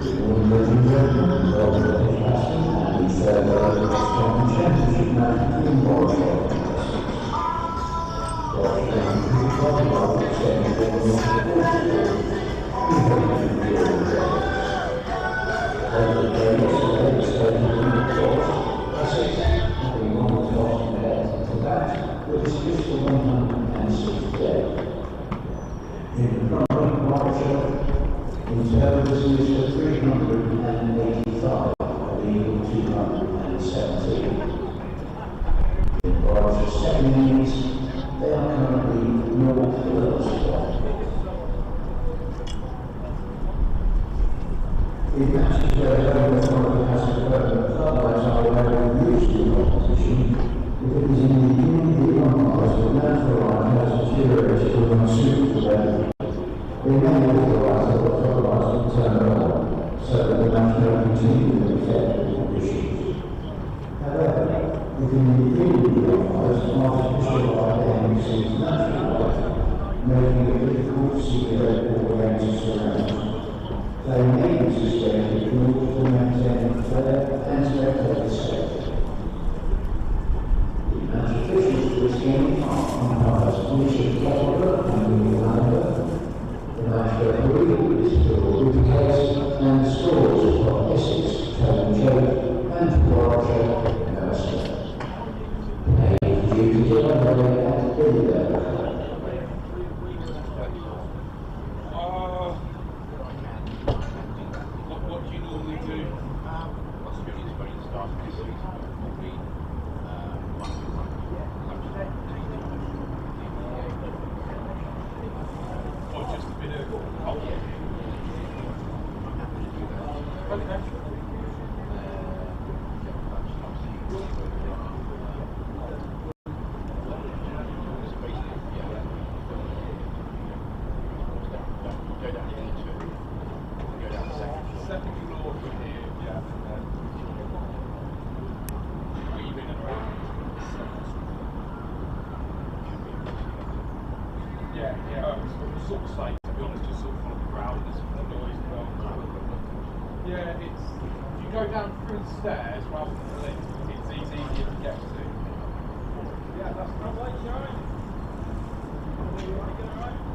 Ladies and gentlemen, welcome to Edgbaston and the third Warwickshire Championship match between Warwickshire and Essex. Warwickshire and Essex are extending their fourth we hope you enjoy the result. Over the day yesterday, extended in the course, Essex, having won the toss compared to that, with its just the 106th day. In the front of Warwickshire, in terms of the 385, legal 217. In Warwickshire second innings, they are currently North Wales. In matches where the authority has confirmed that otherwise are aware used to the opposition, if it is in the beginning of the umpires that naturalised has deteriorated or unsuited for them, they may authorise or otherwise turn on, so that the match may continue in effective conditions. However, if in the beginning of the umpires artificial light seems natural light, making it difficult to see the red ball against the surround, they may be suspended in order to maintain fair and spectator safety. The match officials for this game are umpires Wesley Departs and the match referee is Phil Wickets and the scores are Essex, and Warwickshire and Essex. Playing due to delay at Edgbaston. What do you normally do? Or just a bit of sort of safe, to be honest, just sort of follow the crowd and there's some noise as well. Yeah, it's, if you go down through the stairs rather than the lift, it's easier to get to. Yeah, that's right, Sharon. You want to get it right?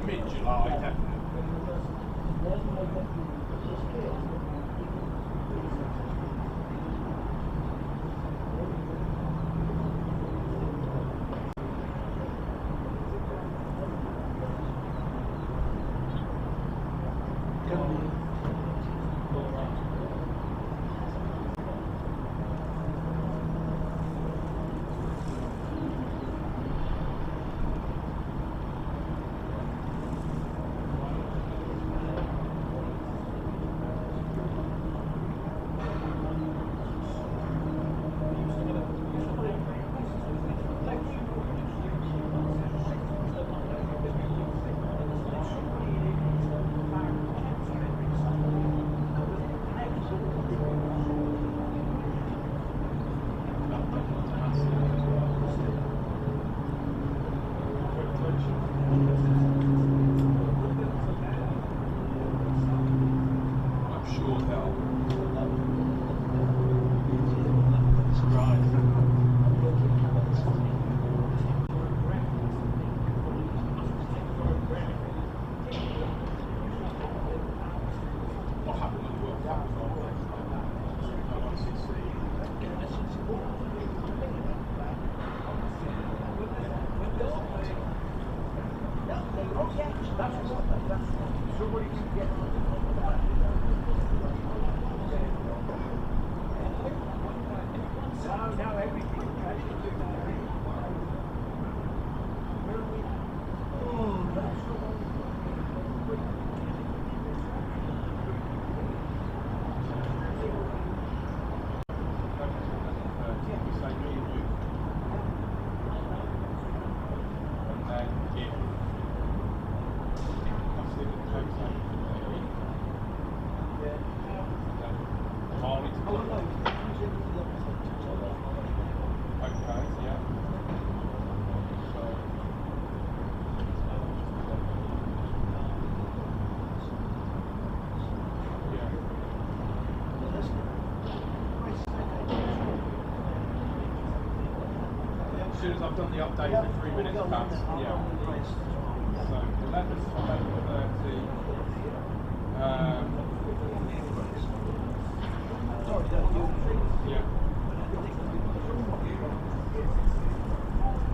Mid-July, definitely. As soon as I've done the update, the 3 minutes past. Yeah. So 11 to 11:30. Yeah.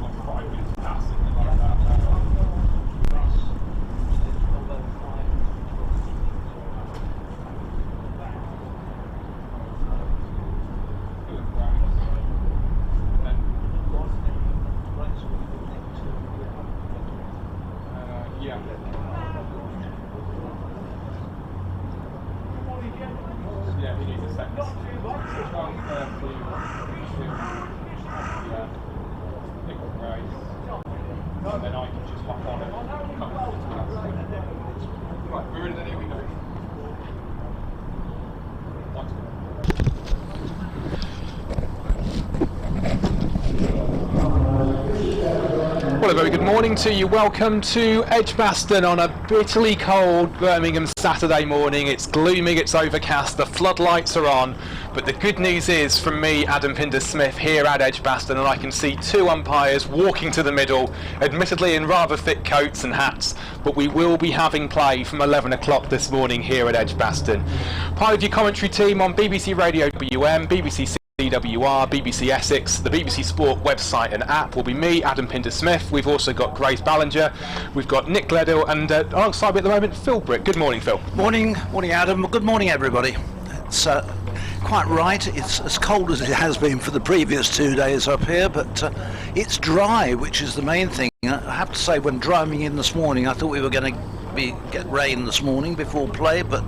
Like 5 minutes past, something like that. Yeah. Yeah, he needs a second. Yeah. Nickel race. And then I can just hop on it. Right, we're ready then, here we go. Well, a very good morning to you. Welcome to Edgbaston on a bitterly cold Birmingham Saturday morning. It's gloomy, it's overcast, the floodlights are on, but the good news is from me, Adam Pinder-Smith, here at Edgbaston, and I can see two umpires walking to the middle, admittedly in rather thick coats and hats, but we will be having play from 11 o'clock this morning here at Edgbaston. Part of your commentary team on BBC Radio WM, BBC CWR, BBC Essex, the BBC Sport website and app will be me, Adam Pinder-Smith. We've also got Grace Ballinger, we've got Nick Gledhill, and alongside me at the moment, Phil Brick. Good morning, Phil. Morning Adam. Good morning everybody. It's quite right, it's as cold as it has been for the previous 2 days up here, but it's dry, which is the main thing. I have to say, when driving in this morning, I thought we were going to get rain this morning before play, but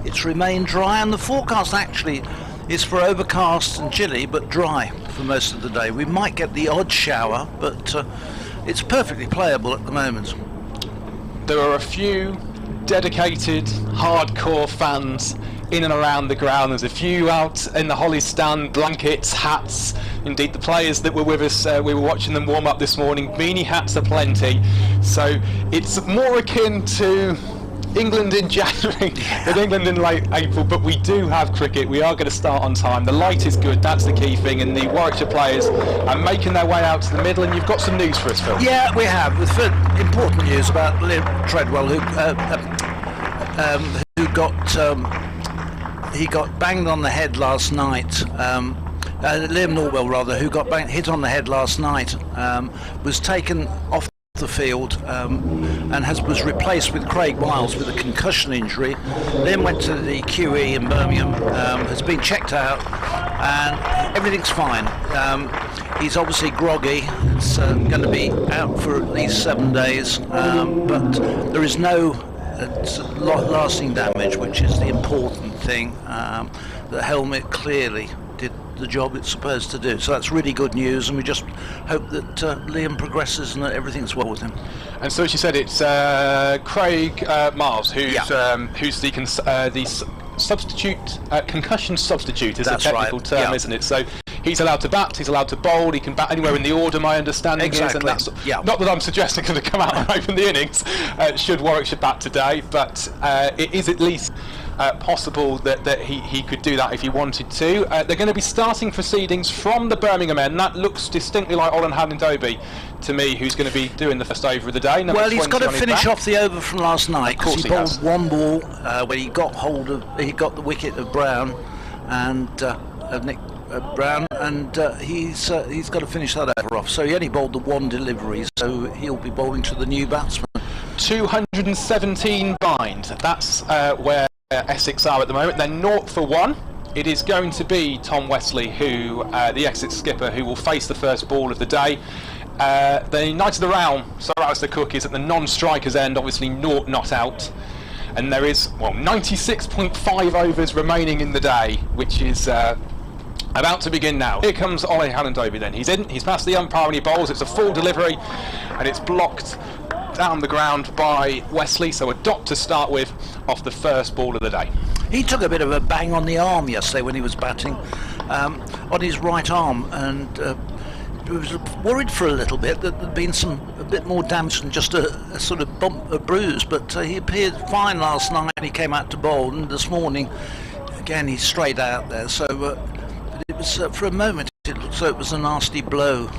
it's remained dry, and the forecast actually is for overcast and chilly, but dry for most of the day. We might get the odd shower, but it's perfectly playable at the moment. There are a few dedicated, hardcore fans in and around the ground. There's a few out in the Holly stand, blankets, hats. Indeed, the players that were with us, we were watching them warm up this morning. Beanie hats are plenty. So it's more akin to England in January than England in late April, but we do have cricket. We are going to start on time. The light is good, that's the key thing, and the Warwickshire players are making their way out to the middle. And you've got some news for us, Phil. Yeah, we have. With important news about Liam Treadwell, who got banged on the head last night. Liam Norwell, rather, who got hit on the head last night, was taken off the field and was replaced with Craig Wiles with a concussion injury. Liam went to the QE in Birmingham, has been checked out, and everything's fine. He's obviously groggy. It's going to be out for at least 7 days, but there is no lasting damage, which is the important thing. The helmet clearly did the job it's supposed to do, so that's really good news, and we just hope that Liam progresses and that everything's well with him. And so, as you said, it's Craig Miles who's the substitute, concussion substitute is That's a technical right. term, isn't it? So he's allowed to bat, he's allowed to bowl, he can bat anywhere in the order, my understanding is, and that's not that I'm suggesting going to come out and open the innings should Warwickshire bat today, but it is at least possible that he could do that if he wanted to. They're going to be starting proceedings from the Birmingham end. That looks distinctly like Olin Haddon-Dobie to me, who's going to be doing the first over of the day. Well, he's got to finish off the over from last night, because he bowled one ball where he got the wicket of Brown and Nick Brown, and he's got to finish that over off. So he only bowled the one delivery, so he'll be bowling to the new batsman. 217 behind. That's where Essex are at the moment. They're 0 for 1. It is going to be Tom Wesley, who the Essex skipper, who will face the first ball of the day. The Knight of the Realm, Sir Alistair Cook, is at the non-strikers end, obviously not out, and there is 96.5 overs remaining in the day, which is about to begin now. Here comes Ollie Haddon-Dobie then. He's in, he's past the umpire and he bowls. It's a full delivery and it's blocked down the ground by Wesley, so a dot to start with off the first ball of the day. He took a bit of a bang on the arm yesterday when he was batting, on his right arm, and was worried for a little bit that there'd been a bit more damage than just a sort of bump, a bruise, but he appeared fine last night when he came out to bowl, and this morning again he's straight out there, so it was for a moment it looked so it was a nasty blow.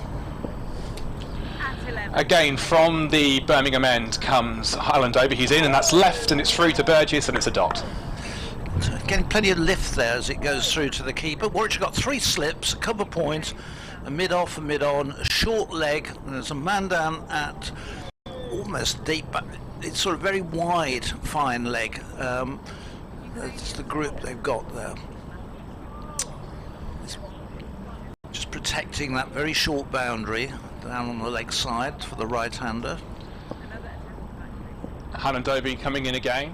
Again, from the Birmingham end comes Haddon-Dobie. He's in, and that's left, and it's through to Burgess, and it's a dot. Getting plenty of lift there as it goes through to the keeper. Warwickshire got 3 slips, a cover point, a mid-off, a mid-on, a short leg, and there's a man down at almost deep, but it's sort of very wide, fine leg. That's the group they've got there. It's just protecting that very short boundary down on the leg side for the right-hander. Haddon-Dobie coming in again.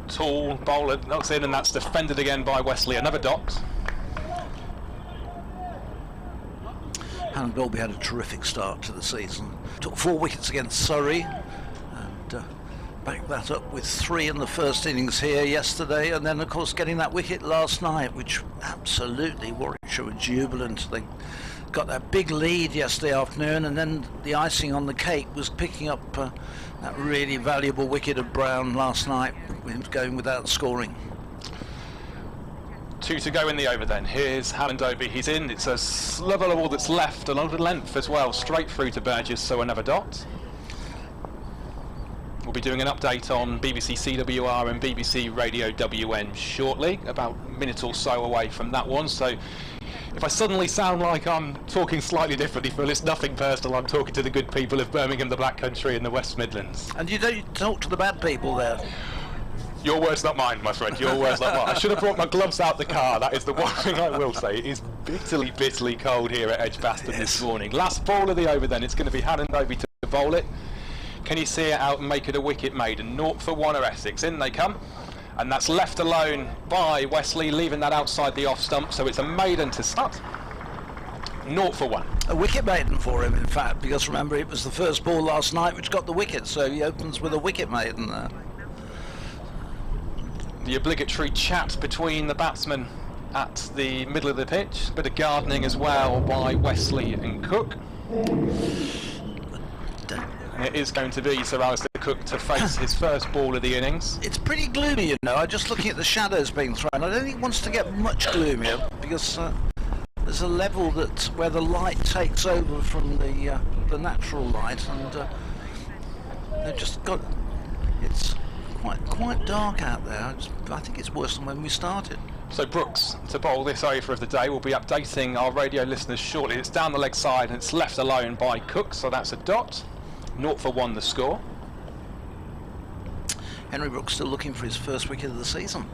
Tall bowler knocks in, and that's defended again by Wesley. Another dot. Haddon-Dobie had a terrific start to the season. Took 4 wickets against Surrey and backed that up with 3 in the first innings here yesterday, and then of course getting that wicket last night, which absolutely Warwickshire were jubilant. They got that big lead yesterday afternoon, and then the icing on the cake was picking up that really valuable wicket of Brown last night, with him going without scoring. 2 to go in the over then. Here's Haddon-Dobie, he's in, it's a level of all that's left, and a little length as well, straight through to Burgess, so another dot. We'll be doing an update on BBC CWR and BBC Radio WN shortly, about a minute or so away from that one, so if I suddenly sound like I'm talking slightly differently, Phil, it's nothing personal. I'm talking to the good people of Birmingham, the Black Country and the West Midlands. And you don't talk to the bad people there. Your words, not mine, my friend. Your words, not mine. I should have brought my gloves out the car. That is the one thing I will say. It is bitterly cold here at Edgbaston this morning. Last ball of the over then. It's going to be Haddon-Dobie to bowl it. Can you see it out and make it a wicket maiden? 0 for 1 are Essex. In they come. And that's left alone by Wesley, leaving that outside the off stump, so it's a maiden to start. 0 for 1. A wicket maiden for him, in fact, because remember it was the first ball last night which got the wicket, so he opens with a wicket maiden there. The obligatory chat between the batsmen at the middle of the pitch, a bit of gardening as well by Wesley and Cook. And it is going to be Sir Alistair Cook to face his first ball of the innings. It's pretty gloomy, you know. I'm just looking at the shadows being thrown. I don't think it wants to get much gloomier because there's a level that where the light takes over from the natural light, and they've just got. It's quite dark out there. I think it's worse than when we started. So Brooks to bowl this over of the day. We'll be updating our radio listeners shortly. It's down the leg side and it's left alone by Cook, so that's a dot. 0 for 1 the score. Henry Brooks still looking for his first wicket of the season.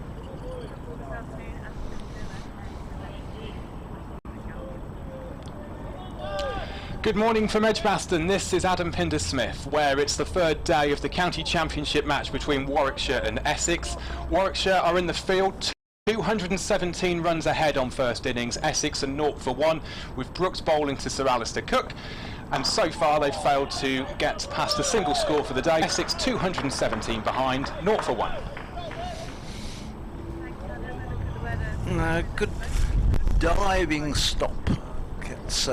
Good morning from Edgbaston. This is Adam Pinder-Smith, where it's the third day of the county championship match between Warwickshire and Essex. Warwickshire are in the field, 217 runs ahead on first innings. Essex are 0 for 1, with Brooks bowling to Sir Alistair Cook. And so far they've failed to get past a single score for the day. Essex 217 behind, 0 for 1. Good diving stop. Gets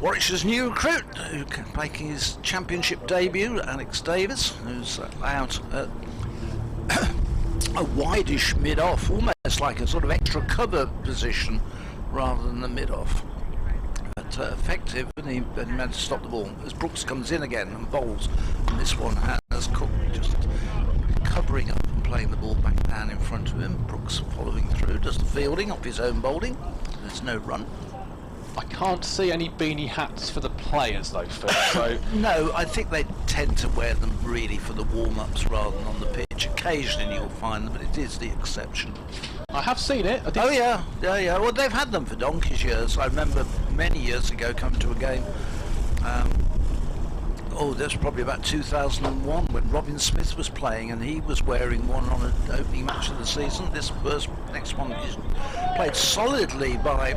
Warwickshire's new recruit, who making his championship debut, Alex Davis, who's out at a wideish mid-off, almost like a sort of extra cover position rather than the mid-off. But effective, and he managed to stop the ball as Brooks comes in again and bowls. And this one has Cook just covering up and playing the ball back down in front of him. Brooks following through, does the fielding off his own bowling. There's no run. I can't see any beanie hats for the players though, Phil. So no, I think they tend to wear them really for the warm-ups rather than on the pitch. Occasionally you'll find them, but it is the exception. I have seen it. Oh yeah. Well, they've had them for donkey's years. I remember many years ago coming to a game. That's probably about 2001 when Robin Smith was playing, and he was wearing one on an opening match of the season. This next one is played solidly by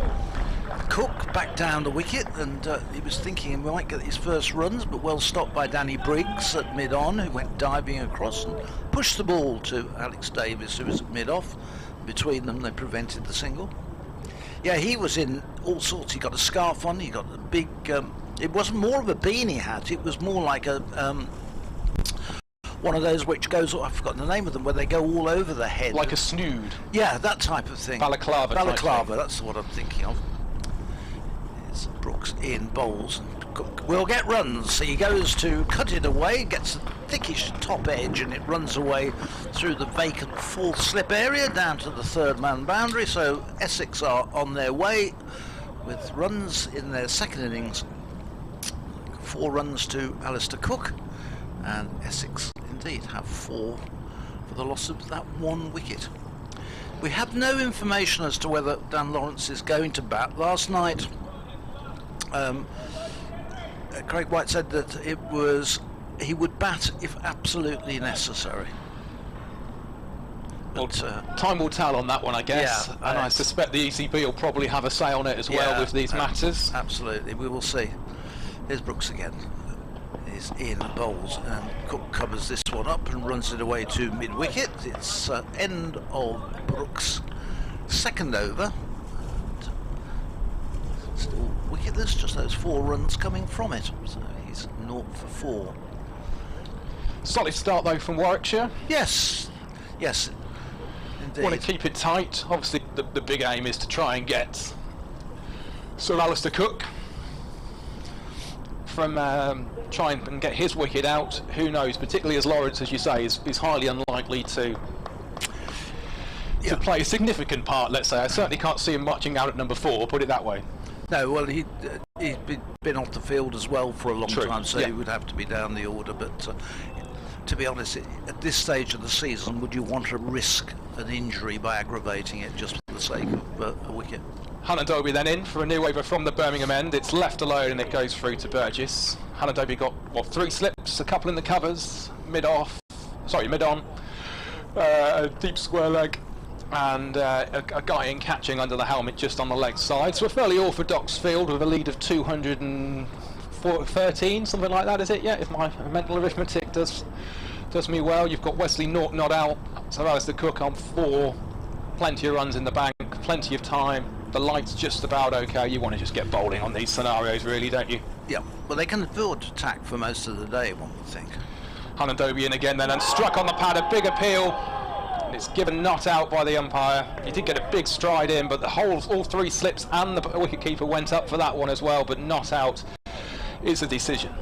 Cook back down the wicket, and he was thinking he might get his first runs, but well stopped by Danny Briggs at mid-on, who went diving across and pushed the ball to Alex Davis, who was at mid-off. Between them they prevented the single. Yeah, he was in all sorts. He got a scarf on, he got a big it wasn't more of a beanie hat, it was more like a one of those which goes, I've forgotten the name of them, where they go all over the head. Like a snood. Yeah, that type of thing. Balaclava. Balaclava, that's what I'm thinking of. Brooks in bowls, and Cook will get runs. He goes to cut it away, gets a thickish top edge, and it runs away through the vacant full slip area down to the third man boundary. So Essex are on their way with runs in their second innings. 4 runs to Alistair Cook, and Essex indeed have 4 for the loss of that 1 wicket. We have no information as to whether Dan Lawrence is going to bat. Last night Craig White said that he would bat if absolutely necessary. But, time will tell on that one, I guess. Yeah, and I suspect the ECB will probably have a say on it as well with these matters. Absolutely, we will see. Here's Brooks again. He's in bowls, and Cook covers this one up and runs it away to mid-wicket. It's end of Brooks' second over. Still wicketless, just those 4 runs coming from it. So he's 0 for 4. Solid start though from Warwickshire. Yes, indeed. Want to keep it tight. Obviously the big aim is to try and get Sir Alistair Cook from trying and get his wicket out. Who knows, particularly as Lawrence, as you say, is highly unlikely to play a significant part, let's say. I certainly can't see him marching out at number 4, put it that way. No, well, he's been off the field as well for a long time, so he would have to be down the order. But to be honest, at this stage of the season, would you want to risk an injury by aggravating it just for the sake of a wicket? Hannah-Dobie then in for a new over from the Birmingham end. It's left alone and it goes through to Burgess. Hannah-Dobie got, 3 slips, a couple in the covers, mid-on, deep square leg. and a guy in catching under the helmet just on the leg side. So a fairly orthodox field with a lead of 213, something like that, is it? Yeah, if my mental arithmetic does me well. You've got Wesley not out, so Alistair Cook on 4. Plenty of runs in the bank, plenty of time. The light's just about okay. You want to just get bowling on these scenarios, really, don't you? Yeah, well, they can afford to attack for most of the day, one would think. Hanandobi in again then, and struck on the pad, a big appeal. And it's given not out by the umpire. He did get a big stride in, but all 3 slips and the wicketkeeper went up for that one as well, but not out is a decision.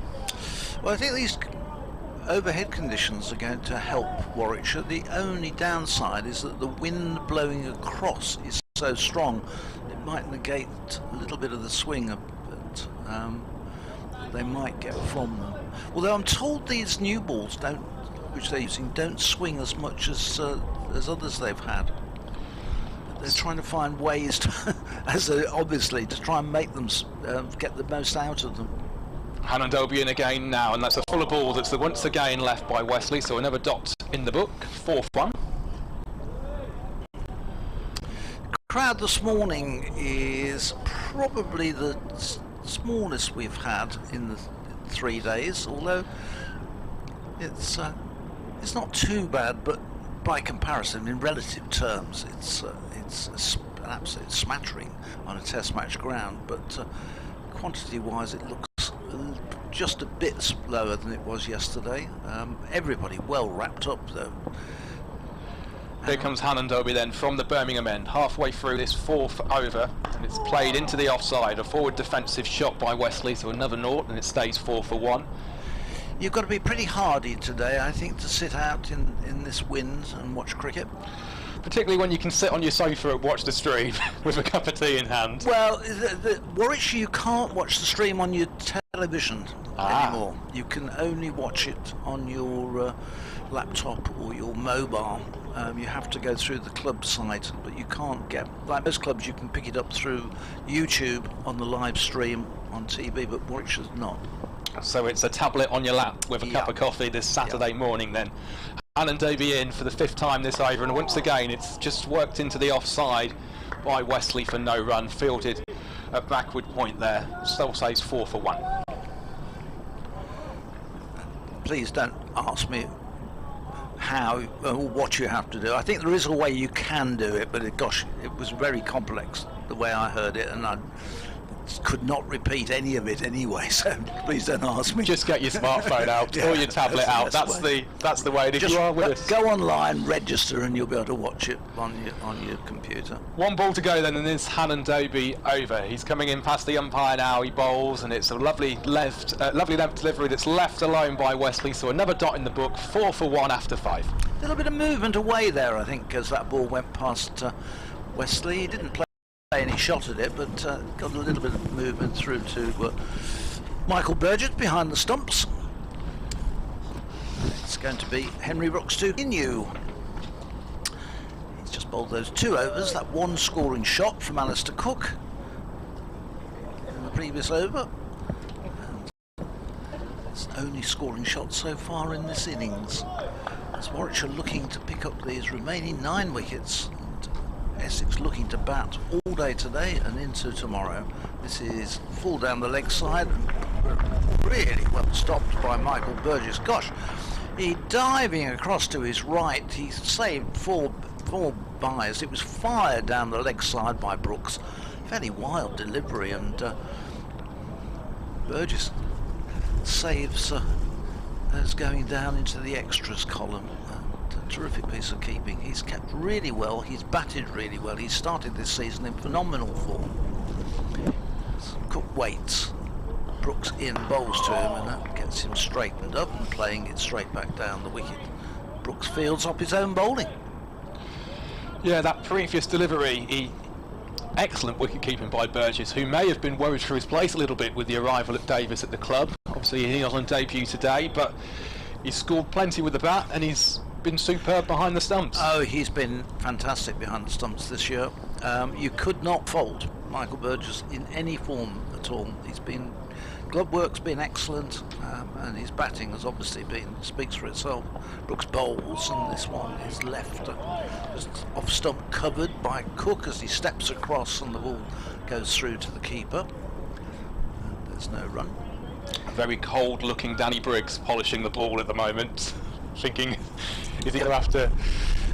Well, I think these overhead conditions are going to help Warwickshire. The only downside is that the wind blowing across is so strong it might negate a little bit of the swing that they might get from them. Although I'm told these new balls which they're using don't swing as much as others they've had. They're trying to find ways to, obviously, to try and make them get the most out of them. Hanandobi in again now, and that's a fuller ball that's once again left by Wesley, so another dot in the book, 4-1. Crowd this morning is probably the smallest we've had in the 3 days, although it's not too bad, but by comparison, in relative terms, it's an absolute smattering on a test match ground, but quantity-wise it looks just a bit lower than it was yesterday. Everybody well wrapped up though. Here comes Hanandobi then from the Birmingham end, halfway through this 4th over, and it's played into the offside. A forward defensive shot by Wesley, so another naught, and it stays 4-1. You've got to be pretty hardy today, I think, to sit out in this wind and watch cricket. Particularly when you can sit on your sofa and watch the stream with a cup of tea in hand. Well, Warwickshire, you can't watch the stream on your television anymore. You can only watch it on your laptop or your mobile. You have to go through the club site, but you can't get, like most clubs, you can pick it up through YouTube on the live stream on TV, but Warwickshire's not. So it's a tablet on your lap with a cup of coffee this Saturday morning then. Hanandobi in for the 5th time this over, and once again it's just worked into the offside by Wesley for no run, fielded at backward point there. Still says 4-1. Please don't ask me how or what you have to do. I think there is a way you can do it, but gosh, it was very complex the way I heard it, and I could not repeat any of it anyway, so please don't ask me. Just get your smartphone out or your tablet out. That's the way. And if you are with us, go online, register, and you'll be able to watch it on your computer. 1 ball to go then, and this Hanandobi over. He's coming in past the umpire now. He bowls, and it's a lovely left delivery that's left alone by Wesley. So another dot in the book. 4-1 after 5. A little bit of movement away there, I think, as that ball went past Wesley. He didn't play any shot at it, but got a little bit of movement through to Michael Burgess behind the stumps. It's going to be Henry Rooks to continue. He's just bowled those 2 overs, that 1 scoring shot from Alistair Cook in the previous over. And it's the only scoring shot so far in this innings. As Warwickshire looking to pick up these remaining 9 wickets. Essex looking to bat all day today and into tomorrow. This is full down the leg side, really well stopped by Michael Burgess. Gosh, he diving across to his right. He saved four byes. It was fired down the leg side by Brooks. Fairly wild delivery, and Burgess saves as going down into the extras column. Terrific piece of keeping. He's kept really well, he's batted really well, he's started this season in phenomenal form. Cook waits, Brooks in, bowls to him, and that gets him straightened up and playing it straight back down the wicket. Brooks fields up his own bowling. Yeah, that previous delivery, excellent wicket keeping by Burgess, who may have been worried for his place a little bit with the arrival at Davis at the club. Obviously he was on debut today, but he's scored plenty with the bat and he's been superb behind the stumps. Oh, he's been fantastic behind the stumps this year. You could not fault Michael Burgess in any form at all. He's been glove work's been excellent, and his batting has obviously speaks for itself. Brooks bowls, and this one is left just off stump, covered by Cook as he steps across, and the ball goes through to the keeper. And there's no run. Very cold looking Danny Briggs polishing the ball at the moment, thinking, is he going to have to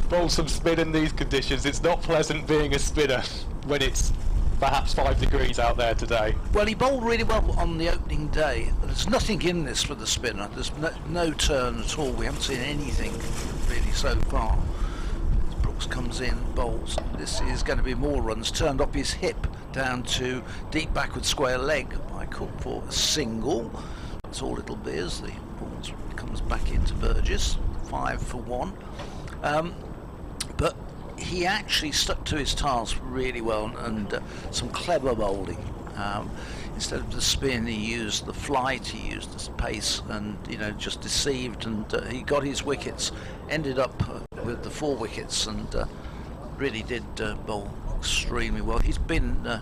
bowl some spin in these conditions? It's not pleasant being a spinner when it's perhaps 5 degrees out there today. Well, he bowled really well on the opening day. There's nothing in this for the spinner. There's no turn at all. We haven't seen anything really so far. Brooks comes in, bowls. This is going to be more runs. Turned up his hip down to deep backward square leg by Cook for a single. That's all it'll be as the ball comes back into Burgess. 5 for 1. But he actually stuck to his task really well, and some clever bowling. Instead of the spin, he used the flight, he used the pace, and just deceived, and he got his wickets. Ended up with the 4 wickets, and really did bowl extremely well. He's been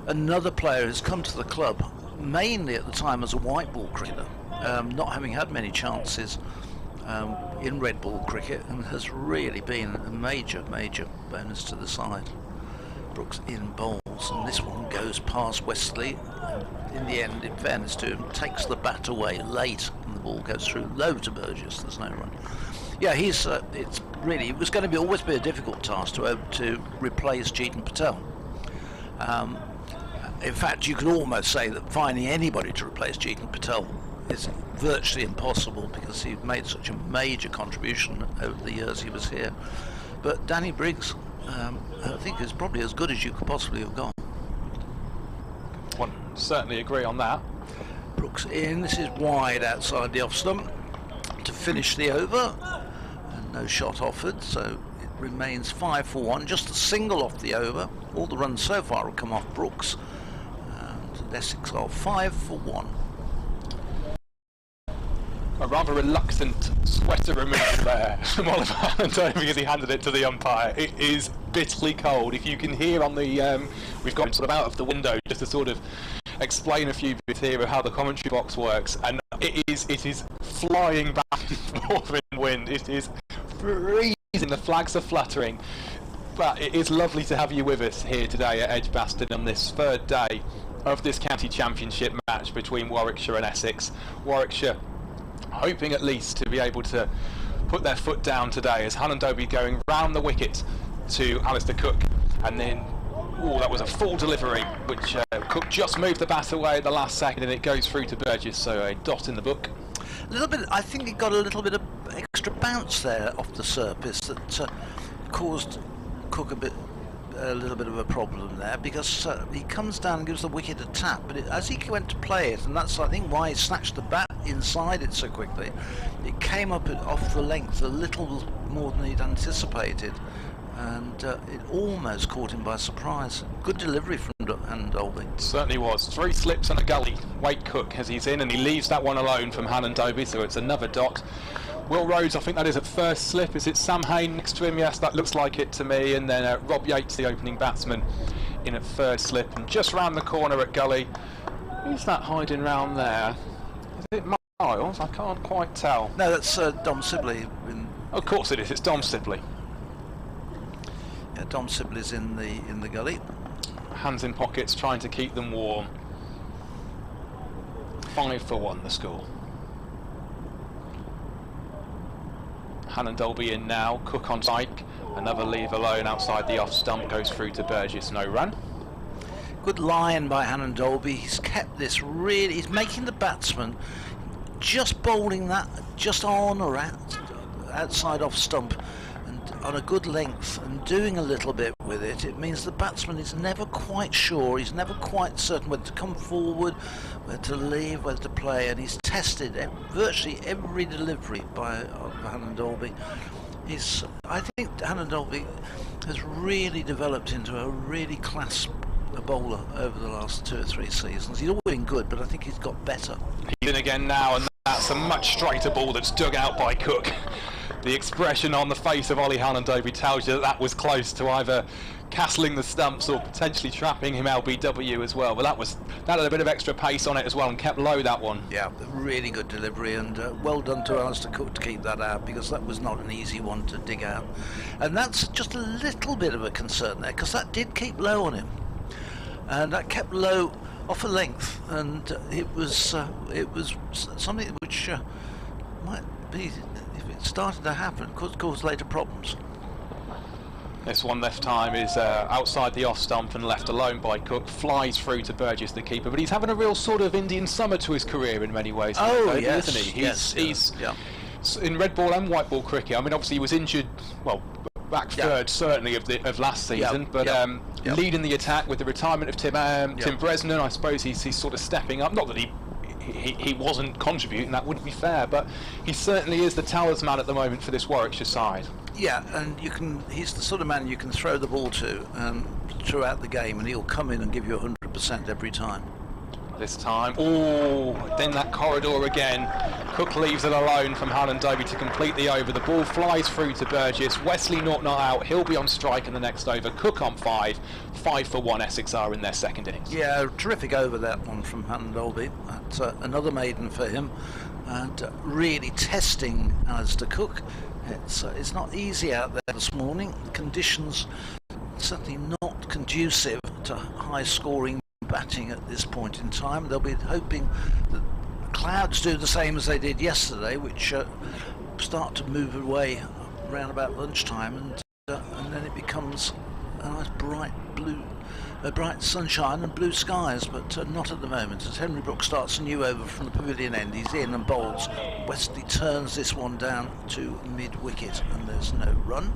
another player who's come to the club mainly at the time as a white ball cricketer, not having had many chances in red ball cricket, and has really been a major bonus to the side. Brooks in bowls, and this one goes past Wesley. In the end, in fairness to him, takes the bat away late, and the ball goes through low to Burgess. There's no run. Yeah, it was going to always be a difficult task to replace Chetan Patel. In fact, you could almost say that finding anybody to replace Chetan Patel is virtually impossible, because he made such a major contribution over the years he was here. But Danny Briggs, I think, is probably as good as you could possibly have gone. One certainly agree on that. Brooks in. This is wide outside the off stump to finish the over, and no shot offered, so it remains 5 for 1. Just a single off the over. All the runs so far have come off Brooks, and Essex are 5 for 1. A rather reluctant sweater removal there from Oliver Hannon because he handed it to the umpire. It is bitterly cold. If you can hear on the, we've got sort of out of the window just to sort of explain a few bits here of how the commentary box works, and it is flying back and forth in wind. It is freezing. The flags are fluttering, but it is lovely to have you with us here today at Edgbaston on this 3rd day of this county championship match between Warwickshire and Essex. Warwickshire hoping at least to be able to put their foot down today, as Hannon-Dobie going round the wicket to Alistair Cook, and then that was a full delivery, which Cook just moved the bat away at the last second, and it goes through to Burgess, so a dot in the book. A little bit, I think he got a little bit of extra bounce there off the surface that caused Cook a little bit of a problem there, because he comes down and gives the wicket a tap, but as he went to play it, and that's I think why he snatched the bat inside it so quickly, it came up off the length a little more than he'd anticipated, and it almost caught him by surprise. Good delivery from Hannon-Dobie. Certainly was. 3 slips and a gully. Wait Cook as he's in, and he leaves that one alone from Hannon-Dobie, so it's another dot. Will Rhodes, I think that is at first slip. Is it Sam Hain next to him? Yes, that looks like it to me. And then Rob Yates, the opening batsman, in at 3rd slip. And just round the corner at gully, who's that hiding round there? Is it Miles? I can't quite tell. No, that's Dom Sibley. Of course it is. It's Dom Sibley. Yeah, Dom Sibley's in the gully. Hands in pockets, trying to keep them warm. 5 for 1 the score. Hannon-Dobie in now, Cook on strike, another leave alone outside the off stump, goes through to Burgess, no run. Good line by Hannon-Dobie. He's kept this really, he's making the batsman just bowling that just on or outside off stump, and on a good length, and doing a little bit with it. It means the batsman is never quite sure, he's never quite certain whether to come forward, whether to leave, whether to play, and he's tested virtually every delivery by Hannon-Dobie. I think Hannon-Dobie has really developed into a really class bowler over the last 2 or 3 seasons. He's always been good, but I think he's got better. He's in again now, and that's a much straighter ball that's dug out by Cook. The expression on the face of Ollie Hannon-Dobie tells you that was close to either castling the stumps or potentially trapping him LBW as well. But that had a bit of extra pace on it as well and kept low, that one. Yeah, really good delivery, and well done to Alistair Cook to keep that out, because that was not an easy one to dig out. And that's just a little bit of a concern there, because that did keep low on him, and that kept low off a length, and it was something which might be, if it started to happen, could cause later problems. This one left time is outside the off stump and left alone by Cook. Flies through to Burgess, the keeper, but he's having a real sort of Indian summer to his career in many ways. Oh, yes, isn't he? He's yeah. in red ball and white ball cricket. I mean, obviously he was injured, well, back third certainly of last season, but leading the attack with the retirement of Tim Bresnan, I suppose he's sort of stepping up. Not that he wasn't contributing, that wouldn't be fair, but he certainly is the talisman at the moment for this Warwickshire side. Yeah, and he's the sort of man you can throw the ball to throughout the game, and he'll come in and give you 100% every time. This time, then that corridor again. Cook leaves it alone from Harlan Dovey to complete the over. The ball flies through to Burgess. Wesley not out. He'll be on strike in the next over. Cook on 5 for 1. Essex are in their second innings. Yeah, terrific over that one from Harlan Dovey. That's another maiden for him, and really testing Alistair Cook. It's not easy out there this morning. The conditions certainly not conducive to high scoring batting at this point in time. They'll be hoping that clouds do the same as they did yesterday, which start to move away around about lunchtime, and then it becomes a nice bright sunshine and blue skies, but not at the moment. As Henry Brooks starts a new over from the pavilion end, he's in and bowls. Wesley turns this one down to mid-wicket, and there's no run.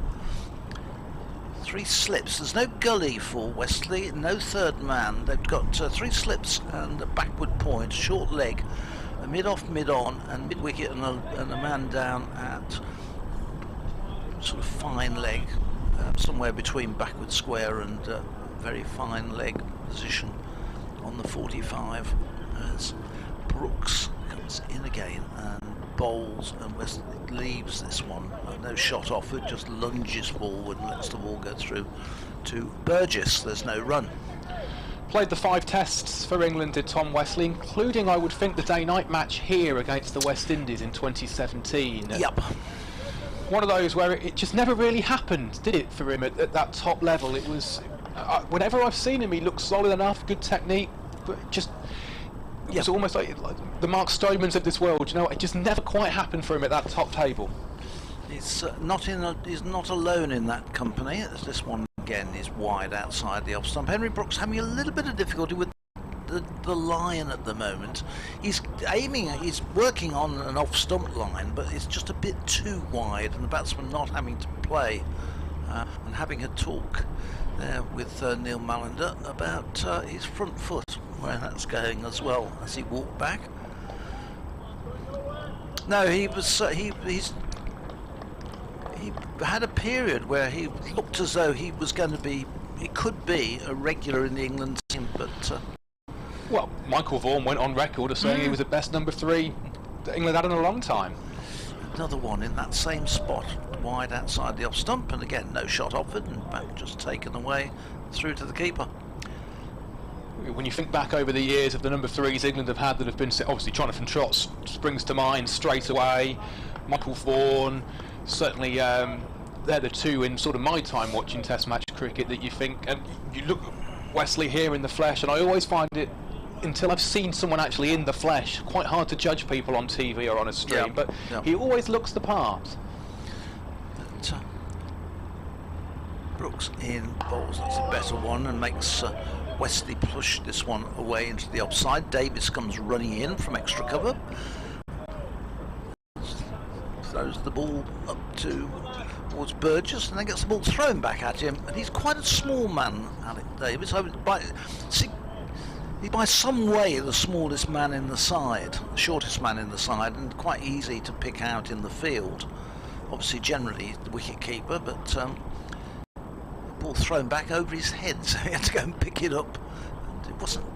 3 slips. There's no gully for Wesley, no third man. They've got 3 slips and a backward point, short leg, a mid-off, mid-on, and mid-wicket, and a man down at sort of fine leg, somewhere between backward square and very fine leg position on the 45, as Brooks comes in again and bowls, and Wesley leaves this one. No shot offered, just lunges forward and lets the ball go through to Burgess. There's no run. Played the 5 tests for England, did Tom Wesley, including, I would think, the day-night match here against the West Indies in 2017. Yep. One of those where it just never really happened, did it, for him at that top level? It was, whenever I've seen him, he looks solid enough, good technique, but just, it's almost like the Mark Stomans of this world, you know, it just never quite happened for him at that top table. He's not alone in that company, as this one again is wide outside the off stump. Henry Brooks having a little bit of difficulty with the line at the moment. He's working on an off stump line, but it's just a bit too wide, and the batsman not having to play, and having a talk there with Neil Mallender about his front foot, where that's going as well as he walked back. No, he had a period where he looked as though he could be a regular in the England team, but well, Michael Vaughan went on record as saying he was the best number 3 that England had in a long time. Another one in that same spot, wide outside the off stump, and again no shot offered, and back just taken away through to the keeper. When you think back over the years of the number 3s England have had that have been, obviously Jonathan Trott springs to mind straight away, Michael Vaughan, certainly they're the 2 in sort of my time watching Test match cricket that you think, and you look at Wesley here in the flesh, and I always find it, until I've seen someone actually in the flesh, quite hard to judge people on TV or on a stream, but he always looks the part. But, Brooks in bowls, that's a better one, and makes Wesley push this one away into the offside. Davis comes running in from extra cover, throws the ball up towards Burgess, and then gets the ball thrown back at him, and he's quite a small man, Alec Davis. He's by some way the smallest man in the side, the shortest man in the side, and quite easy to pick out in the field. Obviously generally the wicket keeper, but the ball thrown back over his head, so he had to go and pick it up, and it wasn't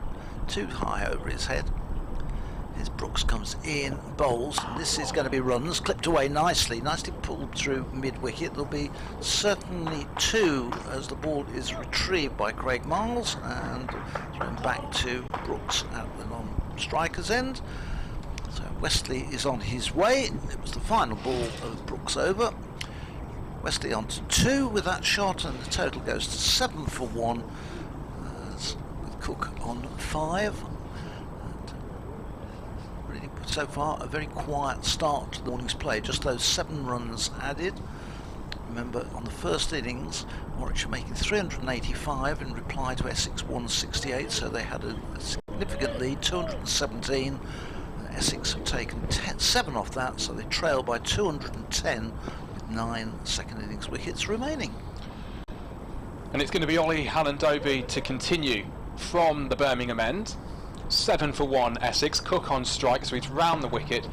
too high over his head. As Brooks comes in, bowls. This is going to be runs, clipped away nicely pulled through mid-wicket. There'll be certainly 2 as the ball is retrieved by Craig Miles and thrown back to Brooks at the non-striker's end. So Wesley is on his way. It was the final ball of Brooks' over. Wesley on to 2 with that shot, and the total goes to 7 for 1 with Cook on 5. Really, so far, a very quiet start to the morning's play. Just those 7 runs added. Remember, on the first innings, Warwickshire making 385 in reply to Essex 168, so they had a significant lead, 217. Essex have taken 7 off that, so they trail by 210 with 9 second innings wickets remaining. And it's going to be Ollie Hallandoby to continue from the Birmingham end. 7 for 1 Essex. Cook on strike, so he's round the wicket,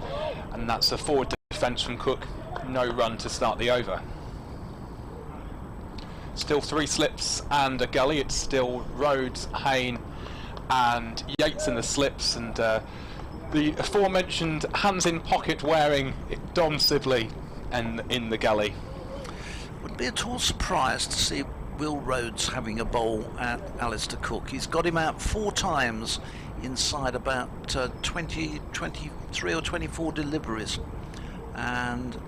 and that's a forward defence from Cook. No run to start the over. Still 3 slips and a gully. It's still Rhodes, Hayne and Yates in the slips, and the aforementioned hands in pocket wearing Dom Sibley and in the gully. Wouldn't be at all surprised to see Will Rhodes having a bowl at Alistair Cook. He's got him out 4 times inside about 23 or 24 deliveries, and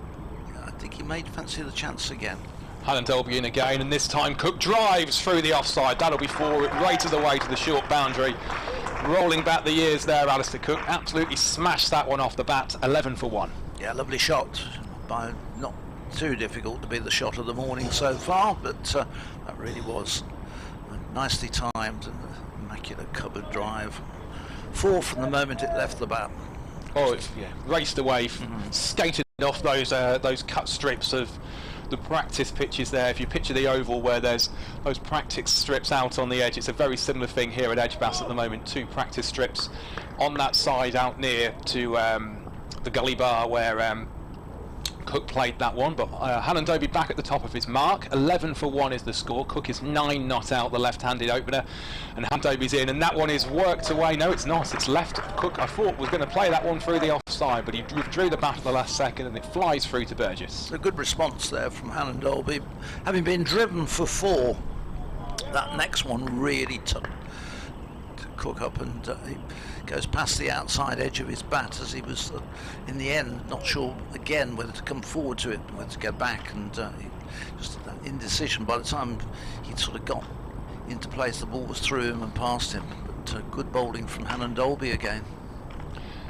I think he may fancy the chance again. Hallandoby in again, and this time Cook drives through the offside. That'll be 4. It rated away to the short boundary. Rolling back the years there, Alistair Cook absolutely smashed that one off the bat. 11 for 1. Yeah, lovely shot. By not too difficult to be the shot of the morning so far, but that really was nicely timed and immaculate covered drive. 4 from the moment it left the bat. Oh, it's raced away, skated off those cut strips of the practice pitches there. If you picture the oval where there's those practice strips out on the edge, it's a very similar thing here at Edgbaston at the moment. 2 practice strips on that side out near to the gully bar where Cook played that one, but Hallandoby back at the top of his mark. 11 for 1 is the score. Cook is 9 not out, the left-handed opener, and Hallandoby's in, and that one is worked away. No, it's not. It's left. Cook, I thought, was going to play that one through the offside, but he withdrew the bat at the last second, and it flies through to Burgess. A good response there from Hallandoby, having been driven for 4. That next one really took Cook up, and he goes past the outside edge of his bat as he was in the end not sure again whether to come forward to it, whether to go back, and just that indecision. By the time he'd sort of got into place, the ball was through him and past him, but good bowling from Hallandoby again.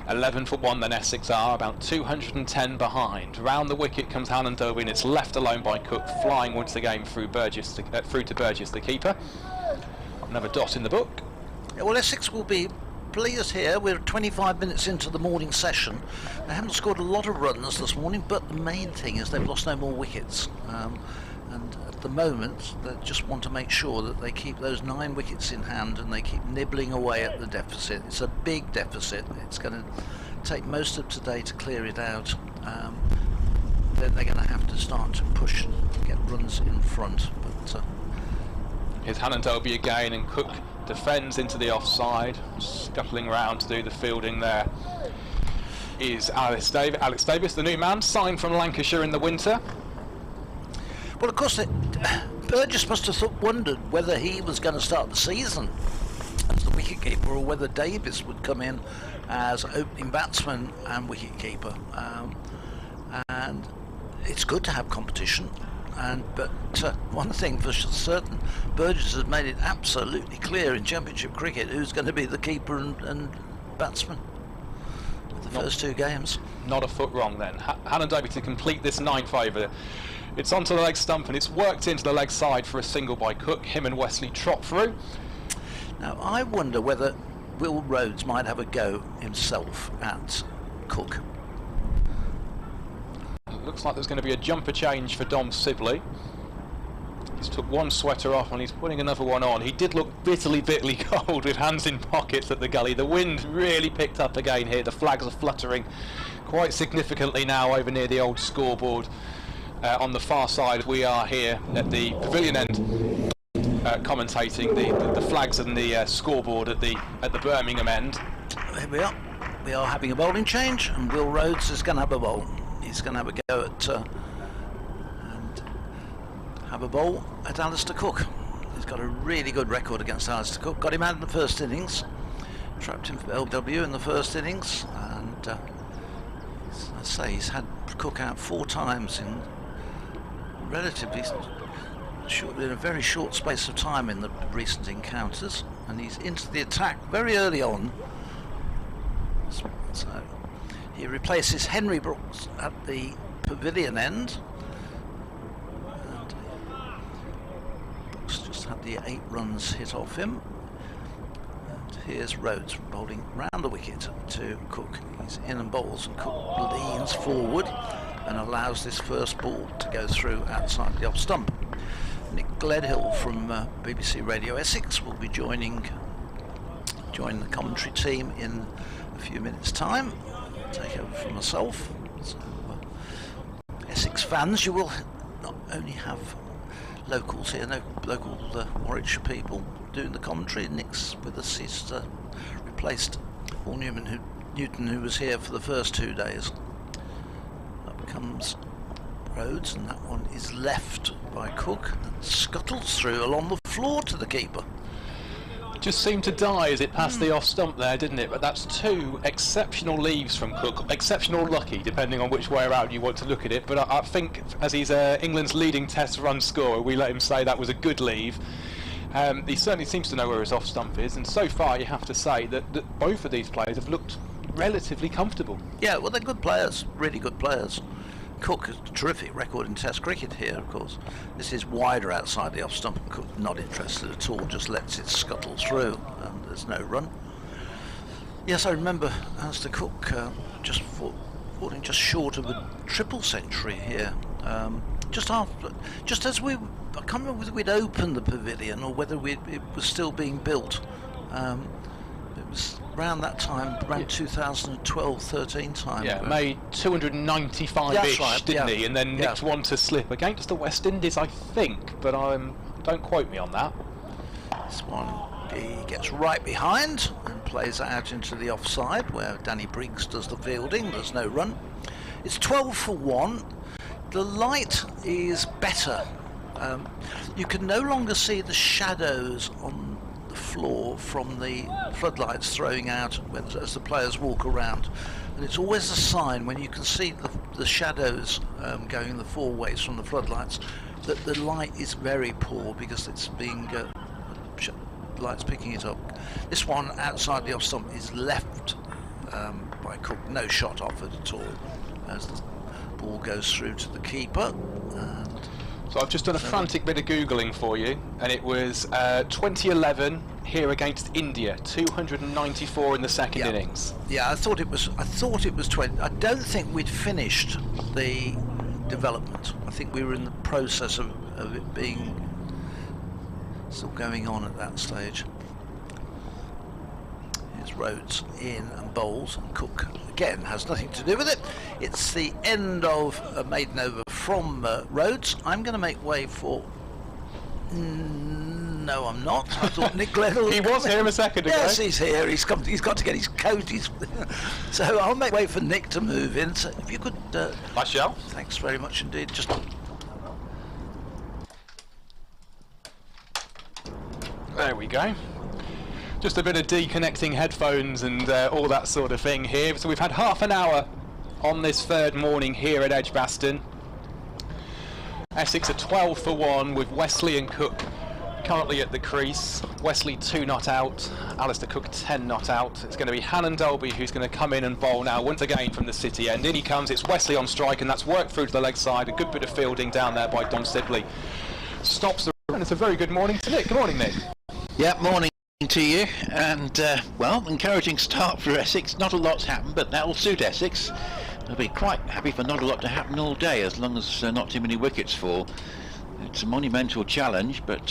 11 for 1 then Essex are, about 210 behind. Round the wicket comes Hallandoby, and it's left alone by Cook, flying once again through to Burgess, the keeper. Another dot in the book. Yeah, well, Essex will be pleased here. We're 25 minutes into the morning session. They haven't scored a lot of runs this morning, but the main thing is they've lost no more wickets. And at the moment, they just want to make sure that they keep those 9 wickets in hand and they keep nibbling away at the deficit. It's a big deficit. It's going to take most of today to clear it out. Then they're going to have to start to push and get runs in front. But here's Hallandoby again, and Cook defends into the offside, scuttling round to do the fielding there. Is Alex Davis, the new man, signed from Lancashire in the winter. Well, of course, Burgess must have wondered whether he was going to start the season as the wicketkeeper or whether Davis would come in as opening batsman and wicketkeeper. And it's good to have competition. But one thing for certain, Burgess has made it absolutely clear in Championship cricket who's going to be the keeper and batsman for the first 2 games. Not a foot wrong then. Hallandoby to complete this 9th over. It's onto the leg stump, and it's worked into the leg side for a single by Cook. Him and Wesley trot through. Now I wonder whether Will Rhodes might have a go himself at Cook. Looks like there's going to be a jumper change for Dom Sibley. He's took 1 sweater off and he's putting another one on. He did look bitterly cold with hands in pockets at the gully. The wind really picked up again here. The flags are fluttering quite significantly now over near the old scoreboard. On the far side, we are here at the pavilion end, commentating the flags and the scoreboard at the Birmingham end. Here we are. we are having a bowling change, and Will Rhodes is going to have a bowl. He's going to have a go at and have a bowl at Alistair Cook. He's got a really good record against Alistair Cook. Got him out in the first innings, trapped him for LW in the first innings, and as I say, he's had Cook out 4 times in relatively short, in a very short space of time in the recent encounters, and he's into the attack very early on. So he replaces Henry Brooks at the pavilion end, and Brooks just had the 8 runs hit off him. And here's Rhodes bowling round the wicket to Cook. He's in and bowls, and Cook leans forward and allows this first ball to go through outside the off stump. Nick Gledhill from BBC Radio Essex will be joining the commentary team in a few minutes' time. Take over from myself. So, Essex fans, you will not only have locals here, no local Warwickshire people doing the commentary. Nick's with us. He's replaced Paul Newton, who was here for the first 2 days. Up comes Rhodes, and that one is left by Cook and scuttles through along the floor to the keeper. Just seemed to die as it passed the off stump there, didn't it? But that's 2 exceptional leaves from Cook. Exceptional lucky, depending on which way around you want to look at it. But I think, as he's England's leading Test run scorer, we let him say that was a good leave. He certainly seems to know where his off stump is, and so far you have to say that both of these players have looked relatively comfortable. Yeah, well, they're good players, really good players. Cook has a terrific record in Test cricket here, of course. This is wider outside the off stump. Cook not interested at all, just lets it scuttle through, and there's no run. Yes, I remember Alistair Cook just falling just short of a triple century here. Just as I can't remember whether we'd opened the pavilion or whether it was still being built. It was around that time, around 2012-13 time. Yeah, made 295-ish, right, didn't he? And then nicked one to slip against the West Indies, I think, but don't quote me on that. This one, he gets right behind and plays out into the offside, where Danny Briggs does the fielding. There's no run. It's 12 for 1. The light is better. You can no longer see the shadows on the floor from the floodlights throwing out as the players walk around, and it's always a sign when you can see the shadows going the 4 ways from the floodlights that the light is very poor, because it's being lights picking it up. This one outside the off stump is left by Cook, no shot offered at all, as the ball goes through to the keeper. And so I've just done a frantic bit of Googling for you, and it was 2011 here against India, 294 in the second innings. Yeah, I thought it was 20. I don't think we'd finished the development. I think we were in the process of it being still going on at that stage. Here's Rhodes in and bowls, and Cook again has nothing to do with it. It's the end of a maiden over from Rhodes. I'm going to make way for... No, I'm not. I thought Nick Gledhill... He was here a second ago. Yes, he's here. He's got to get his coat. So I'll make way for Nick to move in. So if you could... I shall. Thanks very much indeed. Just... There we go. Just a bit of deconnecting headphones and all that sort of thing here. So we've had half an hour on this third morning here at Edgbaston. Essex are 12 for 1 with Wesley and Cook currently at the crease. Wesley 2 not out, Alistair Cook 10 not out. It's going to be Hannon Dolby who's going to come in and bowl now once again from the city end. In he comes, it's Wesley on strike, and that's worked through to the leg side. A good bit of fielding down there by Dom Sibley. Stops the run. It's a very good morning to Nick. Good morning, Nick. Yeah, morning to you, and well, encouraging start for Essex. Not a lot's happened, but that'll suit Essex. I'll be quite happy for not a lot to happen all day, as long as not too many wickets fall. It's a monumental challenge, but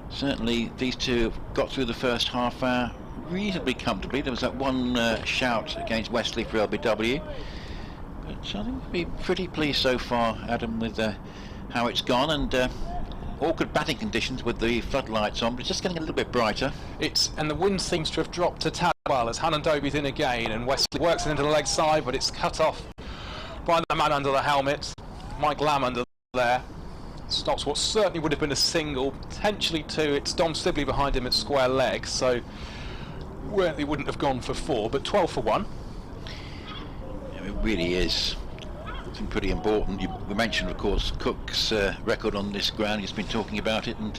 certainly these two got through the first half hour reasonably comfortably. There was that one shout against Wesley for LBW, but I think we'll be pretty pleased so far, Adam, with how it's gone, and awkward batting conditions with the floodlights on, but it's just getting a little bit brighter. And the wind seems to have dropped a tad well as Hannon Dobie's in again, and Wesley works it into the leg side, but it's cut off by the man under the helmet, Mike Lamb under there. Stops what certainly would have been a single, potentially two. It's Dom Sibley behind him at square leg, so he wouldn't have gone for 4, but 12 for 1. Yeah, it really is something pretty important. We mentioned, of course, Cook's record on this ground. He's been talking about it, and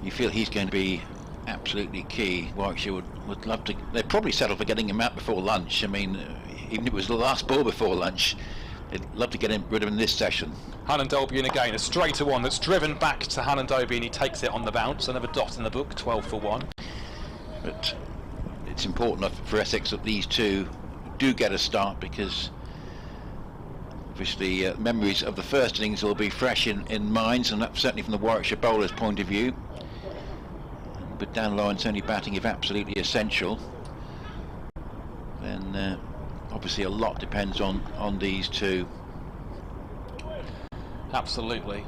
you feel he's going to be absolutely key. Warwickshire would love to. They'd probably settle for getting him out before lunch. I mean, even if it was the last ball before lunch, they'd love to get rid of him this session. Hannon Dobie in again, a straighter one that's driven back to Hannon Dobie, and he takes it on the bounce. Another dot in the book, 12 for 1. But it's important for Essex that these two do get a start, because obviously memories of the first innings will be fresh in minds, and that's certainly from the Warwickshire bowler's point of view. But Dan Lawrence only batting if absolutely essential. Then obviously a lot depends on these two. Absolutely,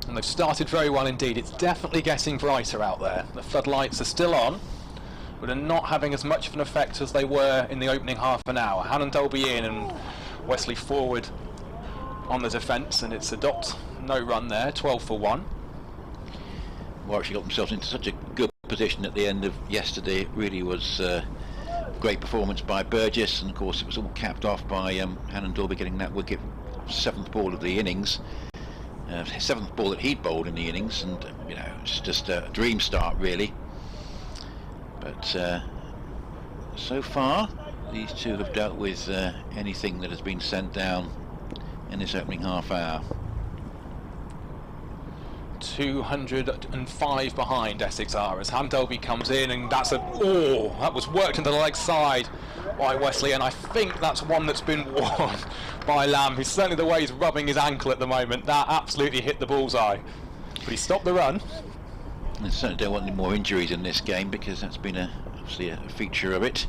and they've started very well indeed. It's definitely getting brighter out there. The floodlights are still on, but are not having as much of an effect as they were in the opening half an hour. Hannon Dobie in and Wesley forward on the defence, and it's a dot, no run there, 12 for 1. Warwickshire got themselves into such a good position at the end of yesterday. It really was great performance by Burgess, and of course it was all capped off by Hannon Dobie getting that wicket, 7th ball of the innings. 7th ball that he'd bowled in the innings, and you know, it's just a dream start really. But so far these two have dealt with anything that has been sent down in this opening half hour. 205 behind Essex are as Hannon Dobie comes in, and that was worked into the leg side by Wesley, and I think that's one that's been worn by Lamb. He's certainly, the way he's rubbing his ankle at the moment, that absolutely hit the bullseye. But he stopped the run. I certainly don't want any more injuries in this game, because that's been obviously a feature of it.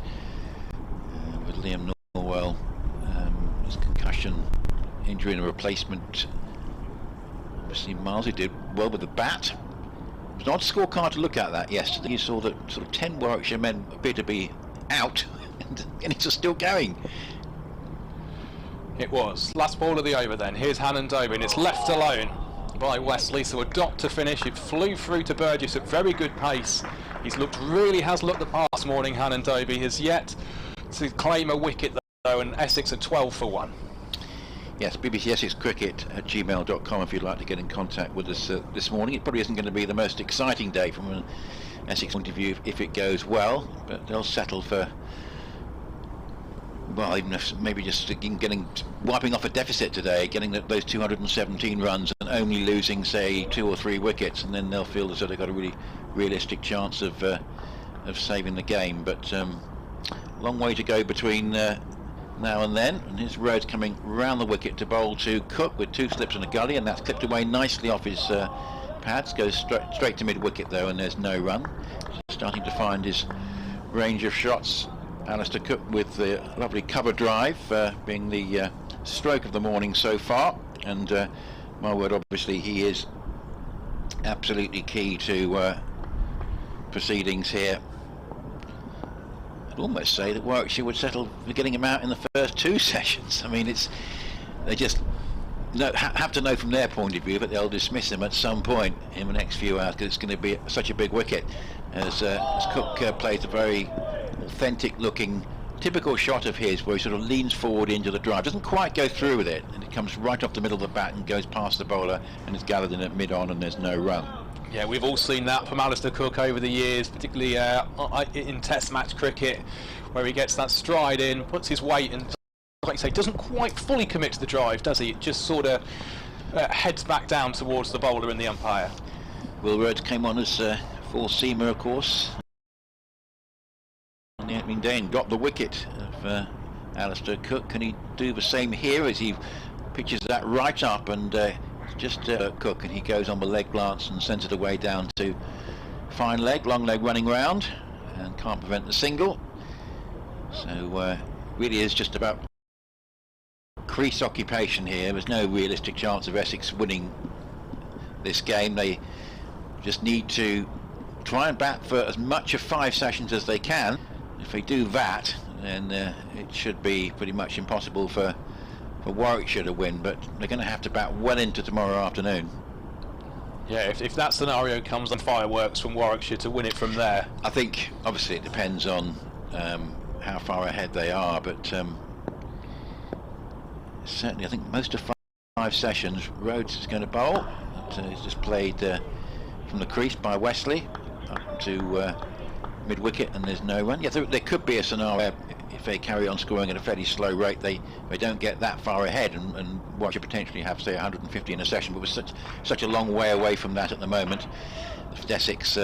With Liam Norwell, his concussion injury and a replacement. Obviously Miles, he did well with the bat. It was an odd scorecard to look at that yesterday. You saw that sort of 10 Warwickshire men appear to be out, and innings are still going. It was. Last ball of the over then. Here's Hannon Dobie, and it's left alone by Wesley, so a dot to finish. It flew through to Burgess at very good pace. Has looked the past morning. Hannon Dobie has yet to claim a wicket though, and Essex are 12 for 1. Yes, BBC Essex Cricket at gmail.com if you'd like to get in contact with us this morning. It probably isn't going to be the most exciting day from an Essex point of view if it goes well, but they'll settle for, well, even if maybe just wiping off a deficit today, getting those 217 runs and only losing, say, 2 or 3 wickets, and then they'll feel as though they've got a really realistic chance of saving the game. But long way to go between now and then, and his Rhodes coming round the wicket to bowl to Cook with 2 slips and a gully, and that's clipped away nicely off his pads. Goes straight to mid wicket though, and there's no run. Starting to find his range of shots. Alistair Cook with the lovely cover drive, being the stroke of the morning so far, and my word, obviously he is absolutely key to proceedings here. I'd almost say that Warwickshire would settle for getting him out in the first 2 sessions. I mean, they just have to know from their point of view that they'll dismiss him at some point in the next few hours, because it's going to be such a big wicket. As Cook plays a very authentic looking typical shot of his, where he sort of leans forward into the drive, doesn't quite go through with it, and it comes right off the middle of the bat and goes past the bowler, and it's gathered in at mid on, and there's no run. Yeah, we've all seen that from Alistair Cook over the years, particularly in Test match cricket, where he gets that stride in, puts his weight, and like you say, doesn't quite fully commit to the drive, does he? It just sort of heads back down towards the bowler and the umpire. Will Rhodes came on as four-seamer, of course, on the opening day, and got the wicket of Alistair Cook. Can he do the same here as he pitches that right up, and just Cook, and he goes on the leg glance and sends it away down to fine leg, long leg running round, and can't prevent the single. So really is just about crease occupation here. There's no realistic chance of Essex winning this game. They just need to try and bat for as much of 5 sessions as they can. If they do that, then it should be pretty much impossible for Warwickshire to win, but they're going to have to bat well into tomorrow afternoon. Yeah, if that scenario comes on fireworks from Warwickshire to win it from there. I think obviously it depends on how far ahead they are, but certainly I think most of 5 sessions Rhodes is going to bowl. He's just played from the crease by Wesley up to mid-wicket, and there's no run. Yeah, there could be a scenario if they carry on scoring at a fairly slow rate, they don't get that far ahead, and Warwickshire potentially have, say, 150 in a session, but we're such a long way away from that at the moment. The Essex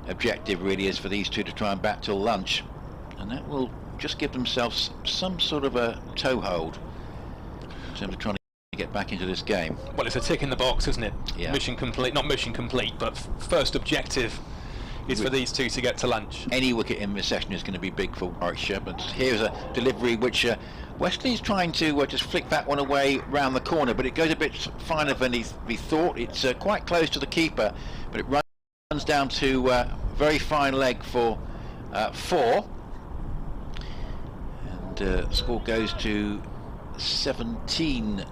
objective really is for these two to try and bat till lunch, and that will just give themselves some sort of a toehold in terms of trying to get back into this game. Well, it's a tick in the box, isn't it? Yeah. Mission complete, not mission complete, but first objective is for these two to get to lunch. Any wicket in this session is going to be big for Warwickshire, but here's a delivery which Wesley's trying to just flick that one away round the corner, but it goes a bit finer than he thought. It's quite close to the keeper, but it runs down to very fine leg for 4, and the score goes to 17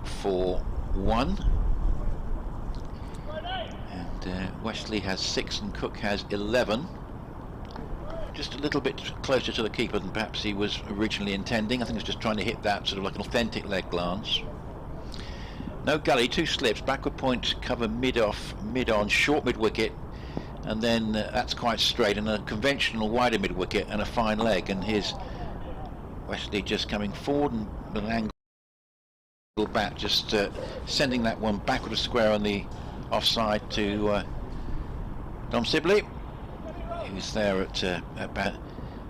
for 1. Wesley has 6 and Cook has 11. Just a little bit closer to the keeper than perhaps he was originally intending. I think he's just trying to hit that sort of like an authentic leg glance. No gully, 2 slips, backward point cover mid-off, mid-on, short mid-wicket, and then that's quite straight, and a conventional wider mid-wicket and a fine leg, and here's Wesley just coming forward and with an angle bat, just sending that one backward square on the offside to Dom Sibley, who's there at bat.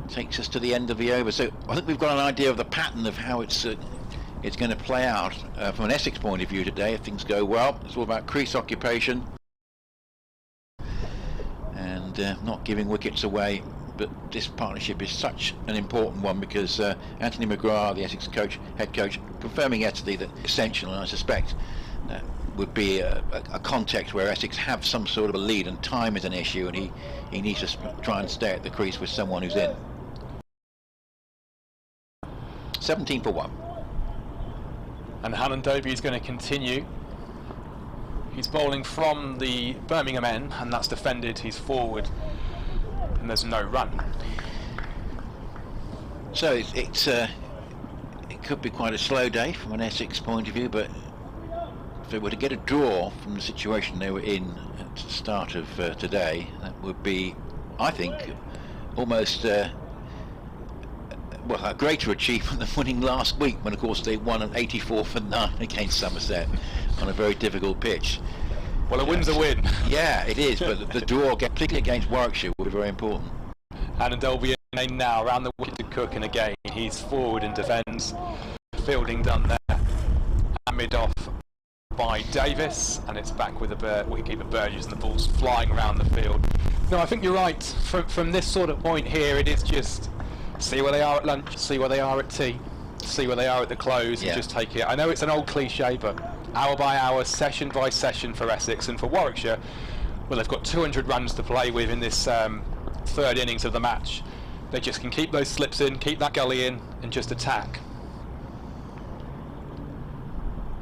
Takes us to the end of the over. So I think we've got an idea of the pattern of how it's going to play out from an Essex point of view today. If things go well, it's all about crease occupation and not giving wickets away. But this partnership is such an important one because Anthony McGrath, the Essex head coach, confirming yesterday that essential, and I suspect that would be a context where Essex have some sort of a lead and time is an issue, and he needs to try and stay at the crease with someone who's in. 17 for 1. And Hannon Dobie is going to continue. He's bowling from the Birmingham end, and that's defended. He's forward, and there's no run. So it could be quite a slow day from an Essex point of view, but if they were to get a draw from the situation they were in at the start of today, that would be, I think, almost a greater achievement than winning last week, when of course they won an 84 for 9 against Somerset on a very difficult pitch. Well, a win's a win. Yeah, it is, but the draw, particularly against Warwickshire, will be very important. And there'll be a now around the wicket to Cook, and again he's forward and defends. Fielding done there, and mid-off by Davis, and it's back with the wicketkeeper Burgess, and the ball's flying around the field. No, I think you're right. From this sort of point here, it is just see where they are at lunch, see where they are at tea, see where they are at the close, and just take it. I know it's an old cliche, but hour by hour, session by session for Essex, and for Warwickshire, well, they've got 200 runs to play with in this third innings of the match. They just can keep those slips in, keep that gully in, and just attack.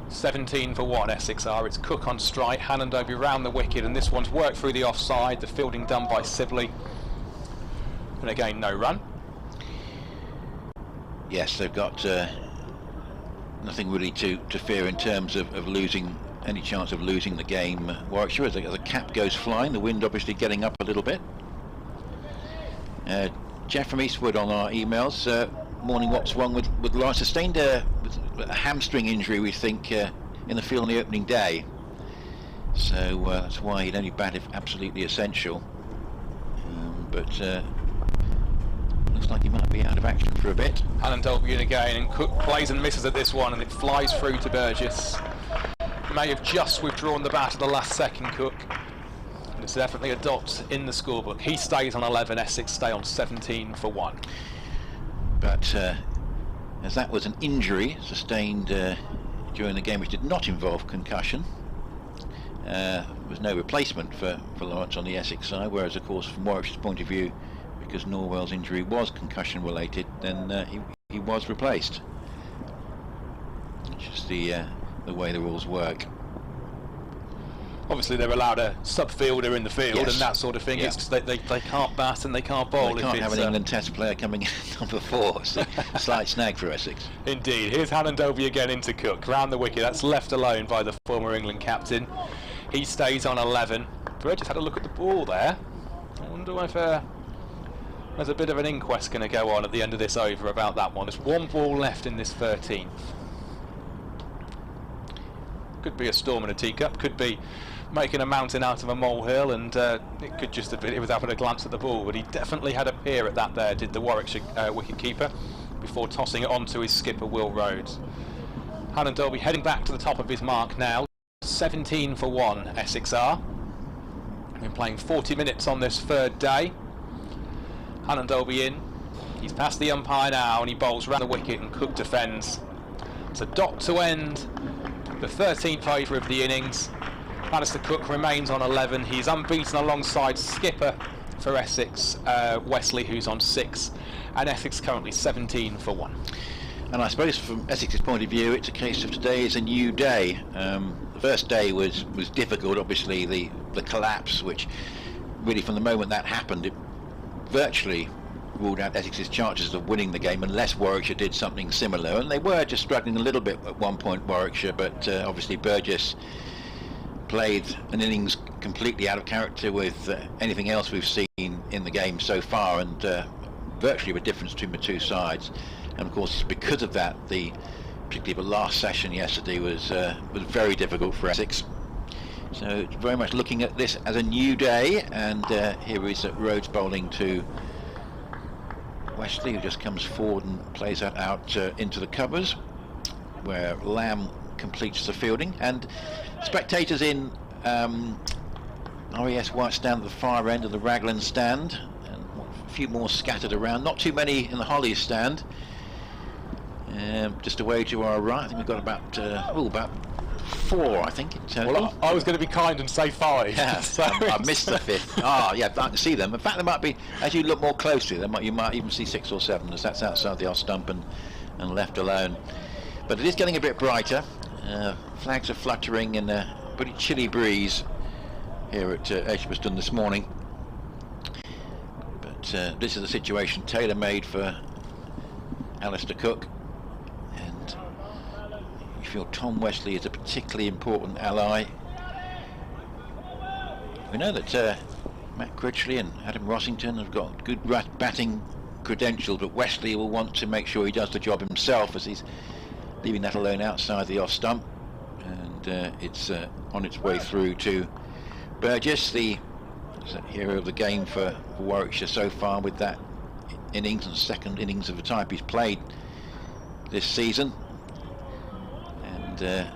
17 for 1 Essex are. It's Cook on strike, Hannon Dobie round the wicket, and this one's worked through the offside. The fielding done by Sibley, and again no run. Yes, they've got nothing really to fear in terms of losing any chance of losing the game. Warwickshire, as the cap goes flying, the wind obviously getting up a little bit. Jeff from Eastwood on our emails. Morning, what's wrong with Lawrence? Sustained a hamstring injury, we think, in the field on the opening day. So that's why he'd only bat if absolutely essential. But looks like he might be out of action for a bit. Hannon Dobie in again, and Cook plays and misses at this one, and it flies through to Burgess. May have just withdrawn the bat at the last second, Cook. And it's definitely a dot in the scorebook. He stays on 11, Essex stay on 17 for 1. But as that was an injury sustained during the game which did not involve concussion. There was no replacement for Lawrence on the Essex side, whereas of course from Warwickshire's point of view, because Norwell's injury was concussion related, then he was replaced. It's just the way the rules work. Obviously they're allowed a sub-fielder in the field, Yes. and that sort of thing. Yeah. It's just they can't bat and they can't bowl. They can't if have it's, an England Test player coming in number 4. So slight snag for Essex. Indeed. Here's Hannon Dolby again into Cook, round the wicket. That's left alone by the former England captain. He stays on 11. Burgess had a look at the ball there. I wonder if there's a bit of an inquest going to go on at the end of this over about that one. There's one ball left in this 13th. Could be a storm in a teacup, could be making a mountain out of a molehill, and it could just have been, it was having a glance at the ball, but he definitely had a peer at that there, did the Warwickshire wicket-keeper, before tossing it on to his skipper Will Rhodes. Hannon Dolby heading back to the top of his mark now. 17 for 1 Essex are. Been playing 40 minutes on this third day. Hannon Dolby in. He's past the umpire now and he bowls round the wicket and Cook defends. It's a dot to end the 13th over of the innings. Alistair Cook remains on 11. He's unbeaten alongside skipper for Essex, Wesley, who's on 6, and Essex currently 17 for 1. And I suppose from Essex's point of view, it's a case of today is a new day. The first day was difficult, obviously the collapse, which really from the moment that happened, it virtually ruled out Essex's chances of winning the game unless Warwickshire did something similar. And they were just struggling a little bit at one point, Warwickshire, but obviously Burgess played an innings completely out of character with anything else we've seen in the game so far, and virtually a difference between the two sides. And of course, because of that, particularly the last session yesterday was very difficult for Essex. So it's very much looking at this as a new day, and here is Rhodes bowling to Wesley, who just comes forward and plays that out into the covers, where Lamb completes the fielding. And spectators in RES White stand at the far end of the Raglan stand, and a few more scattered around, not too many in the Hollies stand. Just away to our right, I think we've got about 4, I think, in total. Well, I was going to be kind and say 5. Yeah, so I missed the 5th. Yeah, I can see them. In fact, there might be, as you look more closely, you might even see 6 or 7, as that's outside the off stump and left alone. But it is getting a bit brighter. Flags are fluttering in a pretty chilly breeze here at Edgbaston this morning. But this is a situation tailor-made for Alistair Cook. And you feel Tom Wesley is a particularly important ally. We know that Matt Critchley and Adam Rossington have got good batting credentials, but Wesley will want to make sure he does the job himself, as he's leaving that alone outside the off stump. And it's on its way through to Burgess, the hero of the game for Warwickshire so far, with that innings and second innings of the type he's played this season. And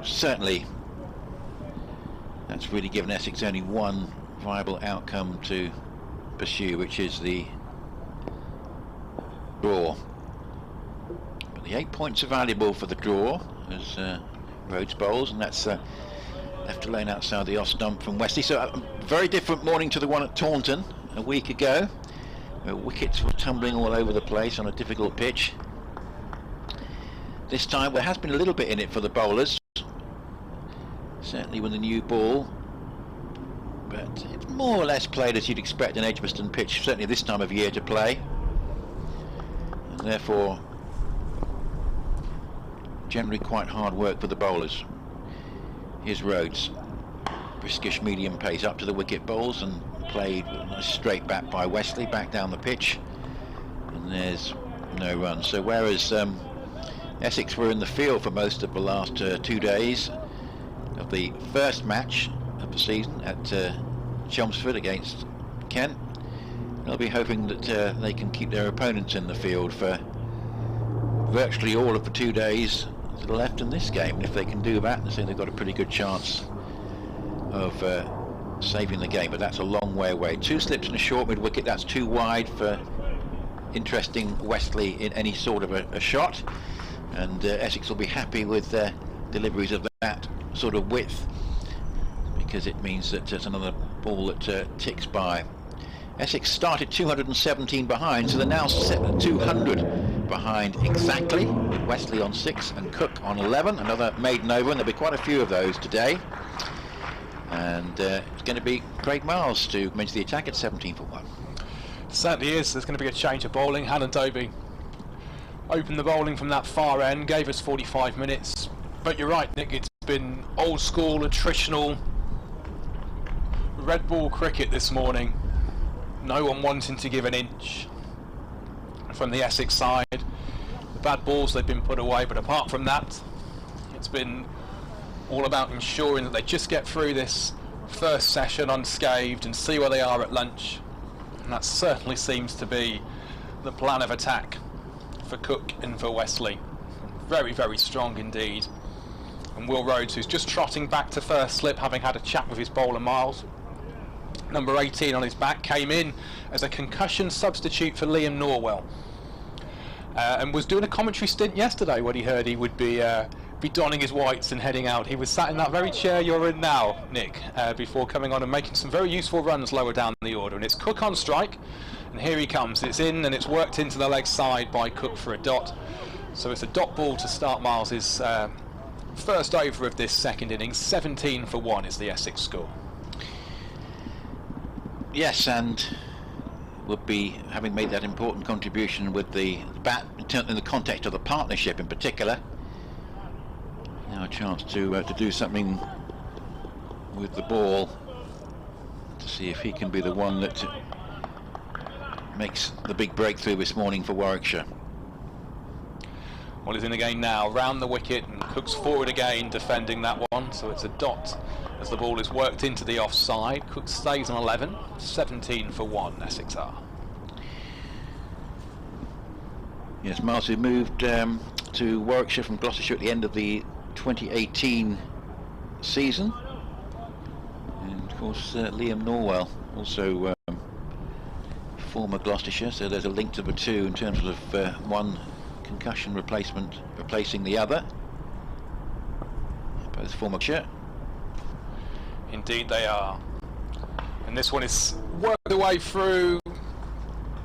certainly that's really given Essex only one viable outcome to pursue, which is the draw. But the 8 points are valuable for the draw as Rhodes bowls, and that's left alone outside the off stump from Wesley. So a very different morning to the one at Taunton a week ago, where wickets were tumbling all over the place on a difficult pitch. This time there has been a little bit in it for the bowlers, certainly with the new ball, but it's more or less played as you'd expect an Edgbaston pitch, certainly this time of year, to play, and therefore generally quite hard work for the bowlers. Here's Rhodes, briskish medium pace up to the wicket bowls and played straight back by Wesley, back down the pitch, and there's no run. So whereas Essex were in the field for most of the last 2 days of the first match of the season at Chelmsford against Kent, they'll be hoping that they can keep their opponents in the field for virtually all of the 2 days that are left in this game. And if they can do that, I think they've got a pretty good chance of saving the game, but that's a long way away. 2 slips and a short mid wicket, that's too wide for interesting Wesley in any sort of a shot. and Essex will be happy with their deliveries of that sort of width, because it means that it's another ball that ticks by. Essex started 217 behind, so they're now set at 200 behind exactly, with Wesley on 6 and Cook on 11. Another maiden over, and there'll be quite a few of those today. And it's going to be Craig Miles to manage the attack at 17 for 1. Certainly is. There's going to be a change of bowling. Hannah Doby opened the bowling from that far end, gave us 45 minutes. But you're right, Nick, it's been old school, attritional, red ball cricket this morning. No one wanting to give an inch from the Essex side. The bad balls, they've been put away, but apart from that, it's been all about ensuring that they just get through this first session unscathed and see where they are at lunch. And that certainly seems to be the plan of attack for Cook and for Wesley. Very, very strong indeed. And Will Rhodes, who's just trotting back to first slip, having had a chat with his bowler Miles. Number 18 on his back, came in as a concussion substitute for Liam Norwell, and was doing a commentary stint yesterday when he heard he would be donning his whites and heading out. He was sat in that very chair you're in now, Nick, before coming on and making some very useful runs lower down the order. And it's Cook on strike, and here he comes. It's in, and it's worked into the leg side by Cook for a dot. So it's a dot ball to start Miles's first over of this second innings. 17 for 1 is the Essex score. Yes, and would be, having made that important contribution with the bat in the context of the partnership in particular, now a chance to do something with the ball to see if he can be the one that makes the big breakthrough this morning for Warwickshire. Well, he's in again now, round the wicket, and Cook's forward again defending that one, so it's a dot as the ball is worked into the offside. Cook stays on 11, 17 for 1, Essex are. Yes, Miles, who moved to Warwickshire from Gloucestershire at the end of the 2018 season. And of course Liam Norwell, also former Gloucestershire, so there's a link to the two in terms of one concussion replacement replacing the other. Both former Warwickshire. Indeed they are. And this one is worked the way through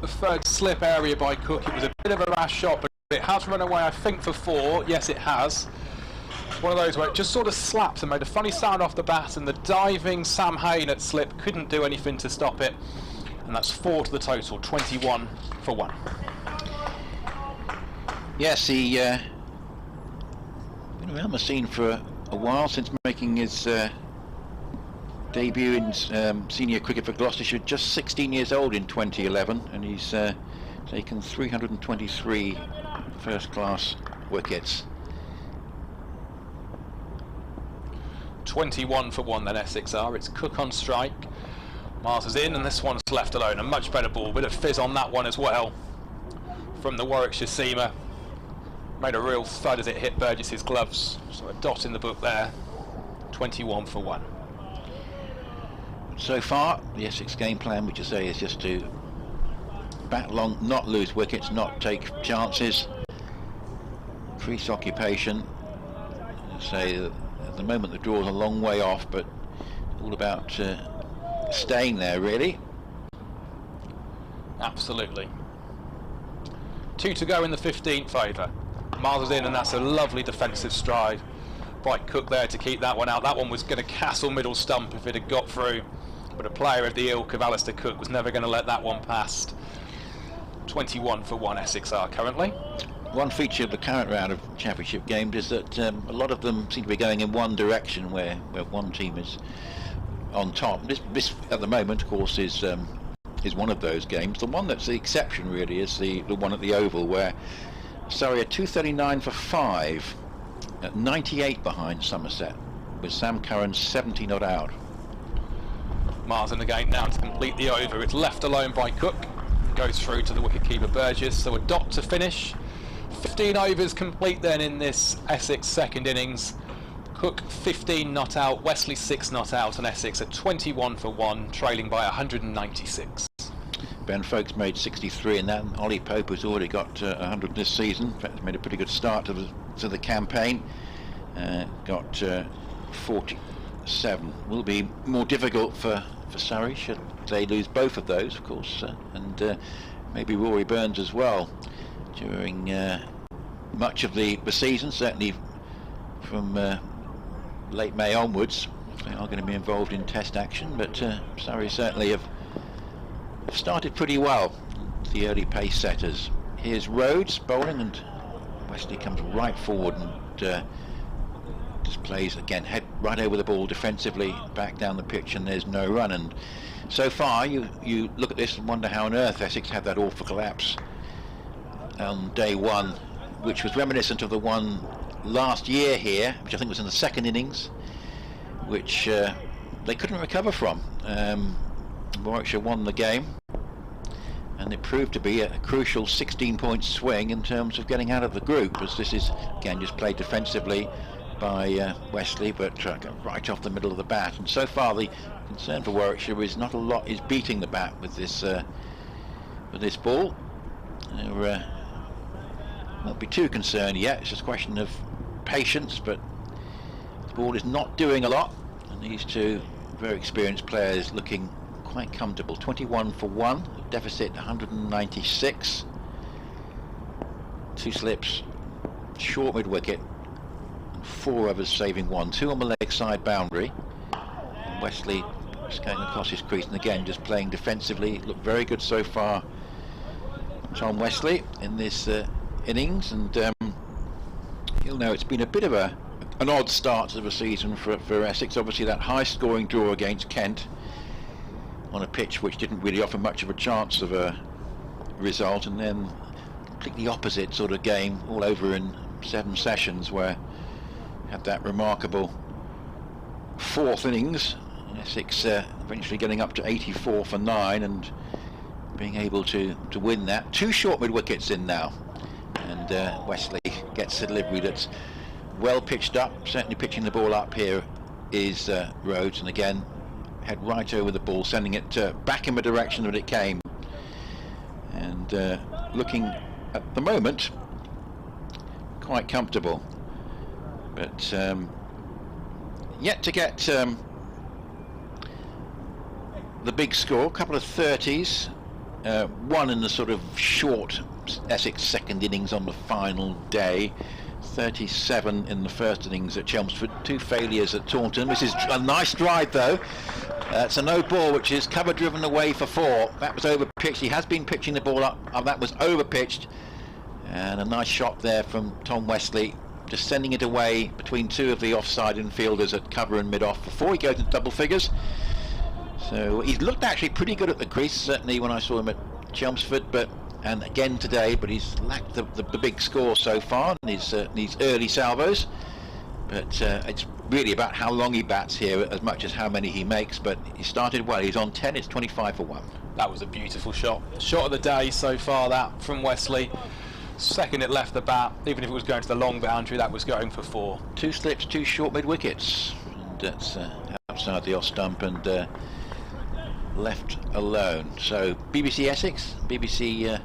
the third slip area by Cook. It was a bit of a rash shot, but it has run away, I think, for 4. Yes, it has. It's one of those where it just sort of slapped and made a funny sound off the bat, and the diving Sam Hain at slip couldn't do anything to stop it. And that's 4 to the total, 21 for 1. Yes, he been around the scene for a while, since making his debut in senior cricket for Gloucestershire, just 16 years old in 2011, and he's taken 323 first-class wickets. 21 for 1 then Essex are. It's Cook on strike. Miles is in, and this one's left alone. A much better ball, bit of fizz on that one as well from the Warwickshire seamer. Made a real thud as it hit Burgess's gloves, so a dot in the book there. 21 for 1. So far, the Essex game plan, which I say is just to bat long, not lose wickets, not take chances, increase occupation. I say that at the moment the draw's a long way off, but all about staying there, really. Absolutely. 2 to go in the 15th over. Miles is in, and that's a lovely defensive stride by Cook there to keep that one out. That one was going to castle middle stump if it had got through, but a player of the ilk of Alistair Cook was never going to let that one past. 21 for 1 Essex are currently. One feature of the current round of championship games is that a lot of them seem to be going in one direction, where one team is on top. This at the moment, of course, is one of those games. The one that's the exception really is the one at the Oval, where Surrey are 239 for 5 at 98 behind Somerset, with Sam Curran 70 not out. Miles in the game now to complete the over. It's left alone by Cook. Goes through to the wicketkeeper Burgess, so a dot to finish. 15 overs complete then in this Essex second innings. Cook 15 not out, Wesley 6 not out, and Essex at 21 for 1, trailing by 196. Ben Folkes made 63 in that, and Ollie Pope has already got 100 this season. In fact, he's made a pretty good start to the campaign. Got 47. Will be more difficult for Surrey should they lose both of those, of course, and maybe Rory Burns as well during much of the season, certainly from late May onwards. They are going to be involved in test action, but Surrey certainly have started pretty well, the early pace setters. Here's Rhodes bowling, and Wesley comes right forward and just plays again, head right over the ball defensively, back down the pitch, and there's no run. And so far you look at this and wonder how on earth Essex had that awful collapse on day one, which was reminiscent of the one last year here, which I think was in the second innings, which they couldn't recover from. Warwickshire won the game, and it proved to be a crucial 16-point swing in terms of getting out of the group, as this is again just played defensively by Wesley, but right off the middle of the bat. And so far the concern for Warwickshire is not a lot is beating the bat with this ball. They won't be too concerned yet. It's just a question of patience, but the ball is not doing a lot, and these two very experienced players looking quite comfortable. 21 for 1, deficit 196, 2 slips, short mid wicket, 4 overs saving 1, 2 on the leg side boundary. And Wesley just going across his crease, and again just playing defensively. Looked very good so far, Tom Wesley, in this innings, and you'll know it's been a bit of an odd start to the season for Essex. Obviously that high scoring draw against Kent on a pitch which didn't really offer much of a chance of a result, and then completely opposite sort of game all over in 7 sessions, where had that remarkable 4th innings, Essex eventually getting up to 84 for 9 and being able to win that. 2 short mid wickets in now, and Wesley gets a delivery that's well pitched up. Certainly pitching the ball up here is Rhodes, and again head right over the ball, sending it back in the direction that it came, and looking at the moment quite comfortable, but yet to get the big score. A couple of 30s, one in the sort of short Essex second innings on the final day, 37 in the first innings at Chelmsford, 2 failures at Taunton. This is a nice drive though. It's a no ball, which is cover driven away for 4. That was over pitched. He has been pitching the ball up, that was over pitched, and a nice shot there from Tom Wesley, just sending it away between 2 of the offside infielders at cover and mid off before he goes into double figures. So he's looked actually pretty good at the crease, certainly when I saw him at Chelmsford, and again today, but he's lacked the big score so far in these early salvos. But it's really about how long he bats here as much as how many he makes. But he started well. He's on 10. It's 25 for 1. That was a beautiful shot of the day so far, that from Wesley. Second it left the bat, even if it was going to the long boundary, that was going for 4. 2 slips, 2 short mid wickets, and that's outside the off stump and left alone. So BBC Essex, BBC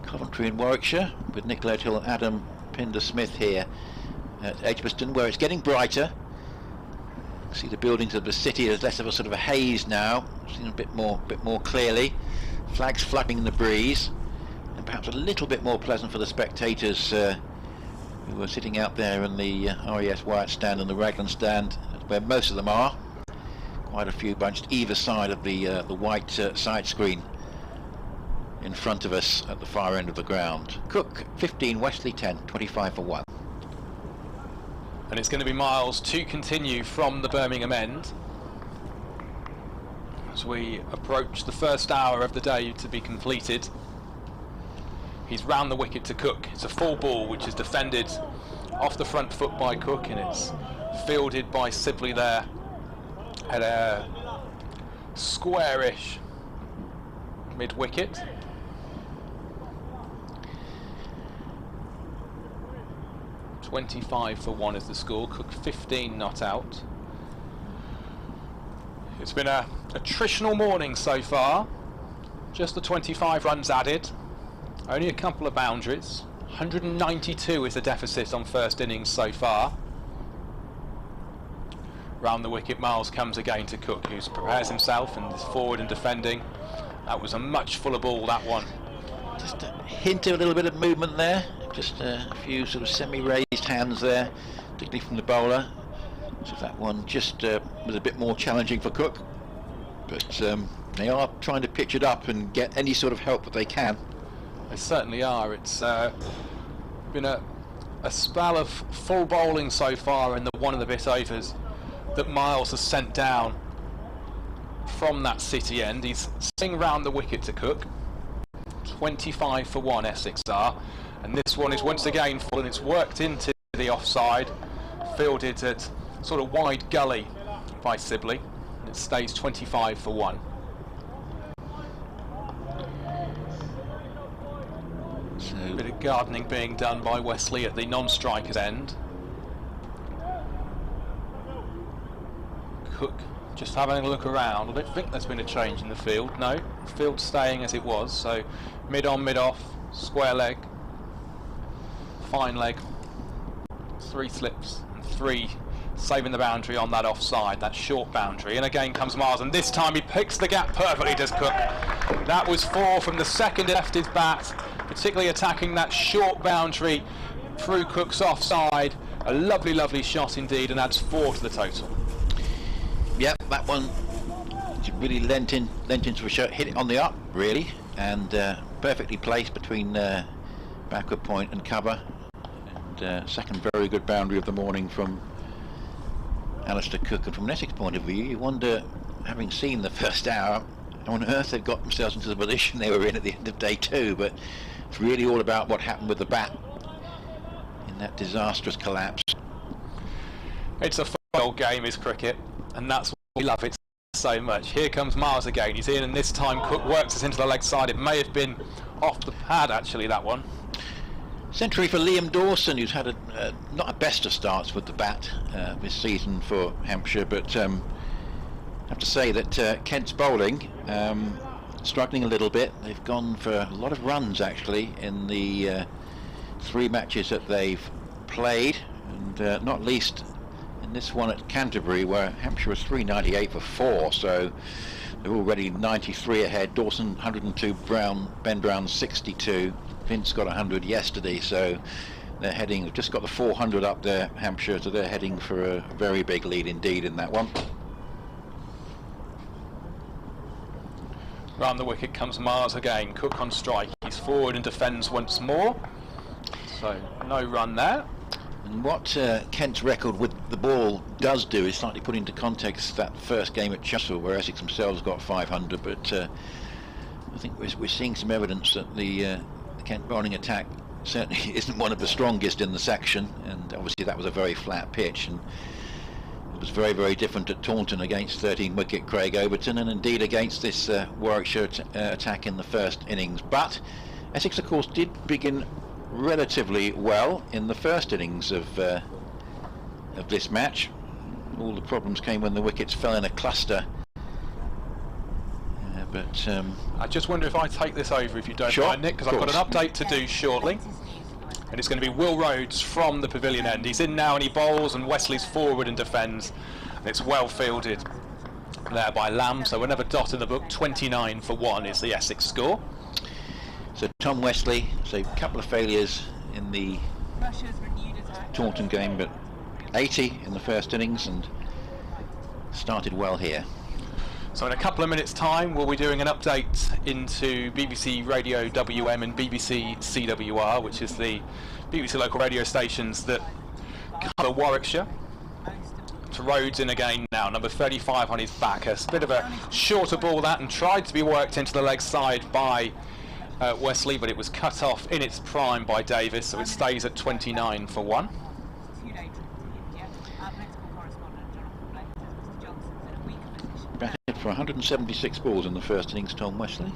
Coventry and Warwickshire, with Nick Leadhill and Adam Pinder-Smith here at Edgbaston, where it's getting brighter. You can see the buildings of the city. There's less of a sort of a haze now, seen a bit more clearly. Flags flapping in the breeze, and perhaps a little bit more pleasant for the spectators who were sitting out there in the RES Wyatt stand and the Raglan stand, where most of them are. Quite a few bunched either side of the white side screen in front of us at the far end of the ground. Cook 15, Wesley 10, 25 for 1. And it's going to be Miles to continue from the Birmingham end as we approach the first hour of the day to be completed. He's round the wicket to Cook. It's a full ball which is defended off the front foot by Cook, and it's fielded by Sibley there at a squarish mid wicket. .25 for 1 is the score. Cook 15 not out. It's been a attritional morning so far. Just the 25 runs added, only a couple of boundaries. 192 is the deficit on first innings so far. Round the wicket, Miles comes again to Cook, who prepares himself and is forward and defending. That was a much fuller ball, that one. Just a hint of a little bit of movement there, just a few sort of semi-raised hands there, particularly from the bowler. So that one just was a bit more challenging for Cook, but they are trying to pitch it up and get any sort of help that they can. They certainly are. It's been a spell of full bowling so far in the one and a bit overs that Miles has sent down from that City end. He's sitting round the wicket to Cook. 25 for 1 Essex are, and this one is once again full, and it's worked into the offside, fielded at sort of wide gully by Sibley, and it stays 25 for 1. So A bit of gardening being done by Wesley at the non-striker's end. Cook just having a look around. I don't think there's been a change in the field. No, the field's staying as it was. So mid on, mid off, square leg, fine leg, 3 slips and 3 saving the boundary on that offside, that short boundary. And again comes Miles, and this time he picks the gap perfectly, does Cook. That was 4 from the second left his bat, particularly attacking that short boundary through Cook's offside. A lovely, lovely shot indeed, and adds 4 to the total. Yep, that one really lent into a shot, hit it on the up really, and perfectly placed between backward point and cover. And second very good boundary of the morning from Alistair Cook. And from an Essex point of view, you wonder, having seen the first hour, how on earth they've got themselves into the position they were in at the end of day 2. But it's really all about what happened with the bat in that disastrous collapse. It's a fun game, is cricket, and that's why we love it so much. Here comes Miles again. He's in, and this time Cook works us into the leg side. It may have been off the pad actually, that one. Century for Liam Dawson, who's had not a best of starts with the bat this season for Hampshire, but I have to say that Kent's bowling struggling a little bit. They've gone for a lot of runs actually in the 3 matches that they've played, and not least in this one at Canterbury, where Hampshire was 398 for 4, so they're already 93 ahead. Dawson 102, Ben Brown 62, Vince got 100 yesterday, so they're heading, they've just got the 400 up there, Hampshire, so they're heading for a very big lead indeed in that one. Round the wicket comes Miles again. Cook on strike. He's forward and defends once more, so no run there. And what Kent's record with the ball does do is slightly put into context that first game at Chessel, where Essex themselves got 500, but I think we're seeing some evidence that the Kent bowling attack certainly isn't one of the strongest in the section, and obviously that was a very flat pitch, and it was very, very different at Taunton against 13 wicket Craig Overton, and indeed against this Warwickshire attack in the first innings. But Essex of course did begin relatively well in the first innings of this match. All the problems came when the wickets fell in a cluster. But I just wonder if I take this over, if you don't mind, Nick, because I've got an update to do shortly, and it's going to be Will Rhodes from the pavilion end. He's in now and he bowls, and Wesley's forward and defends, and it's well fielded there by Lamb, so another dot in the book. 29 for 1 is the Essex score. So Tom Wesley, so a couple of failures in the Taunton game, but 80 in the first innings, and started well here. So in a couple of minutes time we'll be doing an update into BBC Radio WM and BBC CWR, which is the BBC local radio stations that cover Warwickshire. To Rhodes in again now, number 35 on his back. A bit of a shorter ball that, and tried to be worked into the leg side by Wesley, but it was cut off in its prime by Davis, so it stays at 29 for 1. Batted for 176 balls in the first innings, Tom Wesley.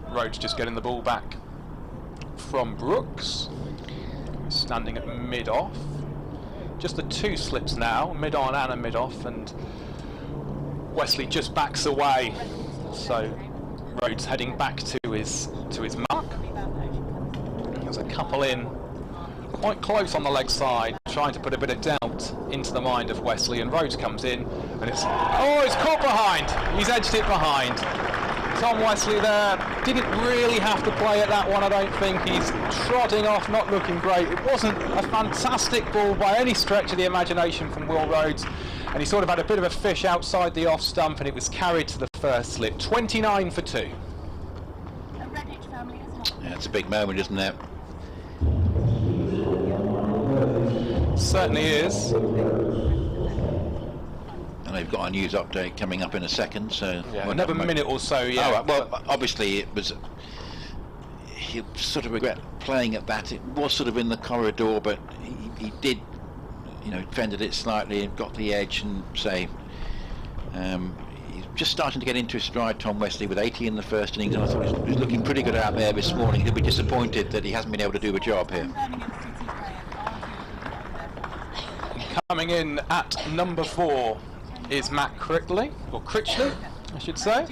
Rhodes just getting the ball back from Brooks, standing at mid-off. Just the 2 slips now, mid-on and a mid-off, and Wesley just backs away, so Rhodes heading back to his mark. There's a couple in quite close on the leg side, trying to put a bit of doubt into the mind of Wesley, and Rhodes comes in, and it's caught behind. He's edged it behind. Tom Wesley there didn't really have to play at that one, I don't think. He's trotting off, not looking great. It wasn't a fantastic ball by any stretch of the imagination from Will Rhodes, and he sort of had a bit of a fish outside the off stump, and it was carried to the first slip. 29 for 2. Yeah, it's a big moment, isn't it? Certainly is. And they've got a news update coming up in a second, so Yeah, another minute or so, yeah. All right, well, obviously it was, he sort of regret playing at that. It was sort of in the corridor, but he did, you know, fended it slightly and got the edge, and say, he's just starting to get into his stride, Tom Wesley, with 80 in the first innings, and I thought he was looking pretty good out there this morning. He'll be disappointed that he hasn't been able to do a job here. Coming in at number 4 is Matt Critchley, I should say.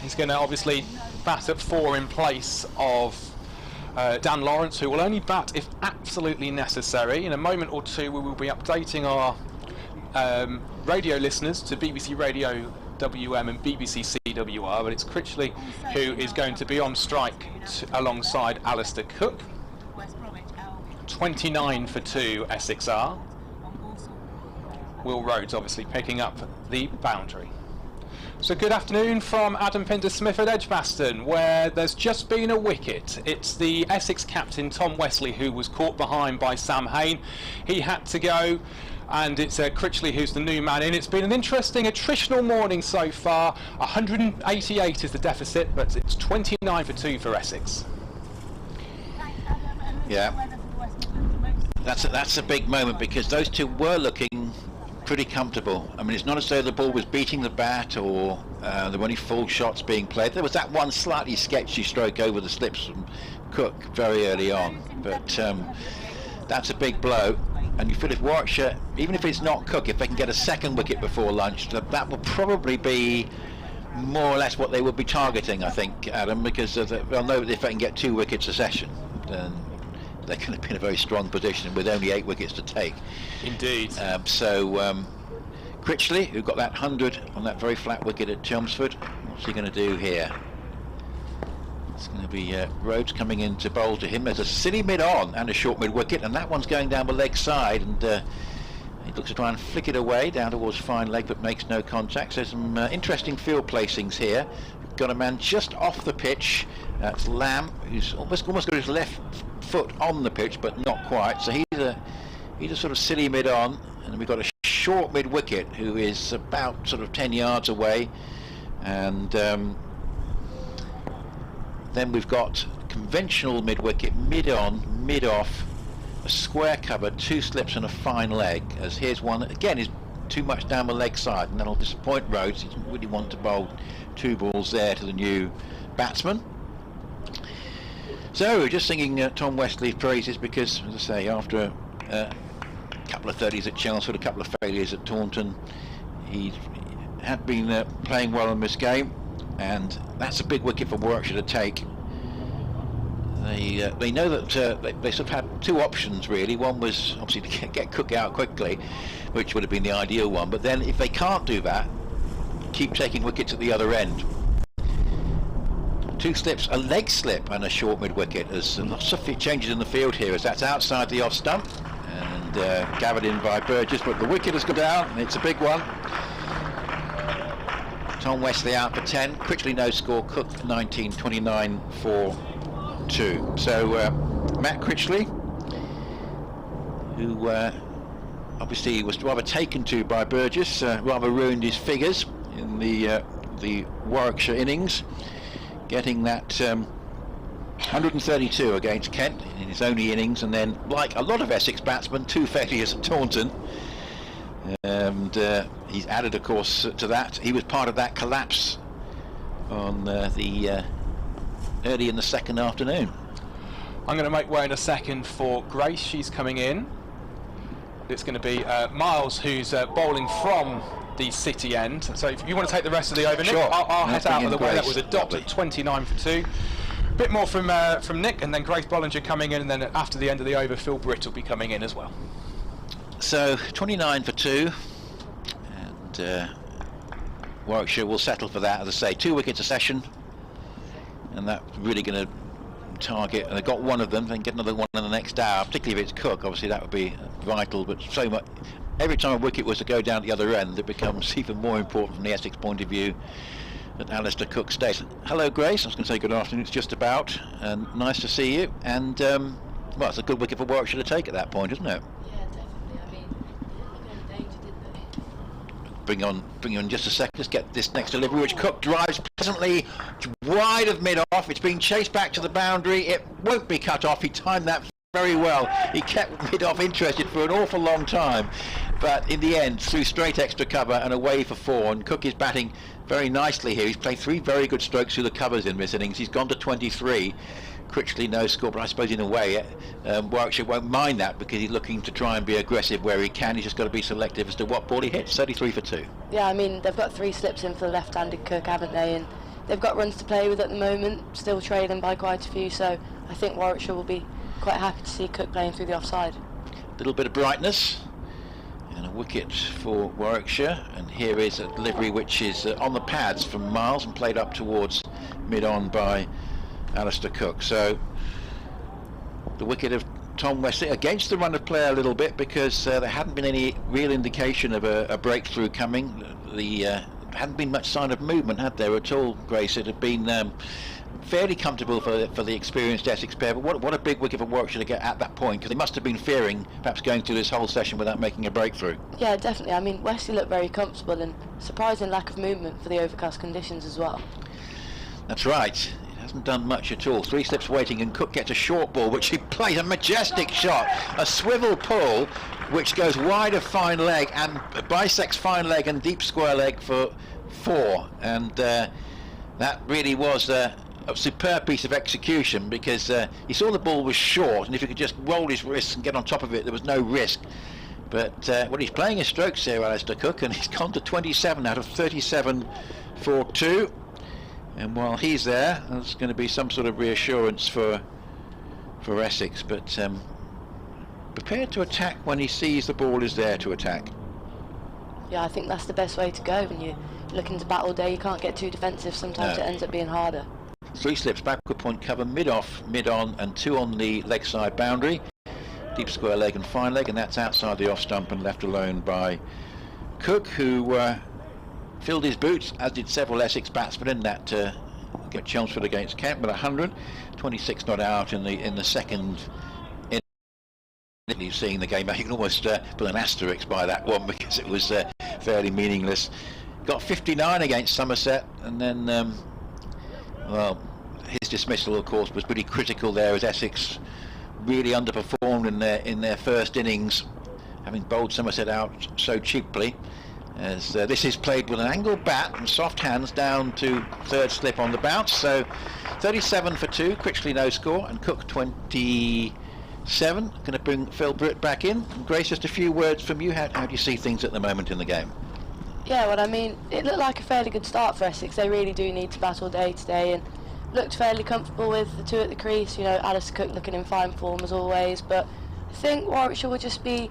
He's going to obviously bat at 4 in place of Dan Lawrence, who will only bat if absolutely necessary. In a moment or two we will be updating our radio listeners to BBC Radio WM and BBC CWR, but it's Critchley who is going to be on strike alongside Alistair Cook. 29 for 2 Essex are. Will Rhodes obviously picking up the boundary. So good afternoon from Adam Pinter-Smith at Edgbaston, where there's just been a wicket. It's the Essex captain Tom Wesley who was caught behind by Sam Hain. He had to go, and it's Critchley who's the new man in. It's been an interesting attritional morning so far. 188 is the deficit, but it's 29 for 2 for Essex. Yeah, that's a big moment, because those two were looking pretty comfortable. I mean, it's not as though the ball was beating the bat or there were any full shots being played. There was that one slightly sketchy stroke over the slips from Cook very early on, but that's a big blow. And you feel if Warwickshire, even if it's not Cook, if they can get a second wicket before lunch, that will probably be more or less what they will be targeting, I think, Adam, because they'll know that if they can get 2 wickets a session, then they're going to be in a very strong position with only 8 wickets to take. Indeed. Critchley, who got that 100 on that very flat wicket at Chelmsford, what's he going to do here? It's going to be Rhodes coming in to bowl to him. There's a silly mid-on and a short mid-wicket, and that one's going down the leg side, and he looks to try and flick it away down towards fine leg, but makes no contact. So some interesting field placings here. We've got a man just off the pitch. That's Lamb, who's almost got his left foot on the pitch, but not quite. So he's a sort of silly mid-on, and we've got a short mid-wicket who is about sort of 10 yards away, and then we've got conventional mid-wicket, mid-on, mid-off, a square cover, 2 slips and a fine leg. As here's one again is too much down the leg side, and that'll disappoint Rhodes. He doesn't really want to bowl 2 balls there to the new batsman. So we're just singing Tom Wesley's praises, because, as I say, after a couple of 30s at Chelmsford, a couple of failures at Taunton, he had been playing well in this game, and that's a big wicket for Warwickshire to take. They know that they sort of had 2 options really. One was obviously to get Cook out quickly, which would have been the ideal one, but then if they can't do that, keep taking wickets at the other end. 2 slips, a leg slip and a short mid-wicket. There's lots of changes in the field here, as that's outside the off stump and gathered in by Burgess, but the wicket has gone down and it's a big one. Tom Wesley out for 10, Critchley no score, Cook 19, 29 for 2. So Matt Critchley, who obviously was rather taken to by Burgess, rather ruined his figures in the Warwickshire innings, getting that 132 against Kent in his only innings, and then, like a lot of Essex batsmen, 2 failures at Taunton. And he's added, of course, to that. He was part of that collapse on early in the second afternoon. I'm going to make way in a second for Grace. She's coming in. It's going to be Miles, who's bowling from the city end. So if you want to take the rest of the over, Nick, Sure. I'll head out of the way. That was a dot Lovely. at 29 for 2. A bit more from Nick, and then Grace Bollinger coming in, and then after the end of the over, Phil Britt will be coming in as well. So 29 for 2, and Warwickshire will settle for that. As I say, 2 wickets a session, and that's really going to target. And they got one of them, then get another one in the next hour. Particularly if it's Cook, obviously that would be vital. But so much, every time a wicket was to go down at the other end, it becomes even more important from the Essex point of view that Alistair Cook stays. Hello, Grace. I was going to say good afternoon. It's just about, and nice to see you. And well, it's a good wicket for Warwickshire to take at that point, isn't it? Yeah, definitely. I mean, they didn't look in danger, did they? Bring you in just a second. Let's get this next delivery, which Cook drives pleasantly wide of mid-off. It's being chased back to the boundary. It won't be cut off. He timed that very well. He kept mid-off interested for an awful long time, but in the end, through straight extra cover and away for 4. And Cook is batting very nicely here. He's played 3 very good strokes through the covers in this innings. He's gone to 23. Critchley no score, but I suppose in a way Warwickshire won't mind that because he's looking to try and be aggressive where he can. He's just got to be selective as to what ball he hits. 33 for 2. Yeah, I mean, they've got 3 slips in for the left-handed Cook, haven't they? And they've got runs to play with at the moment, still trailing by quite a few, so I think Warwickshire will be quite happy to see Cook playing through the offside. A little bit of brightness and a wicket for Warwickshire, and here is a delivery which is on the pads from Miles and played up towards mid-on by Alistair Cook. So the wicket of Tom Wesley against the run of play a little bit because there hadn't been any real indication of a breakthrough coming. Hadn't been much sign of movement, had there at all, Grace? It had been fairly comfortable for the experienced Essex pair, but what a big wicket for Warwickshire to get at that point, because they must have been fearing perhaps going through this whole session without making a breakthrough. Yeah, definitely. I mean, Wesley looked very comfortable and surprising lack of movement for the overcast conditions as well. That's right. It hasn't done much at all. 3 slips waiting, and Cook gets a short ball, which he plays a majestic shot, a swivel pull, which goes wide of fine leg and bisects fine leg and deep square leg for 4, and that really was a superb piece of execution because he saw the ball was short, and if he could just roll his wrists and get on top of it, there was no risk. But well, he's playing his strokes here, Alistair Cook, and he's gone to 27 out of 37 for 2. And while he's there, there's going to be some sort of reassurance for Essex, but prepared to attack when he sees the ball is there to attack. Yeah, I think that's the best way to go when you're looking to bat all day. You can't get too defensive. Sometimes No. it ends up being harder. 3 slips, backward point cover, mid-off, mid-on, and 2 on the leg side boundary. Deep square leg and fine leg, and that's outside the off stump and left alone by Cook, who filled his boots, as did several Essex batsmen in that get Chelmsford against Kent with 100. 26 not out in the second innings. Seeing the game, you can almost put an asterisk by that one because it was fairly meaningless. Got 59 against Somerset, and then well, his dismissal of course was pretty critical there, as Essex really underperformed in their first innings, having bowled Somerset out so cheaply. As this is played with an angled bat and soft hands down to 3rd slip on the bounce. So 37 for 2, Critchley no score, and Cook 27. Going to bring Phil Britt back in. And Grace, just a few words from you. How do you see things at the moment in the game? Yeah, well, I mean, it looked like a fairly good start for Essex. They really do need to bat all day today, and looked fairly comfortable with the 2 at the crease. You know, Alistair Cook looking in fine form as always, but I think Warwickshire will just be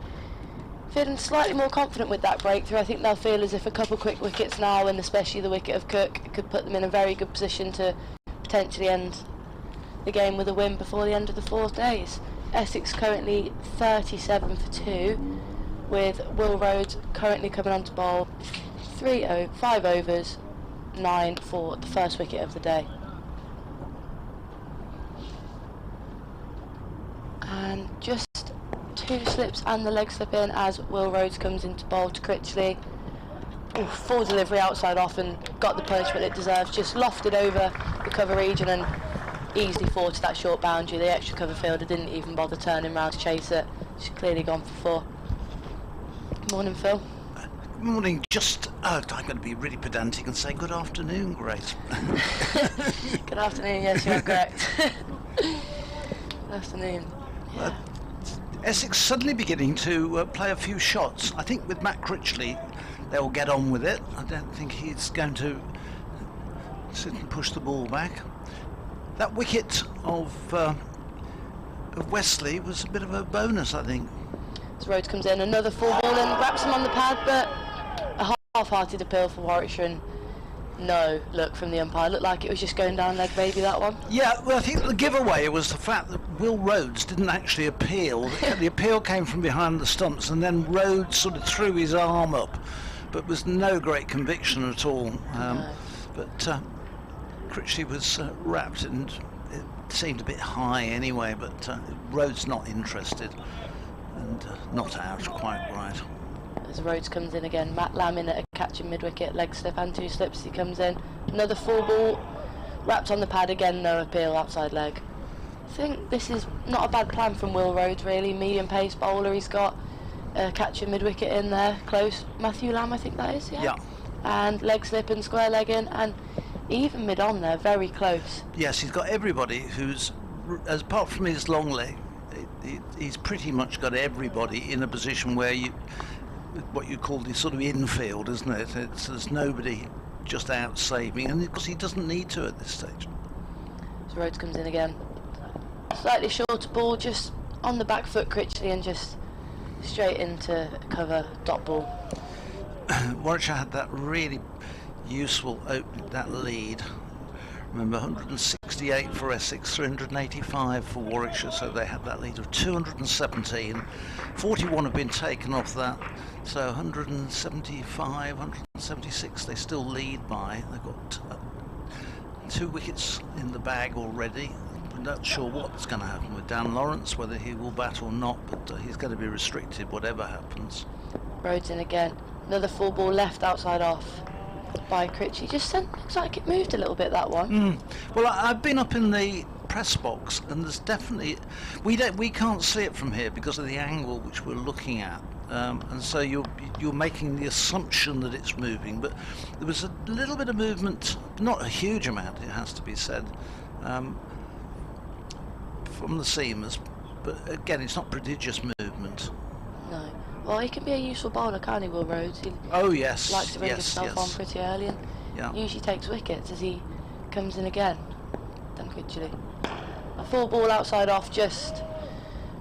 feeling slightly more confident with that breakthrough. I think they'll feel as if a couple quick wickets now, and especially the wicket of Cook, could put them in a very good position to potentially end the game with a win before the end of the 4 days. Essex currently 37 for 2, with Will Rhodes currently coming on to bowl 5 overs, 9 for the first wicket of the day. And just 2 slips and the leg slip in as Will Rhodes comes into bowl to Critchley. Ooh, full delivery outside off and got the punishment it deserves. Just lofted over the cover region and easily forward to that short boundary. The extra cover fielder didn't even bother turning round to chase it. She's clearly gone for 4. Morning, Phil. Good morning. Just, I'm going to be really pedantic and say good afternoon, Grace. Good afternoon, yes, you're correct. Good afternoon. Yeah. Essex suddenly beginning to play a few shots. I think with Matt Critchley they'll get on with it. I don't think he's going to sit and push the ball back. That wicket of Wesley was a bit of a bonus, I think. As Rhodes comes in, another full ball and wraps him on the pad, but a half-hearted appeal for Warwickshire, and no look from the umpire. Looked like it was just going down leg baby, that one. Yeah, well, I think the giveaway was the fact that Will Rhodes didn't actually appeal. The appeal came from behind the stumps, and then Rhodes sort of threw his arm up, but was no great conviction at all. No. But Critchley was wrapped, and it seemed a bit high anyway, but Rhodes not interested, and not out quite right. As Rhodes comes in again, Matt Lamb in at a catch in mid-wicket, leg slip and 2 slips as he comes in. Another full ball, wrapped on the pad again, no appeal, outside leg. I think this is not a bad plan from Will Rhodes, really. Medium pace bowler, he's got a catch in mid-wicket in there, close. Matthew Lamb, I think that is, yeah. And leg slip and square leg in, and even mid-on there, very close. Yes, he's got everybody who's, apart from his long leg, he's pretty much got everybody in a position where what you call the sort of infield, isn't it? There's nobody just out saving, and because he doesn't need to at this stage. So Rhodes comes in again. Slightly shorter ball, just on the back foot, Critchley, and just straight into cover, dot ball. Warwickshire had that really useful opening, that lead. Remember, 168 for Essex, 385 for Warwickshire, so they had that lead of 217. 41 have been taken off that, so 175, 176 they still lead by. They've got 2 wickets in the bag already. I'm not sure what's going to happen with Dan Lawrence, whether he will bat or not, but he's going to be restricted whatever happens. Rhodes in again. Another full ball left outside off by Critchley. Just looks like it moved a little bit, that one. Well, I've been up in the press box, and there's definitely we can't see it from here because of the angle which we're looking at, and so you're making the assumption that it's moving, but there was a little bit of movement, not a huge amount, it has to be said, from the seamers, but again, it's not prodigious movement. No. Well, he can be a useful bowler, can't he, Will Rhodes? He likes to bring himself on pretty early, and usually takes wickets as he comes in again. Done Critchley. A full ball outside off, just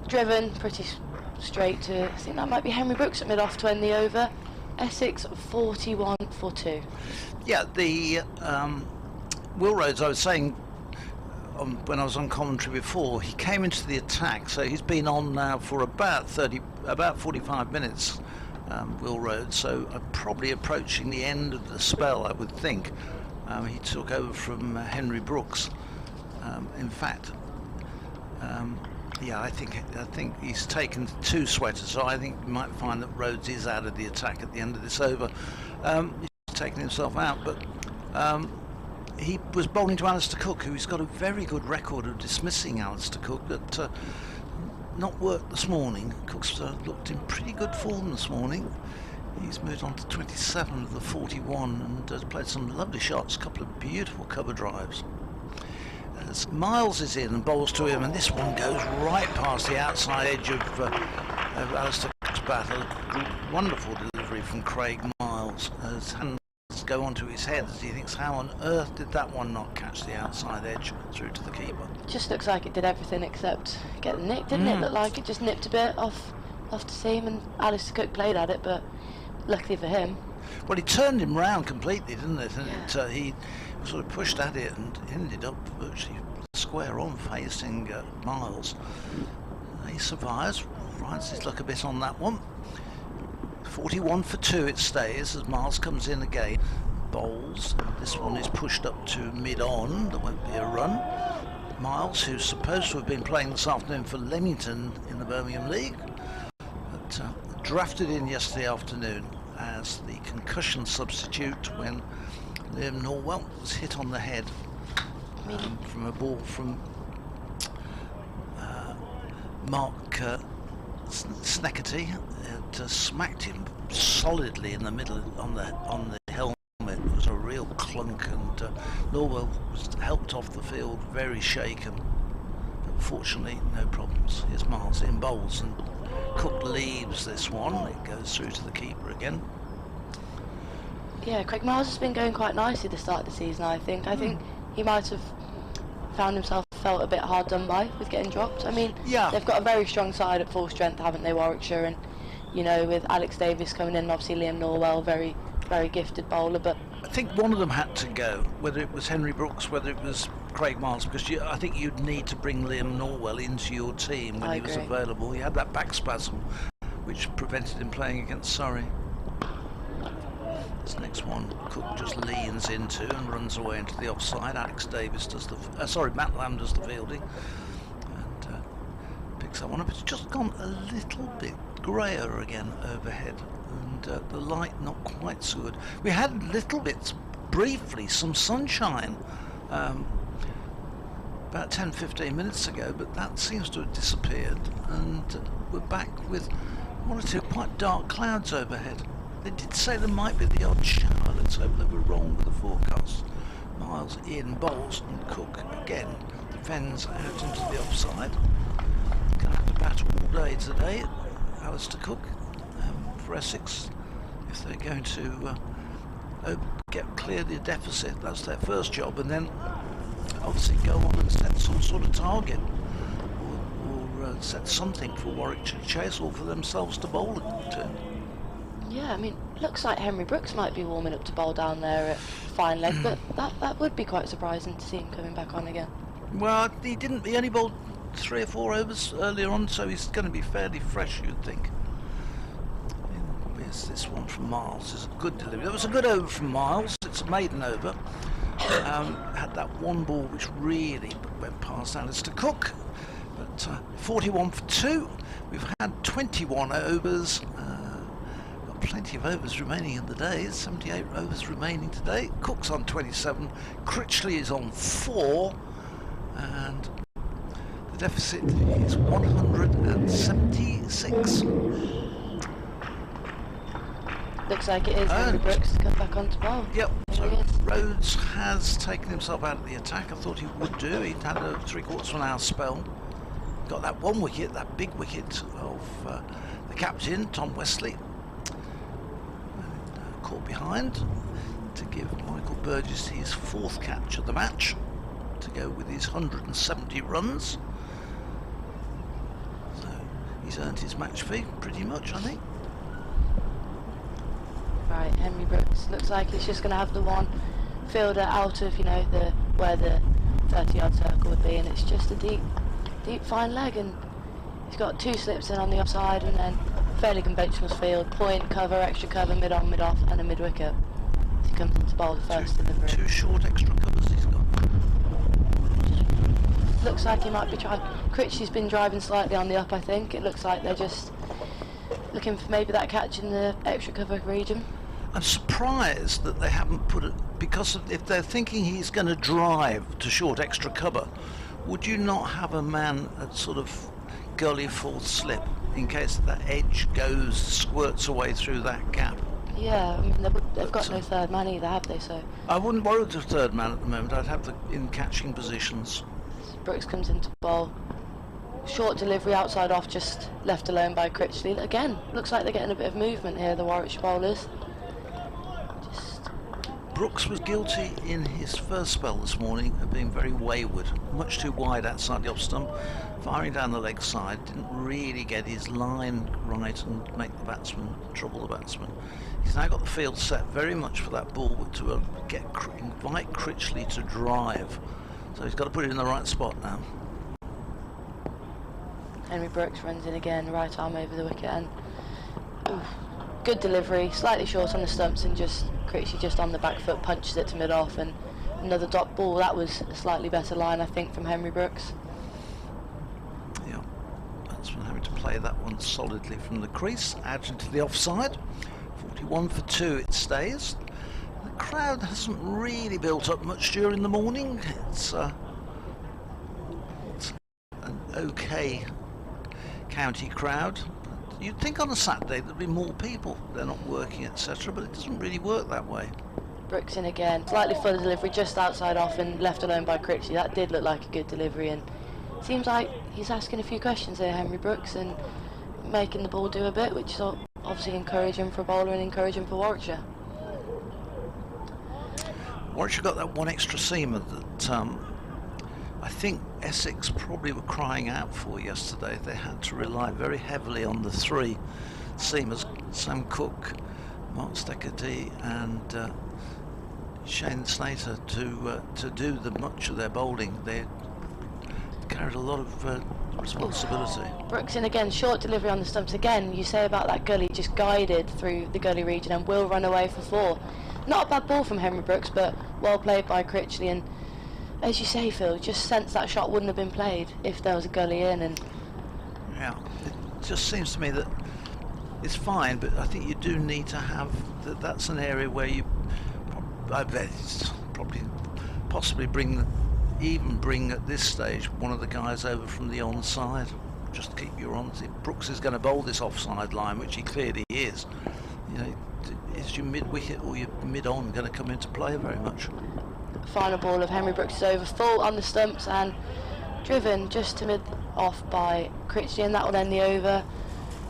driven pretty straight to, I think that might be Henry Brooks at mid-off to end the over. Essex 41 for 2. Yeah, the Will Rhodes, I was saying when I was on commentary before, he came into the attack, so he's been on now for about 45 minutes, Will Rhodes, so probably approaching the end of the spell, I would think. He took over from Henry Brooks. In fact, yeah, I think he's taken 2 sweaters, so I think you might find that Rhodes is out of the attack at the end of this over. He's taken himself out, but he was bowling to Alistair Cook, who's got a very good record of dismissing Alistair Cook, but not worked this morning. Cook's looked in pretty good form this morning. He's moved on to 27 of the 41 and has played some lovely shots, a couple of beautiful cover drives. As Miles is in and bowls to him, and this one goes right past the outside edge of Alistair Cook's bat. A wonderful delivery from Craig Miles. His hands go onto his head as he thinks, how on earth did that one not catch the outside edge through to the keeper? Just looks like it did everything except get nicked, didn't it? Looked like it just nipped a bit off to seam, and Alistair Cook played at it, but luckily for him. Well, he turned him round completely, didn't it? And he sort of pushed at it and ended up virtually square on facing Miles. He survives, rides his luck a bit on that one. 41 for 2 it stays as Miles comes in again, bowls. This one is pushed up to mid-on, there won't be a run. Miles, who's supposed to have been playing this afternoon for Leamington in the Birmingham League, but drafted in yesterday afternoon as the concussion substitute when Liam Norwell was hit on the head from a ball from Mark Sneckerty. It smacked him solidly in the middle on the helmet. It was a real clunk, and Norwell was helped off the field very shaken, but fortunately no problems. Here's Miles in bowls, and Cook leaves this one. It goes through to the keeper again. Yeah, Craig Miles has been going quite nicely to start the season, I think. I think he might have felt a bit hard done by with getting dropped. I mean, Yeah. they've got a very strong side at full strength, haven't they, Warwickshire? And, you know, with Alex Davis coming in, obviously Liam Norwell, very, very gifted bowler, but... I think one of them had to go, whether it was Henry Brooks, whether it was Craig Miles, because I think you'd need to bring Liam Norwell into your team when I he was agree. available. He had that back spasm, which prevented him playing against Surrey. This next one, Cook just leans into and runs away into the offside. Alex Davis does Matt Lamb does the fielding and picks that one up. It's just gone a little bit greyer again overhead, and the light not quite so good. We had little bits, briefly, some sunshine about 10-15 minutes ago, but that seems to have disappeared, and we're back with one or two quite dark clouds overhead. They did say there might be the odd shower. Let's hope they were wrong with the forecast. Miles in, bowls, and Cook again defends out into the offside. Going to have to bat all day today, Alistair Cook, for Essex, if they're going to clear the deficit. That's their first job, and then obviously go on and set some sort of target, or set something for Warwickshire to chase, or for themselves to bowl to. Yeah, I mean, looks like Henry Brooks might be warming up to bowl down there at fine leg, but that would be quite surprising to see him coming back on again. Well, he didn't. He only bowled 3 or 4 overs earlier on, so he's going to be fairly fresh, you'd think. Here's this one from Miles. It's a good delivery. That was a good over from Miles. It's a maiden over. Had that one ball which really went past Alistair Cook. But 41 for 2. We've had 21 overs. Got plenty of overs remaining in the day. 78 overs remaining today. Cook's on 27. Critchley is on 4. And the deficit is 176. Looks like it is Henry Brooks to come back onto bowl. Yep, There so he is. Rhodes has taken himself out of the attack. I thought he would do. He'd had a 3/4 of an hour spell. Got that one wicket, that big wicket of the captain, Tom Wesley. And, caught behind to give Michael Burgess his 4th catch of the match to go with his 170 runs. So he's earned his match fee pretty much, I think. Right, Henry Brooks looks like he's just going to have the one fielder out of, you know, where the 30-yard circle would be, and it's just a deep fine leg, and he's got 2 slips in on the offside, and then fairly conventional field, point, cover, extra cover, mid-on, mid-off, and a mid-wicket. He comes into bowl the first delivery. 2 short extra covers he's got. Looks like he might be trying. Critchley's been driving slightly on the up, I think. It looks like they're just looking for maybe that catch in the extra cover region. I'm surprised that they haven't put it, because if they're thinking he's going to drive to short extra cover, would you not have a man at sort of gully 4th slip in case that edge squirts away through that gap? Yeah, I mean, they've got no third man either, have they? So I wouldn't worry the 3rd man at the moment. I'd have the in catching positions. Brooks comes into bowl. Short delivery outside off, just left alone by Critchley. Again, looks like they're getting a bit of movement here, the Warwickshire bowlers. Brooks was guilty in his first spell this morning of being very wayward, much too wide outside the off stump, firing down the leg side, didn't really get his line right and make the batsman, trouble the batsman. He's now got the field set very much for that ball to invite Critchley to drive, so he's got to put it in the right spot now. Henry Brooks runs in again, right arm over the wicket, and good delivery, slightly short on the stumps, and Critchley just on the back foot punches it to mid-off, and another dot ball. That was a slightly better line, I think, from Henry Brooks. Yeah, batsman having to play that one solidly from the crease, out into the offside. 41 for 2 it stays. The crowd hasn't really built up much during the morning. It's an okay county crowd. You'd think on a Saturday there'd be more people. They're not working, etc., but it doesn't really work that way. Brooks in again, slightly fuller delivery, just outside off and left alone by Critchley. That did look like a good delivery, and seems like he's asking a few questions here, Henry Brooks, and making the ball do a bit, which is obviously encouraging for a bowler and encouraging for Warwickshire. Warwickshire got that one extra seamer that I think Essex probably were crying out for yesterday. They had to rely very heavily on the three seamers, Sam Cook, Mark Steckedy and Shane Snater, to do much of their bowling. They carried a lot of responsibility. Brooks in again, short delivery on the stumps again. You say about that gully, just guided through the gully region and will run away for 4. Not a bad ball from Henry Brooks, but well played by Critchley. And as you say, Phil, just sense that shot wouldn't have been played if there was a gully in. And yeah, it just seems to me that it's fine, but I think you do need to have that's an area where you, I bet it's probably possibly bring at this stage one of the guys over from the onside, just to keep your on. If Brooks is going to bowl this offside line, which he clearly is, you know, is your mid wicket or your mid on going to come into play very much? Final ball of Henry Brooks is over, full on the stumps and driven just to mid off by Critchley, and that will end the over.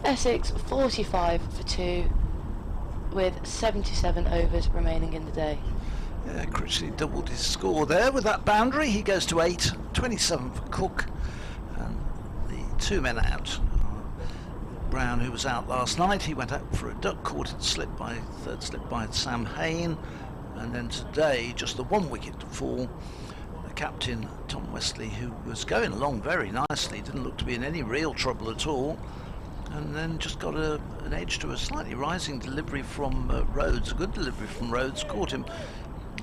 Essex 45 for 2 with 77 overs remaining in the day. Yeah, Critchley doubled his score there with that boundary. He goes to 8, 27 for Cook, and the 2 men out. Brown, who was out last night, he went out for a duck, caught it, third slip by Sam Hain, and then today just the 1 wicket to fall. The captain, Tom Wesley, who was going along very nicely, didn't look to be in any real trouble at all, and then just got an edge to a slightly rising delivery from Rhodes, a good delivery from Rhodes, caught him,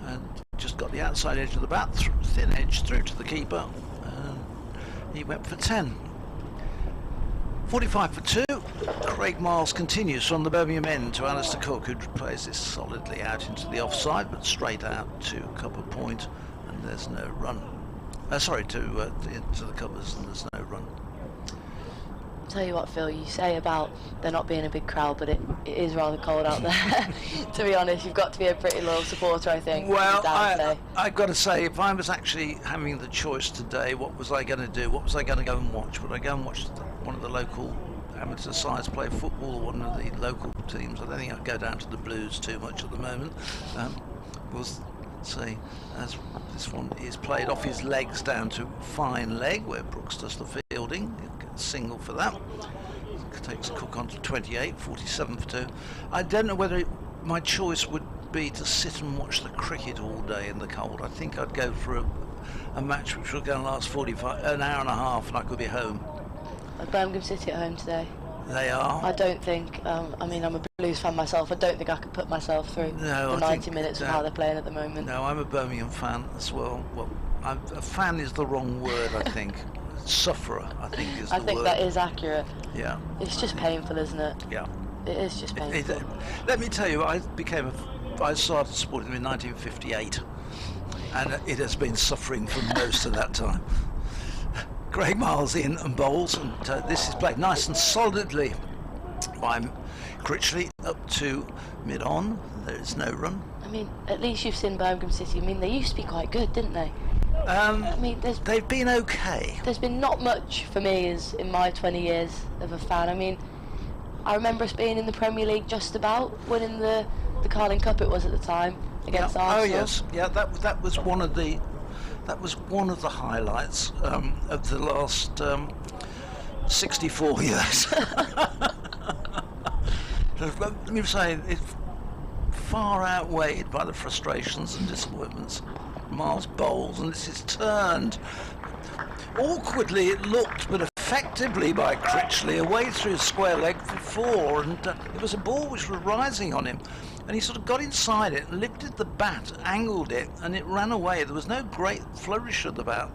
and just got the outside edge of the bat, thin edge through to the keeper, and he went for 10. 45 for 2. Craig Miles continues from the Birmingham end to Alistair Cook, who plays this solidly out into the offside, but straight out to cover point, and there's no run. Into the covers, and there's no run. Tell you what, Phil, you say about there not being a big crowd, but it is rather cold out there. To be honest, you've got to be a pretty loyal supporter, I think. Well, I've got to say, if I was actually having the choice today, what was I going to do? What was I going to go and watch? Would I go and watch one of the local amateur sides play football, or one of the local teams? I don't think I'd go down to the Blues too much at the moment. We'll see, as this one is played off his legs down to fine leg, where Brooks does the fielding. He'll get a single for that. Takes Cook on to 28, 47 for 2. I don't know whether my choice would be to sit and watch the cricket all day in the cold. I think I'd go for a match which was going to last an hour and a half, and I could be home. Birmingham City at home today. They are. I don't think, I mean, I'm a Blues fan myself, I don't think I could put myself through the 90 minutes of how they're playing at the moment. No, I'm a Birmingham fan as well. Well, a fan is the wrong word, I think. Sufferer, I think, is the word. I think that is accurate. Yeah. It's just painful, isn't it? Yeah. It is just painful. Let me tell you, I started supporting them in 1958, and it has been suffering for most of that time. Craig Miles in and bowls, and this is played nice and solidly by Critchley up to mid-on. There is no run. I mean, at least you've seen Birmingham City. I mean, they used to be quite good, didn't they? I mean, they've been okay. There's been not much for me as in my 20 years of a fan. I mean, I remember us being in the Premier League just about, winning the Carling Cup it was at the time against Arsenal. Oh yes, yeah, that was one of the highlights of the last 64 years. Let me say, it's far outweighed by the frustrations and disappointments. Miles bowls, and this is turned awkwardly, it looked, but effectively by Critchley, away through square leg for 4, and it was a ball which was rising on him, and he sort of got inside it, lifted the bat, angled it, and it ran away. There was no great flourish of the bat,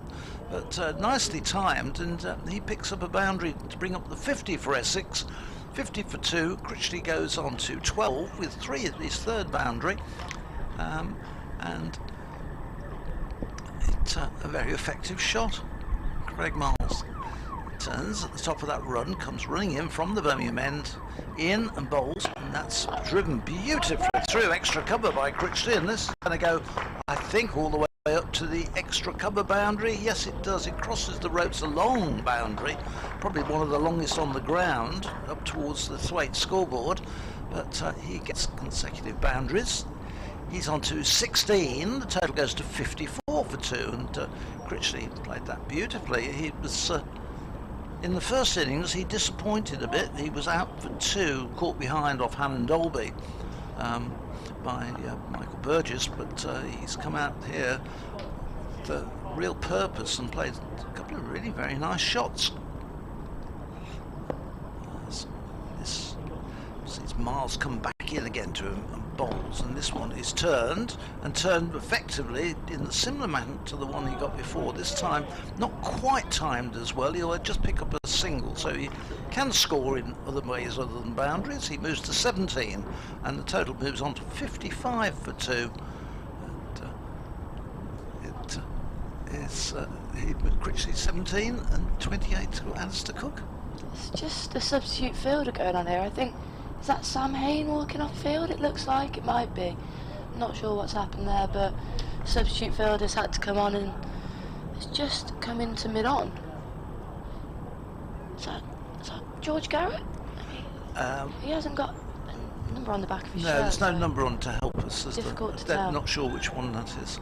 but nicely timed, and he picks up a boundary to bring up the 50 for Essex. 50 for 2. Critchley goes on to 12 with 3 at his third boundary, and it's a very effective shot. Craig Miles turns at the top of that run, comes running in from the Birmingham end, in and bowls, and that's driven beautifully through extra cover by Critchley, and this is going to go, I think, all the way up to the extra cover boundary. Yes, it does. It crosses the ropes, a long boundary, probably one of the longest on the ground, up towards the Thwaite scoreboard, but he gets consecutive boundaries. He's on to 16. The total goes to 54 for 2, and Critchley played that beautifully. He was in the first innings, he disappointed a bit. He was out for 2, caught behind off Hannon Dolby by Michael Burgess, but he's come out here for real purpose and played a couple of really very nice shots. It's Miles come back in again to him and bowls, and this one is turned effectively in the similar manner to the one he got before. This time not quite timed as well. He'll just pick up a single, so he can score in other ways other than boundaries. He moves to 17, and the total moves on to 55 for 2. It's Critchley 17 and 28 to Alistair Cook. It's just a substitute fielder going on here. I think, is that Sam Hain walking off field? It looks like it might be. I'm not sure what's happened there, but substitute fielder's had to come on and it's just come into mid-on. Is that George Garrett? He hasn't got a number on the back of his shirt. No, there's no number on to help us. Difficult to tell. Not sure which one that is.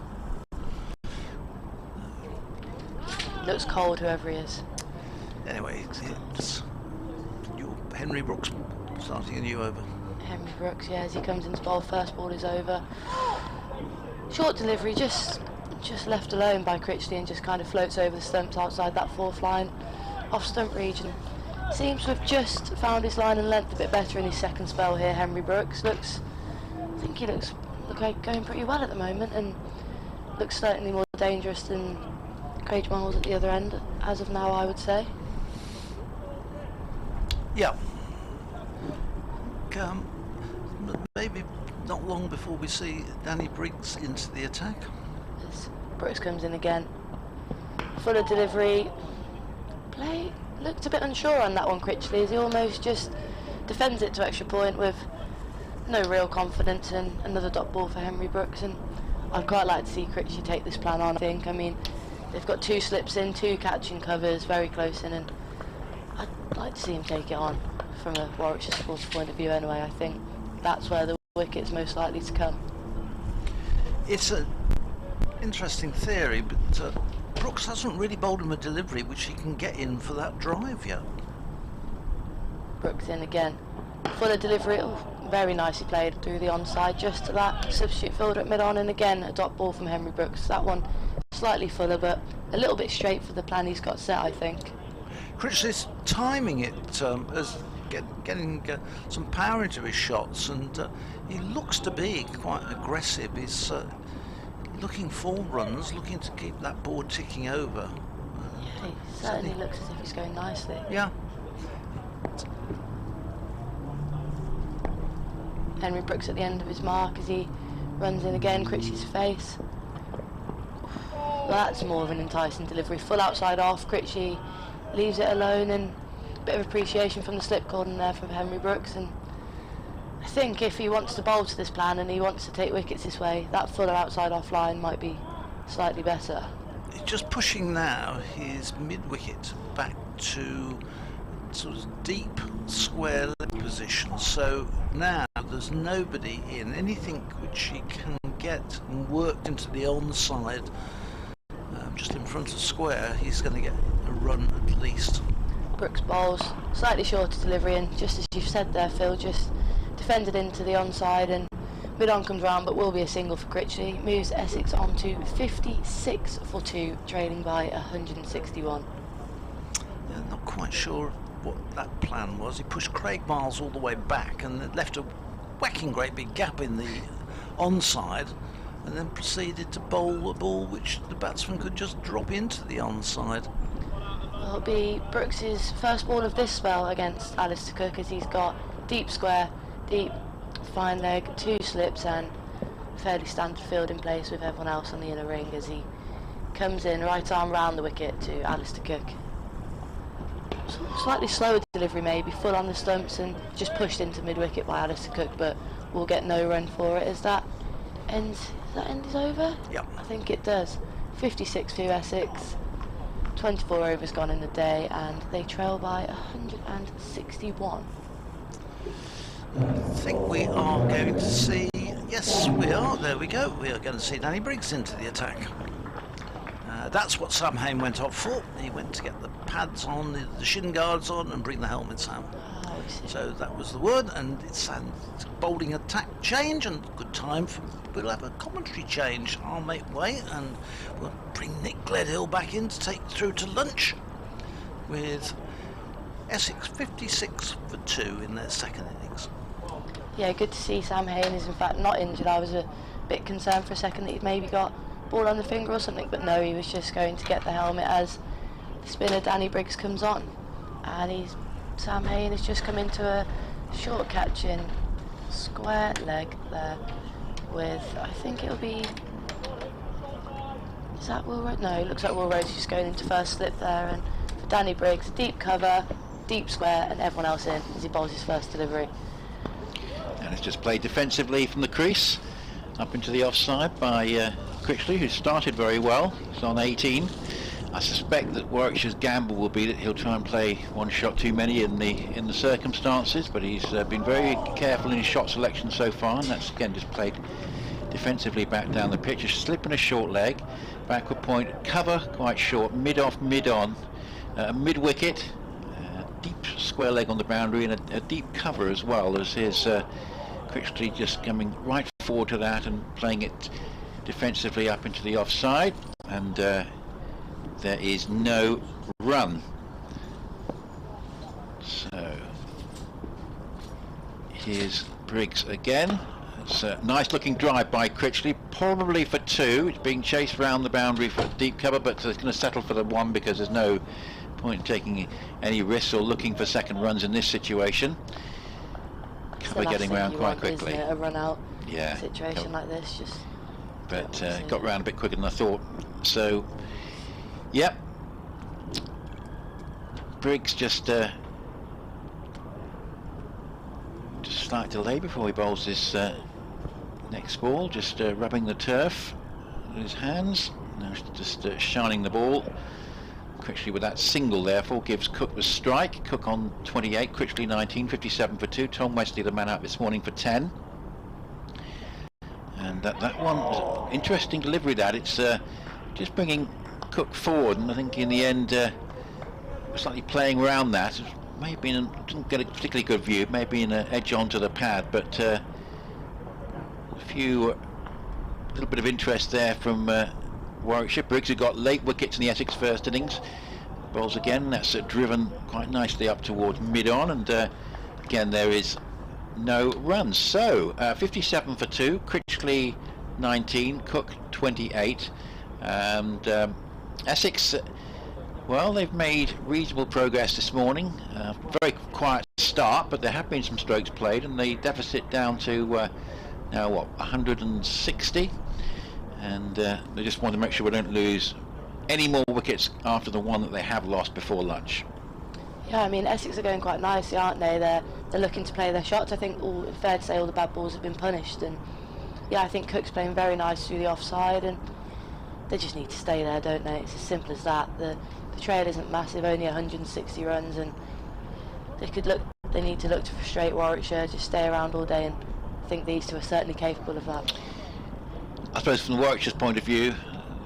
Looks cold, whoever he is. Anyway, it's your Henry Brooks starting a new over. Henry Brooks, yeah, as he comes into bowl, first ball is over. Short delivery, just left alone by Critchley and just kind of floats over the stumps outside that 4th line off stump region. Seems to have just found his line and length a bit better in his second spell here. Henry Brooks I think he looks like going pretty well at the moment, and looks certainly more dangerous than Craig Miles at the other end as of now, I would say. Yeah. Maybe not long before we see Danny Briggs into the attack. As Brooks comes in again. Fuller delivery. Play looked a bit unsure on that one, Critchley, as he almost just defends it to extra point with no real confidence, and another dot ball for Henry Brooks. And I'd quite like to see Critchley take this plan on, I think. I mean, they've got 2 slips in, 2 catching covers, very close in, and I'd like to see him take it on from a Warwickshire supporter point of view anyway. I think that's where the wicket's most likely to come. It's an interesting theory, but Brooks hasn't really bowled him a delivery which he can get in for that drive yet. Brooks in again. Fuller delivery, very nicely played through the onside, just to that substitute fielder at mid-on, and again a dot ball from Henry Brooks. That one slightly fuller, but a little bit straight for the plan he's got set, I think. Critchley's timing it as getting some power into his shots, and he looks to be quite aggressive. He's looking for runs, looking to keep that board ticking over. Yeah, he certainly looks as if he's going nicely. Yeah. Henry Brooks at the end of his mark as he runs in again, Critchley's face. Well, that's more of an enticing delivery. Full outside off, Critchley leaves it alone, and a bit of appreciation from the slip cordon there from Henry Brooks. And I think if he wants to bowl to this plan and he wants to take wickets this way, that fuller outside off line might be slightly better. He's just pushing now his mid-wicket back to sort of deep square leg position, so now there's nobody in. Anything which he can get and worked into the onside just in front of square, he's going to get a run at least. Brooks bowls, slightly shorter delivery, and just as you've said there, Phil, just defended into the onside, and mid-on comes round, but will be a single for Critchley. Moves Essex on to 56 for 2, trailing by 161. Yeah, not quite sure what that plan was. He pushed Craig Miles all the way back and it left a whacking great big gap in the onside, and then proceeded to bowl a ball which the batsman could just drop into the onside. Well, it'll be Brooks's first ball of this spell against Alistair Cook, as he's got deep square, deep fine leg, 2 slips, and fairly standard field in place with everyone else on the inner ring as he comes in, right arm round the wicket to Alistair Cook. Slightly slower delivery maybe, full on the stumps and just pushed into mid-wicket by Alistair Cook, but we'll get no run for it. Is that end is over? Yep. I think it does. 56 for Essex, 24 overs gone in the day, and they trail by 161. I think we are going to see, yes we are, there we go, we are going to see Danny Briggs into the attack. That's what Sam Hain went off for. He went to get the pads on, the shin guards on, and bring the helmets out. So that was the word, and it's a bowling attack change, and good time for, we'll have a commentary change. I'll make way, and we'll bring Nick Gledhill back in to take through to lunch with Essex 56 for 2 in their second innings. Yeah, good to see Sam Hain is in fact not injured. I was a bit concerned for a second that he'd maybe got ball on the finger or something, but no, he was just going to get the helmet as the spinner Danny Briggs comes on, and Sam Hain has just come into a short catching square leg there with, I think it'll be, is that Will Rhodes? No, it looks like Will Rhodes just going into first slip there, and for Danny Briggs, deep cover, deep square, and everyone else in as he bowls his first delivery. And it's just played defensively from the crease up into the offside by Critchley, who started very well. He's on 18. I suspect that Warwickshire's gamble will be that he'll try and play one shot too many in the circumstances, but he's been very careful in his shot selection so far, and that's again just played defensively back down the pitch. A slip and a short leg, backward point, cover quite short, mid off, mid on, mid wicket, deep square leg on the boundary, and a deep cover as well, as his Critchley just coming right forward to that and playing it defensively up into the offside, and there is no run. So here's Briggs again. It's a nice looking drive by Critchley, probably for 2. It's being chased round the boundary for deep cover, but it's going to settle for the 1 because there's no point in taking any risks or looking for second runs in this situation. Cover getting round quite quickly. A run out yeah, situation like this, just. But got round a bit quicker than I thought. So, yep. Briggs just slight delay before he bowls this next ball. Just rubbing the turf with his hands. Now just shining the ball. Critchley with that single therefore gives Cook the strike. Cook on 28, Critchley 19, 57 for 2. Tom Wesley the man out this morning for 10. And that one was an interesting delivery. That it's just bringing Cook forward, and I think in the end slightly playing around that. It may have been, didn't get a particularly good view. It may have been an edge onto the pad, but a little bit of interest there from Warwickshire. Briggs, who got late wickets in the Essex first innings, bowls again. That's driven quite nicely up towards mid-on, and again there is no runs. So 57 for 2, Critchley 19, Cook 28, and Essex, well, they've made reasonable progress this morning. Very quiet start, but there have been some strokes played, and the deficit down to now what, 160, and they just want to make sure we don't lose any more wickets after the one that they have lost before lunch. Yeah, I mean, Essex are going quite nicely, aren't they? They're looking to play their shots. I think fair to say all the bad balls have been punished, and yeah, I think Cook's playing very nice through the offside, and they just need to stay there, don't they? It's as simple as that. The trail isn't massive, only 160 runs, and they need to look to frustrate Warwickshire, just stay around all day, and I think these two are certainly capable of that. I suppose from Warwickshire's point of view,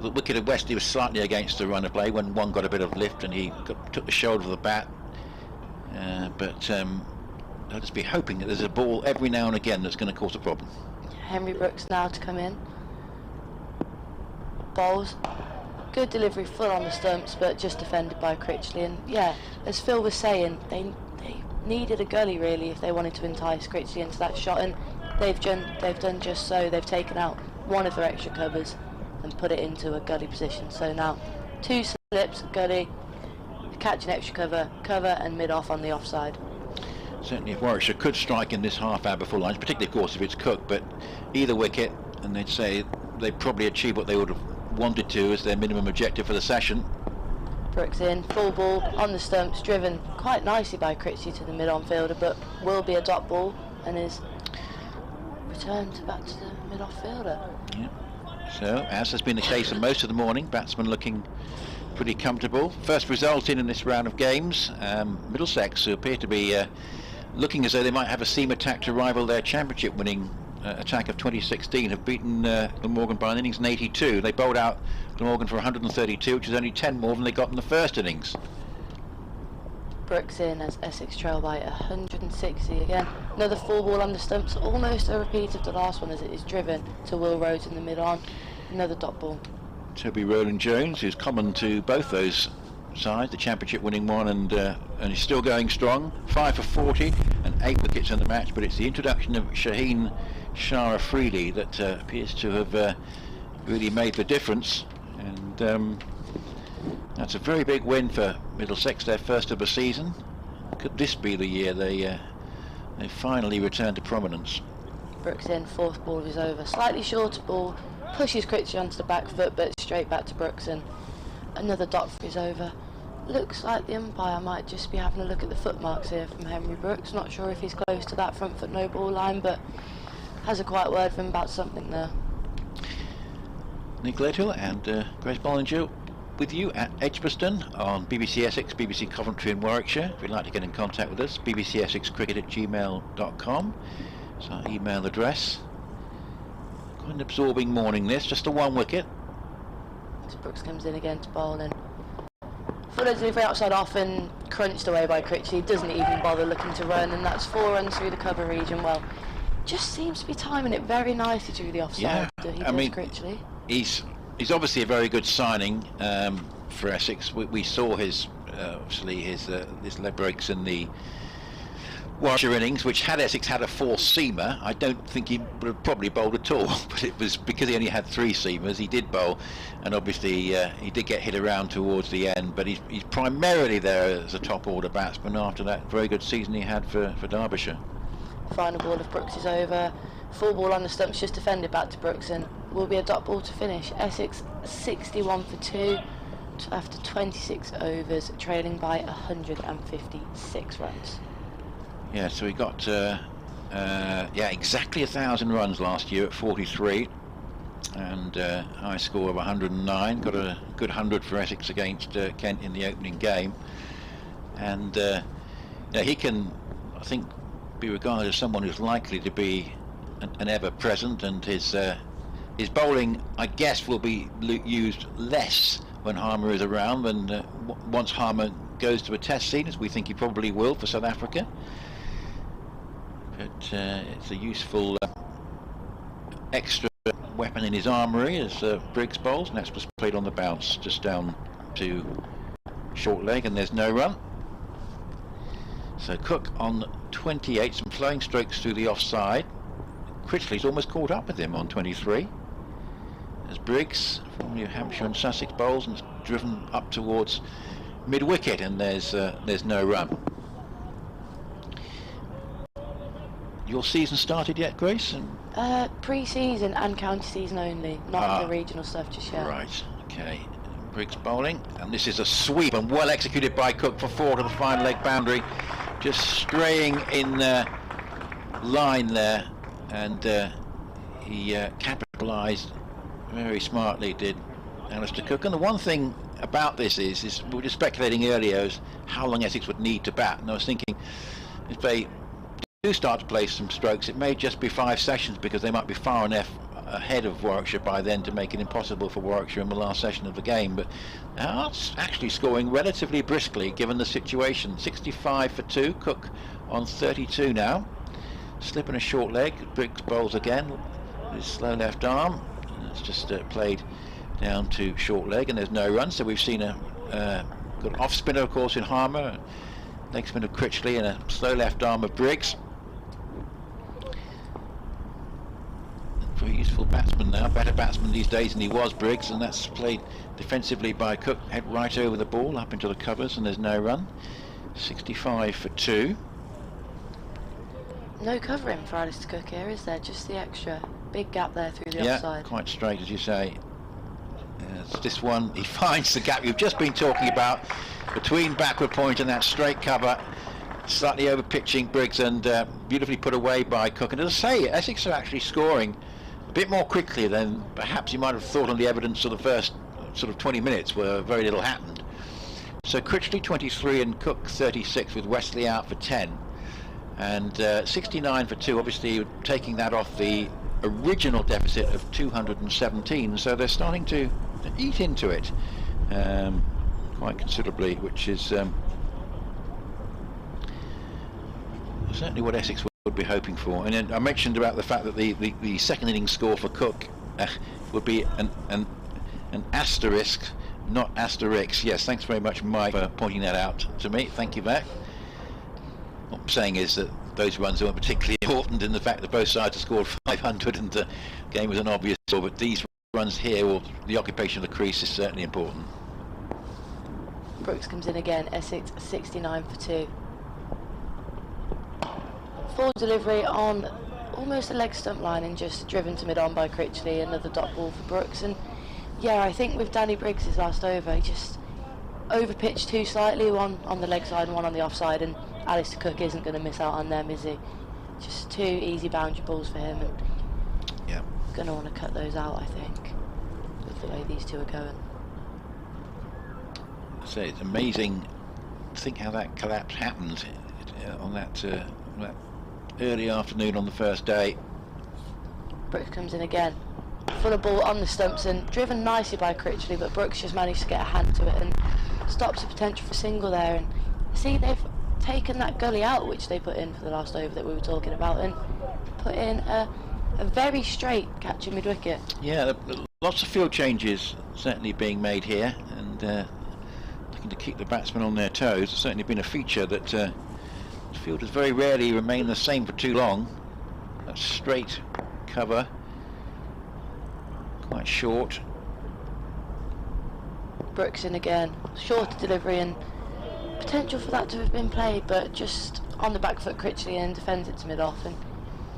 the wicket of Wesley was slightly against the run of play when one got a bit of lift and he took the shoulder of the bat, but I'll just be hoping that there's a ball every now and again that's going to cause a problem. Henry Brooks now to come in. Bowls. Good delivery, full on the stumps, but just defended by Critchley. And yeah, as Phil was saying, they needed a gully really if they wanted to entice Critchley into that shot, and they've done just so. They've taken out one of their extra covers and put it into a gully position. So now 2 slips, gully, catch an extra cover and mid off on the offside. Certainly if Warwickshire could strike in this half hour before lunch, particularly of course if it's Cook, but either wicket, and they'd say they probably achieved what they would have wanted to as their minimum objective for the session. Brooks in, full ball on the stumps, driven quite nicely by Critchley to the mid-on fielder, but will be a dot ball and is returned back to the mid-off fielder. Yeah. So, as has been the case in most of the morning, batsmen looking pretty comfortable. First result in this round of games, Middlesex, who appear to be looking as though they might have a seam attack to rival their championship winning attack of 2016, have beaten Glamorgan by an innings and 82. They bowled out Glamorgan for 132, which is only 10 more than they got in the first innings. Brooks in as Essex trail by 160 again. Another 4-ball under stumps, almost a repeat of the last one as it is driven to Will Rhodes in the mid-on. Another dot ball. Toby Rowland-Jones, who's common to both those sides, the championship winning one, and he's still going strong. 5 for 40 and 8 wickets in the match, but it's the introduction of Shaheen Shah Afridi that appears to have really made the difference, and that's a very big win for Middlesex, their first of the season. Could this be the year they finally return to prominence? Brooks in, 4th ball of his over. Slightly shorter ball, pushes Critchley onto the back foot, but straight back to Brooks in. Another dot for his over. Looks like the umpire might just be having a look at the footmarks here from Henry Brooks. Not sure if he's close to that front foot no ball line, but has a quiet word for him about something there. Nick Gledhill and Grace Bollinger with you at Edgbaston on BBC Essex, BBC Coventry and Warwickshire. If you'd like to get in contact with us, bbcsexcricket@gmail.com. It's our email address. Quite an absorbing morning this, just a 1 wicket. So Brooks comes in again to bowl in. Fuller delivery outside off and crunched away by Critchley. Doesn't even bother looking to run, and that's 4 runs through the cover region. Well, just seems to be timing it very nicely through the offside. Yeah, I mean, Critchley. He's obviously a very good signing for Essex. We saw his obviously his leg breaks in the Warwickshire innings, which had Essex had a 4-seamer, I don't think he would have probably bowled at all. But it was because he only had 3 seamers, he did bowl, and obviously he did get hit around towards the end. But he's primarily there as a top order batsman after that very good season he had for Derbyshire. Final ball of Brooks is over. 4 ball on the stumps, just defended back to Brooks, and will be a dot ball to finish. Essex 61 for 2 after 26 overs, trailing by 156 runs. Yeah, so he got exactly 1,000 runs last year at 43, and high score of 109. Got a good 100 for Essex against Kent in the opening game, and he can, I think, be regarded as someone who's likely to be an ever-present, and his bowling, I guess, will be used less when Harmer is around than once Harmer goes to a test scene, as we think he probably will for South Africa. But it's a useful extra weapon in his armoury as Briggs bowls, and that's just played on the bounce, just down to short leg, and there's no run. So Cook on 28, some flowing strokes through the offside. Critchley's almost caught up with him on 23. As Briggs from New Hampshire and Sussex bowls and driven up towards mid-wicket, and there's no run. Your season started yet, Grace? Pre-season and county season only, not the regional stuff just yet. Right, okay. Briggs bowling, and this is a sweep and well executed by Cook for 4 to the fine leg boundary, just straying in line there, and he capitalised very smartly, did Alistair Cook. And the one thing about this is we were just speculating earlier as how long Essex would need to bat, and I was thinking if they do start to play some strokes, it may just be 5 sessions, because they might be far enough ahead of Warwickshire by then to make it impossible for Warwickshire in the last session of the game. But Hearts actually scoring relatively briskly given the situation. 65 for 2, Cook on 32 now, slipping a short leg. Briggs bowls again with his slow left arm, and it's just played down to short leg, and there's no run. So we've seen a good off spinner, of course, in Harmer, leg spin of Critchley, and a slow left arm of Briggs. Very useful batsman now, better batsman these days than he was, Briggs, and that's played defensively by Cook, head right over the ball up into the covers, and there's no run. 65 for 2. No covering for Alistair Cook here, is there? Just the extra big gap there through the offside. Yeah, quite straight, as you say. It's this one, he finds the gap you've just been talking about between backward point and that straight cover, slightly over pitching Briggs, and beautifully put away by Cook. And as I say, Essex are actually scoring a bit more quickly than perhaps you might have thought on the evidence of the first sort of 20 minutes where very little happened. So Critchley 23 and Cook 36 with Wesley out for 10. and 69 for 2, obviously taking that off the original deficit of 217, so they're starting to eat into it quite considerably, which is certainly what Essex would be hoping for. And then I mentioned about the fact that the second innings score for Cook would be an asterisk, not asterisk. Yes, thanks very much, Mike, for pointing that out to me. Thank you, Mac. What I'm saying is that those runs weren't particularly important in the fact that both sides have scored 500 and the game was an obvious score, but these runs here, or the occupation of the crease, is certainly important. Brooks comes in again, Essex 69 for 2. Full delivery on almost a leg stump line and just driven to mid-on by Critchley, another dot ball for Brooks. And yeah, I think with Danny Briggs' last over, he just overpitched too slightly, one on the leg side and one on the offside, and Alistair Cook isn't going to miss out on them, is he? Just 2 easy boundary balls for him, and yeah, going to want to cut those out, I think, with the way these two are going. So it's amazing to think how that collapse happened on that early afternoon on the first day. Brooks comes in again, full of ball on the stumps and driven nicely by Critchley, but Brooks just managed to get a hand to it and stops the potential for single there. And see, they've taken that gully out which they put in for the last over that we were talking about and put in a very straight catch in mid-wicket. Yeah, lots of field changes certainly being made here, and looking to keep the batsmen on their toes. It's certainly been a feature that the fielders very rarely remain the same for too long. That straight cover, quite short. Brooks in again, shorter delivery and potential for that to have been played, but just on the back foot Critchley and defends it to mid-off. And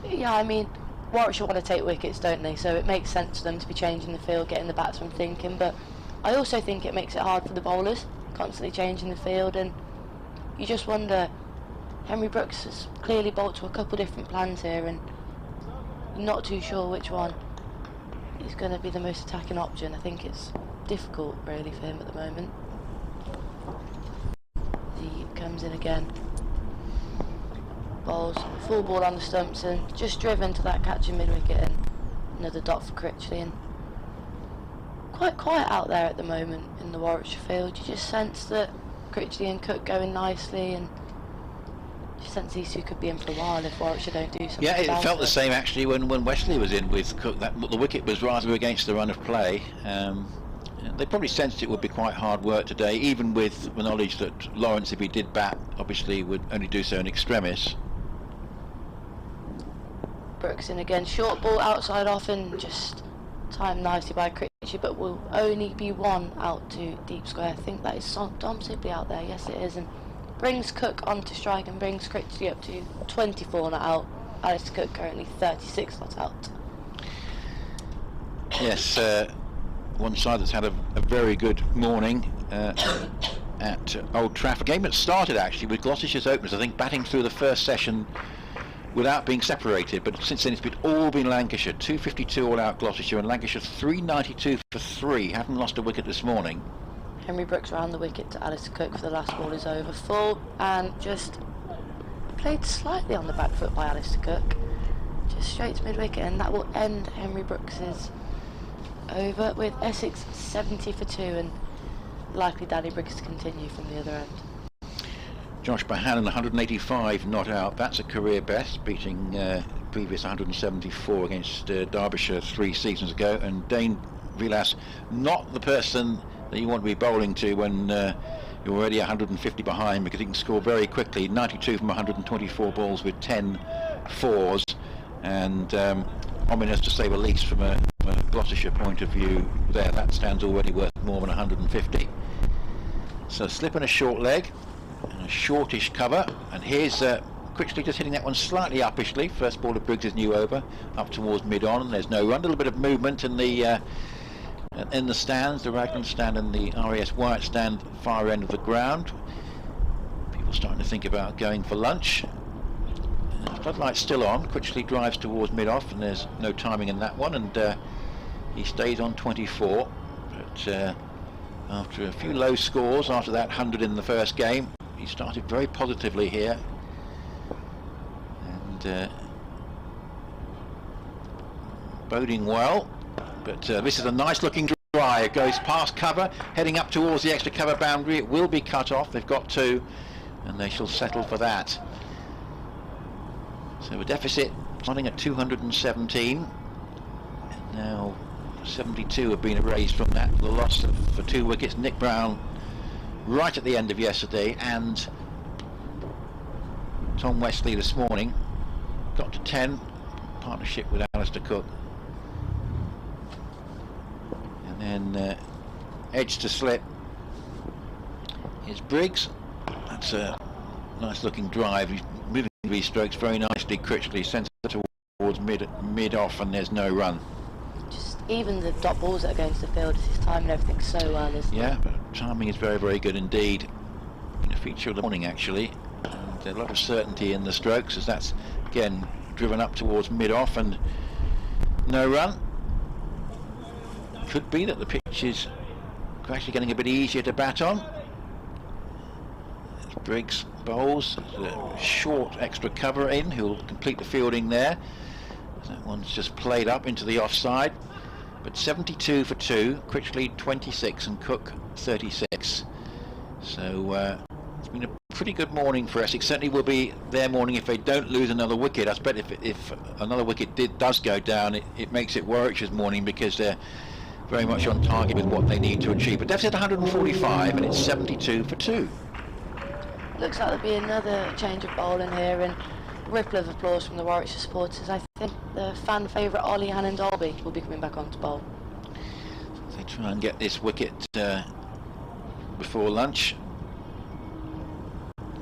yeah, I mean, Warwickshire want to take wickets, don't they? So it makes sense for them to be changing the field, getting the batsmen thinking. But I also think it makes it hard for the bowlers, constantly changing the field. And you just wonder, Henry Brooks has clearly bowled to a couple different plans here, and you're not too sure which one is going to be the most attacking option. I think it's difficult, really, for him at the moment. He comes in again, bowls full ball on the stumps and just driven to that catch in mid-wicket, and another dot for Critchley. And quite quiet out there at the moment in the Warwickshire field. You just sense that Critchley and Cook going nicely, and you sense these two could be in for a while if Warwickshire don't do something. Yeah, it about felt the same actually when Wesley was in with Cook. The wicket was rather against the run of play. They probably sensed it would be quite hard work today, even with the knowledge that Lawrence, if he did bat, obviously would only do so in extremis. Brooks in again, short ball outside off and just timed nicely by Critchley, but will only be one out to deep square. I think that is Dom Sibley out there, yes it is, and brings Cook onto strike and brings Critchley up to 24 not out. Alistair Cook currently 36 not out. Yes, one side that's had a very good morning at Old Trafford. Game that started actually with Gloucestershire's openers, I think, batting through the first session without being separated, but since then it's all been Lancashire. 252 all out Gloucestershire, and Lancashire 392 for 3. Haven't lost a wicket this morning. Henry Brooks round the wicket to Alistair Cook for the last ball is over. Full and just played slightly on the back foot by Alistair Cook. Just straight to mid-wicket, and that will end Henry Brooks's over with Essex 70 for 2, and likely Danny Briggs to continue from the other end. Josh Bohannon 185 not out. That's a career best, beating previous 174 against Derbyshire 3 seasons ago. And Dane Vilas, not the person that you want to be bowling to when you're already 150 behind, because he can score very quickly. 92 from 124 balls with 10 fours, and ominous to say the least from a Gloucestershire point of view there. That stands already worth more than 150. So slip and a short leg and a shortish cover, and here's Critchley just hitting that one slightly uppishly. First ball of Briggs' new over, up towards mid-on, and there's no run. A little bit of movement in the stands, the Raglan stand and the RAS Wyatt stand, far end of the ground. People starting to think about going for lunch. Floodlight's still on. Critchley drives towards mid-off, and there's no timing in that one, and he stays on 24. But after a few low scores, after that 100 in the first game, he started very positively here. and boding well. But this is a nice looking drive. It goes past cover, heading up towards the extra cover boundary. It will be cut off. They've got to, and they shall settle for that. So a deficit starting at 217, and now 72 have been erased from that. The loss for 2 wickets. Nick Brown right at the end of yesterday, and Tom Wesley this morning got to 10, partnership with Alistair Cook. And then edge to slip is Briggs. That's a nice looking drive. He's moving these strokes very nicely, critically, sends it towards mid off, and there's no run. Just even the dot balls that are going to the field, his timing everything so well, isn't it? Yeah, but timing is very, very good indeed. Been a feature of the morning actually, and a lot of certainty in the strokes, as that's again driven up towards mid off and no run. Could be that the pitch is gradually getting a bit easier to bat on. As Briggs bowls, a short extra cover in, who'll complete the fielding there. That one's just played up into the offside. But 72 for 2, Critchley 26 and Cook 36. So it's been a pretty good morning for Essex. Certainly will be their morning if they don't lose another wicket. I expect if another wicket does go down, it makes it Warwickshire's morning, because they're very much on target with what they need to achieve. But deficit 145, and it's 72 for 2. Looks like there'll be another change of bowling here, and a ripple of applause from the Warwickshire supporters. I think the fan favourite Ollie Hannon-Dolby will be coming back on to bowl. They try and get this wicket before lunch.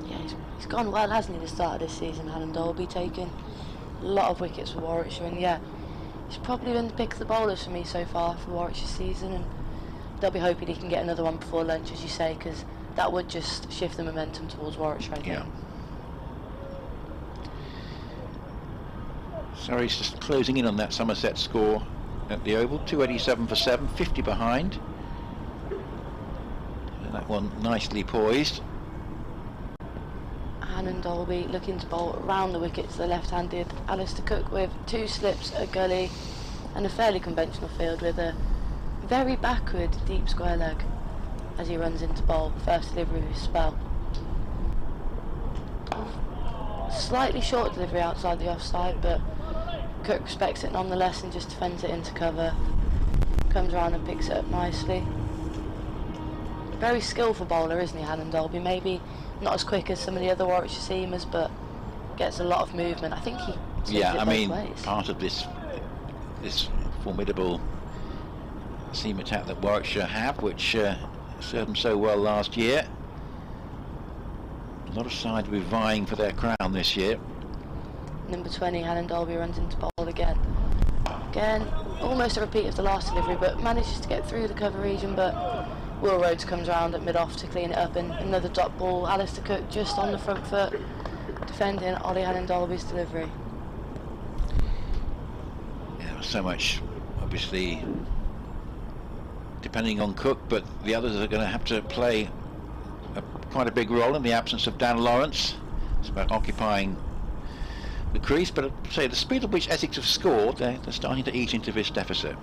Yeah, he's gone well, hasn't he, the start of this season, Hannon-Dolby, taking a lot of wickets for Warwickshire, and yeah, he's probably been the pick of the bowlers for me so far for Warwickshire season, and they'll be hoping he can get another one before lunch, as you say, because that would just shift the momentum towards Warwickshire, I think. Yeah. Surrey's just closing in on that Somerset score at the Oval. 287 for 7, 50 behind. And that one nicely poised. Hannon-Dolby looking to bowl around the wicket to the left-handed Alistair Cook with 2 slips, a gully, and a fairly conventional field with a very backward deep square leg as he runs into bowl. First delivery of his spell. Slightly short delivery outside the offside, but Cook respects it nonetheless and just defends it into cover. Comes around and picks it up nicely. Very skillful bowler, isn't he, Hannon-Dolby? Maybe not as quick as some of the other Warwickshire seamers, but gets a lot of movement. I think he Yeah, it I both mean, ways. part of this formidable seam attack that Warwickshire have, which served them so well last year. A lot of sides will be vying for their crown this year. Number 20, Hannon-Dolby runs into bowl again. Again, almost a repeat of the last delivery, but manages to get through the cover region, but Will Rhodes comes round at mid-off to clean it up, and another dot ball. Alistair Cook just on the front foot, defending Ollie Hannon-Dolby's delivery. Yeah, so much, obviously, depending on Cook, but the others are going to have to play quite a big role in the absence of Dan Lawrence. It's about occupying the crease, but I'd say the speed at which Essex have scored, they're starting to ease into this deficit.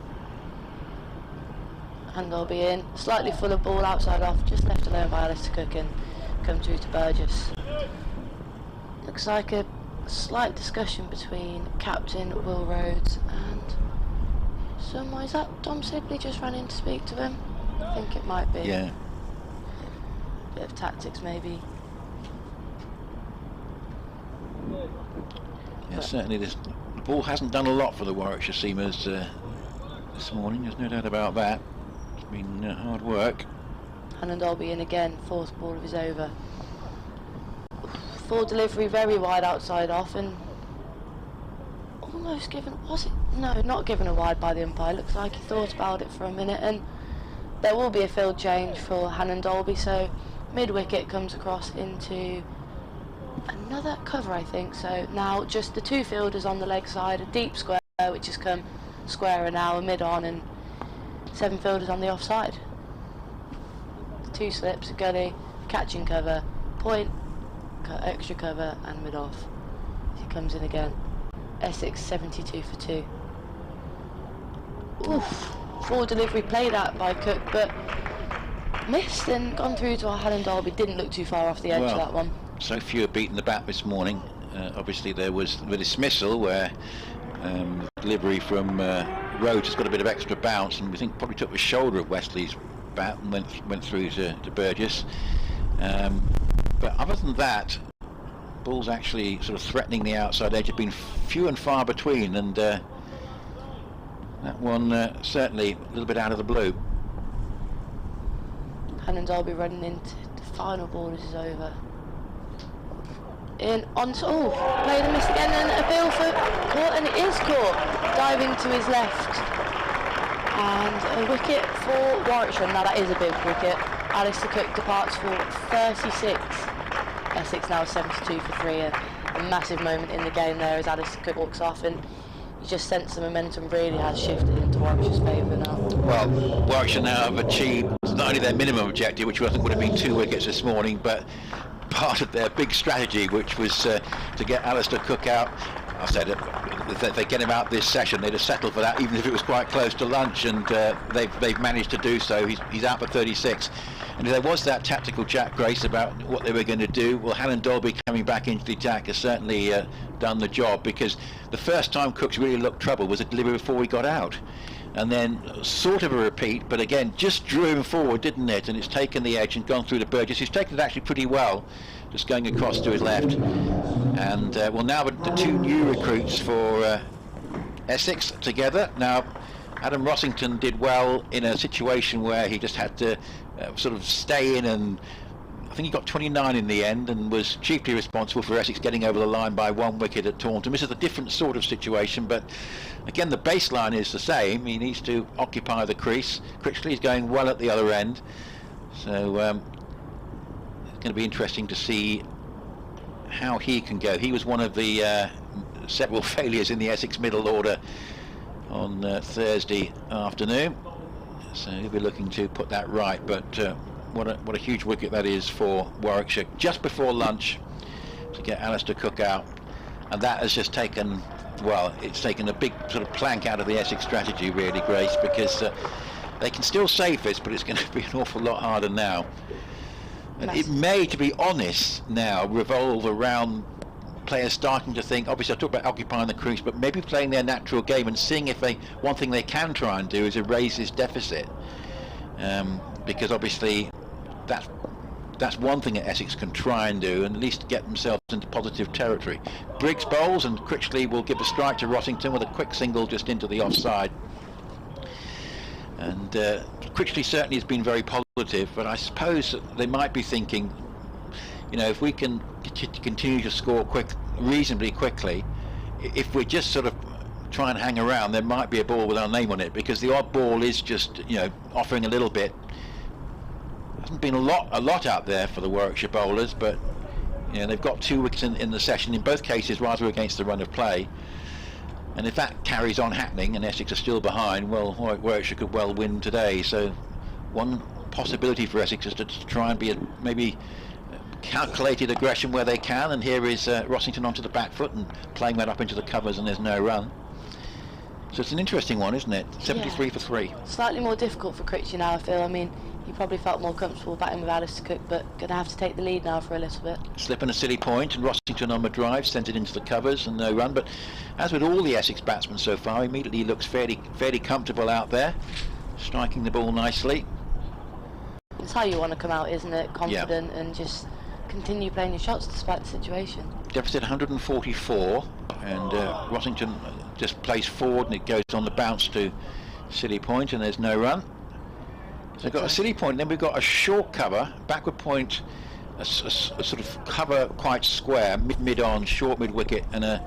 Hannon-Dolby in, slightly full of ball outside off, just left alone by Alistair Cook, and come through to Burgess. Looks like a slight discussion between Captain Will Rhodes and someone. Is that Dom Sibley just ran in to speak to him? I think it might be. Yeah. Bit of tactics maybe. Yeah, certainly the ball hasn't done a lot for the Warwickshire seamers this morning, there's no doubt about that. It's been hard work. Hannon-Dolby in again, 4th ball of his over. Full delivery, very wide outside off, and almost given, was it? No, not given a wide by the umpire. Looks like he thought about it for a minute, and there will be a field change for Hannon-Dolby, so mid-wicket comes across into another cover, I think. So now just the 2 fielders on the leg side, a deep square which has come squarer now, a mid-on, and 7 fielders on the offside. 2 slips, a gully, catching cover, point, extra cover, and mid-off. He comes in again. Essex 72 for 2. Oof. Forward delivery played out by Cook, but missed and gone through to our Helen Derby. Didn't look too far off the edge of that one. So few have beaten the bat this morning. Obviously there was the dismissal where delivery from Rhodes has got a bit of extra bounce, and we think probably took the shoulder of Wesley's bat and went through to Burgess. But other than that, balls actually sort of threatening the outside edge have been few and far between, and that one certainly a little bit out of the blue. Helen Derby running into the final ball as is over. In on played and missed again, and a bill for caught, and it is caught, diving to his left, and a wicket for Warwickshire. Now that is a big wicket. Alistair Cook departs for 36. Essex now 72 for 3. A massive moment in the game there as Alistair Cook walks off, and you just sense the momentum really has shifted into Warwickshire's favour now. Well, Warwickshire now have achieved not only their minimum objective, which I think would have been 2 wickets this morning, but part of their big strategy, which was to get Alistair Cook out. I said if they get him out this session, they'd have settled for that, even if it was quite close to lunch, and they've managed to do so. He's out for 36. And if there was that tactical Jack Grace about what they were going to do, well, Helen Derby coming back into the attack has certainly done the job, because the first time Cook's really looked trouble was a delivery before he got out. And then sort of a repeat, but again just drew him forward, didn't it? And it's taken the edge and gone through to Burgess, who's taken it actually pretty well, just going across to his left. And well, now the 2 new recruits for Essex together. Now Adam Rossington did well in a situation where he just had to sort of stay in, and I think he got 29 in the end, and was chiefly responsible for Essex getting over the line by 1 wicket at Taunton. This is a different sort of situation, but again the baseline is the same. He needs to occupy the crease. Critchley's going well at the other end, so it's going to be interesting to see how he can go. He was one of the several failures in the Essex middle order on Thursday afternoon, so he'll be looking to put that right. But what a huge wicket that is for Warwickshire just before lunch to get Alistair Cook out, and that has just taken, well, it's taken a big sort of plank out of the Essex strategy really, Grace, because they can still save this, but it's going to be an awful lot harder now. And it may, to be honest, now revolve around players starting to think, obviously I talked about occupying the crease, but maybe playing their natural game and seeing if one thing they can try and do is erase this deficit, because obviously that's one thing that Essex can try and do, and at least get themselves into positive territory. Briggs bowls, and Critchley will give a strike to Rossington with a quick single just into the offside. And Critchley certainly has been very positive, but I suppose they might be thinking, you know, if we can continue to score reasonably quickly, if we just sort of try and hang around, there might be a ball with our name on it, because the odd ball is just, you know, offering a little bit. Hasn't been a lot out there for the Warwickshire bowlers, but you know, they've got 2 wickets in the session, in both cases rather against the run of play. And if that carries on happening and Essex are still behind, well, Warwickshire could well win today. So one possibility for Essex is to try and be maybe calculated aggression where they can, and here is Rossington onto the back foot and playing that up into the covers, and there's no run. So it's an interesting one, isn't it? 73 for 3. Slightly more difficult for Critchley now, I feel. I mean, he probably felt more comfortable batting with Alistair Cook, but going to have to take the lead now for a little bit. Slip and a silly point, and Rossington on the drive sent it into the covers and no run. But as with all the Essex batsmen so far, immediately he looks fairly comfortable out there, striking the ball nicely. It's how you want to come out, isn't it? Confident, yeah, and just continue playing your shots despite the situation. Deficit 144, and Rossington just plays forward, and it goes on the bounce to silly point, and there's no run. So we've got a silly point, then we've got a short cover, backward point, a sort of cover quite square, mid-on, short mid-wicket, and a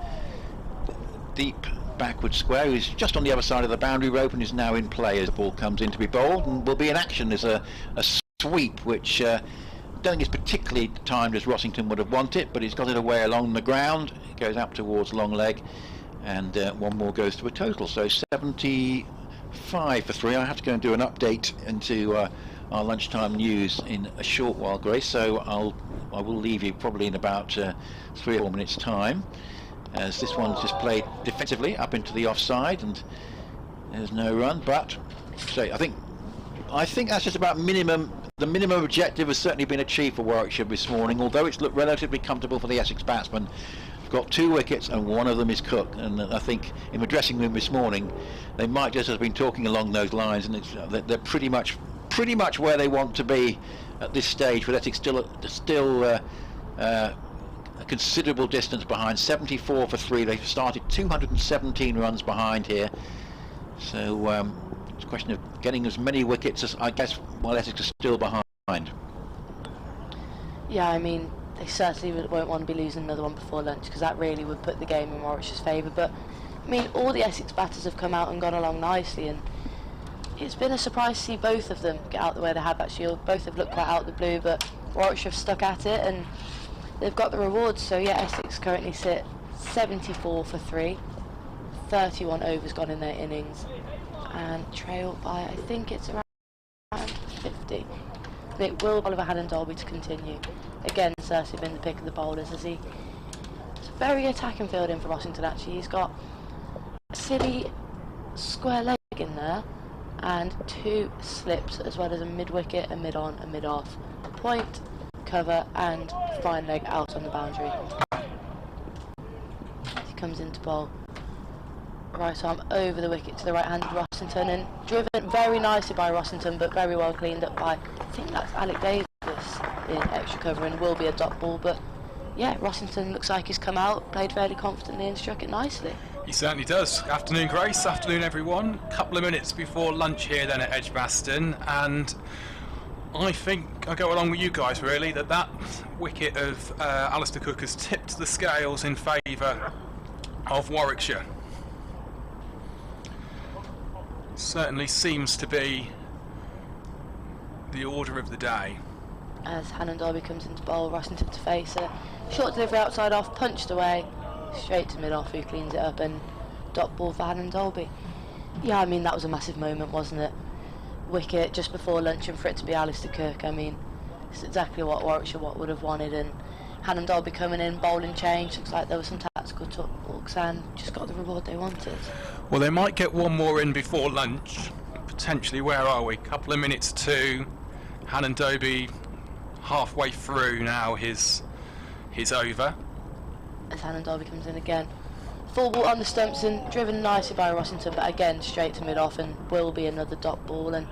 deep backward square, who's just on the other side of the boundary rope and is now in play as the ball comes in to be bowled, and will be in action as a sweep, which I don't think is particularly timed as Rossington would have wanted, but he's got it away along the ground. It goes up towards long leg, and one more goes to a total. So 75 for 3. I have to go and do an update into our lunchtime news in a short while, Grace, so I will leave you probably in about 3 or 4 minutes time. as this one's just played defensively up into the offside, and there's no run. But so I think that's just about minimum. The minimum objective has certainly been achieved for Warwickshire this morning, although it's looked relatively comfortable for the Essex batsmen. They've got 2 wickets and one of them is Cook, and I think in the dressing room this morning they might just have been talking along those lines, and they're pretty much where they want to be at this stage, with Essex still a considerable distance behind, 74 for 3. They've started 217 runs behind here, so it's a question of getting as many wickets as, I guess, while Essex is still behind. Yeah, I mean, they certainly won't want to be losing another one before lunch, because that really would put the game in Warwickshire's favour. But I mean, all the Essex batters have come out and gone along nicely, and it's been a surprise to see both of them get out the way they have. Actually, both have looked quite out of the blue, but Warwickshire have stuck at it and they've got the rewards. So yeah, Essex currently sit 74 for 3, 31 overs gone in their innings, and trail by, I think it's around 50. And it will Oliver Hannon Dolby to continue. Again, certainly been the pick of the bowlers, as it's a very attacking fielding for Rossington. Actually, he's got a silly square leg in there and 2 slips, as well as a mid-wicket, a mid-on, a mid-off, point, cover and fine leg out on the boundary. He comes into bowl, right arm over the wicket to the right-handed Rossington, and driven very nicely by Rossington, but very well cleaned up by, I think that's Alec Davis in extra cover, and will be a dot ball. But yeah, Rossington looks like he's come out, played fairly confidently and struck it nicely. He certainly does. Afternoon, Grace. Afternoon, everyone. Couple of minutes before lunch here then at Edgbaston, and I think I go along with you guys really that wicket of Alistair Cook has tipped the scales in favour of Warwickshire. Certainly seems to be the order of the day. As Hannon Dolby comes into bowl, Rossington to face a short delivery outside off, punched away, straight to mid-off, who cleans it up, and dot ball for Hannon Dolby. Yeah, I mean, that was a massive moment, wasn't it? Wicket just before lunch, and for it to be Alistair Cook, I mean, it's exactly what Warwickshire would have wanted. And Hannon Dolby coming in, bowling change, looks like there was some tactical talks and just got the reward they wanted. Well, they might get one more in before lunch, potentially. Where are we? Couple of minutes to Hannon Dolby, halfway through now his over. As Hannon Dolby comes in again, full ball on the stumps and driven nicely by Rossington, but again straight to mid-off, and will be another dot ball. And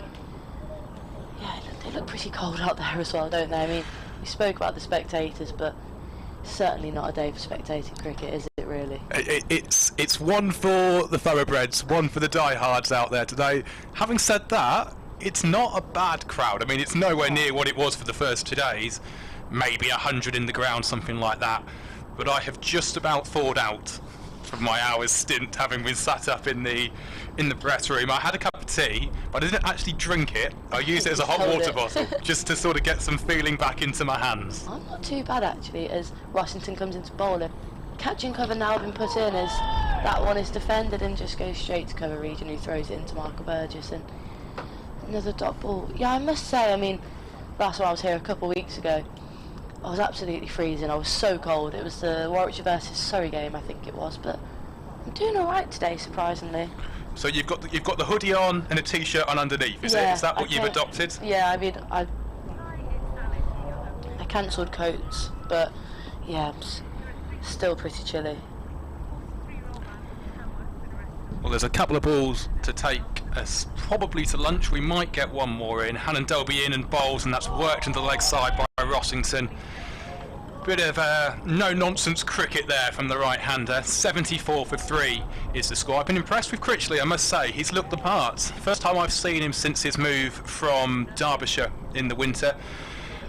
yeah, they look pretty cold out there as well, don't they? I mean, we spoke about the spectators, but certainly not a day for spectating cricket, is it really? It's one for the thoroughbreds, one for the diehards out there today. Having said that, it's not a bad crowd. I mean, it's nowhere near what it was for the first 2 days, maybe 100 in the ground, something like that. But I have just about thawed out from my hour's stint, having been sat up in the press room. I had a cup of tea, but I didn't actually drink it. I used it as a hot water bottle, just to sort of get some feeling back into my hands. I'm not too bad actually, as Rossington comes into bowling. Catching cover now been put in, as that one is defended and just goes straight to cover region, who throws it into Michael Burgess, and another dot ball. Yeah, I must say, I mean, last time I was here a couple of weeks ago, I was absolutely freezing. I was so cold. It was the Warwickshire versus Surrey game, I think it was, but I'm doing all right today, surprisingly. So you've got the hoodie on and a t-shirt on underneath, is it? Is that what you've adopted? Yeah, I mean, I cancelled coats, but yeah, it's still pretty chilly. Well, there's a couple of balls to take us probably to lunch. We might get one more in. Hannon Dolby in and bowls, and that's worked into the leg side by Rossington. Bit of no-nonsense cricket there from the right-hander. 74 for 3 is the score. I've been impressed with Critchley, I must say. He's looked the part. First time I've seen him since his move from Derbyshire in the winter,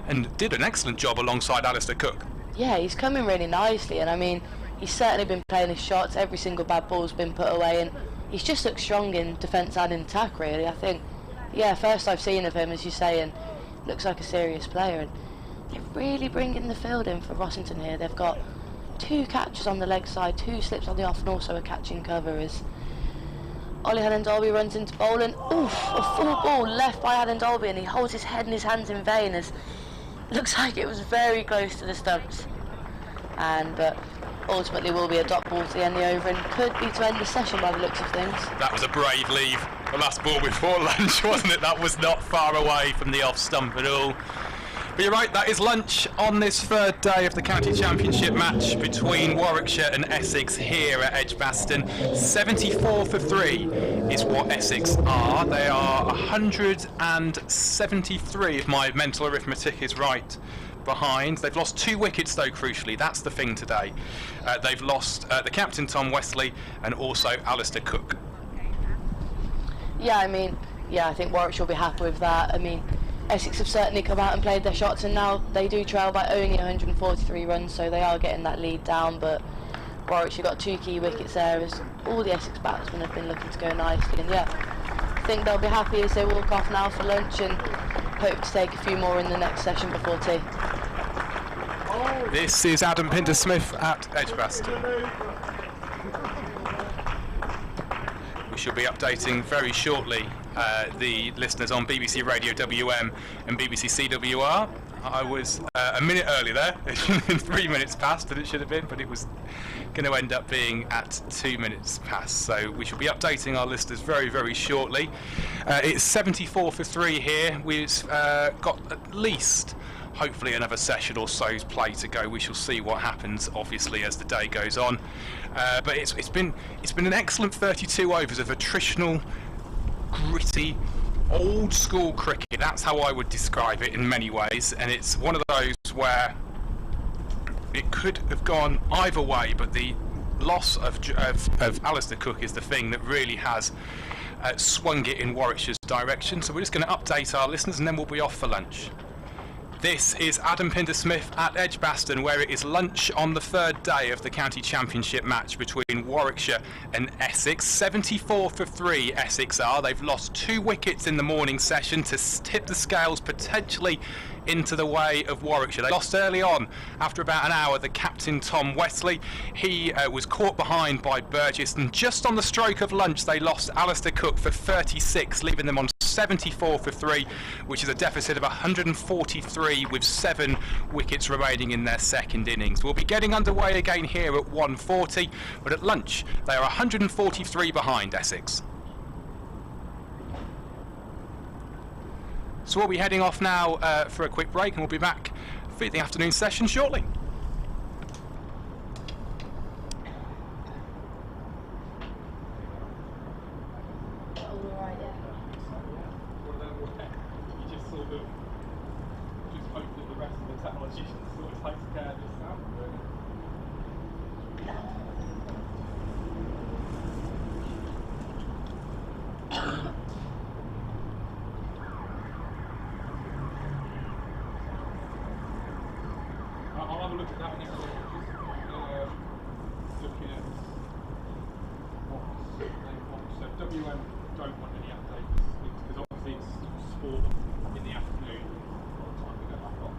and did an excellent job alongside Alistair Cook. Yeah, he's coming really nicely, and I mean, he's certainly been playing his shots. Every single bad ball's been put away, and he's just looked strong in defence and in attack, really. I think, yeah, first I've seen of him, as you say, and looks like a serious player. And they're really bringing the field in for Rossington here. They've got 2 catches on the leg side, 2 slips on the off, and also a catching cover as Ollie Hannon Dolby runs into bowling. Oof, a full ball left by Hannon Dolby, and he holds his head in his hands in vain, as looks like it was very close to the stumps. But ultimately will be a dot ball to the end of the over and could be to end the session by the looks of things. That was a brave leave. The last ball before lunch, wasn't it? That was not far away from the off stump at all. But you're right, that is lunch on this third day of the county championship match between Warwickshire and Essex here at Edgbaston. 74 for 3 is what Essex are. They are 173, if my mental arithmetic is right, behind. They've lost 2 wickets though, crucially. That's the thing today. They've lost the captain Tom Wesley and also Alistair Cook. Yeah, I think Warwickshire will be happy with that. I mean, Essex have certainly come out and played their shots, and now they do trail by only 143 runs, so they are getting that lead down, but Warwickshire got 2 key wickets there as all the Essex batsmen have been looking to go nicely, and yeah, I think they'll be happy as they walk off now for lunch and hope to take a few more in the next session before tea. This is Adam Pinter-Smith at Edgbaston. We shall be updating very shortly the listeners on BBC Radio WM and BBC CWR. I was a minute early there, 3 minutes past that it should have been, but it was going to end up being at 2 minutes past. So we shall be updating our listeners very, very shortly. It's 74 for 3 here. We've got at least, hopefully, another session or so's play to go. We shall see what happens, obviously, as the day goes on. But it's been an excellent 32 overs of attritional, gritty, old school cricket. That's how I would describe it in many ways, and it's one of those where it could have gone either way, but the loss of Alistair Cook is the thing that really has swung it in Warwickshire's direction. So we're just going to update our listeners and then we'll be off for lunch. This is Adam Pinter-Smith at Edgbaston, where it is lunch on the third day of the county championship match between Warwickshire and Essex. 74 for 3 Essex are. They've lost 2 wickets in the morning session to tip the scales potentially into the way of Warwickshire. They lost early on after about an hour. The captain Tom Wesley, he was caught behind by Burgess, and just on the stroke of lunch they lost Alistair Cook for 36, leaving them on 74 for 3, which is a deficit of 143 with 7 wickets remaining in their second innings. We'll be getting underway again here at 1:40, but at lunch they are 143 behind Essex. So we'll be heading off now for a quick break, and we'll be back for the afternoon session shortly. I'll have a look at that next week. Just looking at what they want. So WM don't want any updates because obviously it's sport in the afternoon. What time we go back on?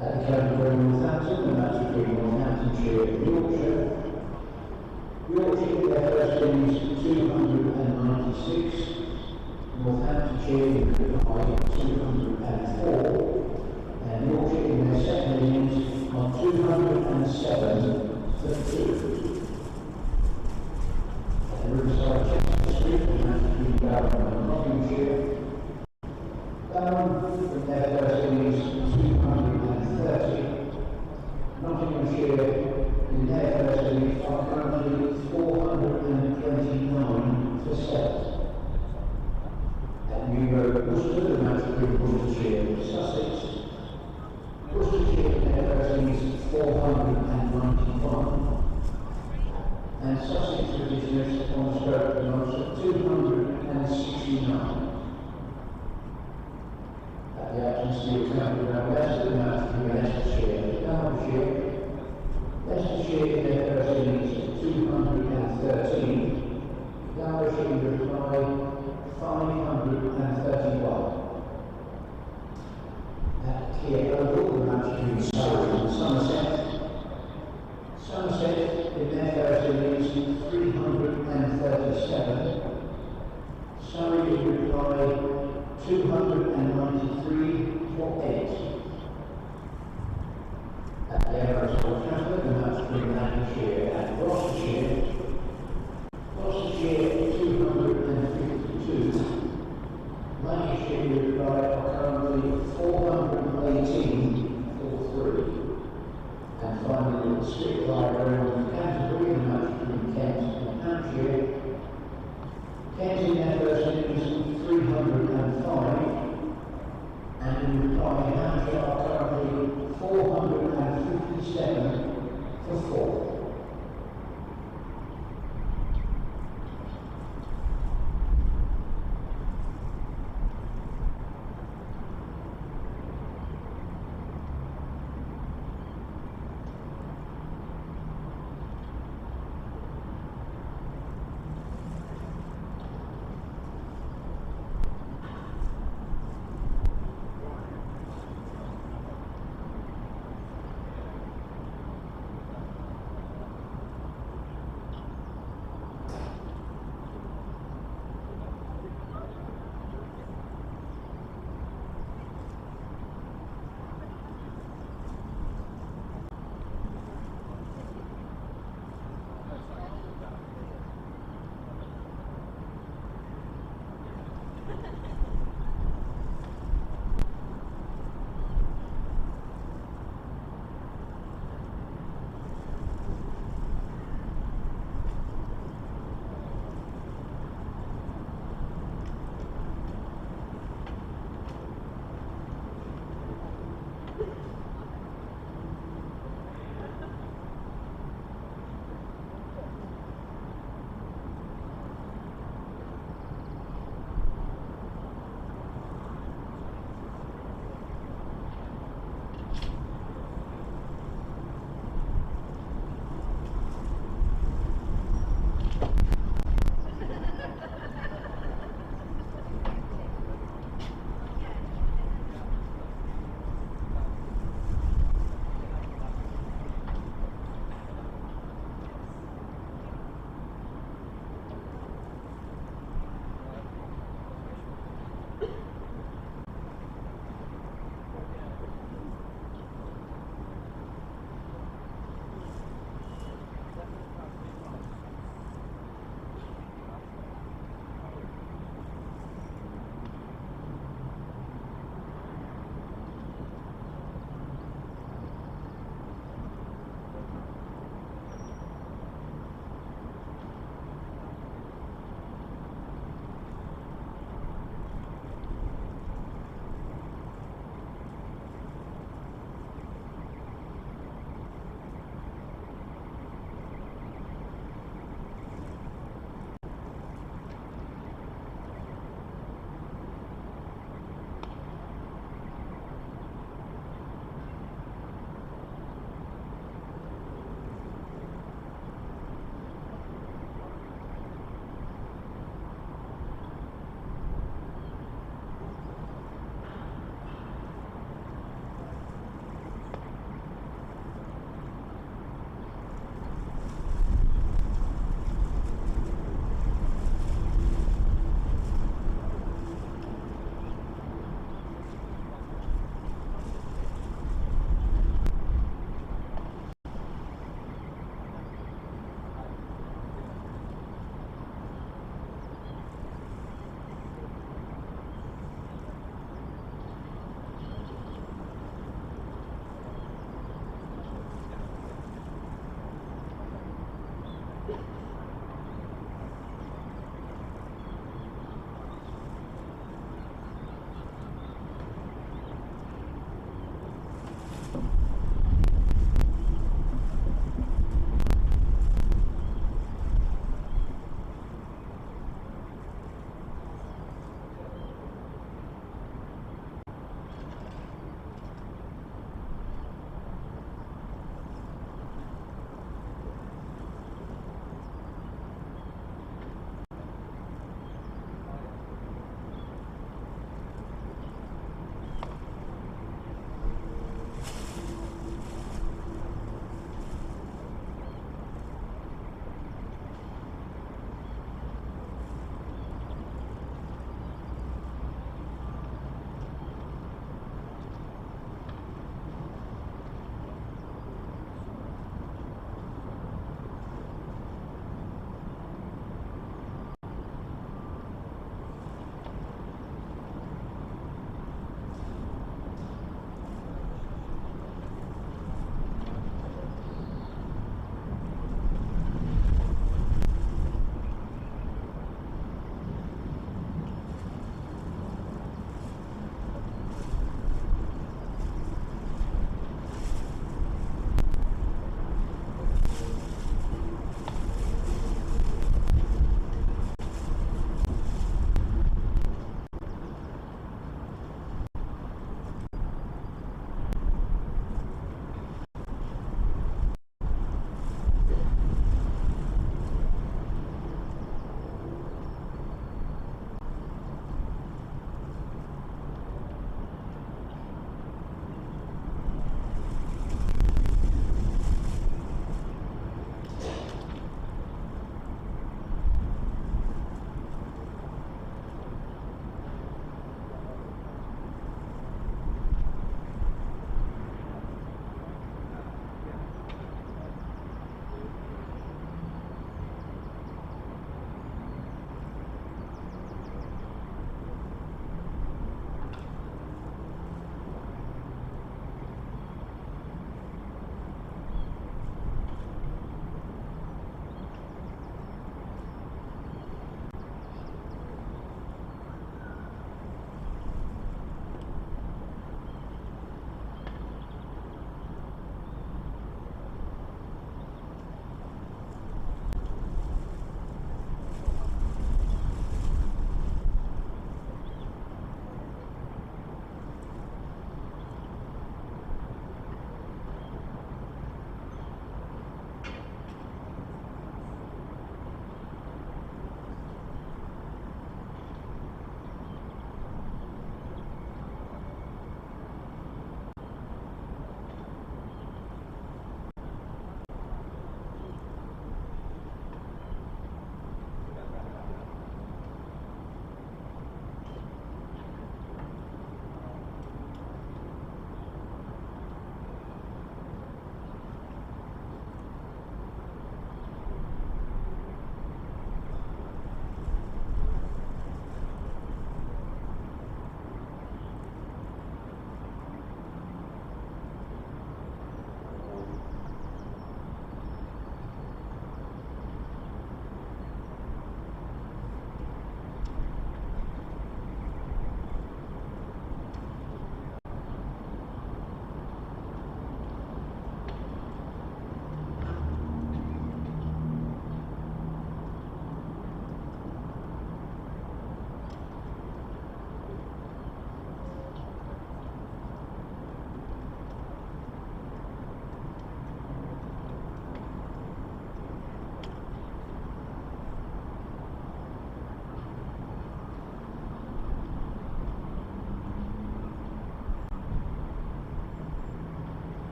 At the category Northampton, the match between Northamptonshire and Yorkshire. Yorkshire, their first innings 296. Northamptonshire in the high 204. And Yorkshire in their second innings on 207 for 2. And Riverside Chester Street, the match between Durham and Nottinghamshire. Durham from their first innings 230. Nottinghamshire in their first innings are currently 429 for 7. At New Road, Worcester, the match between Worcestershire and Sussex. Worcestershire in their first innings 491. And Sussex were dismissed on the stroke of notes at 269. At the Attritional Counterattack, the match between Leicestershire and Derbyshire. Leicestershire in their first innings 213. Derbyshire in reply 531. At Kier Oval, the match between Surrey and Somerset. Somerset in their first innings 337. Surrey in reply 293 for 8. At the Emirates Old Trafford, the match between Lancashire and Gloucestershire. Gloucestershire 252. Lancashire in reply are currently 418 for 3.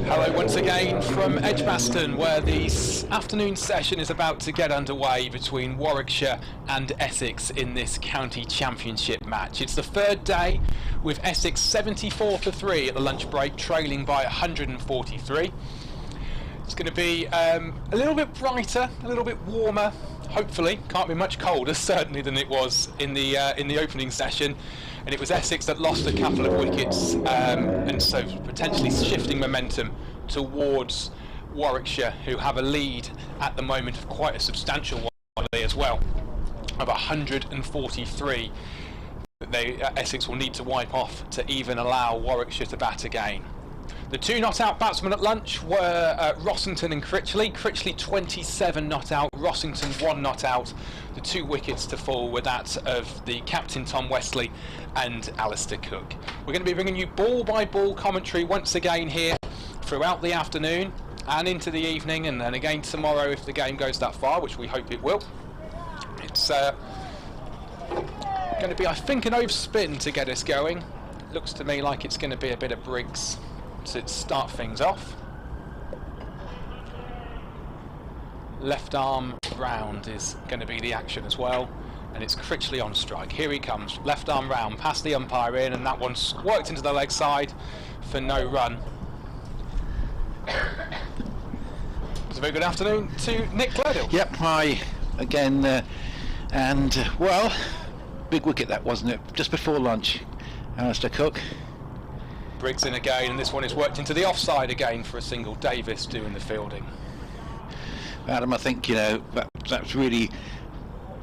Hello once again from Edgbaston, where the afternoon session is about to get underway between Warwickshire and Essex in this county championship match. It's the third day, with Essex 74-3 at the lunch break, trailing by 143. It's going to be a little bit brighter, a little bit warmer, hopefully. Can't be much colder, certainly, than it was in the opening session. And it was Essex that lost a couple of wickets, and so potentially shifting momentum towards Warwickshire, who have a lead at the moment of quite a substantial one as well, of 143. Essex will need to wipe off to even allow Warwickshire to bat again. The two not out batsmen at lunch were Rossington and Critchley. Critchley 27 not out, Rossington 1 not out. The 2 wickets to fall were that of the captain Tom Wesley and Alistair Cook. We're going to be bringing you ball by ball commentary once again here throughout the afternoon and into the evening, and then again tomorrow if the game goes that far, which we hope it will. It's going to be, I think, an overspin to get us going. Looks to me like it's going to be a bit of Briggs to start things off. Left arm round is going to be the action as well, and it's Critchley on strike. Here he comes, left arm round, past the umpire in, and that one's worked into the leg side for no run. It's a very good afternoon to Nick Gledhill. Yep, hi again, well, big wicket that, wasn't it? Just before lunch, Alistair Cook. Briggs in again, and this one is worked into the offside again for a single. Davis doing the fielding. Adam, I think, you know, that's really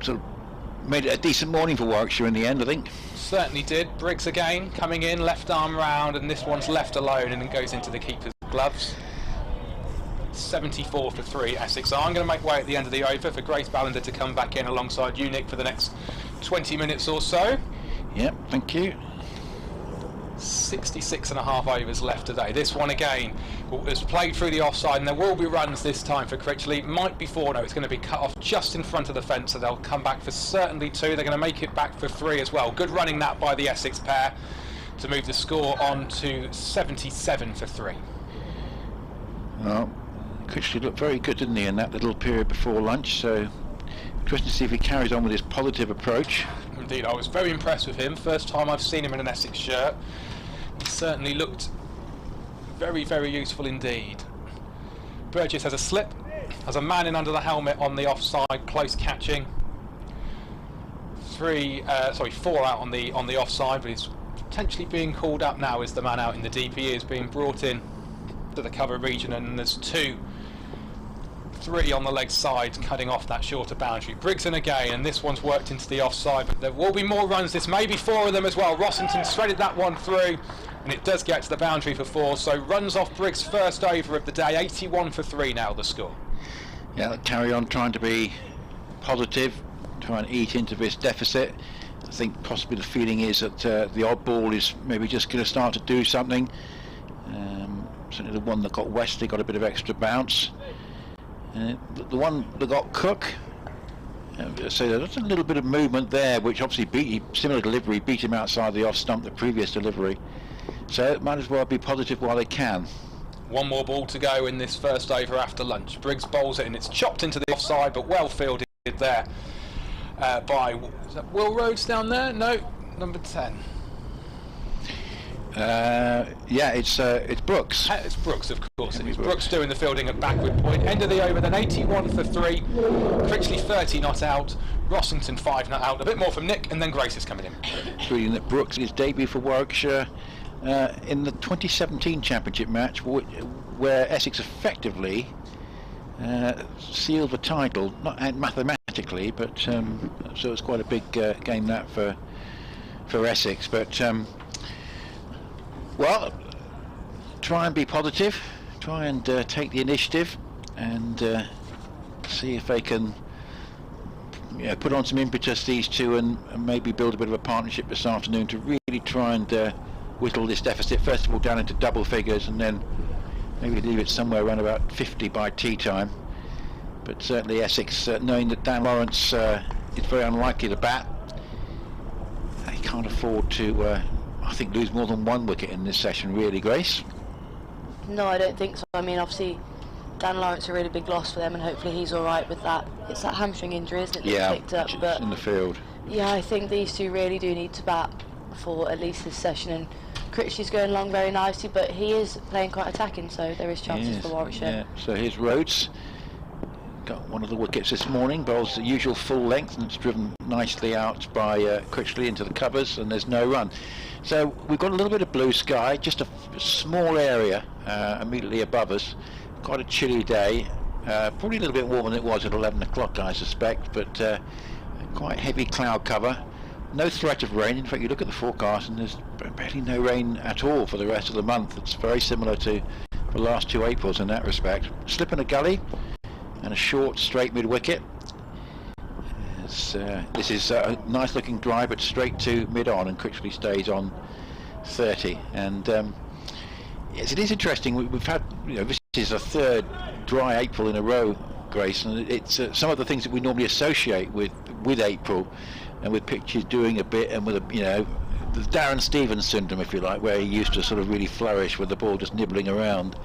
sort of made it a decent morning for Warwickshire in the end, I think. Certainly did. Briggs again, coming in, left arm round, and this one's left alone and it goes into the keeper's gloves. 74 for 3, Essex. I'm going to make way at the end of the over for Grace Ballender to come back in alongside you, Nick, for the next 20 minutes or so. Yep, thank you. 66.5 overs left today. This one again was played through the offside, and there will be runs this time for Critchley. Might be 4, no, it's going to be cut off just in front of the fence, so they'll come back for certainly 2. They're going to make it back for 3 as well. Good running that by the Essex pair to move the score on to 77 for 3. Well, Critchley looked very good, didn't he, in that little period before lunch, so interesting to see if he carries on with his positive approach. Indeed, I was very impressed with him. First time I've seen him in an Essex shirt. He certainly looked very, very useful indeed. Burgess has a slip, has a man in under the helmet on the offside, close catching. 4 out on the offside, but he's potentially being called up now as the man out in the deep. He is being brought in to the cover region, and there's 2, 3 on the leg side cutting off that shorter boundary. Briggs in again, and this one's worked into the offside, but there will be more runs. This may be 4 of them as well. Rossington threaded that one through, and it does get to the boundary for 4, so runs off Briggs' first over of the day. 81 for 3 now the score. Yeah, carry on trying to be positive, try and eat into this deficit. I think possibly the feeling is that the odd ball is maybe just going to start to do something. Certainly the one that got Wesley got a bit of extra bounce. The one that got Cook, so there's a little bit of movement there, which obviously similar delivery, beat him outside the off stump the previous delivery. So it might as well be positive while they can. One more ball to go in this first over after lunch. Briggs bowls it, and it's chopped into the offside, but well fielded there by, is that Will Rhodes down there? No, number 10. Yeah, it's Brooks. It's Brooks, of course. It is Brooks doing the fielding at backward point. End of the over then, 81 for 3. Critchley 30 not out. Rossington 5 not out. A bit more from Nick, and then Grace is coming in. Reading that Brooks his debut for Warwickshire in the 2017 championship match, where Essex effectively sealed the title, not mathematically, but so it's quite a big game that for Essex. But well, try and be positive, try and take the initiative, and see if they can put on some impetus, these two, and maybe build a bit of a partnership this afternoon to really try and whittle this deficit first of all down into double figures, and then maybe leave it somewhere around about 50 by tea time. But certainly Essex, knowing that Dan Lawrence is very unlikely to bat, they can't afford to I think lose more than 1 wicket in this session, really, Grace. No, I don't think so. I mean, obviously Dan Lawrence a really big loss for them, and hopefully he's all right with that. It's that hamstring injury, isn't it, that picked up? But in the field. Yeah, I think these two really do need to bat for at least this session, and Critchley's going along very nicely, but he is playing quite attacking, so there is chances for Warwickshire. Yeah. So here's Rhodes. Got one of the wickets this morning, bowls the usual full length, and it's driven nicely out by Critchley into the covers, and there's no run. So we've got a little bit of blue sky, just a small area immediately above us. Quite a chilly day, probably a little bit warmer than it was at 11 o'clock, I suspect, but quite heavy cloud cover. no threat of rain. In fact, you look at the forecast and there's barely no rain at all for the rest of the month. It's very similar to the last 2 Aprils in that respect. Slip in a gully and a short straight mid wicket. This is a nice looking drive, but straight to mid on, and Critchley stays on 30. And yes, it is interesting. We've had, this is a third dry April in a row, Grace, and it's some of the things that we normally associate with April, and with pitches doing a bit, and with the Darren Stevens syndrome, if you like, where he used to sort of really flourish with the ball just nibbling around.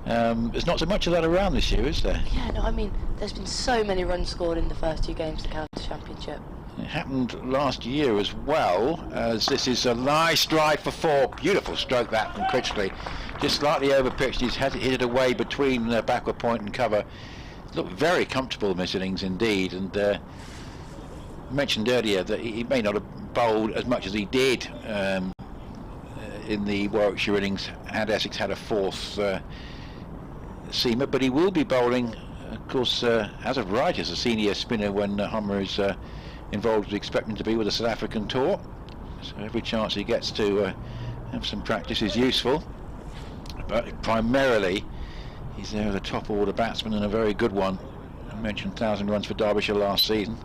There's not so much of that around this year, is there? Yeah, no, I mean, there's been so many runs scored in the first 2 games of the County Championship. It happened last year as well, as this is a nice drive for 4. Beautiful stroke that from Critchley. Just slightly over pitched. He's hit it away between backward point and cover. Looked very comfortable in this innings indeed, and mentioned earlier that he may not have bowled as much as he did in the Warwickshire innings had Essex had a 4th seamer, but he will be bowling, of course, as of right, as a senior spinner when Hummer is involved, as expecting to be with the South African tour. So every chance he gets to have some practice is useful. But primarily, he's there at the top order batsman, and a very good one. I mentioned 1,000 runs for Derbyshire last season.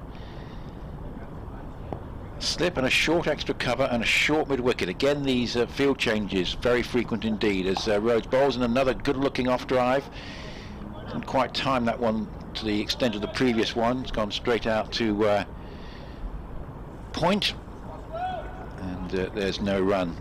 Slip and a short extra cover and a short mid wicket. Again, these field changes very frequent indeed, as Rhodes bowls in another good looking off drive. Didn't quite time that one to the extent of the previous one. It's gone straight out to point, and there's no run.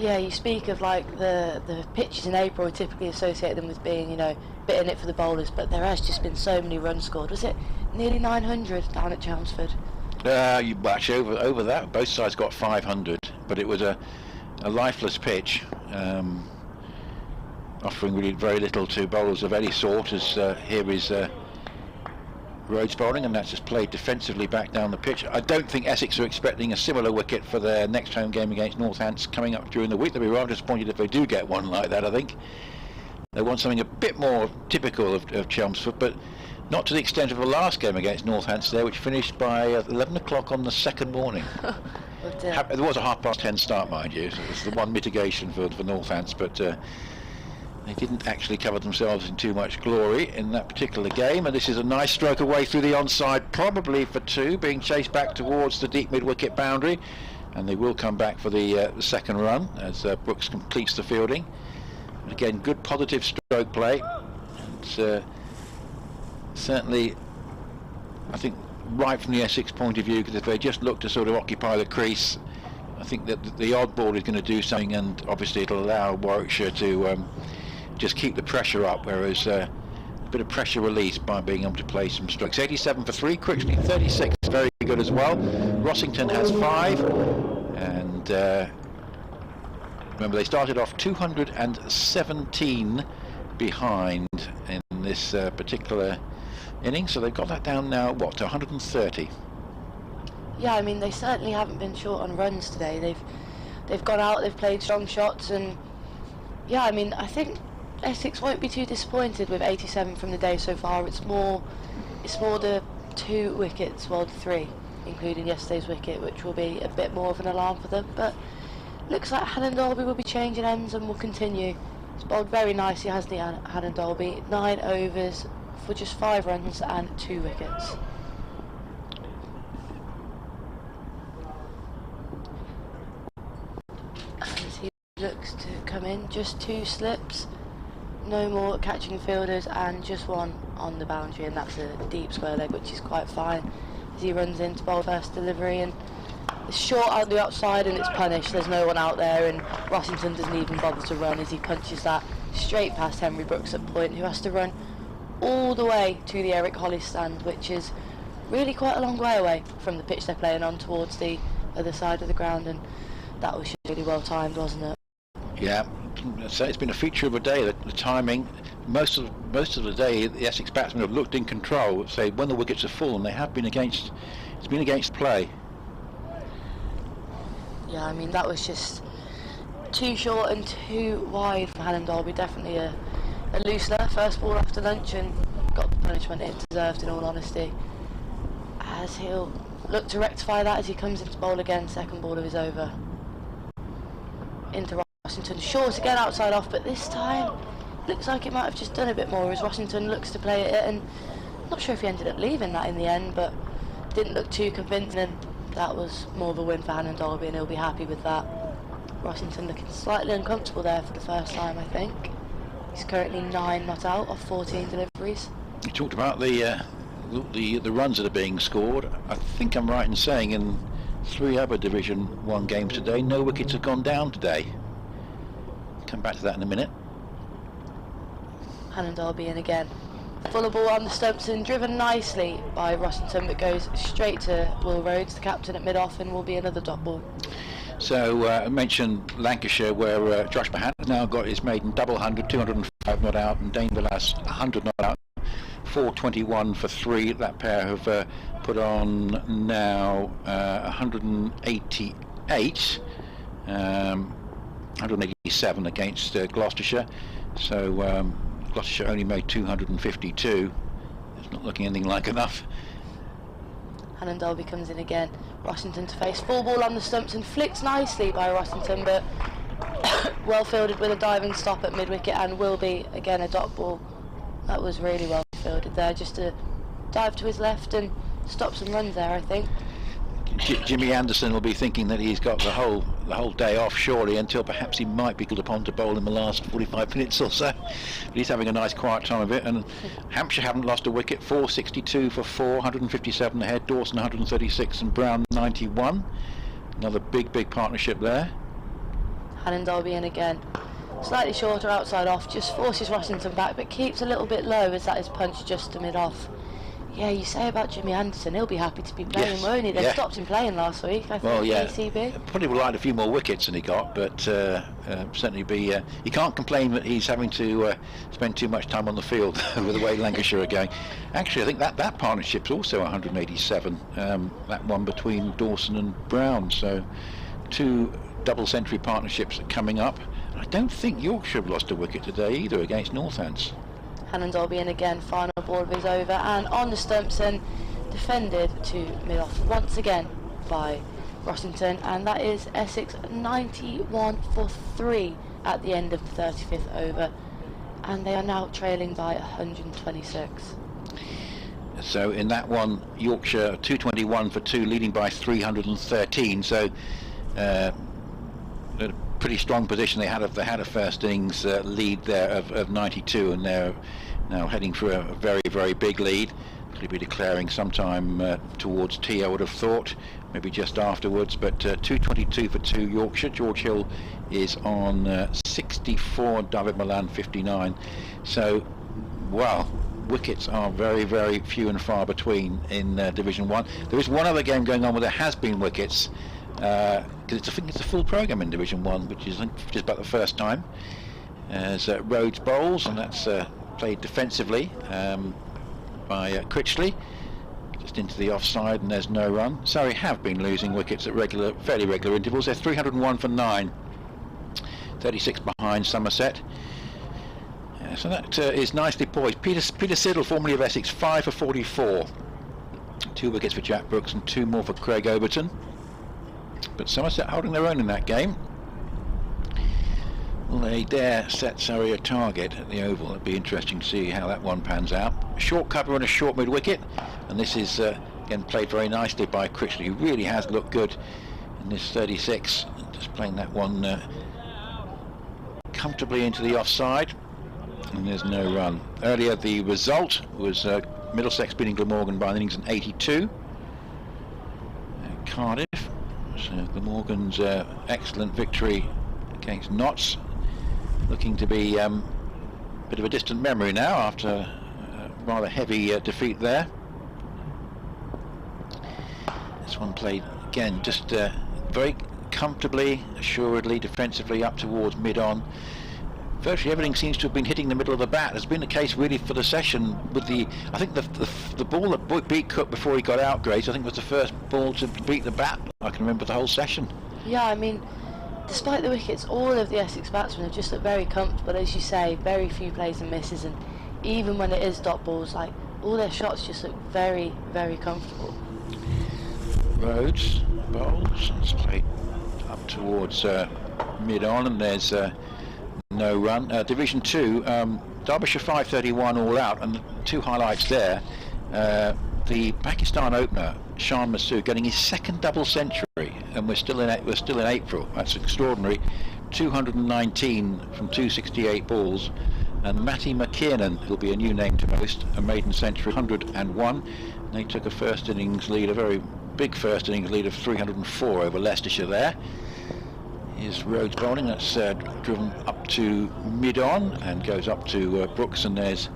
Yeah, you speak of like the pitches in April, we typically associate them with being, bit in it for the bowlers, but there has just been so many runs scored. Was it nearly 900 down at Chelmsford? You actually over that, both sides got 500, but it was a lifeless pitch, offering really very little to bowlers of any sort, as here is Rhodes bowling, and that's just played defensively back down the pitch. I don't think Essex are expecting a similar wicket for their next home game against Northants coming up during the week. They'll be rather disappointed if they do get one like that, I think. They want something a bit more typical of Chelmsford, but not to the extent of the last game against Northants there, which finished by 11 o'clock on the second morning. There was a 10:30 start, mind you, so it was the one mitigation for Northants, but they didn't actually cover themselves in too much glory in that particular game. And this is a nice stroke away through the onside, probably for 2, being chased back towards the deep mid-wicket boundary, and they will come back for the second run as Brooks completes the fielding. And again, good positive stroke play. And, certainly, I think right from the Essex point of view, because if they just look to sort of occupy the crease, I think that the odd ball is going to do something, and obviously it'll allow Warwickshire to just keep the pressure up, whereas a bit of pressure release by being able to play some strokes. 87 for 3, Critchley 36, very good as well. Rossington has 5, and remember they started off 217 behind in this particular innings, so they've got that down now, what, to 130? Yeah, I mean, they certainly haven't been short on runs today. They've gone out, they've played strong shots, and yeah, I mean, I think Essex won't be too disappointed with 87 from the day so far. It's more the 2 wickets, well, 3, including yesterday's wicket, which will be a bit more of an alarm for them. But looks like Hannon Dolby will be changing ends and will continue. It's bowled very nicely, hasn't he, Hannon Dolby? 9 overs for just 5 runs and 2 wickets. As he looks to come in, just 2 slips, no more catching fielders, and just 1 on the boundary, and that's a deep square leg, which is quite fine as he runs in to bowl first delivery. And it's short out the outside and it's punished. There's no one out there, and Rossington doesn't even bother to run as he punches that straight past Henry Brooks at point, who has to run all the way to the Eric Holly stand, which is really quite a long way away from the pitch they're playing on towards the other side of the ground, and that was really well timed, wasn't it? Yeah, so it's been a feature of the day, the timing. Most of the day the Essex batsmen have looked in control, say when the wickets are full, and they have been against play. Yeah, I mean, that was just too short and too wide from Hannon Dolby. Definitely a loosener first ball after lunch, and got the punishment it deserved, in all honesty, as he'll look to rectify that as he comes into bowl again, second ball of his over. Into Rossington, short again outside off, but this time looks like it might have just done a bit more as Rossington looks to play it, and not sure if he ended up leaving that in the end, but didn't look too convincing, and that was more of a win for Hannon Dolby, and he'll be happy with that. Rossington looking slightly uncomfortable there for the first time, I think. He's currently 9 not out of 14 deliveries. You talked about the runs that are being scored. I think I'm right in saying in 3 other Division 1 games today, no wickets have gone down today. Come back to that in a minute. Hannon Dolby in again. Fuller ball on the stumps and driven nicely by Rossington, but goes straight to Will Rhodes, the captain at mid-off, and will be another dot ball. So I mentioned Lancashire, where Josh Mahan has now got his maiden double 100, 205 not out, and Dane Villas 100 not out, 421 for 3. That pair have put on now 188, 187 against Gloucestershire. So Gloucestershire only made 252. It's not looking anything like enough. Hannon Dolby comes in again. Rossington to face. Full ball on the stumps and flicked nicely by Rossington, but well fielded with a diving stop at mid-wicket, and will be again a dot ball. That was really well fielded there, just a dive to his left and stop some runs there, I think. Jimmy Anderson will be thinking that he's got the whole day off, surely, until perhaps he might be called upon to bowl in the last 45 minutes or so. But he's having a nice quiet time of it, and Hampshire haven't lost a wicket. 462 for 4, 157 ahead, Dawson 136 and Brown 91. Another big partnership there. Hannon Dolby in again. Slightly shorter outside off, just forces Rossington back, but keeps a little bit low as that is punched just to mid-off. Yeah, you say about Jimmy Anderson, he'll be happy to be playing, won't he? They stopped him playing last week, I think, well, yeah. ACB. Probably would like a few more wickets than he got, but certainly be... you can't complain that he's having to spend too much time on the field with the way Lancashire are going. Actually, I think that partnership's also 187, that one between Dawson and Brown, so 2 double-century partnerships coming up. I don't think Yorkshire have lost a wicket today either against Northants. Hannon Dolby in again, final ball of his over, and on the stumps and defended to mid-off once again by Rossington, and that is Essex 91 for 3 at the end of the 35th over, and they are now trailing by 126. So in that one, Yorkshire 221 for 2, leading by 313. So a pretty strong position. They had a first innings lead there of 92, and they're now heading for a very big lead. Could be declaring sometime towards tea, I would have thought, maybe just afterwards. But 222 for 2 Yorkshire. George Hill is on 64, David Milan 59. So, well, wickets are very few and far between in Division 1. There is one other game going on where there has been wickets, because I think it's a full programme in Division 1, which is just about the first time. As Rhodes bowls, and that's played defensively by Critchley, just into the offside, and there's no run. Surrey have been losing wickets at fairly regular intervals. They're 301 for 9, 36 behind Somerset. So that is nicely poised. Peter Siddle, formerly of Essex, 5 for 44. 2 wickets for Jack Brooks and 2 more for Craig Overton. But Somerset holding their own in that game. Will they dare set Surrey a target at the Oval? It'd be interesting to see how that one pans out. A short cover and a short mid-wicket, and this is again played very nicely by Critchley, who really has looked good in this 36. Just playing that one comfortably into the offside, and there's no run. Earlier the result was Middlesex beating Glamorgan by an innings in 82. Cardiff. So Glamorgan's excellent victory against Notts, looking to be a bit of a distant memory now after a rather heavy defeat there. This one played again just very comfortably, assuredly, defensively up towards mid-on. Virtually everything seems to have been hitting the middle of the bat. Has been the case really for the session with I think the ball that beat Cook before he got out, Grace, I think was the first ball to beat the bat I can remember the whole session. Yeah, I mean, despite the wickets, all of the Essex batsmen have just looked very comfortable, as you say, very few plays and misses, and even when it is dot balls, like, all their shots just look very comfortable. Rhodes bowls. It's played up towards mid-on, and there's no run. Division 2, Derbyshire 531 all out, and the two highlights there. The Pakistan opener, Shan Masood, getting his second double century, and we're still in April. That's extraordinary. 219 from 268 balls. And Matty McKiernan, who'll be a new name to most, a maiden century, 101. They took a first innings lead, a very big first innings lead of 304 over Leicestershire there. Here's Rhodes bowling, that's driven up to mid-on and goes up to Brooks, and there's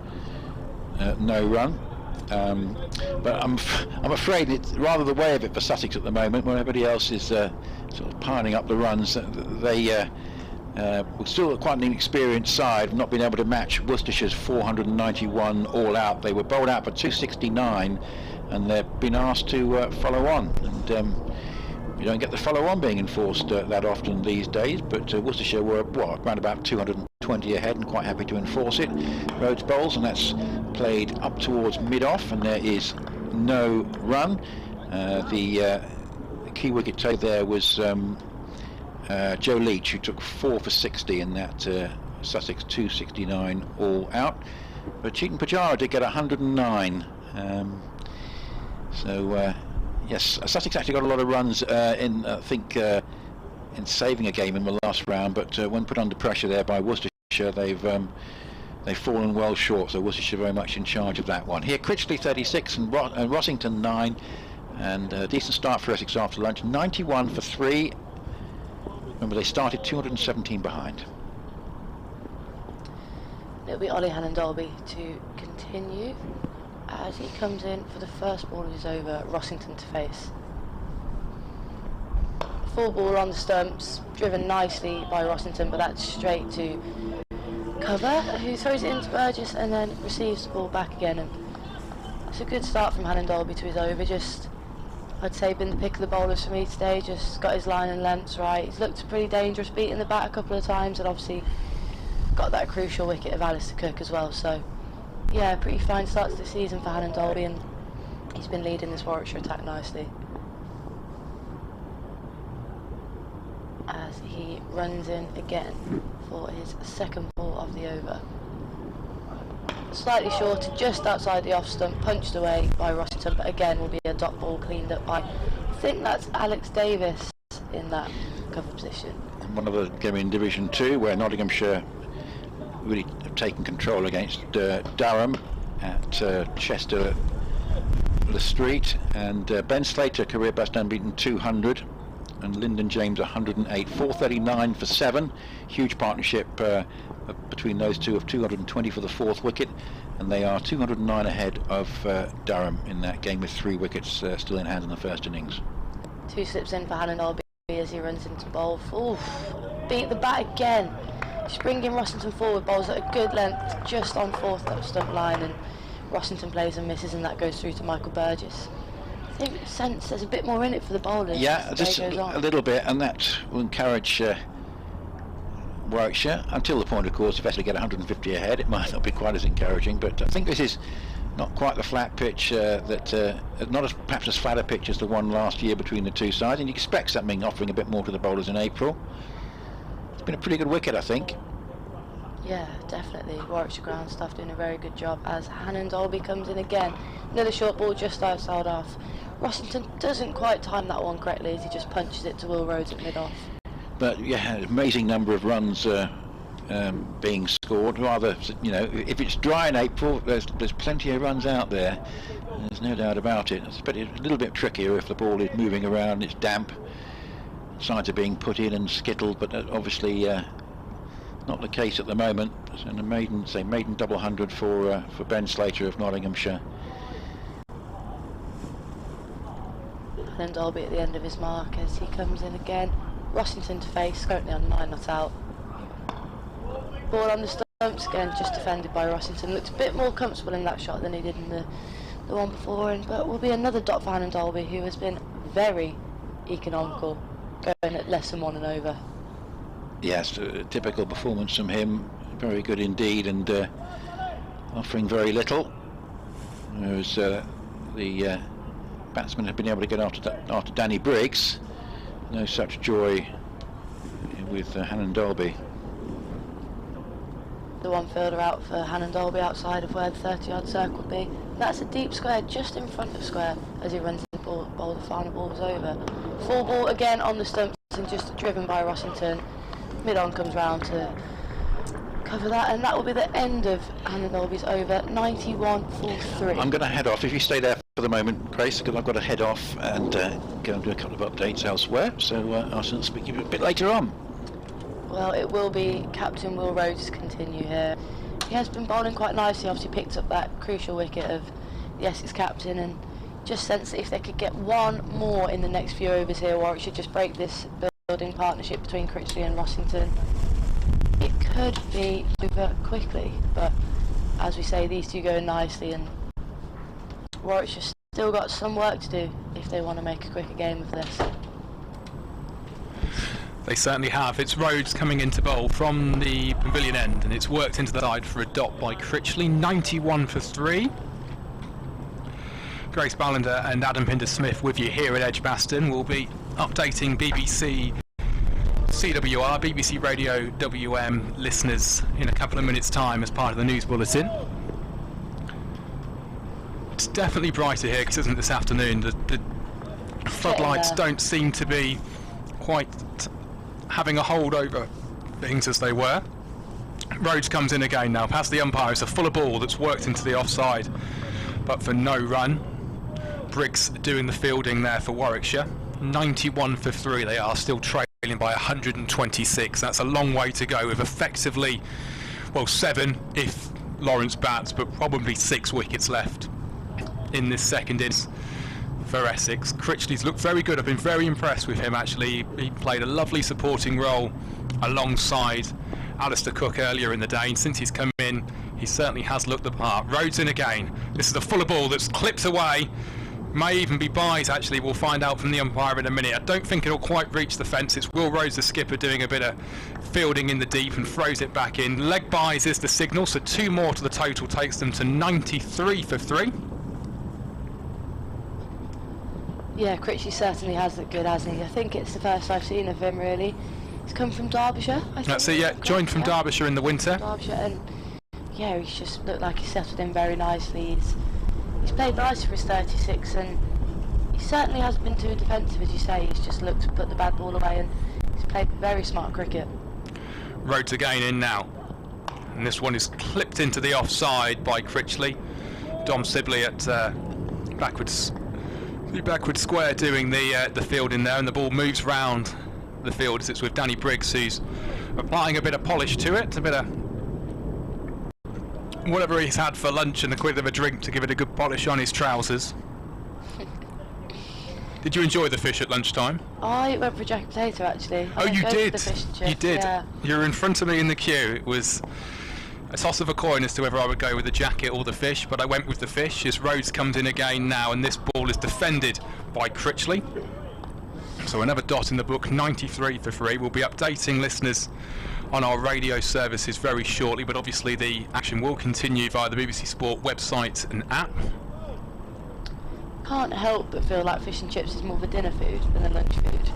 no run. But I'm afraid it's rather the way of it for Sussex at the moment, when everybody else is sort of piling up the runs. They we're still quite an inexperienced side, not being able to match Worcestershire's 491 all out. They were bowled out for 269, and they've been asked to follow on. And you don't get the follow on being enforced that often these days, but Worcestershire were around about 220 ahead and quite happy to enforce it. Rhodes bowls, and that's played up towards mid-off, and there is no run. The key wicket taker there was Joe Leach, who took 4 for 60 in that Sussex 269 all out. But Cheaton Pujara did get 109. Yes, Sussex actually got a lot of runs in, I think, in saving a game in the last round. But when put under pressure there by Worcestershire, they've fallen well short. So Worcestershire very much in charge of that one. Here, Critchley 36 and Rossington 9, and a decent start for Essex after lunch. 91 for 3. Remember, they started 217 behind. It'll be Ollie Hannon-Dolby to continue as he comes in for the first ball of his over, Rossington to face. Full ball on the stumps, driven nicely by Rossington, but that's straight to cover, who throws it into Burgess and then receives the ball back again. And it's a good start from Hannon-Dolby to his over. Just, I'd say, been the pick of the bowlers for me today. Just got his line and lengths right. He's looked pretty dangerous, beating the bat a couple of times, and obviously got that crucial wicket of Alistair Cook as well. So yeah, pretty fine start to the season for Hannon-Dolby, and he's been leading this Warwickshire attack nicely as he runs in again for his second ball of the over. Slightly shorter, just outside the off stump, punched away by Rossington, but again will be a dot ball cleaned up by, I think that's Alex Davis in that cover position. One of the game in Division 2, where Nottinghamshire really have taken control against Durham at Chester Le Street, and Ben Slater, career best unbeaten 200, and Lyndon James 108, 439 for 7. Huge partnership between those two of 220 for the fourth wicket, and they are 209 ahead of Durham in that game with 3 wickets still in hand in the first innings. 2 slips in for Hannon-Dolby as he runs into bowl. Oof, beat the bat again. Just bringing Rossington forward, bowls at a good length just on fourth up stump line, and Rossington plays and misses, and that goes through to Michael Burgess. I think sense there's a bit more in it for the bowlers. Yeah, just a little bit, and that will encourage Warwickshire, until the point, of course, if Essex get 150 ahead, it might not be quite as encouraging. But I think this is not quite the flat pitch not as perhaps as flat a pitch as the one last year between the two sides, and you expect something offering a bit more to the bowlers in April. It's been a pretty good wicket, I think. Yeah, definitely. Warwickshire ground staff doing a very good job as Hannon-Dolby comes in again. Another short ball just outside off. Rossington doesn't quite time that one correctly as he just punches it to Will Rhodes at mid-off. But yeah, amazing number of runs being scored. Rather, you know, if it's dry in April, there's plenty of runs out there. There's no doubt about it. It's a little bit trickier if the ball is moving around, it's damp. Sides are being put in and skittled, but obviously not the case at the moment. And a maiden double 100 for Ben Slater of Nottinghamshire. And Dolby at the end of his mark as he comes in again. Rossington to face, currently on 9 not out. Ball on the stumps again, just defended by Rossington. Looks a bit more comfortable in that shot than he did in the one before, but will be another dot for Hannon-Dolby, who has been very economical, going at less than 1 and over. Yes, a typical performance from him, very good indeed, and offering very little. Whereas the batsmen have been able to get after Danny Briggs. No such joy with Hannon Dolby. The one fielder out for Hannon Dolby outside of where the 30-yard circle would be. That's a deep square just in front of square as he runs the ball. The final ball is over. Full ball again on the stumps and just driven by Rossington. Mid-on comes round to cover that, and that will be the end of Hannon Dolby's over. 91-3. I'm going to head off. If you stay there for the moment, Grace, because I've got to head off and go and do a couple of updates elsewhere. So I'll speak to you a bit later on. Well, it will be Captain Will Rhodes to continue here. He has been bowling quite nicely, obviously picked up that crucial wicket of the Essex captain, and just sense that if they could get one more in the next few overs here, Warwick should just break this building partnership between Critchley and Rossington. It could be over quickly, but as we say, these two go nicely, and Warwick's just still got some work to do if they want to make a quicker game of this. They certainly have. It's Rhodes coming into bowl from the pavilion end, and it's worked into the side for a dot by Critchley. 91-3. Grace Ballander and Adam Pinder-Smith with you here at Edgbaston. We'll be updating BBC CWR, BBC Radio WM listeners in a couple of minutes' time as part of the news bulletin. It's definitely brighter here, because isn't it, this afternoon? The floodlights don't seem to be quite having a hold over things as they were. Rhodes comes in again now, past the umpire. It's a fuller ball that's worked into the offside, but for no run. Briggs doing the fielding there for Warwickshire. 91-3, they are still trailing by 126. That's a long way to go with effectively, well, 7 if Lawrence bats, but probably 6 wickets left in this second innings for Essex. Critchley's looked very good. I've been very impressed with him, actually. He played a lovely supporting role alongside Alistair Cook earlier in the day, and since he's come in, he certainly has looked the part. Rhodes in again. This is a fuller ball that's clipped away. May even be byes, actually. We'll find out from the umpire in a minute. I don't think it'll quite reach the fence. It's Will Rhodes, the skipper, doing a bit of fielding in the deep and throws it back in. Leg byes is the signal, so 2 more to the total takes them to 93-3. Yeah, Critchley certainly has looked good, hasn't he? I think it's the first I've seen of him, really. He's come from Derbyshire, I think. That's it, yeah. Joined from Derbyshire in the winter. Derbyshire, and yeah, he's just looked like he's settled in very nicely. He's played nicely for his 36, and he certainly hasn't been too defensive, as you say. He's just looked to put the bad ball away, and he's played very smart cricket. Rhodes again in now, and this one is clipped into the offside by Critchley. Dom Sibley at backward square doing the field in there, and the ball moves round the field as it's with Danny Briggs, who's applying a bit of polish to it, a bit of whatever he's had for lunch and a quick of a drink to give it a good polish on his trousers. Did you enjoy the fish at lunchtime? I went for a jacket potato, actually. Oh, you did? You did? Yeah. You were in front of me in the queue. It was a toss of a coin as to whether I would go with the jacket or the fish, but I went with the fish as Rhodes comes in again now, and this ball is defended by Critchley. So another dot in the book, 93-3. We'll be updating listeners on our radio services very shortly, but obviously the action will continue via the BBC Sport website and app. Can't help but feel like fish and chips is more of a dinner food than a lunch food.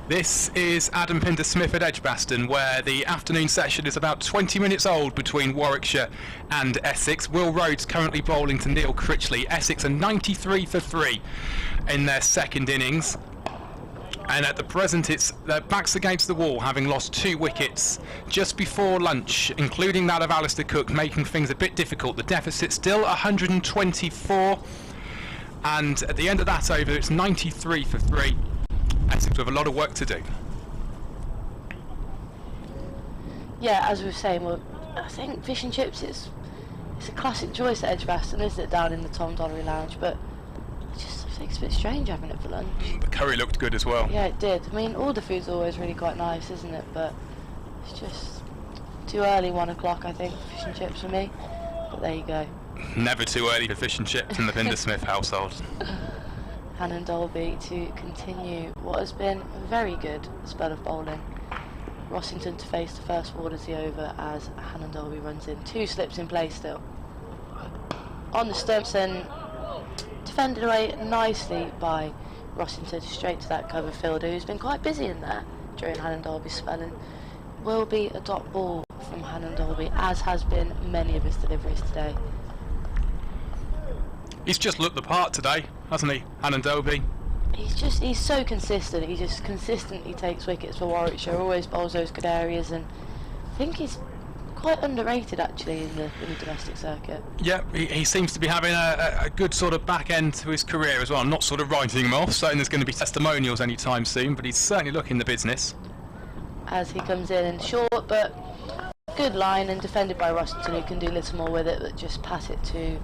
This is Adam Pinder-Smith at Edgbaston, where the afternoon session is about 20 minutes old between Warwickshire and Essex. Will Rhodes currently bowling to Neil Critchley. Essex are 93-3 in their second innings. And at the present, it's their backs against the wall, having lost 2 wickets just before lunch, including that of Alistair Cook, making things a bit difficult. The deficit still 124, and at the end of that over, it's 93-3. Essex with a lot of work to do. Yeah, as we were saying, well, I think fish and chips it's a classic choice at Edgbaston, isn't it, down in the Tom Dollery Lounge, but I think it's a bit strange having it for lunch. The curry looked good as well. Yeah, it did. I mean, all the food's always really quite nice, isn't it? But it's just too early, 1 o'clock, I think, fish and chips for me. But there you go. Never too early for fish and chips in the Pinder-Smith household. Hannon Dolby to continue what has been a very good spell of bowling. Rossington to face the first ward as the over as Hannon Dolby runs in. 2 slips in play still. on the stumps and defended away nicely by Rossington, straight to that cover fielder who's been quite busy in there during Hannon Dalby's spelling. Will be a dot ball from Hannon Dalby, as has been many of his deliveries today. He's just looked the part today, hasn't he, Hannon Dalby? He's so consistent. He just consistently takes wickets for Warwickshire, always bowls those good areas, and I think he's quite underrated actually in the domestic circuit. Yeah, he seems to be having a good sort of back end to his career as well. I'm not sort of writing him off, saying there's going to be testimonials anytime soon, but he's certainly looking the business. As he comes in and short, but good line and defended by Rossington, who can do little more with it, but just pass it to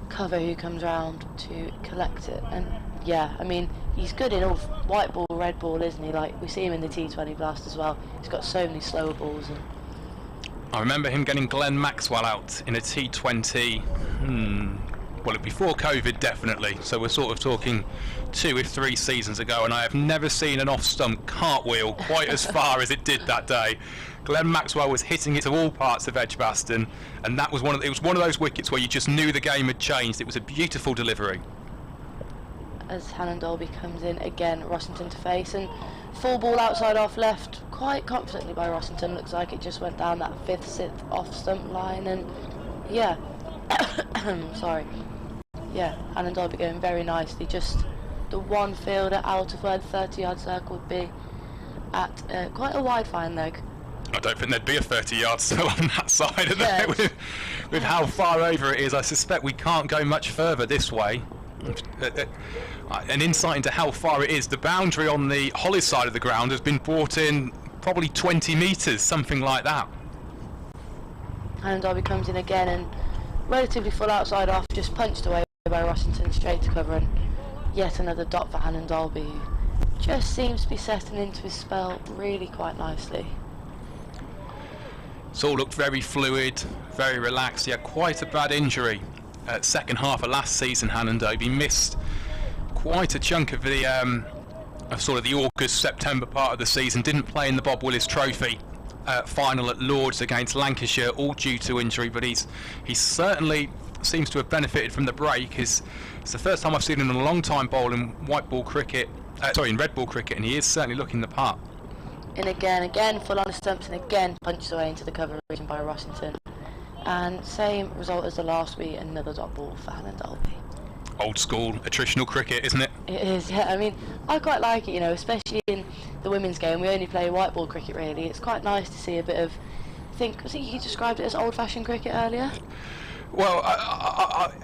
cover, who comes round to collect it. And yeah, I mean, he's good in all white ball, red ball, isn't he? Like, we see him in the T20 Blast as well. He's got so many slower balls. And I remember him getting Glenn Maxwell out in a T20, well, before COVID definitely, so we're sort of talking 2 or 3 seasons ago, and I have never seen an off-stump cartwheel quite as far as it did that day. Glenn Maxwell was hitting it to all parts of Edgbaston, and that was one of those wickets where you just knew the game had changed. It was a beautiful delivery. As Hannon Dalby comes in again, Rossington to face, and full ball outside off left, quite confidently by Rossington. Looks like it just went down that 5th, 6th off stump line, and yeah, sorry, yeah, Hannon Dalby going very nicely. Just the one fielder out of where the 30-yard circle would be at quite a wide fine leg. I don't think there'd be a 30-yard still on that side of there with how far over it is. I suspect we can't go much further this way. An insight into how far it is, the boundary on the Hollis side of the ground has been brought in probably 20 metres, something like that. Hannon Dalby comes in again and relatively full outside off, just punched away by Rossington straight to cover, and yet another dot for Hannon Dalby, who just seems to be settling into his spell really quite nicely. It's all looked very fluid, very relaxed. He had quite a bad injury second half of last season. Hannon Dalby missed quite a chunk of the sort of the August September part of the season. Didn't play in the Bob Willis Trophy final at Lords against Lancashire, all due to injury. But he certainly seems to have benefited from the break. It's the first time I've seen him in a long time bowl in white ball cricket. In red ball cricket, and he is certainly looking the part. In again, full on the stumps, and again punched away into the cover region by Rossington. And same result as the last week, another dot ball for Hannon Dalby. Old school attritional cricket, isn't it? It is, yeah. I mean, I quite like it, you know, especially in the women's game. We only play white ball cricket, really. It's quite nice to see a bit of, I think you described it as old-fashioned cricket earlier? Well,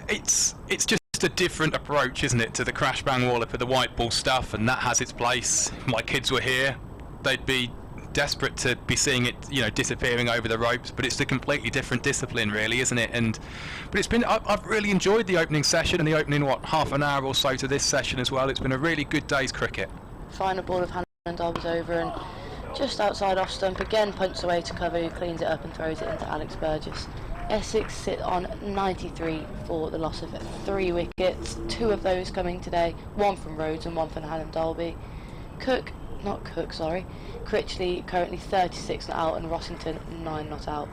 it's just a different approach, isn't it, to the crash bang wallop of the white ball stuff, and that has its place. If my kids were here, they'd be desperate to be seeing it, you know, disappearing over the ropes. But it's a completely different discipline, really, isn't it? But it's been, I've really enjoyed the opening session and the opening half an hour or so to this session as well. It's been a really good day's cricket. Final ball of Hannon Dalby's over, and just outside off stump again, punched away to cover, who cleans it up and throws it into Alex Burgess. Essex sit on 93 for the loss of 3 wickets, 2 of those coming today, 1 from Rhodes and 1 from Hannon Dalby. Critchley currently 36 not out, and Rossington 9 not out,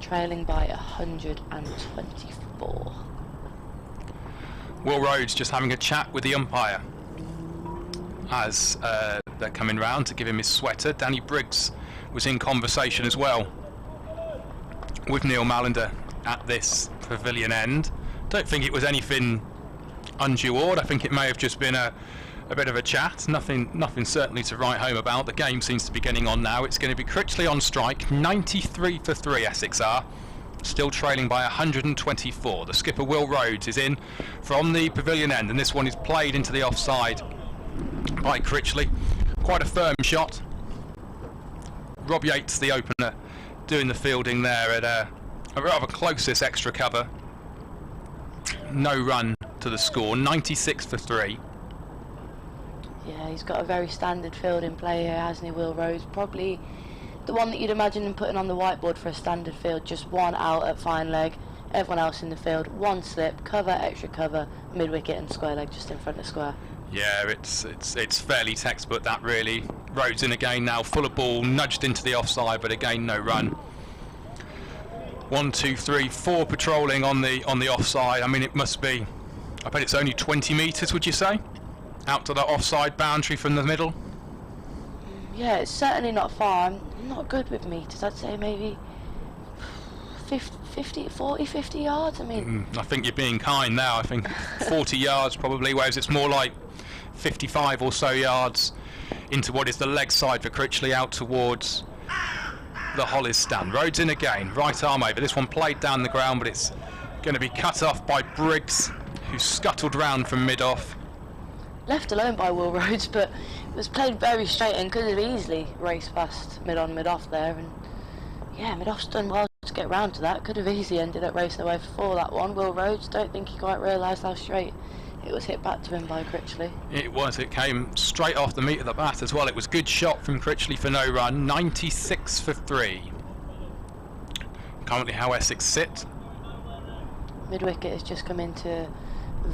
trailing by 124. Will Rhodes just having a chat with the umpire as they're coming round to give him his sweater. Danny Briggs was in conversation as well with Neil Mallender at this pavilion end. Don't think it was anything untoward. I think it may have just been a bit of a chat. Nothing certainly to write home about. The game seems to be getting on now. It's going to be Critchley on strike. 93 for 3 Essex are. Still trailing by 124. The skipper Will Rhodes is in from the pavilion end, and this one is played into the offside by Critchley. Quite a firm shot. Rob Yates, the opener, doing the fielding there at a rather closest extra cover. No run to the score. 96 for 3. Yeah, he's got a very standard fielding play here, hasn't he, Will Rhodes? Probably the one that you'd imagine him putting on the whiteboard for a standard field. Just 1 out at fine leg, everyone else in the field, 1 slip, cover, extra cover, mid wicket and square leg just in front of square. Yeah, it's fairly textbook, that, really. Rhodes in again now, full of ball, nudged into the offside, but again no run. 1, 2, 3, 4 patrolling on the offside. I mean, it must be, I bet it's only 20 metres, would you say? Out to the offside boundary from the middle? Yeah, it's certainly not far. I'm not good with metres. I'd say maybe 40, 50 yards. I mean, I think you're being kind now. I think 40 yards probably, whereas it's more like 55 or so yards into what is the leg side for Critchley, out towards the Hollis stand. Rhodes in again, right arm over. This one played down the ground, but it's going to be cut off by Briggs, who scuttled round from mid-off. left alone by Will Rhodes, but it was played very straight and could have easily raced past mid-on, mid-off there. And yeah, mid-off's done well to get round to that. Could have easily ended up racing away for that one. Will Rhodes, don't think he quite realised how straight it was hit back to him by Critchley. It was. It came straight off the meat of the bat as well. It was good shot from Critchley for no run. 96 for 3. Currently how Essex sit. Mid-wicket has just come into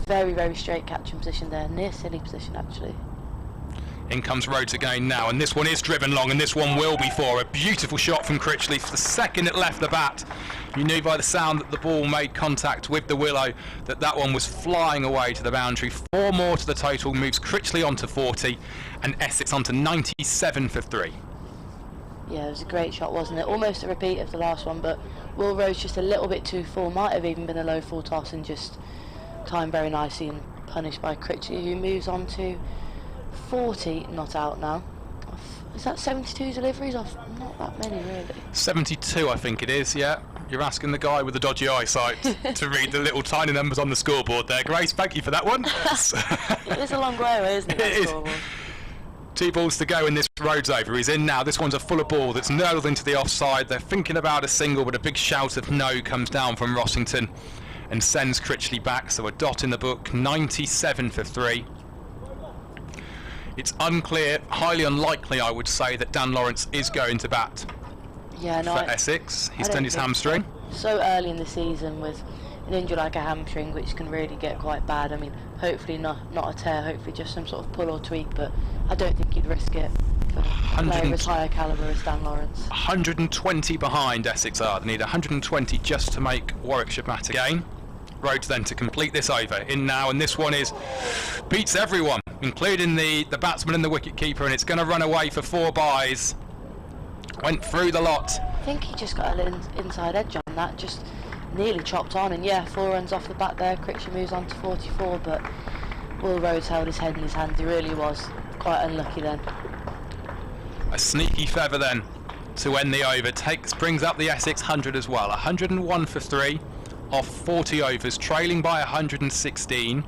very, very straight catching position there. Near silly position, actually. In comes Rhodes again now, and this one is driven long, and this one will be for a beautiful shot from Critchley. For the second it left the bat, you knew by the sound that the ball made contact with the willow that that one was flying away to the boundary. 4 more to the total, moves Critchley on to 40 and Essex on to 97 for 3. Yeah, it was a great shot, wasn't it? Almost a repeat of the last one, but Will Rhodes just a little bit too full. Might have even been a low full toss and just timed very nicely and punished by Critchley, who moves on to 40, not out now. Is that 72 deliveries off? Not that many, really. 72, I think it is, yeah. You're asking the guy with the dodgy eyesight to read the little tiny numbers on the scoreboard there. Grace, thank you for that one. It is a long way away, isn't it? It is. 2 balls to go in this Rhodes over. He's in now. This one's a fuller ball that's nurled into the offside. They're thinking about a single, but a big shout of no comes down from Rossington and sends Critchley back. So a dot in the book, 97 for 3. It's unclear, highly unlikely, I would say, that Dan Lawrence is going to bat for Essex. He's done his hamstring. So early in the season with an injury like a hamstring, which can really get quite bad. I mean, hopefully not a tear, hopefully just some sort of pull or tweak, but I don't think you'd risk it for a player as high a calibre as Dan Lawrence. 120 behind Essex are. They need 120 just to make Warwickshire bat again. Rhodes then to complete this over. In now, and this one beats everyone, including the batsman and the wicket keeper, and it's going to run away for 4 byes. Went through the lot. I think he just got a little inside edge on that, just nearly chopped on, and yeah, 4 runs off the bat there. Critchley moves on to 44, but Will Rhodes held his head in his hands. He really was quite unlucky then. A sneaky feather then to end the over. Brings up the Essex 100 as well. 101 for 3 off 40 overs, trailing by 116.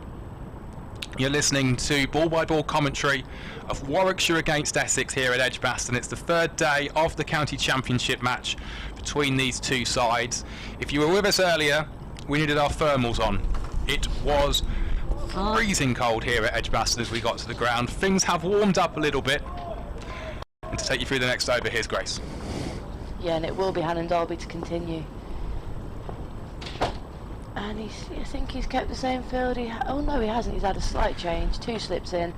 You're listening to ball-by-ball commentary of Warwickshire against Essex here at Edgbaston. It's the 3rd day of the county championship match between these two sides. If you were with us earlier, we needed our thermals on. It was freezing cold here at Edgbaston as we got to the ground. Things have warmed up a little bit. And to take you through the next over, here's Grace. Yeah, and it will be Hannon Dalby to continue. And I think he's kept the same field. Oh no, he hasn't. He's had a slight change. 2 slips in,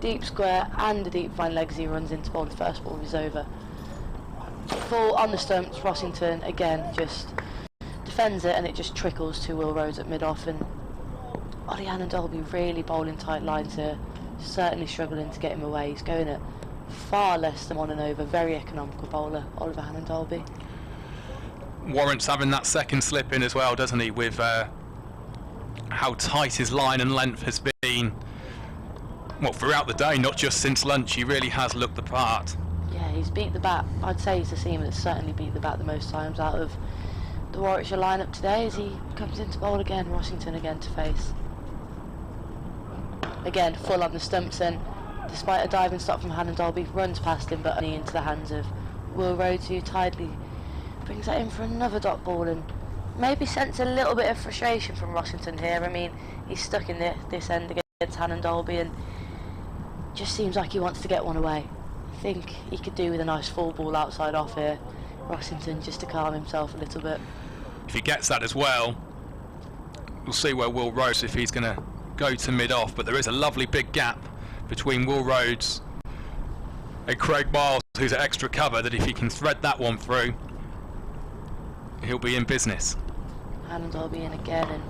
deep square and a deep fine leg as he runs into ball. The first ball is over. Full on the stumps. Rossington again just defends it, and it just trickles to Will Rhodes at mid-off. And Ollie Hannon Dalby really bowling tight lines here. Certainly struggling to get him away. He's going at far less than 1 and over. Very economical bowler, Oliver Hannon Dalby. Warrants having that second slip in as well, doesn't he, with how tight his line and length has been, well, throughout the day, not just since lunch. He really has looked the part. Yeah, he's beat the bat. I'd say he's the seaman that's certainly beat the bat the most times out of the Warwickshire lineup today, as he comes into bowl again. Rossington again to face. Again, full on the stumps, and despite a diving stop from Hannon Dalby, runs past him, but only into the hands of Will Rhodes, who tidily brings that in for another dot ball, and maybe sense a little bit of frustration from Rossington here. I mean, he's stuck in this end against Hannon Dalby, and just seems like he wants to get one away. I think he could do with a nice full ball outside off here, Rossington, just to calm himself a little bit. If he gets that as well, we'll see where Will Rhodes, if he's going to go to mid-off, but there is a lovely big gap between Will Rhodes and Craig Miles, who's at extra cover, that if he can thread that one through, he'll be in business. Hannon Derby in again, and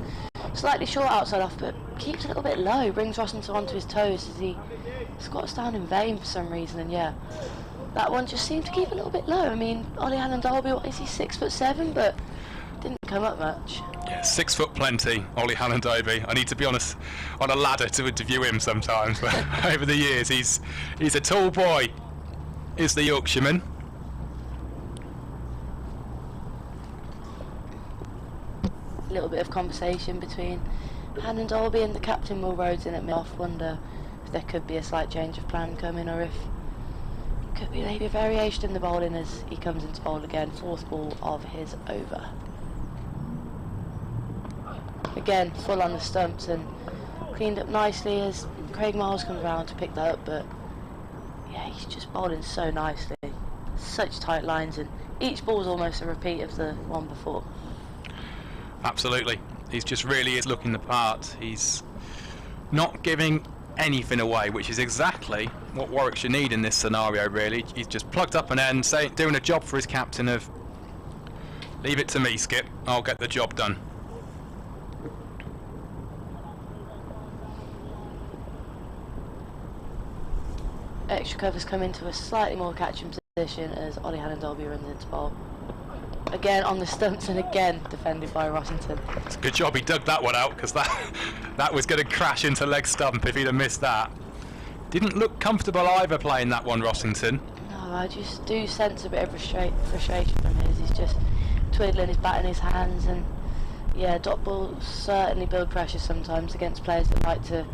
slightly short outside off, but keeps a little bit low, brings Rossington onto his toes as he squats down in vain for some reason, and yeah, that one just seemed to keep a little bit low. I mean, Ollie Hannon Derby, what is he, 6'7", but didn't come up much. Yeah, 6 foot plenty, Ollie Hannon Derby. I need to be honest, on a ladder to interview him sometimes, but over the years he's a tall boy, is the Yorkshireman. A little bit of conversation between Hannon Derby and the captain, Will Rhodes, in at mid-off. Wonder if there could be a slight change of plan coming, or if it could be maybe a variation in the bowling as he comes into bowl again. 4th ball of his over. Again, full on the stumps and cleaned up nicely as Craig Miles comes around to pick that up, but yeah, he's just bowling so nicely. Such tight lines, and each ball's almost a repeat of the one before. Absolutely, he's just really is looking the part. He's not giving anything away, which is exactly what Warwickshire need in this scenario, really. He's just plugged up an end, doing a job for his captain of, leave it to me, Skip, I'll get the job done. Extra covers come into a slightly more catching position as Ollie Hannon Derby runs into bowl. Again on the stumps, and again defended by Rossington. It's a good job he dug that one out, because that was going to crash into leg stump if he'd have missed that. Didn't look comfortable either playing that one, Rossington. No, I just do sense a bit of frustration from his. He's just twiddling his bat in his hands, and yeah, dot balls certainly build pressure sometimes against players that like to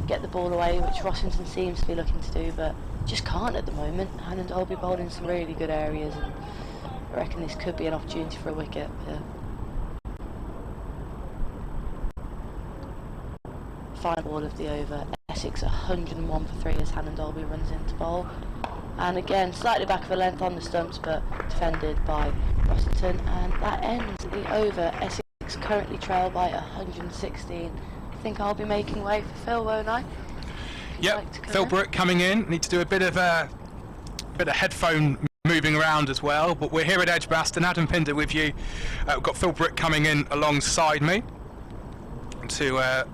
get the ball away, which Rossington seems to be looking to do, but just can't at the moment. Hannon Derby bowling in some really good areas, and I reckon this could be an opportunity for a wicket. Yeah. Final ball of the over. Essex 101 for 3 as Hannon Derby runs into bowl, and again slightly back of a length on the stumps, but defended by Rossington, and that ends the over. Essex currently trail by 116. I think I'll be making way for Phil, won't I? Yep, Phil Brook coming in. Need to do a bit of headphone moving around as well, but we're here at Edgbaston. Adam Pinder with you. We've got Phil Brook coming in alongside me to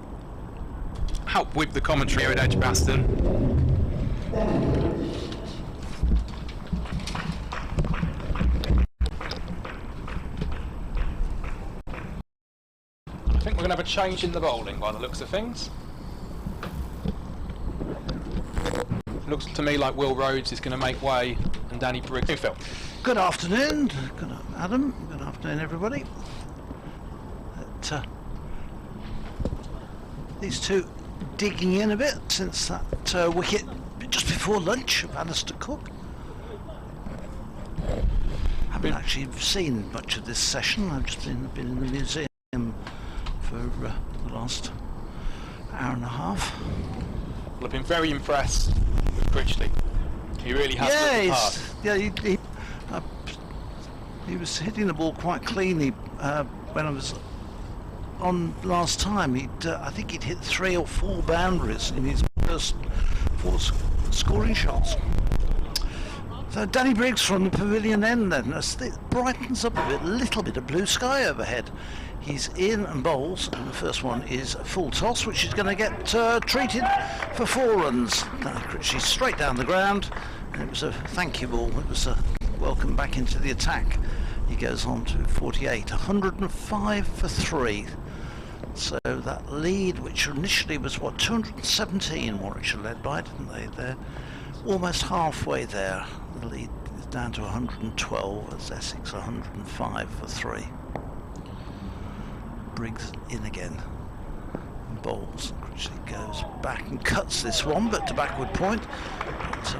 help with the commentary here at Edgbaston. I think we're going to have a change in the bowling by the looks of things. Looks to me like Will Rhodes is going to make way, and Danny Briggs. Hey, Phil. Good afternoon. Good Adam. Good afternoon, everybody. These two digging in a bit since that wicket just before lunch of Alistair Cook. Haven't actually seen much of this session. I've just been in the museum for the last hour and a half. Well, I've been very impressed with Critchley. He really has looked hard. Yeah, he was hitting the ball quite cleanly when I was on last time. I think he'd hit 3 or 4 boundaries in his first 4 scoring shots. So Danny Briggs from the pavilion end then, as it brightens up a little bit of blue sky overhead. He's in and bowls, and the first one is a full toss, which is going to get treated for 4 runs. Critchley straight down the ground, and it was a thank you ball. It was a welcome back into the attack. He goes on to 48, 105 for 3. So that lead, which initially was what, 217 Warwickshire led by, didn't they? They're almost halfway there. The lead is down to 112 as Essex 105 for 3. Briggs in again, and bowls. Critchley goes back and cuts this one, but to backward point. But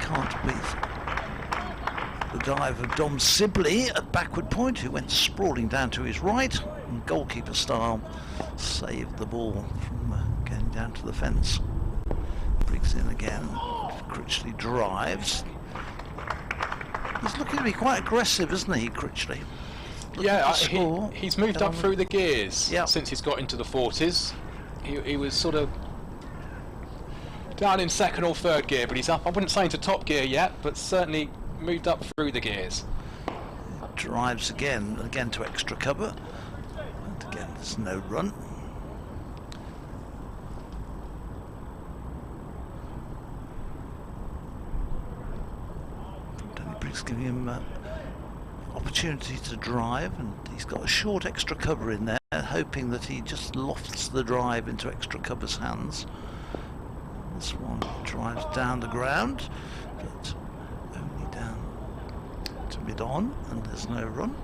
can't beat the dive of Dom Sibley at backward point, who went sprawling down to his right, and goalkeeper style saved the ball from getting down to the fence. Briggs in again. Critchley drives. He's looking to be quite aggressive, isn't he, Critchley? Yeah, he's moved up through the gears yep. since he's got into the 40s. He was sort of down in 2nd or 3rd gear, but he's up, I wouldn't say into top gear yet, but certainly moved up through the gears. drives again to extra cover, and again there's no run. Danny Briggs giving him opportunity to drive, and he's got a short extra cover in there, hoping that he just lofts the drive into extra cover's hands. This one drives down the ground, but only down to mid-on, and there's no run.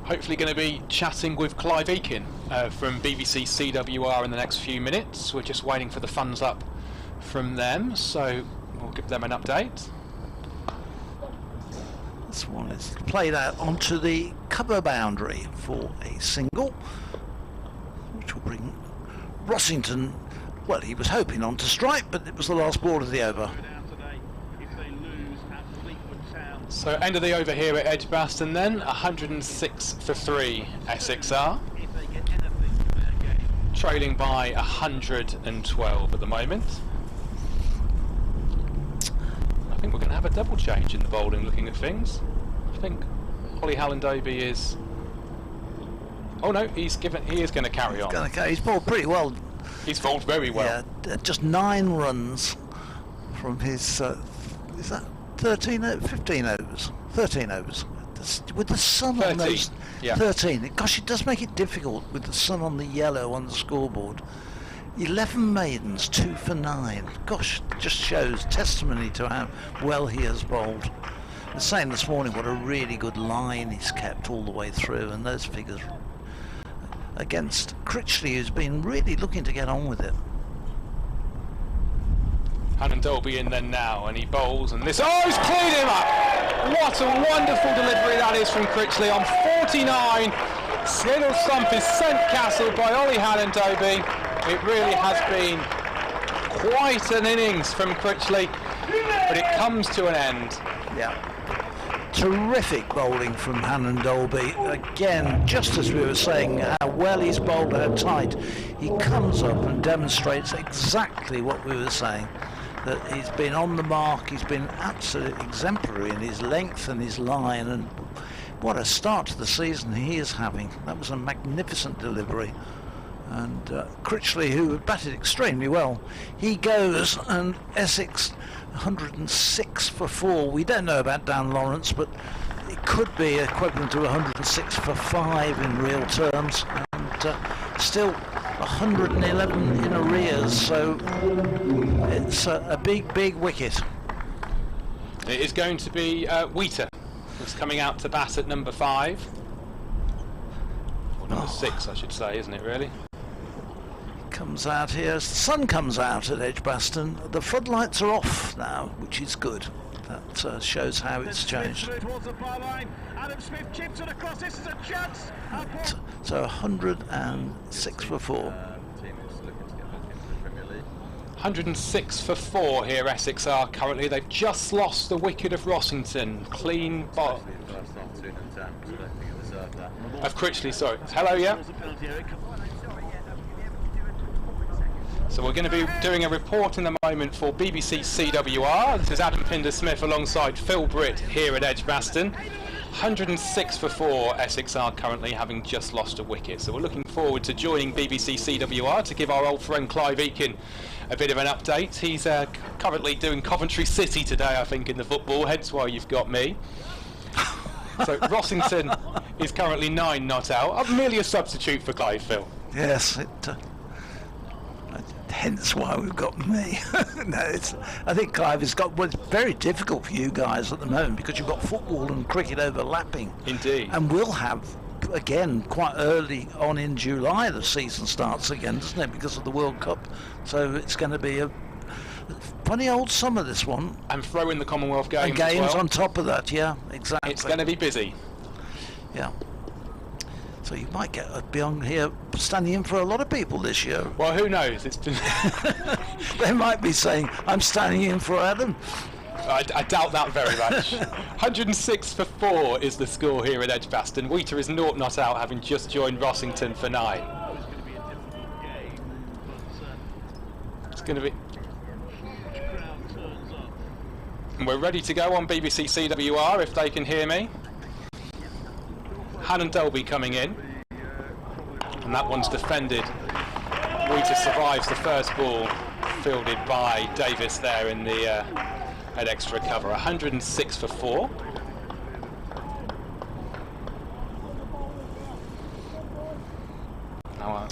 Hopefully going to be chatting with Clive Eakin from BBC CWR in the next few minutes. We're just waiting for the thumbs up from them, so we'll give them an update. This one is played out onto the cover boundary for a single, which will bring Rossington, well, he was hoping on to strike, but it was the last ball of the over. So end of the over here at Edgbaston then, 106 for 3 Essex are. Trailing by 112 at the moment. I think we're going to have a double change in the bowling looking at things. I think Ollie Hallendoby is... Oh no, he is going to carry on. He's bowled pretty well. He's bowled very well. Yeah, just 9 runs from his, is that 15 overs? 13 overs. With the sun 13, on those, yeah. 13. Gosh, it does make it difficult with the sun on the yellow on the scoreboard. 11 maidens, 2 for 9. Gosh, just shows testimony to how well he has bowled. I was saying this morning what a really good line he's kept all the way through, and those figures against Critchley, who's been really looking to get on with it. Hallendoby in then now, and he bowls, and this... Oh, he's cleaned him up! What a wonderful delivery that is from Critchley on 49. Little stump is sent castle by Ollie Hallendoby. It really has been quite an innings from Critchley, but it comes to an end. Yeah. Terrific bowling from Hallendoby. Again, just as we were saying, how well he's bowled, how tight. He comes up and demonstrates exactly what we were saying. That he's been on the mark, he's been absolutely exemplary in his length and his line, and what a start to the season he is having. That was a magnificent delivery. And Critchley, who had batted extremely well, he goes, and Essex 106 for 4. We don't know about Dan Lawrence, but it could be equivalent to 106 for 5 in real terms, and still 111 in arrears, so it's a big wicket. It is going to be Wheater that's coming out to bat at number 5. Or number 6, I should say, isn't it, really? Comes out here as the sun comes out at Edgbaston. The floodlights are off now, which is good. That shows how it's changed. So 106 for 4. 106 for 4 here Essex are currently. They've just lost the wicket of Rossington. Clean ball. Of Critchley, sorry. Hello, yeah. So we're going to be doing a report in the moment for BBC CWR. This is Adam Pinder-Smith alongside Phil Britt here at Edgbaston. 106 for 4 Essex are currently, having just lost a wicket. So we're looking forward to joining BBC CWR to give our old friend Clive Eakin a bit of an update. He's currently doing Coventry City today, I think, in the football, hence why you've got me. So Rossington is currently 9 not out. I'm merely a substitute for Clive, Phil. Yes, hence why we've got me. No, I think Clive has got, well, it's very difficult for you guys at the moment because you've got football and cricket overlapping. Indeed. And we'll have, again, quite early on in July the season starts again, doesn't it, because of the World Cup. So it's going to be a funny old summer, this one. And throw in the Commonwealth Games and games as well. On top of that, yeah, exactly. It's going to be busy. Yeah. So you might be on here standing in for a lot of people this year. Well, who knows? It's been They might be saying, I'm standing in for Adam. I doubt that very much. 106 for 4 is the score here at Edgbaston. Wheater is 0 not out, having just joined Rossington for 9. It's going to be... And we're ready to go on BBC CWR if they can hear me. Hannon Delby coming in, and that one's defended. Rita survives the first ball, fielded by Davis there in the at extra cover. 106 for 4. Now,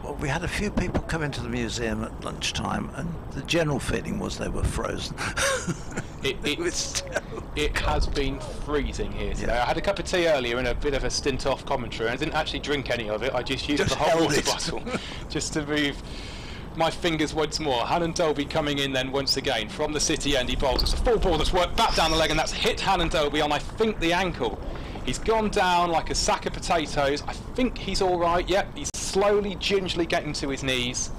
well, we had a few people come into the museum at lunchtime, and the general feeling was they were frozen. It has been freezing here today. Yeah. I had a cup of tea earlier and a bit of a stint off commentary, and I didn't actually drink any of it. I just used the hot water bottle just to move my fingers once more. Hannon Delby coming in then once again from the city end. He bowls. It's a full ball that's worked back down the leg, and that's hit Hannon Delby on, I think, the ankle. He's gone down like a sack of potatoes. I think he's all right. Yep, he's slowly, gingerly getting to his knees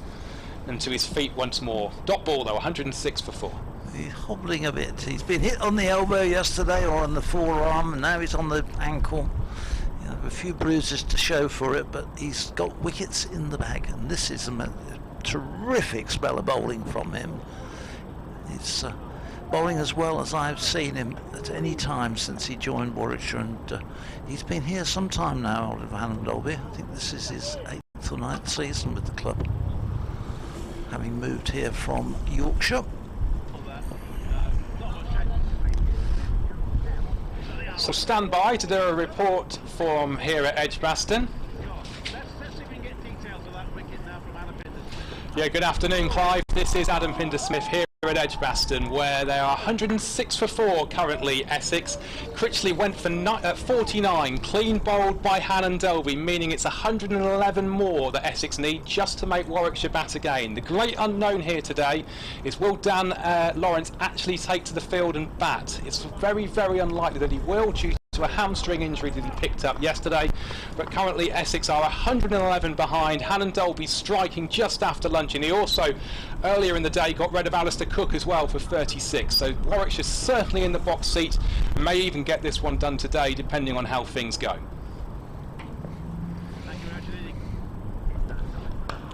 and to his feet once more. Dot ball though, 106 for 4. He's hobbling a bit. He's been hit on the elbow yesterday, or on the forearm, and now he's on the ankle. You know, a few bruises to show for it, but he's got wickets in the bag, and this is a terrific spell of bowling from him. He's bowling as well as I've seen him at any time since he joined Warwickshire, and he's been here some time now, Oliver Hannon Delby. I think this is his 8th or 9th season with the club, having moved here from Yorkshire. So stand by to do a report from here at Edgbaston. Yeah, good afternoon, Clive. This is Adam Pinder-Smith here at Edgbaston, where they are 106 for 4 currently, Essex. Critchley went for 49, clean bowled by Hannon Delby, meaning it's 111 more that Essex need just to make Warwickshire bat again. The great unknown here today is, will Dan Lawrence actually take to the field and bat? It's very, very unlikely that he will, due to a hamstring injury that he picked up yesterday, but currently Essex are 111 behind. Hannon Delby striking just after lunch, and he also earlier in the day got rid of Alistair Cook as well for 36, so Warwickshire's certainly in the box seat, may even get this one done today depending on how things go.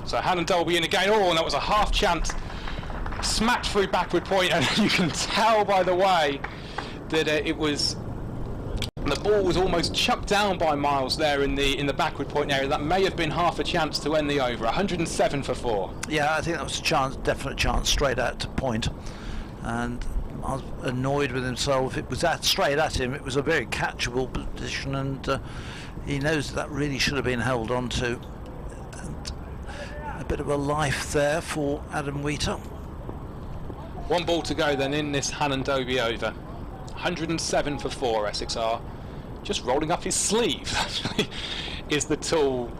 So Hannon Delby in again. Oh, and that was a half chance, smacked through backward point, and you can tell by the way that it was, the ball was almost chucked down by Miles there in the backward point area. That may have been half a chance to end the over. 107 for 4. Yeah, I think that was a chance, definite chance, straight out to point. And I was annoyed with himself. It was straight at him. It was a very catchable position, and he knows that really should have been held on to. And a bit of a life there for Adam Wheater. One ball to go then in this Hannon Delby over. 107 for 4, Essex are. Just rolling up his sleeve, actually, is the tall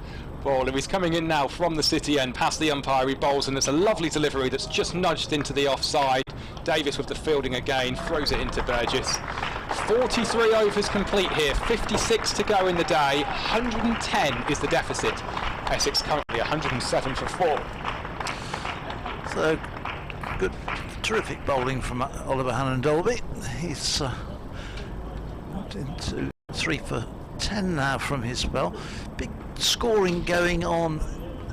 ball. And he's coming in now from the city end, past the umpire. He bowls, and it's a lovely delivery that's just nudged into the offside. Davis with the fielding again, throws it into Burgess. 43 overs complete here, 56 to go in the day. 110 is the deficit. Essex currently 107 for 4. So, good, terrific bowling from Oliver Hannon Delby. He's into 3 for 10 now from his spell. Big scoring going on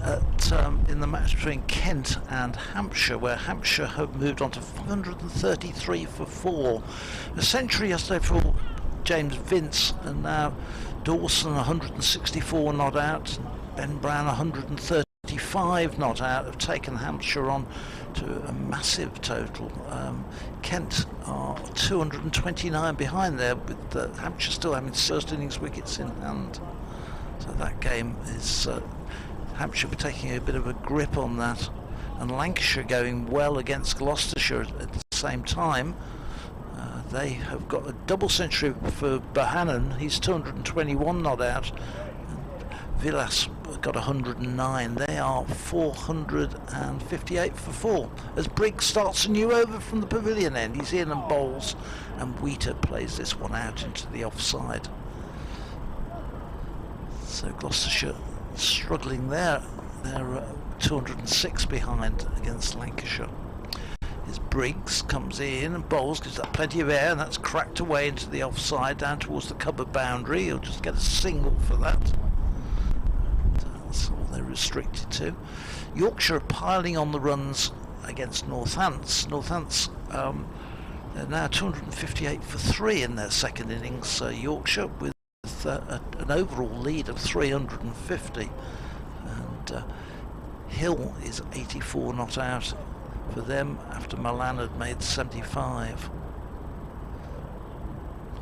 at, in the match between Kent and Hampshire, where Hampshire have moved on to 533 for 4. A century yesterday for James Vince, and now Dawson 164 not out, Ben Brown 135 not out, have taken Hampshire on to a massive total. Kent are 229 behind there, with Hampshire still having first innings wickets in hand. So that game is Hampshire taking a bit of a grip on that, and Lancashire going well against Gloucestershire at the same time. They have got a double century for Bohannon. He's 221 not out. Villas got 109. They are 458 for 4. As Briggs starts a new over from the pavilion end, he's in and bowls, and Wheater plays this one out into the offside. So Gloucestershire struggling there. They're 206 behind against Lancashire. As Briggs comes in and bowls, gives that plenty of air, and that's cracked away into the offside down towards the cupboard boundary. He'll just get a single for that. That's all they're restricted to. Yorkshire are piling on the runs against Northants. Northants they're now 258 for 3 in their second innings. Yorkshire with with an overall lead of 350, and Hill is 84 not out for them after Milan had made 75.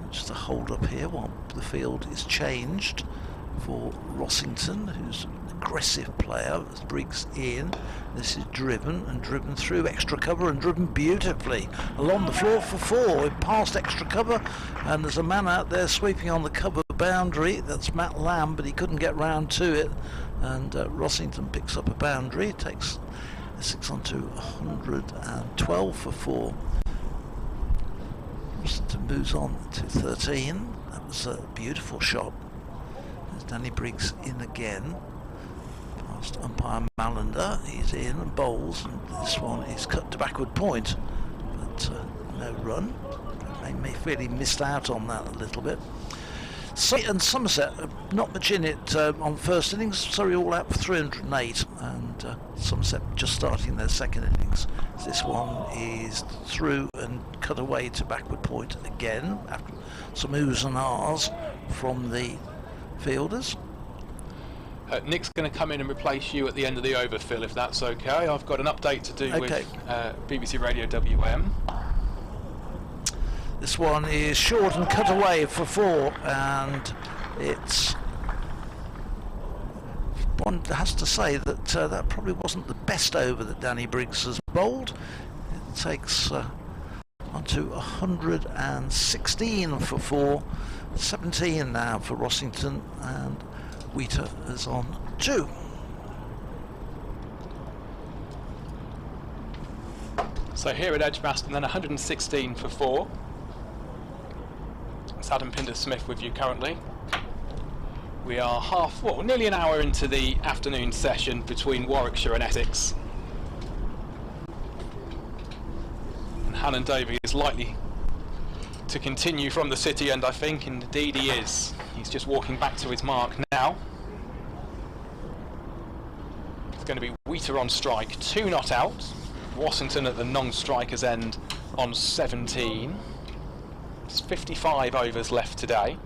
Just a hold up here while the field is changed for Rossington, who's an aggressive player. As Briggs in, this is driven and driven through extra cover and driven beautifully along the floor for 4, past extra cover, and there's a man out there sweeping on the cover boundary. That's Matt Lamb, but he couldn't get round to it, and Rossington picks up a boundary, takes Essex onto 112 for 4. Rossington moves on to 13. That was a beautiful shot. There's Danny Briggs in again. Past umpire Malander. He's in and bowls, and this one is cut to backward point. But no run. May feel he missed out on that a little bit. Surrey and Somerset, not much in it on first innings. Surrey all out for 308, and Somerset just starting their second innings. This one is through and cut away to backward point again after some oohs and ahs from the fielders. Nick's going to come in and replace you at the end of the over, Phil, if that's okay. I've got an update to do with BBC Radio WM. This one is short and cut away for 4, and it's, one has to say that that probably wasn't the best over that Danny Briggs has bowled. It takes onto 116 for 4, 17 now for Rossington, and Wheater is on 2. So here at Edgbaston, then 116 for 4. It's Adam Pinder-Smith with you currently. We are nearly an hour into the afternoon session between Warwickshire and Essex. And Hannon Davey is likely to continue from the city end, I think, and indeed he is. He's just walking back to his mark now. It's going to be Wheater on strike, 2 not out. Washington at the non-strikers end on 17. There's 55 overs left today.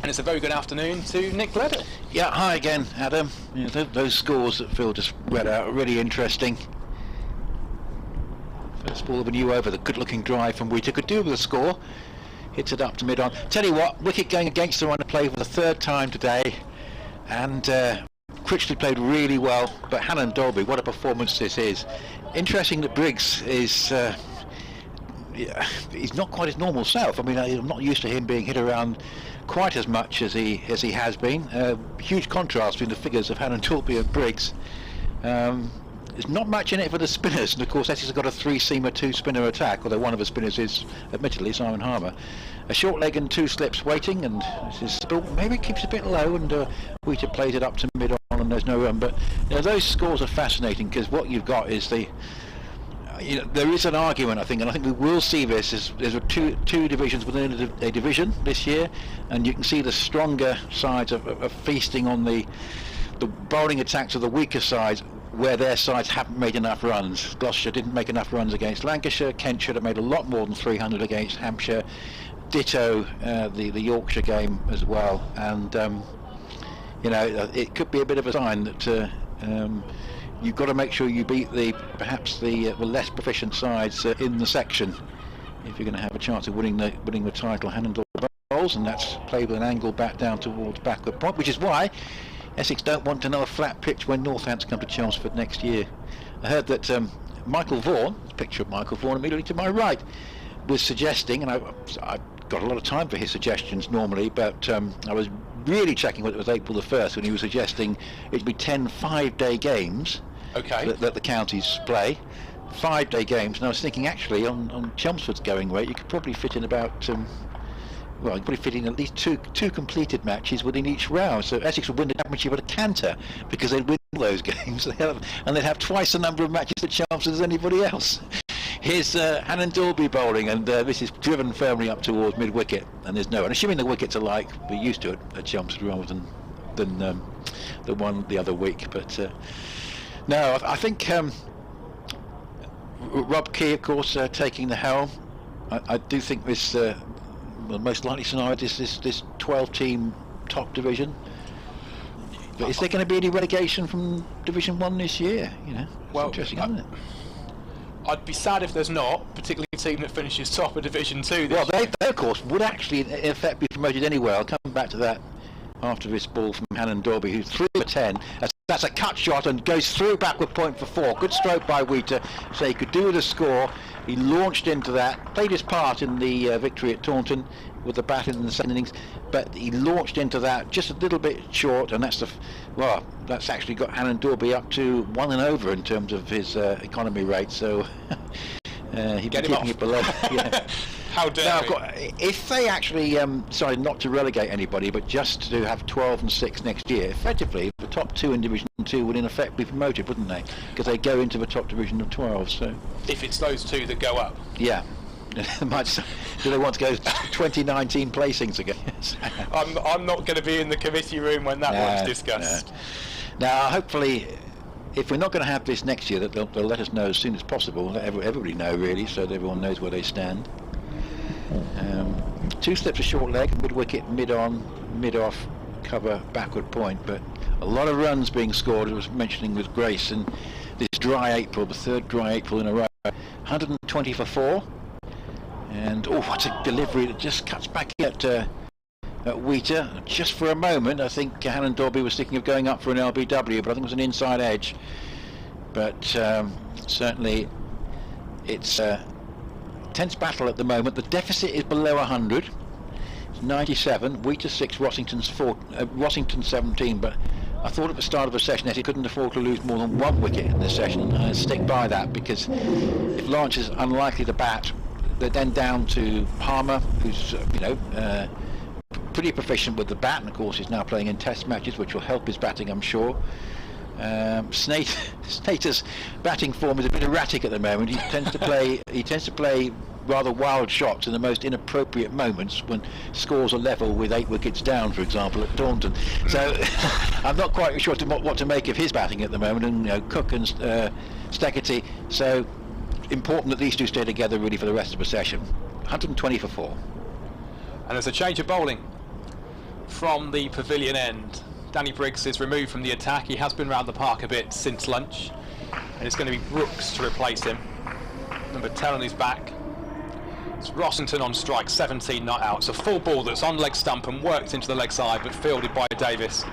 And it's a very good afternoon to Nick Gledhill. Yeah, hi again, Adam. You know, those scores that Phil just read out are really interesting. First ball of a new over, the good-looking drive from Wheater could do with a score. Hits it up to mid-on. Tell you what, wicket going against the run of play for the 3rd time today, and Critchley played really well, but Hannon Dolby, what a performance this is. Interesting that Briggs is he's not quite his normal self. I mean, I'm not used to him being hit around quite as much as he has been. Huge contrast between the figures of Hannon Dolby and Briggs. There's not much in it for the spinners, and of course Essex has got a 3-seamer 2-spinner attack, although one of the spinners is admittedly Simon Harmer. A short leg and 2 slips waiting, and this is maybe keeps a bit low, and Wheater plays it up to mid-on and there's no run. But you know, those scores are fascinating, because what you've got is the there is an argument, I think, and I think we will see this. There's two divisions within a division this year, and you can see the stronger sides of feasting on the bowling attacks of the weaker sides, where their sides haven't made enough runs. Gloucestershire didn't make enough runs against Lancashire. Kent should have made a lot more than 300 against Hampshire. Ditto the Yorkshire game as well. And it could be a bit of a sign that you've got to make sure you beat perhaps the less proficient sides in the section if you're going to have a chance of winning the title. Hannon bowls, and that's played with an angle back down towards backward point, which is why Essex don't want another flat pitch when Northants come to Chelmsford next year. I heard that Michael Vaughan, picture of Michael Vaughan immediately to my right, was suggesting, and I've got a lot of time for his suggestions normally, but I was really checking whether it was April the 1st when he was suggesting it'd be 10 5-day games that the counties play. 5-day games, and I was thinking actually on Chelmsford's going rate you could probably fit in about well, you'd probably fit in at least two completed matches within each round. So Essex would win the championship at a canter because they'd win those games, and they'd have twice the number of matches at Chelmsford as anybody else. Here's Hannon Dolby bowling, and this is driven firmly up towards mid-wicket, and there's no. And assuming the wickets are like we're used to it at Chelmsford rather than the one the other week, but no, I think Rob Key, of course, taking the helm. I do think this well, most likely scenario is this 12-team top division. But is there going to be any relegation from Division 1 this year? You know, it's Well, interesting, isn't it? I'd be sad if there's not, particularly a team that finishes top of Division 2 this Well, year. they of course would actually in effect be promoted anyway. I'll come back to that after this ball from Hannon Dorby, who's 3 for 10. That's a cut shot and goes through backward point for 4. Good stroke by Wheater, so he could do with a score. He launched into that, played his part in the victory at Taunton with the bat in the second innings, but he launched into that just a little bit short, and that's that's actually got Hannon Dorby up to 1 and over in terms of his economy rate. So he'd be keeping it below. Yeah. How dare Now, he? if they actually decided not to relegate anybody, but just to have 12 and 6 next year, effectively the top 2 in Division 2 would in effect be promoted, wouldn't they? Because they go into the top division of 12. So If it's those 2 that go up. yeah. Do they want to go 2019 placings again? I'm not going to be in the committee room when that one's discussed. No. Now, hopefully, if we're not going to have this next year, they'll let us know as soon as possible. Let everybody know, really, so that everyone knows where they stand. 2 slips of short leg, mid wicket, mid on, mid off, cover, backward point. But a lot of runs being scored, as I was mentioning with Grace, and this dry April, the 3rd dry April in a row. 120 for 4. And what a delivery that just cuts back at Wheater. Just for a moment, I think Hannon Dorby was thinking of going up for an LBW, but I think it was an inside edge. But certainly it's tense battle at the moment. The deficit is below 100. It's 97. Wheater 6, Rossington 17. But I thought at the start of the session that he couldn't afford to lose more than 1 wicket in this session, and I stick by that, because if Lawrence is unlikely to bat, they're then down to Palmer, who's pretty proficient with the bat, and of course he's now playing in test matches, which will help his batting, I'm sure. Snater's batting form is a bit erratic at the moment. He tends to play rather wild shots in the most inappropriate moments, when scores are level with 8 wickets down, for example, at Taunton. So I'm not quite sure what to make of his batting at the moment, and Cook and Steckerty. So important that these 2 stay together really for the rest of the session. 120 for 4. And there's a change of bowling from the pavilion end. Danny Briggs is removed from the attack. He has been round the park a bit since lunch, and it's going to be Brooks to replace him. Number 10 on his back. It's Rossington on strike, 17 not out. It's a full ball that's on leg stump and worked into the leg side, but fielded by Davis,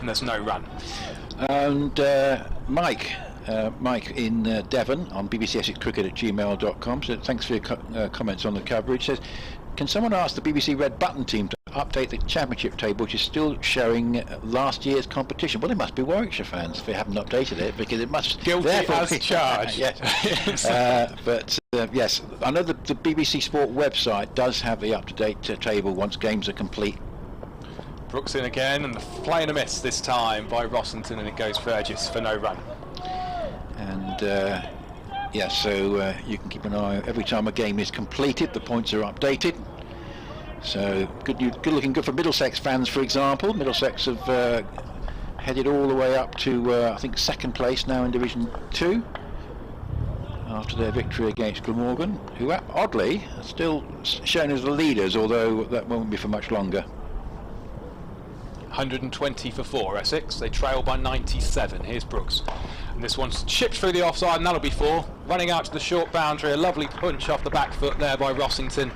and there's no run. And Mike in Devon on bbcscricket@gmail.com. So thanks for your comments on the coverage. Says, can someone ask the BBC Red Button team to update the championship table, which is still showing last year's competition? Well, they must be Warwickshire fans if they haven't updated it, because it must Guilty as charged. Yes. But yes, I know the BBC Sport website does have the up-to-date table once games are complete. Brooks in again, and the play and a miss this time by Rossington, and it goes Burgess for no run. And so you can keep an eye every time a game is completed. The points are updated. So good for Middlesex fans, for example. Middlesex have headed all the way up to I think 2nd place now in Division 2 after their victory against Glamorgan, who oddly are still shown as the leaders, although that won't be for much longer. 120 for 4, Essex. They trail by 97. Here's Brooks. And this one's chipped through the offside, and that'll be 4. Running out to the short boundary, a lovely punch off the back foot there by Rossington.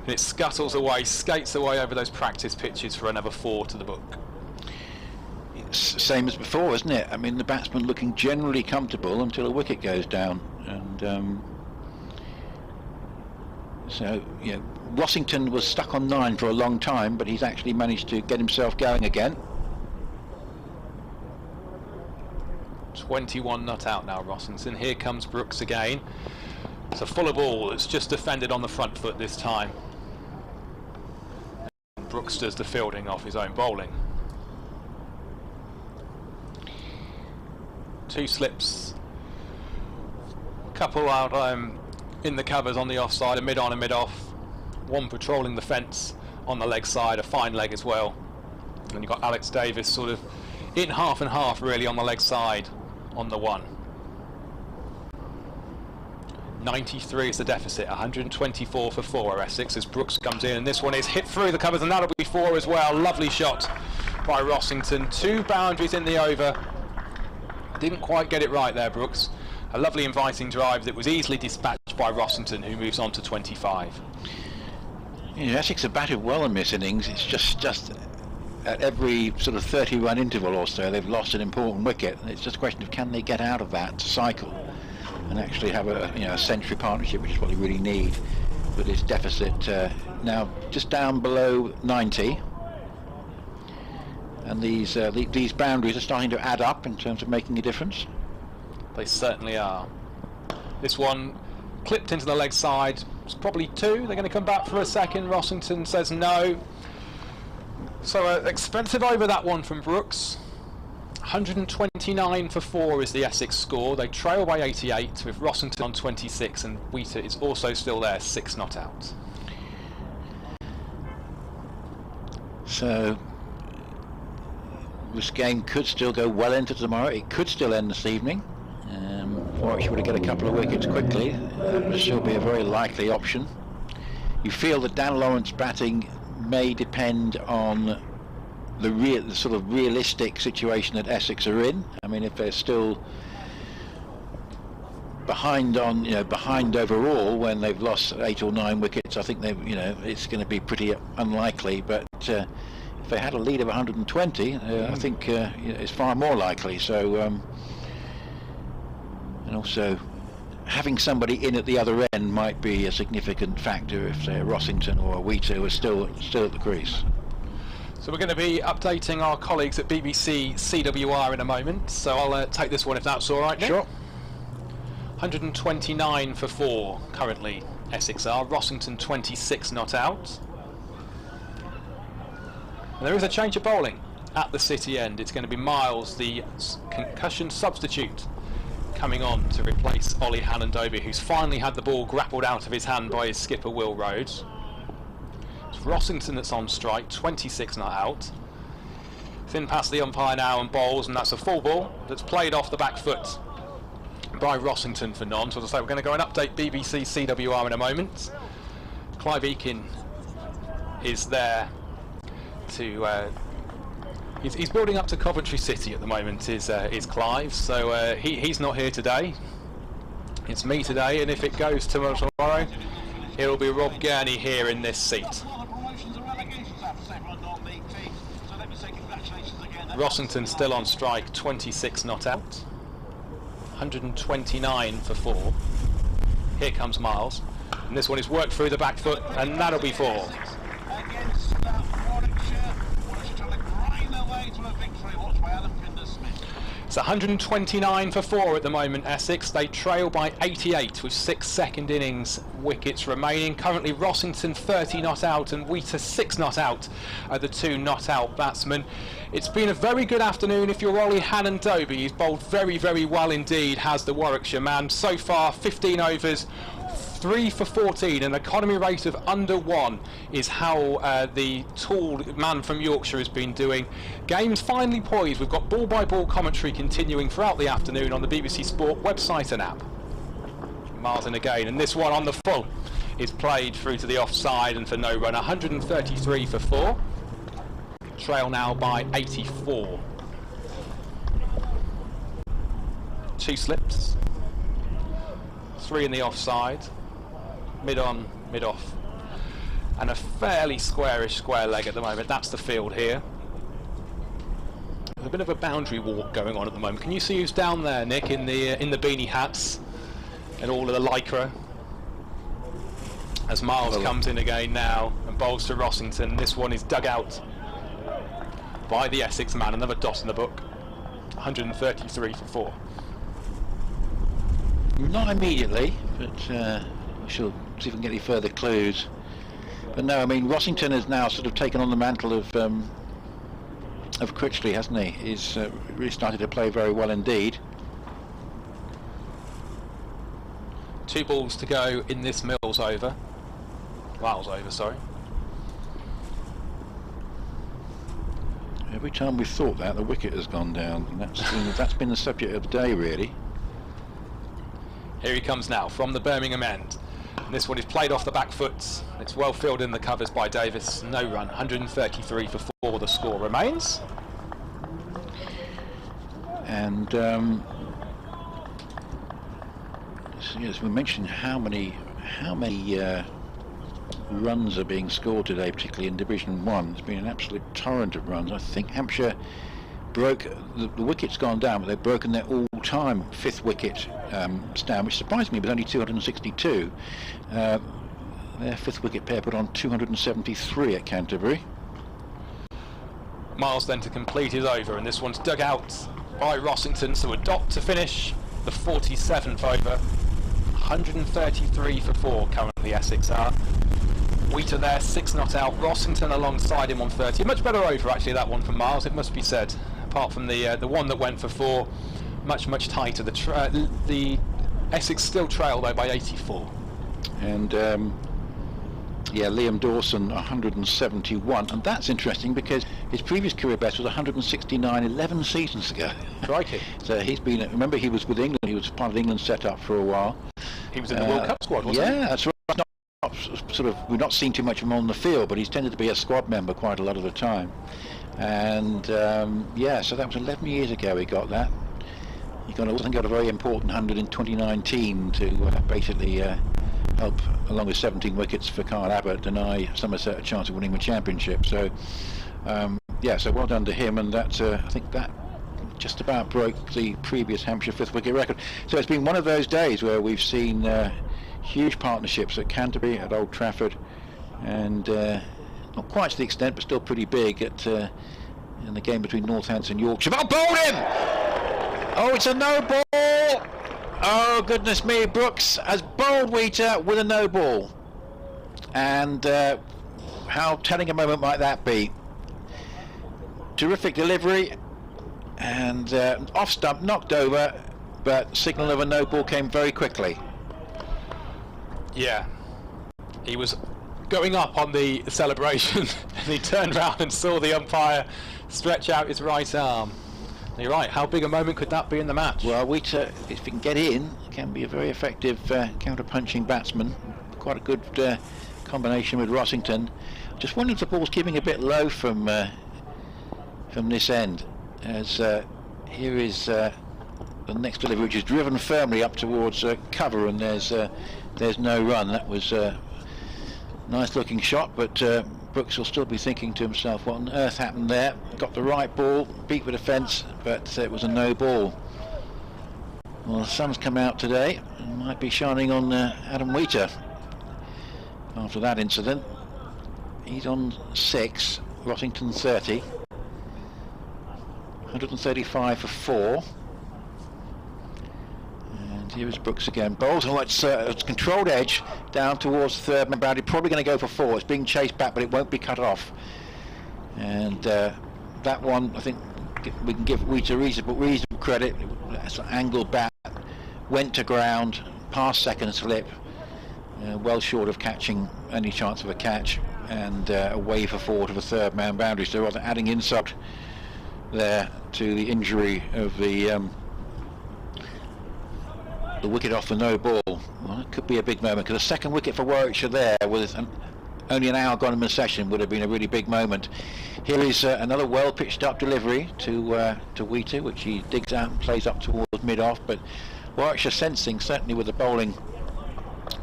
And it scuttles away, skates away over those practice pitches for another 4 to the book. It's same as before, isn't it? I mean, the batsman looking generally comfortable until a wicket goes down. And so, Rossington was stuck on 9 for a long time, but he's actually managed to get himself going again. 21 not out now, Rossington. Here comes Brooks again. It's a fuller ball that's just defended on the front foot this time. And Brooks does the fielding off his own bowling. 2 slips. Couple out in the covers on the offside, a mid on and mid off. 1 patrolling the fence on the leg side, a fine leg as well. And you've got Alex Davis sort of in half and half really on the leg side on the 1. 93 is the deficit, 124 for 4 Essex as Brooks comes in, and this one is hit through the covers, and that'll be 4 as well. Lovely shot by Rossington. 2 boundaries in the over. Didn't quite get it right there, Brooks. A lovely inviting drive that was easily dispatched by Rossington, who moves on to 25. Yeah, Essex have batted well in this innings. It's just at every sort of 30-run interval or so they've lost an important wicket. It's just a question of can they get out of that to cycle and actually have a century partnership, which is what they really need. With this deficit now just down below 90, and these boundaries are starting to add up in terms of making a difference. They certainly are. This one clipped into the leg side. It's probably 2. They're going to come back for a second. Rossington says no. So expensive over that one from Brooks. 129 for 4 is the Essex score. They trail by 88 with Rossington on 26, and Wheater is also still there, 6 not out. So this game could still go well into tomorrow. It could still end this evening. Warwickshire would get a couple of wickets quickly. That would still be a very likely option. You feel that Dan Lawrence batting may depend on the sort of realistic situation that Essex are in. I mean, if they're still behind behind overall when they've lost 8 or 9 wickets, I think it's going to be pretty unlikely. But if they had a lead of 120, I think it's far more likely. So. And also, having somebody in at the other end might be a significant factor if, say, Rossington or Wheater was still at the crease. So we're going to be updating our colleagues at BBC CWR in a moment, so I'll take this one if that's all right, Nick. Sure. 129 for 4 currently, Essex are. Rossington 26 not out. And there is a change of bowling at the City end. It's going to be Miles, the concussion substitute, coming on to replace Ollie Hanandobi, who's finally had the ball grappled out of his hand by his skipper Will Rhodes. It's Rossington that's on strike, 26 not out. Thin past the umpire now and bowls, and that's a full ball that's played off the back foot by Rossington for none. So as I say, we're going to go and update BBC CWR in a moment. Clive Eakin is there to he's building up to Coventry City at the moment, is Clive, so he's not here today. It's me today, and if it goes tomorrow, it'll be Rob Gurney here in this seat. Rossington still on strike, 26 not out. 129 for 4. Here comes Miles, and this one is worked through the back foot, and that'll be 4. Against Warwickshire, trying to grind their way to a victory. Watched by Adam Pinder-Smith. It's 129 for 4 at the moment, Essex. They trail by 88 with 6 second innings wickets remaining. Currently Rossington 30 not out and Wheater 6 not out are the 2 not out batsmen. It's been a very good afternoon if you're Ollie Hanandobi. He's bowled very, very well indeed, has the Warwickshire man. So far 15 overs, 3 for 14, an economy rate of under 1 is how the tall man from Yorkshire has been doing. Game's finally poised. We've got ball by ball commentary continuing throughout the afternoon on the BBC Sport website and app. Miles in again, and this one on the full is played through to the offside and for no run. 133 for 4. Trail now by 84. 2 slips, 3 in the offside. Mid on, mid off, and a fairly squarish square leg at the moment. That's the field here. There's a bit of a boundary walk going on at the moment. Can you see who's down there, Nick, in the beanie hats and all of the lycra? As Miles comes in again now and bowls to Rossington. This one is dug out by the Essex man. Another dot in the book. 133 for 4. Not immediately, but she'll see if we can get any further clues. But no, I mean Rossington has now sort of taken on the mantle of Critchley, hasn't he? He's really started to play very well indeed. 2 balls to go in this Miles over, sorry. Every time we've thought that, the wicket has gone down, and that's been the subject of the day really. Here he comes now from the Birmingham end. And this one is played off the back foot. It's well filled in the covers by Davis. No run, 133 for 4 the score remains. And yes, we mentioned how many runs are being scored today, particularly in Division 1. There's been an absolute torrent of runs. I think Hampshire broke, the wicket's gone down, but they've broken their all-time 5th wicket stand, which surprised me. It was only 262. Their 5th wicket pair put on 273 at Canterbury. Miles then to complete his over, and this one's dug out by Rossington, so a dot to finish the 47th over. 133 for 4 currently Essex are. Wheater there, 6 not out. Rossington alongside him on 30. Much better over actually, that one from Miles, it must be said. Apart from the one that went for 4, much tighter. The Essex still trail though by 84. And yeah, Liam Dawson 171, and that's interesting because his previous career best was 169 11 seasons ago. Crikey. So he's been, remember he was with England, he was part of the England setup for a while. He was in the World Cup squad, wasn't he? Yeah, that's right. We've not seen too much of him on the field, but he's tended to be a squad member quite a lot of the time. And yeah, so that was 11 years ago he got that. He got a very important 100 in 2019 to basically help, along with 17 wickets for Kyle Abbott, deny Somerset a chance of winning the championship. So yeah, so well done to him, and that I think that just about broke the previous Hampshire 5th wicket record. So it's been one of those days where we've seen huge partnerships at Canterbury, at Old Trafford, and not quite to the extent, but still pretty big at in the game between Northampton and Yorkshire. Oh, bowled him! Oh, it's a no ball! Oh, goodness me, Brooks has bowled Wheater with a no ball. And how telling a moment might that be? Terrific delivery, and off stump, knocked over, but signal of a no ball came very quickly. Yeah, he was going up on the celebration and he turned round and saw the umpire stretch out his right arm. You're right, how big a moment could that be in the match? Well, Wheater, if he can get in, can be a very effective counter-punching batsman. Quite a good combination with Rossington. Just wondering if the ball's keeping a bit low from this end, as here is the next delivery, which is driven firmly up towards cover, and there's no run. That was a nice looking shot, but Brooks will still be thinking to himself, what on earth happened there? Got the right ball, beat the defence, but it was a no ball. Well, the sun's come out today and might be shining on Adam Wheater after that incident. He's on 6, Rossington 30, 135 for 4. Here is Brooks again. Bowls on it's controlled edge down towards the third man boundary. Probably going to go for 4. It's being chased back, but it won't be cut off. And that one, I think we can give Wheater reasonable credit. It's an angled bat, went to ground, past second slip, well short of catching any chance of a catch, and away for 4 to the third man boundary. So rather adding insult there to the injury of the wicket off the no ball. Well, it could be a big moment, because a second wicket for Warwickshire there with only an hour gone in the session would have been a really big moment. Here is another well pitched up delivery to Wheater, which he digs out and plays up towards mid off, but Warwickshire sensing, certainly with the bowling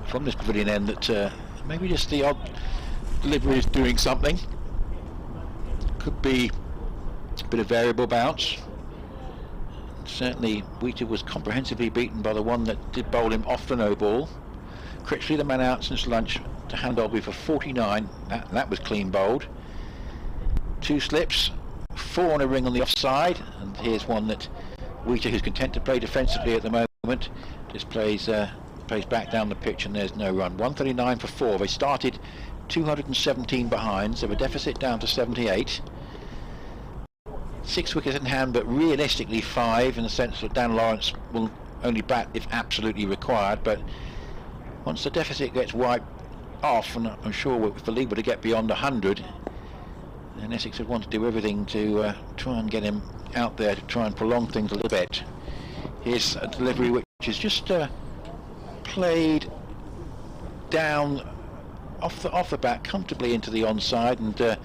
from this pavilion end, that maybe just the odd delivery is doing something. Could be a bit of variable bounce. Certainly Wheater was comprehensively beaten by the one that did bowl him off the no ball. Critchley, the man out since lunch, to Handolby for 49. That was clean bowled. 2 slips, 4 on a ring on the offside, and here's one that Wheater, who's content to play defensively at the moment, just plays back down the pitch, and there's no run. 139 for 4. They started 217 behind, so the deficit down to 78. 6 wickets in hand, but realistically 5, in the sense that Dan Lawrence will only bat if absolutely required. But once the deficit gets wiped off, and I'm sure if the league were to get beyond 100, then Essex would want to do everything to try and get him out there to try and prolong things a little bit. Here's a delivery which is just played down off the bat comfortably into the onside and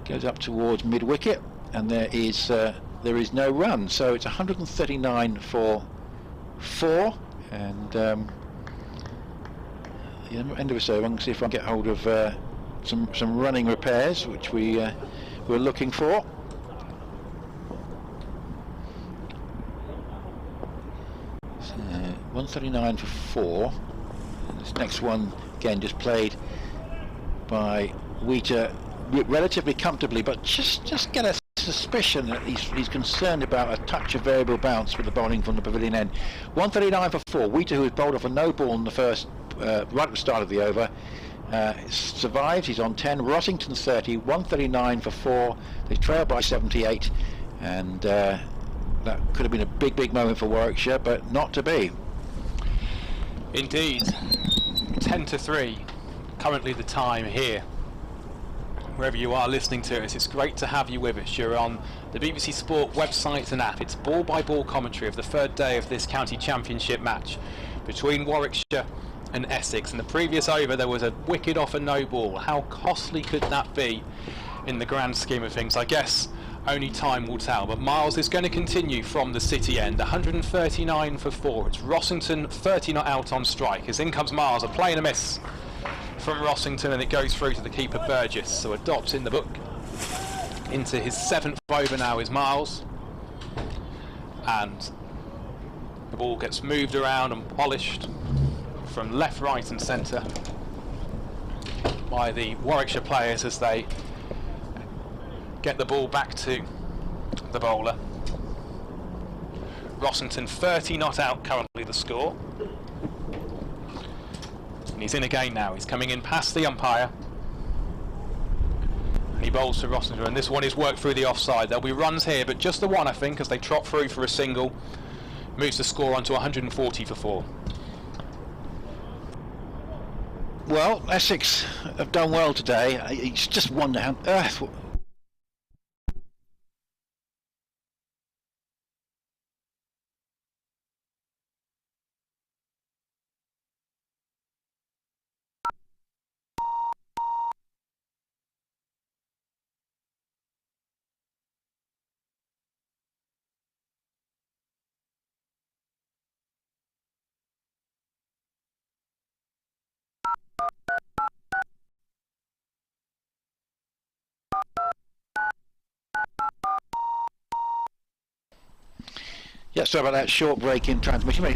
goes up towards mid wicket, and there is no run, so it's 139 for 4, and the end of the over. I'm going to see if I can get hold of some running repairs, which we were looking for. So, 139 for 4. This next one again just played by Wheater relatively comfortably, but just get a suspicion that he's concerned about a touch of variable bounce with the bowling from the pavilion end. 139 for 4. Wheater, who has bowled off a no ball in the first right at the start of the over, survives. He's on 10. Rossington 30. 139 for 4. They trail by 78, and that could have been a big moment for Warwickshire, but not to be. Indeed. 10 to 3. Currently the time here. Wherever you are listening to us, it's great to have you with us. You're on the BBC Sport website and app. It's ball-by-ball commentary of the third day of this county championship match between Warwickshire and Essex. In the previous over, there was a wicket off a no ball. How costly could that be in the grand scheme of things? I guess only time will tell. But Miles is going to continue from the city end. 139 for 4. It's Rossington 30 not out on strike. As in comes Miles, a play and a miss from Rossington, and it goes through to the keeper Burgess. So a dot in the book. Into his 7th over now is Miles, and the ball gets moved around and polished from left, right and centre by the Warwickshire players as they get the ball back to the bowler. Rossington 30 not out currently the score. He's in again now. He's coming in past the umpire. And he bowls to Rossington, and this one is worked through the offside. There'll be runs here, but just the one, I think, as they trot through for a single. Moves the score on to 140 for 4. Well, Essex have done well today. It's just wonder how on earth. Yeah, sorry about that short break in transmission. We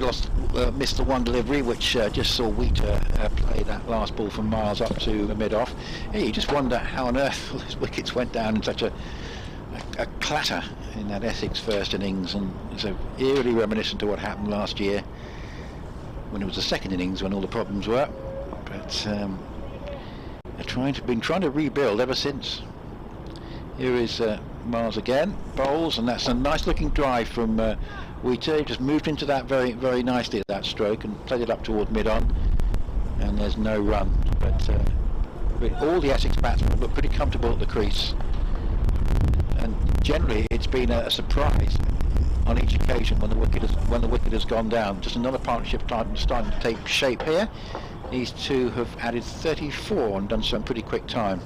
missed the one delivery, which just saw Wheater play that last ball from Miles up to the mid-off. Yeah, you just wonder how on earth all those wickets went down in such a clatter in that Essex first innings, and it's eerily reminiscent to what happened last year when it was the second innings when all the problems were. But they've been trying to rebuild ever since. Here is Miles again, bowls, and that's a nice looking drive from Wheater. He just moved into that very, very nicely at that stroke and played it up toward mid-on, and there's no run. But all the Essex batsmen look pretty comfortable at the crease, and generally it's been a surprise on each occasion when the wicket has gone down. Just another partnership starting to take shape here. These two have added 34 and done some pretty quick time.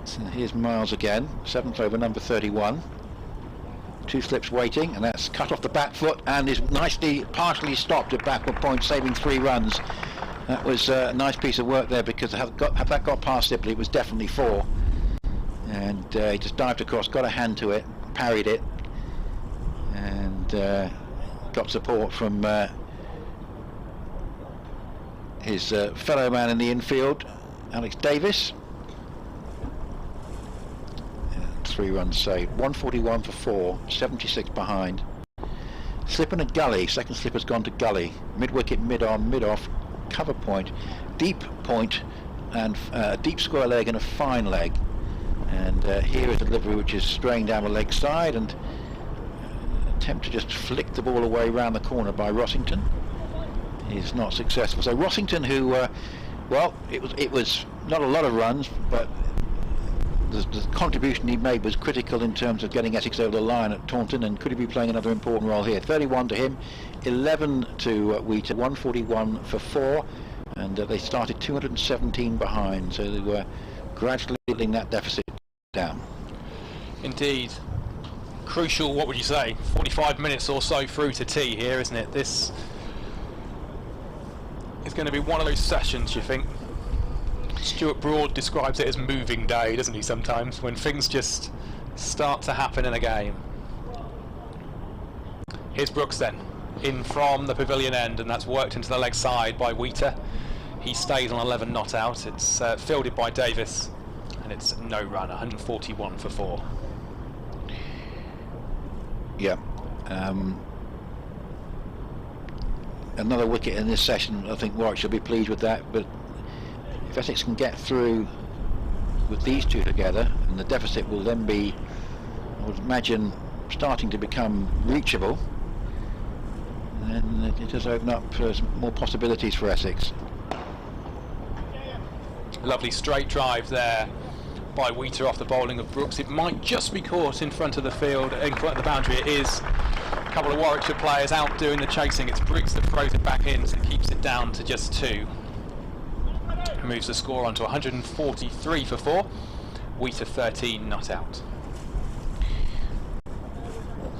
So here's Miles again, 7th over, number 31. 2 slips waiting, and that's cut off the back foot and is nicely partially stopped at backward point, saving 3 runs. That was a nice piece of work there, because had that got past Sibley, it was definitely 4. And he just dived across, got a hand to it, parried it, and got support from his fellow man in the infield, Alex Davis. 3 runs saved. 141 for 4, 76 behind. Slip and a gully. Second slip has gone to gully. Mid wicket, mid on, mid off, cover point, and a deep square leg and a fine leg. And here is a delivery which is straying down the leg side, and attempt to just flick the ball away round the corner by Rossington is not successful. So Rossington, who well, it was not a lot of runs, but the contribution he made was critical in terms of getting Essex over the line at Taunton, and could he be playing another important role here? 31 to him, 11 to Wheater, 141 for 4, and they started 217 behind, so they were gradually building that deficit down. Indeed. Crucial, what would you say, 45 minutes or so through to tea here, isn't it? This is going to be one of those sessions, you think? Stuart Broad describes it as moving day, doesn't he, sometimes, when things just start to happen in a game. Here's Brooks then, in from the pavilion end, and that's worked into the leg side by Wheater. He stays on 11 not out. It's fielded by Davis, and it's no run, 141 for 4. Yeah. Another wicket in this session. I think Warwick should be pleased with that, but if Essex can get through with these two together, and the deficit will then be, I would imagine, starting to become reachable, then it does open up some more possibilities for Essex. Lovely straight drive there by Wheater off the bowling of Brooks. It might just be caught in front of the field, in front of the boundary. It is. A couple of Warwickshire players out doing the chasing. It's Brooks that throws it back in, so it keeps it down to just 2. Moves the score on to 143 for 4. Wheater 13 not out.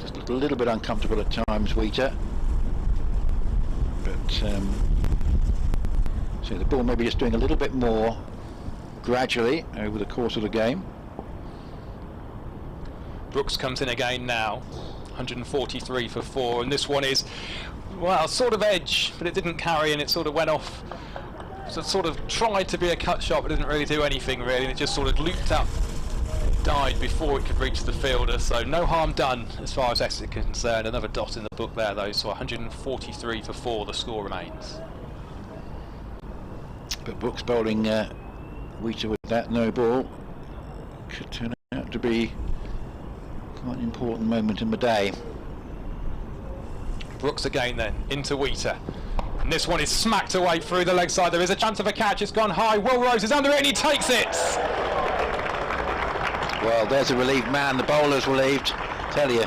Just a little bit uncomfortable at times, Wheater, but so the ball maybe just doing a little bit more gradually over the course of the game. Brooks comes in again now, 143 for 4, and this one is, well, sort of edge, but it didn't carry, and it sort of went off. So it sort of tried to be a cut shot, but didn't really do anything really, and it just sort of looped up, died before it could reach the fielder, so no harm done as far as Essex is concerned. Another dot in the book there though, so 143 for 4 the score remains. But Brooks bowling Wheater with that no ball could turn out to be quite an important moment in the day. Brooks again then, into Wheater. And this one is smacked away through the leg side. There is a chance of a catch. It's gone high. Will Rose is under it and he takes it. Well, there's a relieved man. The bowler's relieved. Tell you.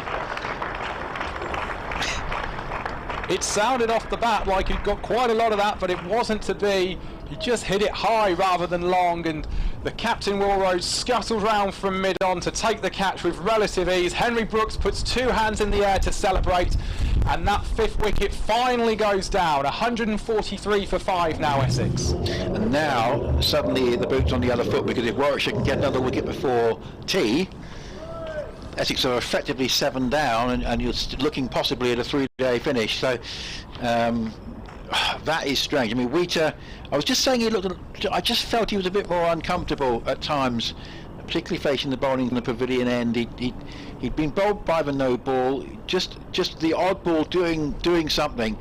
It sounded off the bat like he'd got quite a lot of that, but it wasn't to be. He just hit it high rather than long, and the captain Will Rose scuttles round from mid-on to take the catch with relative ease. Henry Brooks puts 2 hands in the air to celebrate, and that 5th wicket finally goes down. 143 for 5 now, Essex. And now suddenly the boot's on the other foot, because if Warwickshire can get another wicket before tea, Essex are effectively 7 down, and you're looking possibly at a 3-day finish. So that is strange. I mean, Wheater, I was just saying he looked, I just felt he was a bit more uncomfortable at times, particularly facing the bowling in the pavilion end. He'd been bowled by the no ball, just the odd ball doing something,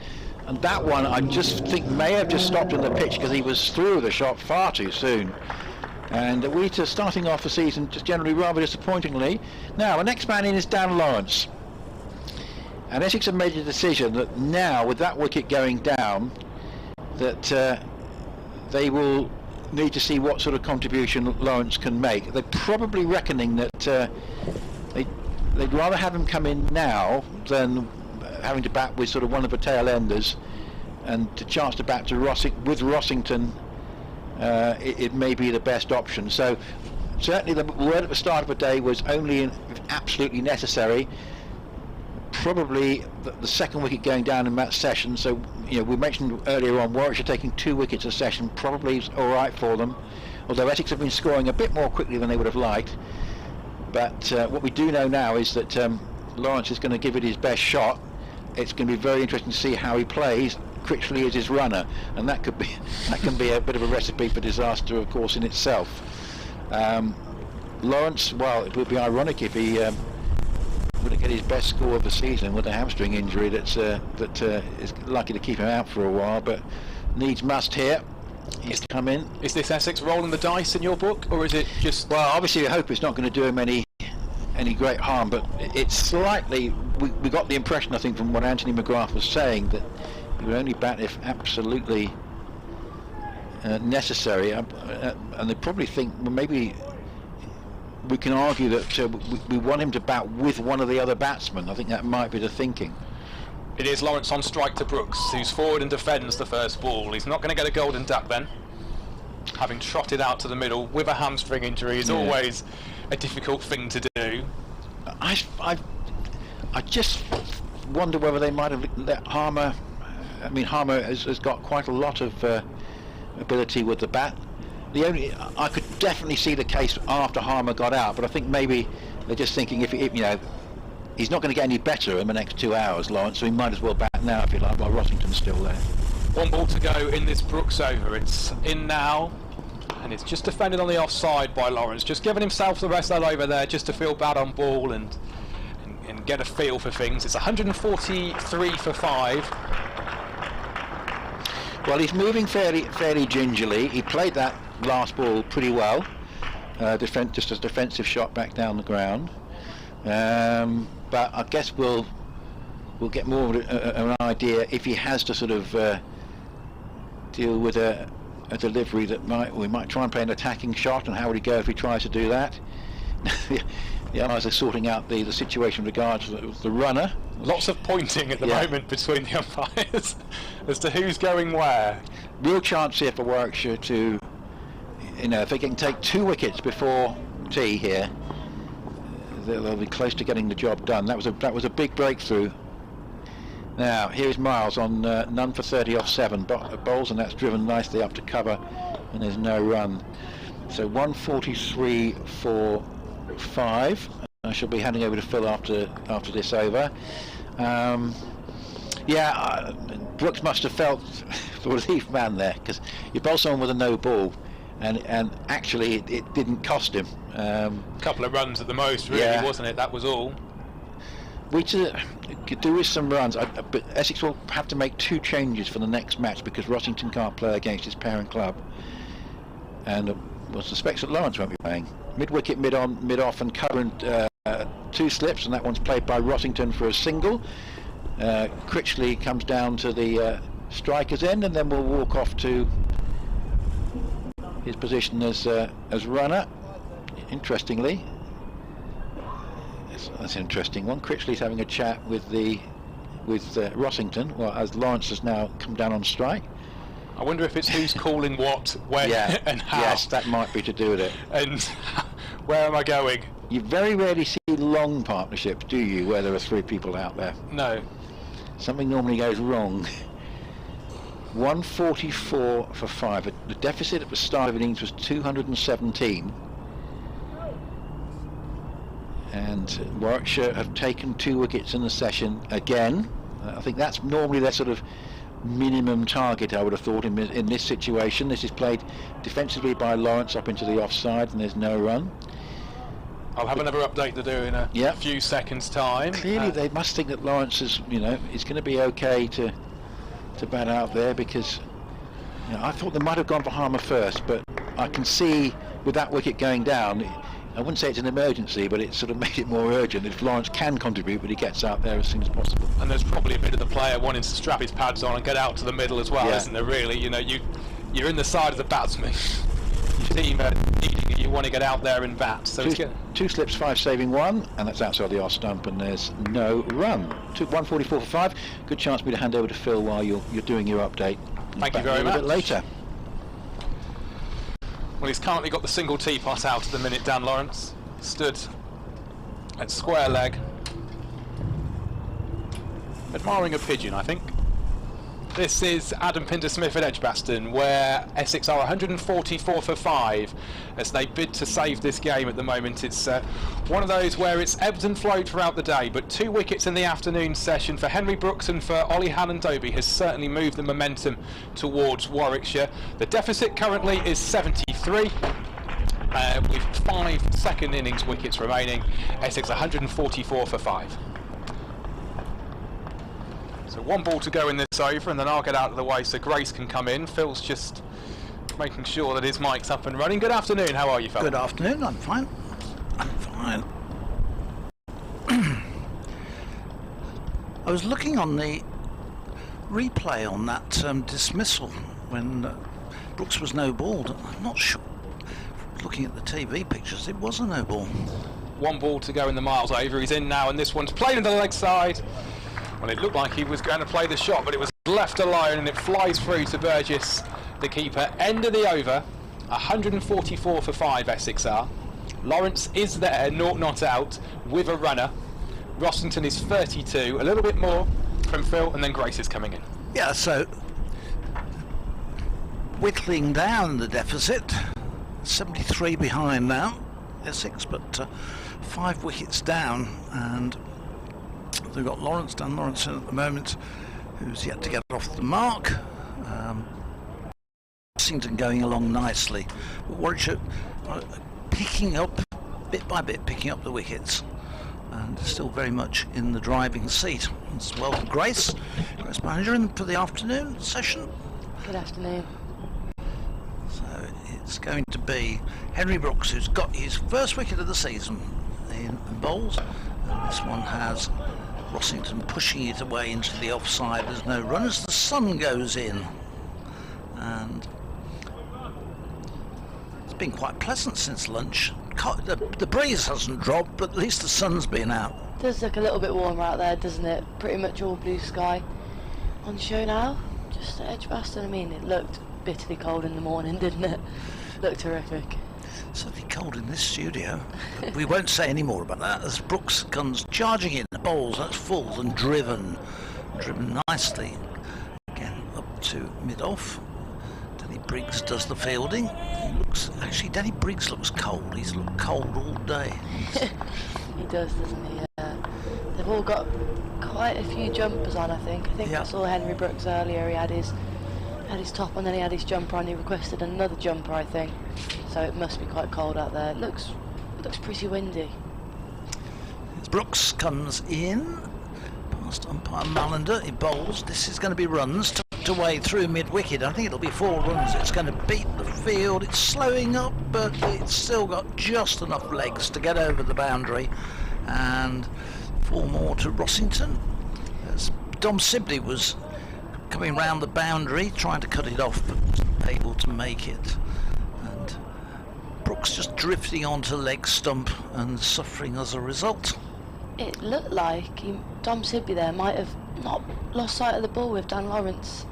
and that one I just think may have just stopped in the pitch because he was through the shot far too soon. And Wheater starting off the season just generally rather disappointingly. Now the next man in is Dan Lawrence, and Essex have made a decision that now, with that wicket going down, that they will need to see what sort of contribution Lawrence can make. They're probably reckoning that they'd rather have him come in now than having to bat with sort of one of the tail enders, and to chance to bat to with Rossington, it may be the best option. So certainly the word at the start of the day was only if absolutely necessary. Probably the second wicket going down in that session, so you know, we mentioned earlier on Warwickshire taking 2 wickets a session probably is alright for them, although Essex have been scoring a bit more quickly than they would have liked. But what we do know now is that Lawrence is going to give it his best shot. It's going to be very interesting to see how he plays. Critchley is his runner, and that can be a bit of a recipe for disaster, of course, in itself. Lawrence, well, it would be ironic if he wouldn't get his best score of the season with a hamstring injury that is likely to keep him out for a while, but needs must here. He's come in. Is this Essex rolling the dice in your book, or is it just... Well, obviously I hope it's not going to do him any great harm, but it's slightly... We got the impression, I think, from what Anthony McGrath was saying, that he would only bat if absolutely necessary, and they probably think, well, maybe we can argue that we want him to bat with one of the other batsmen. I think that might be the thinking. It is Lawrence on strike to Brooks, who's forward and defends the first ball. He's not going to get a golden duck then. Having trotted out to the middle with a hamstring injury is always a difficult thing to do. I just wonder whether they might have let Harmer. I mean, Harmer has got quite a lot of ability with the bat. I could definitely see the case after Harmer got out, but I think maybe they're just thinking if you know, he's not going to get any better in the next 2 hours, Lawrence, so he might as well bat now if you like, while Rossington's still there. One ball to go in this Brooks over. It's in now, and it's just defended on the offside by Lawrence, just giving himself the rest of that over there just to feel bad on ball and get a feel for things. It's 143 for 5. Well, he's moving fairly gingerly. He played that last ball pretty well. Just a defensive shot back down the ground. But I guess we'll get more of an idea if he has to sort of deal with a delivery that we might try and play an attacking shot, and how would he go if he tries to do that? The umpires are sorting out the situation with regards to the runner. Lots of pointing at the moment between the umpires as to who's going where. Real chance here for Warwickshire to, you know, if they can take 2 wickets before tea here, they'll be close to getting the job done. That was a big breakthrough. Now here's Miles on none for 30 off 7 bowls, and that's driven nicely up to cover, and there's no run. So 143 for 5. I shall be handing over to Phil after this over. Brooks must have felt the relief man there, because you bowl someone with a no ball, and actually it didn't cost him. A couple of runs at the most, really, wasn't it? That was all. We could do with some runs, but Essex will have to make 2 changes for the next match because Rossington can't play against his parent club, and I suspect that Lawrence won't be playing. Mid-wicket, mid-on, mid-off, and covering 2 slips, and that one's played by Rossington for a single. Critchley comes down to the striker's end, and then we'll walk off to his position as runner. Interestingly, that's an interesting one. Critchley's having a chat with Rossington, well, as Lawrence has now come down on strike. I wonder if it's who's calling what, when, and how. Yes, that might be to do with it. And where am I going? You very rarely see long partnerships, do you, where there are 3 people out there? No. Something normally goes wrong. 144 for 5. The deficit at the start of innings was 217. And Warwickshire have taken 2 wickets in the session again. I think that's normally their sort of minimum target, I would have thought, in this situation. This is played defensively by Lawrence up into the offside, and there's no run. I'll have another update to do in a few seconds' time. Clearly they must think that Lawrence is, is going to be okay to bat out there, because I thought they might have gone for Harmer first, but I can see with that wicket going down, I wouldn't say it's an emergency, but it sort of made it more urgent if Lawrence can contribute, but he gets out there as soon as possible. And there's probably a bit of the player wanting to strap his pads on and get out to the middle as well, isn't there, really? You're in the side of the batsman. Your team needing you, you want to get out there and bat. So 2 slips, 5 saving 1, and that's outside the off stump, and there's no run. 144 for 5. Good chance for me to hand over to Phil while you're doing your update. Thank you very much. A bit later. Well, he's currently got the single teapot out at the minute, Dan Lawrence. Stood at square leg, admiring a pigeon, I think. This is Adam Pinder-Smith at Edgbaston, where Essex are 144 for 5 as they bid to save this game at the moment. It's one of those where it's ebbed and flowed throughout the day, but 2 wickets in the afternoon session for Henry Brooks and for Ollie Hannon-Dobie has certainly moved the momentum towards Warwickshire. The deficit currently is 73. With 5 second innings wickets remaining. Essex 144 for 5. So 1 ball to go in this over, and then I'll get out of the way so Grace can come in. Phil's just making sure that his mic's up and running. Good afternoon, how are you, Phil? Good afternoon, I'm fine. I was looking on the replay on that dismissal when Brooks was no balled. I'm not sure. looking at the TV pictures, it was a no ball. One ball to go in the miles over. He's in now, and this one's played in the leg side. Well, it looked like he was going to play the shot, but it was left alone, and it flies through to Burgess, the keeper. End of the over. 144 for 5, Essex are. Lawrence is there, not out, with a runner. Rossington is 32, a little bit more from Phil, and then Grace is coming in. Yeah, so whittling down the deficit. 73 behind now, Essex, but 5 wickets down, and they've got Lawrence at the moment, who's yet to get off the mark. Rossington going along nicely, but Warwickshire picking up bit by bit, picking up the wickets, and still very much in the driving seat. As well, Grace manager in for the afternoon session. Good afternoon. So it's going to be Henry Brooks, who's got his first wicket of the season in bowls, and this one has Rossington pushing it away into the offside. There's no run as the sun goes in, and it's been quite pleasant since lunch. The breeze hasn't dropped, but at least the sun's been out. It does look a little bit warmer out there, doesn't it? Pretty much all blue sky on show now, just at Edgbaston. I mean, it looked bitterly cold in the morning, didn't it? Looked horrific. Certainly cold in this studio. But we won't say any more about that as Brooks comes charging in the bowls. That's full and driven nicely again up to mid-off. Danny Briggs does the fielding. Danny Briggs looks cold. He's looked cold all day. He does, doesn't he? They've all got quite a few jumpers on, I think. I saw Henry Brooks earlier. He had his top on, then he had his jumper on. He requested another jumper, I think. So it must be quite cold out there. It looks pretty windy. As Brooks comes in past umpire Mallander, he bowls. This is going to be runs tucked away through mid-wicket. I think it'll be 4 runs. It's going to beat the field. It's slowing up, but it's still got just enough legs to get over the boundary. And 4 more to Rossington. As Dom Sibley was coming round the boundary, trying to cut it off, but wasn't able to make it. And Brooks just drifting onto leg stump and suffering as a result. It looked like Dom Sibley there might have not lost sight of the ball with Dan Lawrence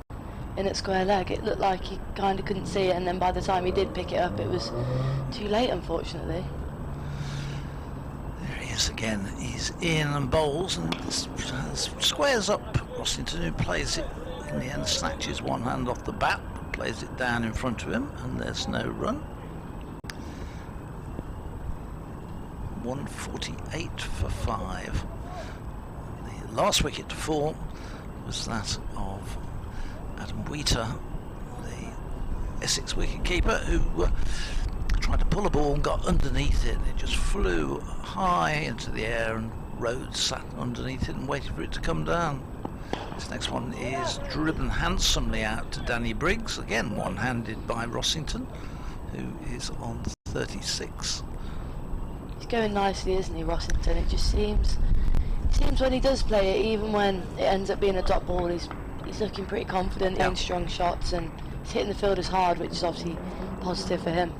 in at square leg. It looked like he kind of couldn't see it, and then by the time he did pick it up, it was too late, unfortunately. There he is again. He's in and bowls, and squares up Rossington, who plays it in the end, snatches one hand off the bat, plays it down in front of him, and there's no run. 148 for 5. The last wicket to fall was that of Adam Wheater, the Essex wicket-keeper, who tried to pull a ball and got underneath it. It just flew high into the air, and Rhodes sat underneath it and waited for it to come down. This next one is driven handsomely out to Danny Briggs, again one-handed by Rossington, who is on 36. He's going nicely, isn't he, Rossington? It just seems when he does play it, even when it ends up being a dot ball, he's looking pretty confident, in strong shots, and he's hitting the fielders hard, which is obviously positive for him.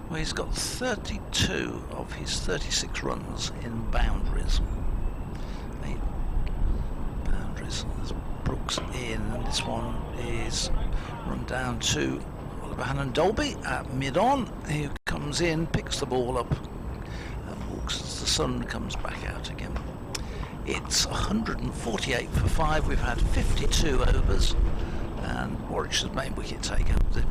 Well, he's got 32 of his 36 runs in boundaries. 8 boundaries. There's Brooks in, and this one is run down to Oliver Hannon-Dolby at mid-on, who comes in, picks the ball up, and walks as the sun comes back out again. It's 148 for 5. We've had 52 overs, and Warwickshire's main wicket taker. The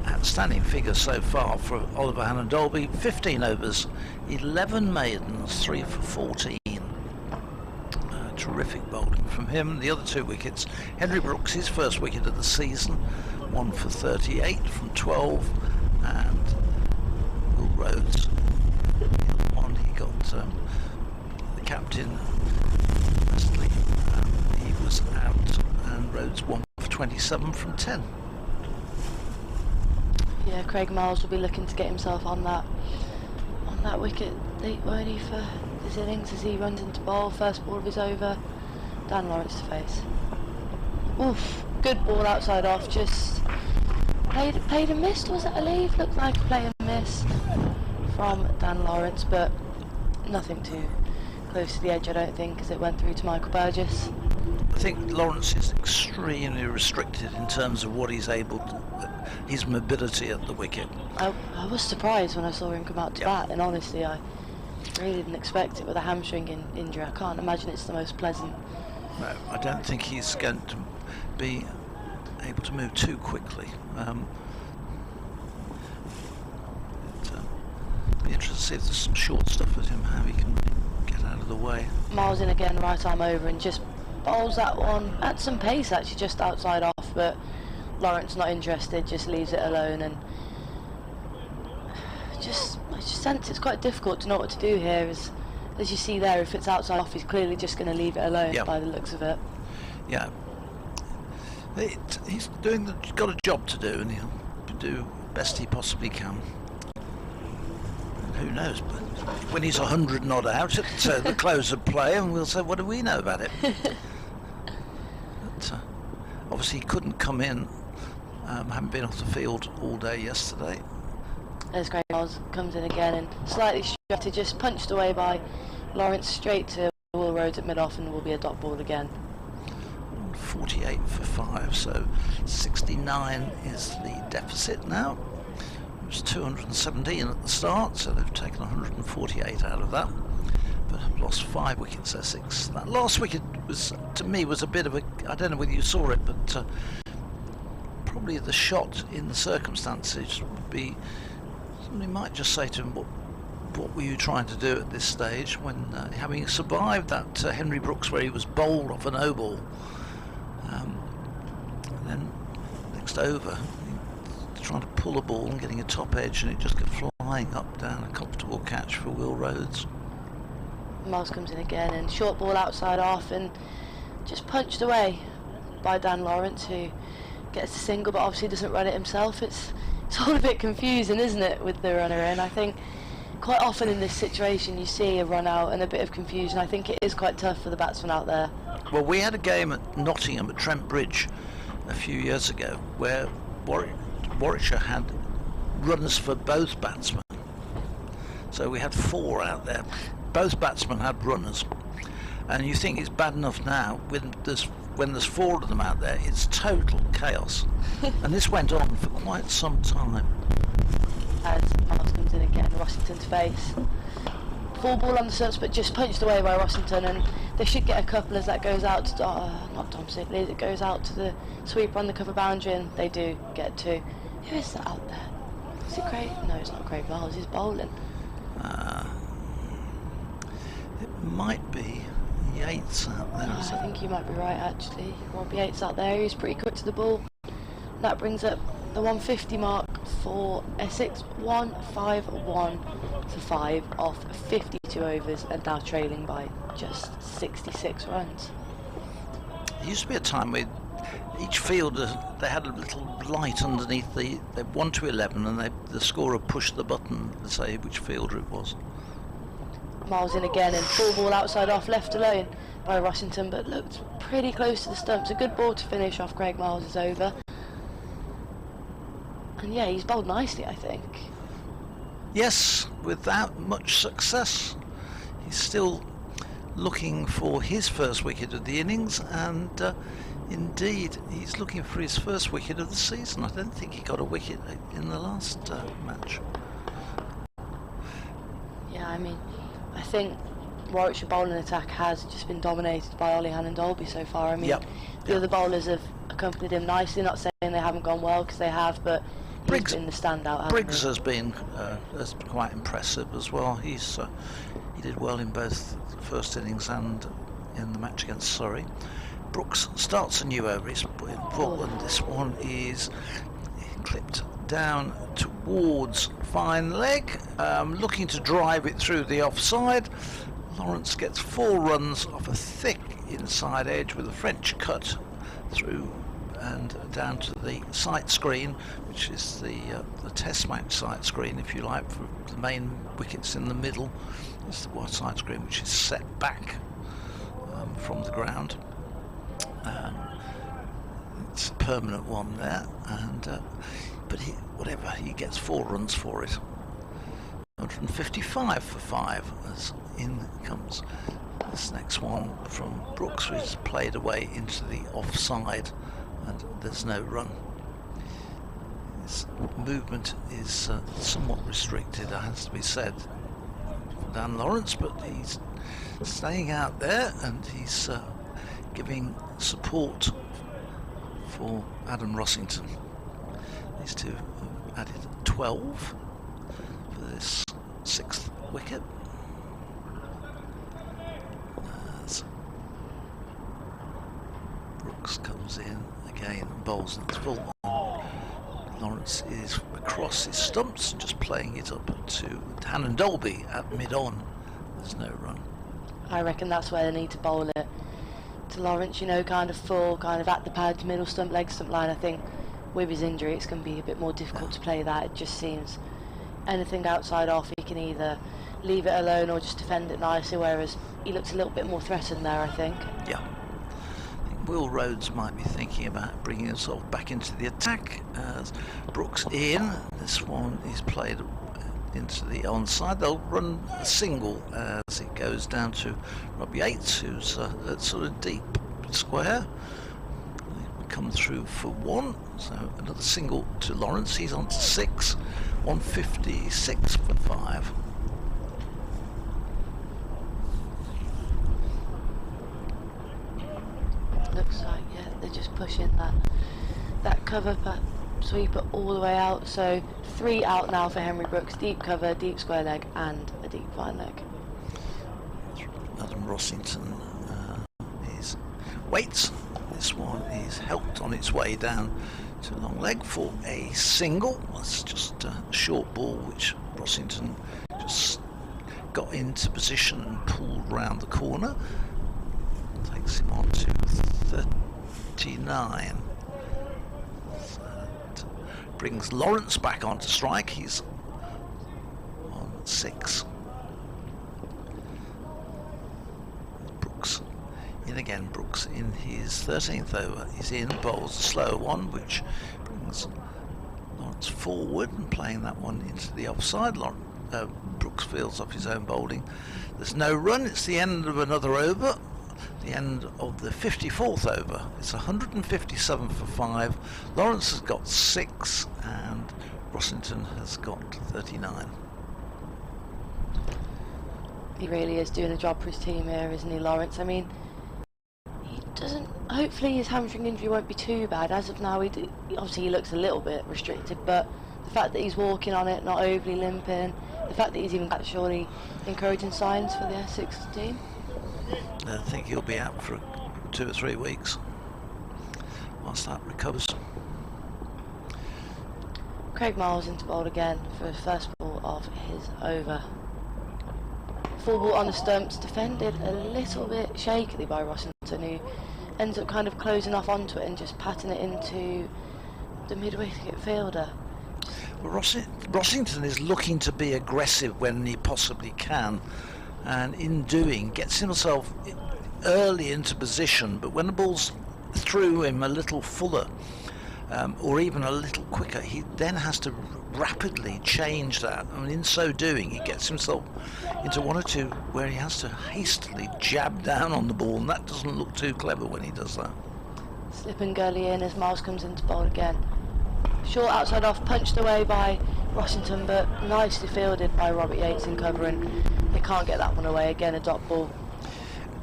outstanding figure so far for Oliver Hannon-Dolby: 15 overs, 11 maidens, 3 for 14. Terrific bowling from him. The other 2 wickets, Henry Brooks, his first wicket of the season, 1 for 38 from 12, and Will Rhodes, the other one, he got the captain, Wesley, he was out, and Rhodes 1 for 27 from 10. Yeah, Craig Miles will be looking to get himself on that wicket, won't he, for his innings as he runs into bowl. First ball of his over. Dan Lawrence to face. Oof, good ball outside off, just Played and missed, was it, I believe? Looked like a play and missed from Dan Lawrence, but nothing too close to the edge, I don't think, as it went through to Michael Burgess. I think Lawrence is extremely restricted in terms of what he's able to, his mobility at the wicket. I was surprised when I saw him come out to bat, and honestly, I really didn't expect it with a hamstring injury. I can't imagine it's the most pleasant. No, I don't think he's going to be able to move too quickly. Be interested to see if there's some short stuff with him, how he can get out of the way. Miles in again, right arm over, and just bowls that one at some pace, actually, just outside off, but Lawrence not interested, just leaves it alone, and I just sense it's quite difficult to know what to do here. As you see there, if it's outside off, he's clearly just going to leave it alone by the looks of it. Yeah. He's got a job to do, and he'll do best he possibly can. And who knows, but when he's 100 not out at the close of play, and we'll say, what do we know about it? But, obviously he couldn't come in, having been off the field all day yesterday. As Craig Miles comes in again and slightly straight, just punched away by Lawrence straight to Will Rhodes at mid-off, and will be a dot ball again. 48 for 5, so 69 is the deficit now. It was 217 at the start, so they've taken 148 out of that, but have lost 5 wickets, Essex. That last wicket was, to me, was a bit of a, I don't know whether you saw it, but probably the shot in the circumstances would be, somebody might just say to him, what were you trying to do at this stage, when having survived that Henry Brooks where he was bowled off a no ball, and then next over trying to pull a ball and getting a top edge, and it just got flying up down, a comfortable catch for Will Rhodes. Miles comes in again, and short ball outside off, and just punched away by Dan Lawrence, who gets a single but obviously doesn't run it himself. It's all a bit confusing, isn't it, with the runner in? I think quite often in this situation you see a run out and a bit of confusion. I think it is quite tough for the batsman out there. Well, we had a game at Nottingham at Trent Bridge a few years ago where Warwickshire had runners for both batsmen. So we had 4 out there. Both batsmen had runners. And you think it's bad enough now when there's 4 of them out there, it's total chaos. And this went on for quite some time. As Miles comes in again, Rossington's face. Full ball on the surface, but just punched away by Rossington, and they should get a couple as that goes out to, not Tom Sibley, it goes out to the sweeper on the cover boundary, and they do get 2. Who is that out there? Is it Craig? No, it's not Craig Miles, he's bowling. It might be Yates out there. I think you might be right, actually. Robbie Yates out there, he's pretty quick to the ball. That brings up the 150 mark for Essex. 151 to 5 off 52 overs, and now trailing by just 66 runs. There used to be a time where each fielder, they had a little light underneath they 1 to 11, and the scorer pushed the button to say which fielder it was. Miles in again, and full ball outside off, left alone by Rossington, but looked pretty close to the stumps. A good ball to finish off Craig Miles' over. And yeah, he's bowled nicely, I think. Yes, without much success. He's still looking for his first wicket of the innings, and indeed he's looking for his first wicket of the season. I don't think he got a wicket in the last match. Yeah, I mean, I think Warwickshire bowling attack has just been dominated by Ollie Hannon Dolby so far. I mean, the other bowlers have accompanied him nicely, not saying they haven't gone well, because they have, but Briggs has been the standout. Briggs has been quite impressive as well. He did well in both the first innings and in the match against Surrey. Brooks starts a new over. He's in full, and this one is clipped down towards fine leg, looking to drive it through the offside. Lawrence gets 4 runs off a thick inside edge with a French cut through and down to the sight screen, which is the test match sight screen, if you like, for the main wickets in the middle. It's the wide sight screen, which is set back from the ground. It's a permanent one there, and but whatever, he gets 4 runs for it. 155 for 5 as in comes this next one from Brooks, which is played away into the offside, and there's no run. His movement is somewhat restricted, it has to be said, for Dan Lawrence, but he's staying out there and he's giving support for Adam Rossington. These two have added 12 for this 6th wicket. As Brooks comes in again and bowls and it's full on. Lawrence is across his stumps, just playing it up to Hannon Dolby at mid-on. There's no run. I reckon that's where they need to bowl it. To Lawrence, you know, kind of full, kind of at the pads, middle stump, leg stump line. I think with his injury it's going to be a bit more difficult to play that. It just seems anything outside off, he can either leave it alone or just defend it nicely, whereas he looks a little bit more threatened there, I think. Yeah. I think Will Rhodes might be thinking about bringing himself back into the attack as Brooks in. This one is played into the onside. They'll run a single as it goes down to Robbie Yates, who's at sort of deep square. They come through for 1, so another single to Lawrence. He's on to 6, 156 for 5. Looks like, yeah, they're just pushing that cover sweeper all the way out, so 3 out now for Henry Brooks. Deep cover, deep square leg and a deep fine leg. Adam Rossington is waits. This one is helped on its way down to long leg for a single. That's just a short ball which Rossington just got into position and pulled round the corner. Takes him on to 39. Brings Lawrence back onto strike. He's on 6. Brooks in again. Brooks in his 13th over. He's in, bowls a slow one, which brings Lawrence forward and playing that one into the offside. Brooks fields off his own bowling. There's no run. It's the end of another over. The end of the 54th over. It's 157 for 5. Lawrence has got 6 and Rossington has got 39. He really is doing a job for his team here, isn't he, Lawrence? I mean, he doesn't, hopefully his hamstring injury won't be too bad. As of now, obviously he looks a little bit restricted, but the fact that he's walking on it, not overly limping, the fact that he's even got surely encouraging signs for the Essex team. I think he'll be out for 2 or 3 weeks whilst that recovers. Craig Miles into bowl again for his first ball of his over. Full ball on the stumps, defended a little bit shakily by Rossington, who ends up kind of closing off onto it and just patting it into the mid-wicket fielder. Well, Rossington is looking to be aggressive when he possibly can, and in doing gets himself early into position, but when the ball's through him a little fuller or even a little quicker, he then has to rapidly change that, and in so doing he gets himself into 1 or 2 where he has to hastily jab down on the ball, and that doesn't look too clever when he does that. Slip and gully in as Miles comes into bowl again. Short outside off, punched away by Rossington, but nicely fielded by Robert Yates in cover, and they can't get that one away. Again, a dot ball.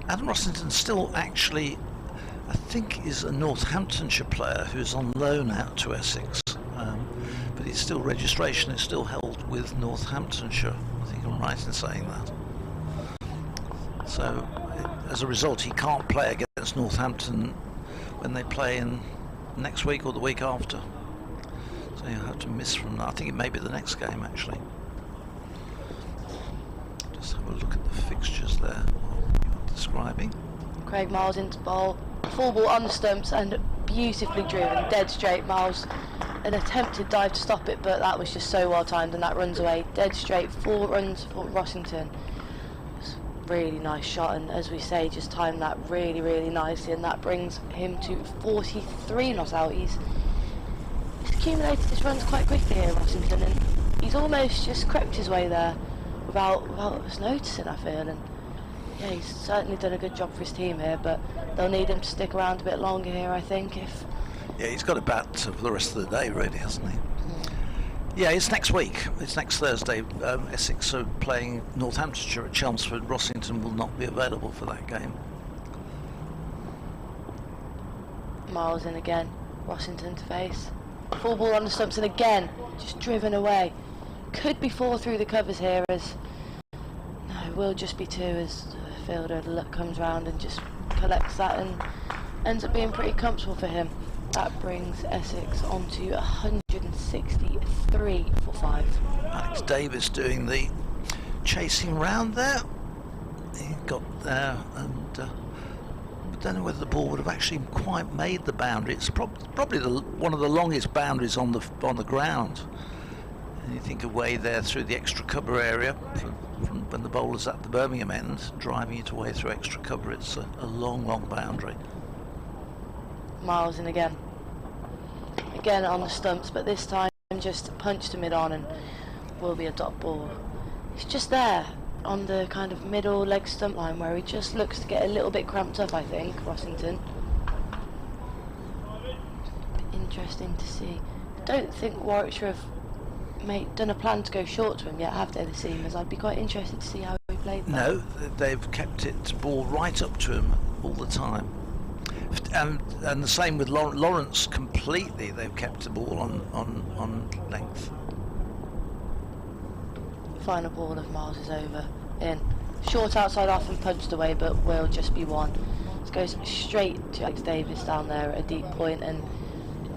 Adam Rossington still actually, I think, is a Northamptonshire player who's on loan out to Essex, but his registration is still held with Northamptonshire. I think I'm right in saying that. So as a result, he can't play against Northampton when they play in next week or the week after. So you'll have to miss from that. I think it may be the next game actually. Just have a look at the fixtures there you're describing. Craig Miles into bowl, full ball on the stumps and beautifully driven, dead straight. Miles, an attempted dive to stop it, but that was just so well timed, and that runs away dead straight. 4 runs for Rossington. It's a really nice shot, and as we say, just timed that really nicely, and that brings him to 43 not out. He's accumulated his runs quite quickly here, Rossington, and he's almost just crept his way there without us noticing, I feel. And yeah, he's certainly done a good job for his team here, but they'll need him to stick around a bit longer here, I think. Yeah, he's got a bat for the rest of the day, really, hasn't he? Yeah, it's next week. It's next Thursday. Essex are playing Northamptonshire at Chelmsford. Rossington will not be available for that game. Miles in again. Rossington to face. Full ball on the stumps, and again, just driven away. Could be 4 through the covers here, as no, it will just be 2 as the fielder comes round and just collects that and ends up being pretty comfortable for him. That brings Essex on to 163 for 5. Alex Davis doing the chasing round there. He got there, and I don't know whether the ball would have actually quite made the boundary. It's probably one of the longest boundaries on the ground. And you think away there through the extra cover area from when the bowler's at the Birmingham end, driving it away through extra cover. It's a long boundary. Miles in again on the stumps, but this time just punched to mid on and will be a dot ball. He's just there on the kind of middle leg stump line where he just looks to get a little bit cramped up, I think, Rossington. Interesting to see. I don't think Warwickshire have done a plan to go short to him yet, have they, the seamers? I'd be quite interested to see how he played that. No, they've kept it ball right up to him all the time. And the same with Lawrence completely. They've kept the ball on length. Final ball of Miles is over. In. Short outside off and punched away, but will just be 1. This goes straight to Alex Davis down there at a deep point and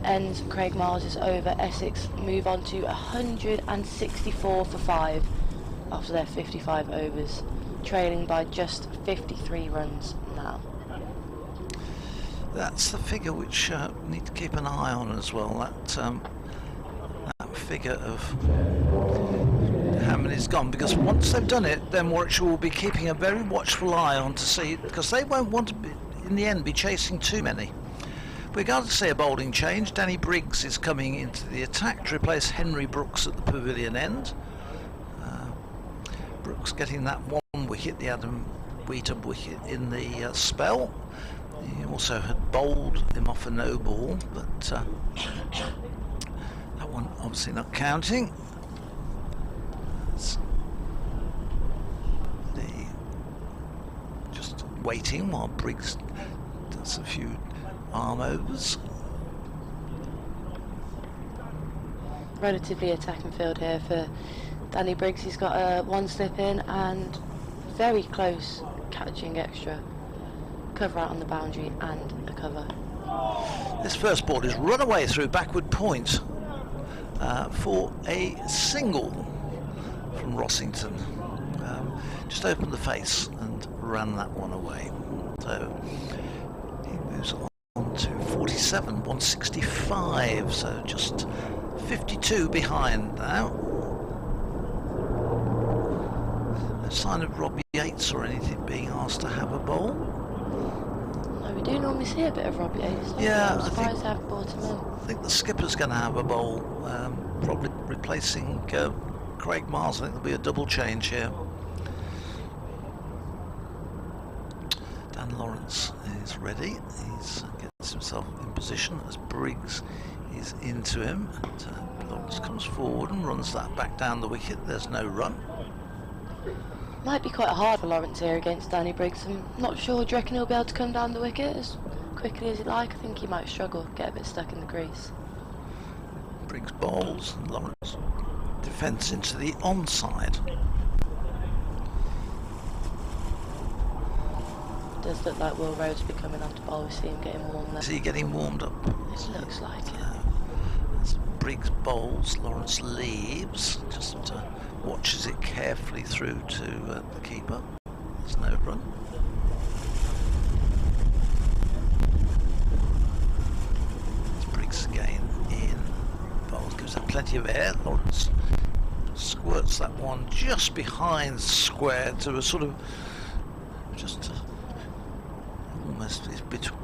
ends Craig Miles' over. Essex move on to 164 for 5 after their 55 overs, trailing by just 53 runs now. That's the figure which need to keep an eye on as well. That figure of how many's gone, because once they've done it, then Warwickshire will be keeping a very watchful eye on to see, because they won't want to be, in the end, be chasing too many. We're going to see a bowling change. Danny Briggs is coming into the attack to replace Henry Brooks at the pavilion end. Brooks getting that 1 wicket, the Adam Wheaton wicket in the spell. He also had bowled him off a no ball, but that one obviously not counting. Just waiting while Briggs does a few arm overs. Relatively attacking field here for Danny Briggs. He's got a 1 slip in and very close catching extra. Cover out on the boundary and a cover. This first ball is run away through backward point for a single from Rossington. Just opened the face and ran that one away. So he moves on to 47, 165, so just 52 behind now. No sign of Robbie Yates or anything being asked to have a bowl. We do normally see a bit of Robbie Yates. Yeah, I'm surprised they haven't brought him in. I think the skipper's going to have a bowl, probably replacing Craig Miles. I think there'll be a double change here. Dan Lawrence is ready. He gets himself in position as Briggs is into him. And, Lawrence comes forward and runs that back down the wicket. There's no run. Might be quite hard for Lawrence here against Danny Briggs. I'm not sure. Do you reckon he'll be able to come down the wicket as quickly as he'd like? I think he might struggle, get a bit stuck in the crease. Briggs bowls and Lawrence defends into the onside. It does look like Will Rhodes will be coming on to bowl. We see him getting warm there. Is he getting warmed up? It looks like it. As Briggs bowls, Lawrence leaves, just watches it carefully through to the keeper. There's no run. It's Briggs again in. Bowles gives that plenty of air. Lawrence squirts that one just behind square to a sort of just almost it's between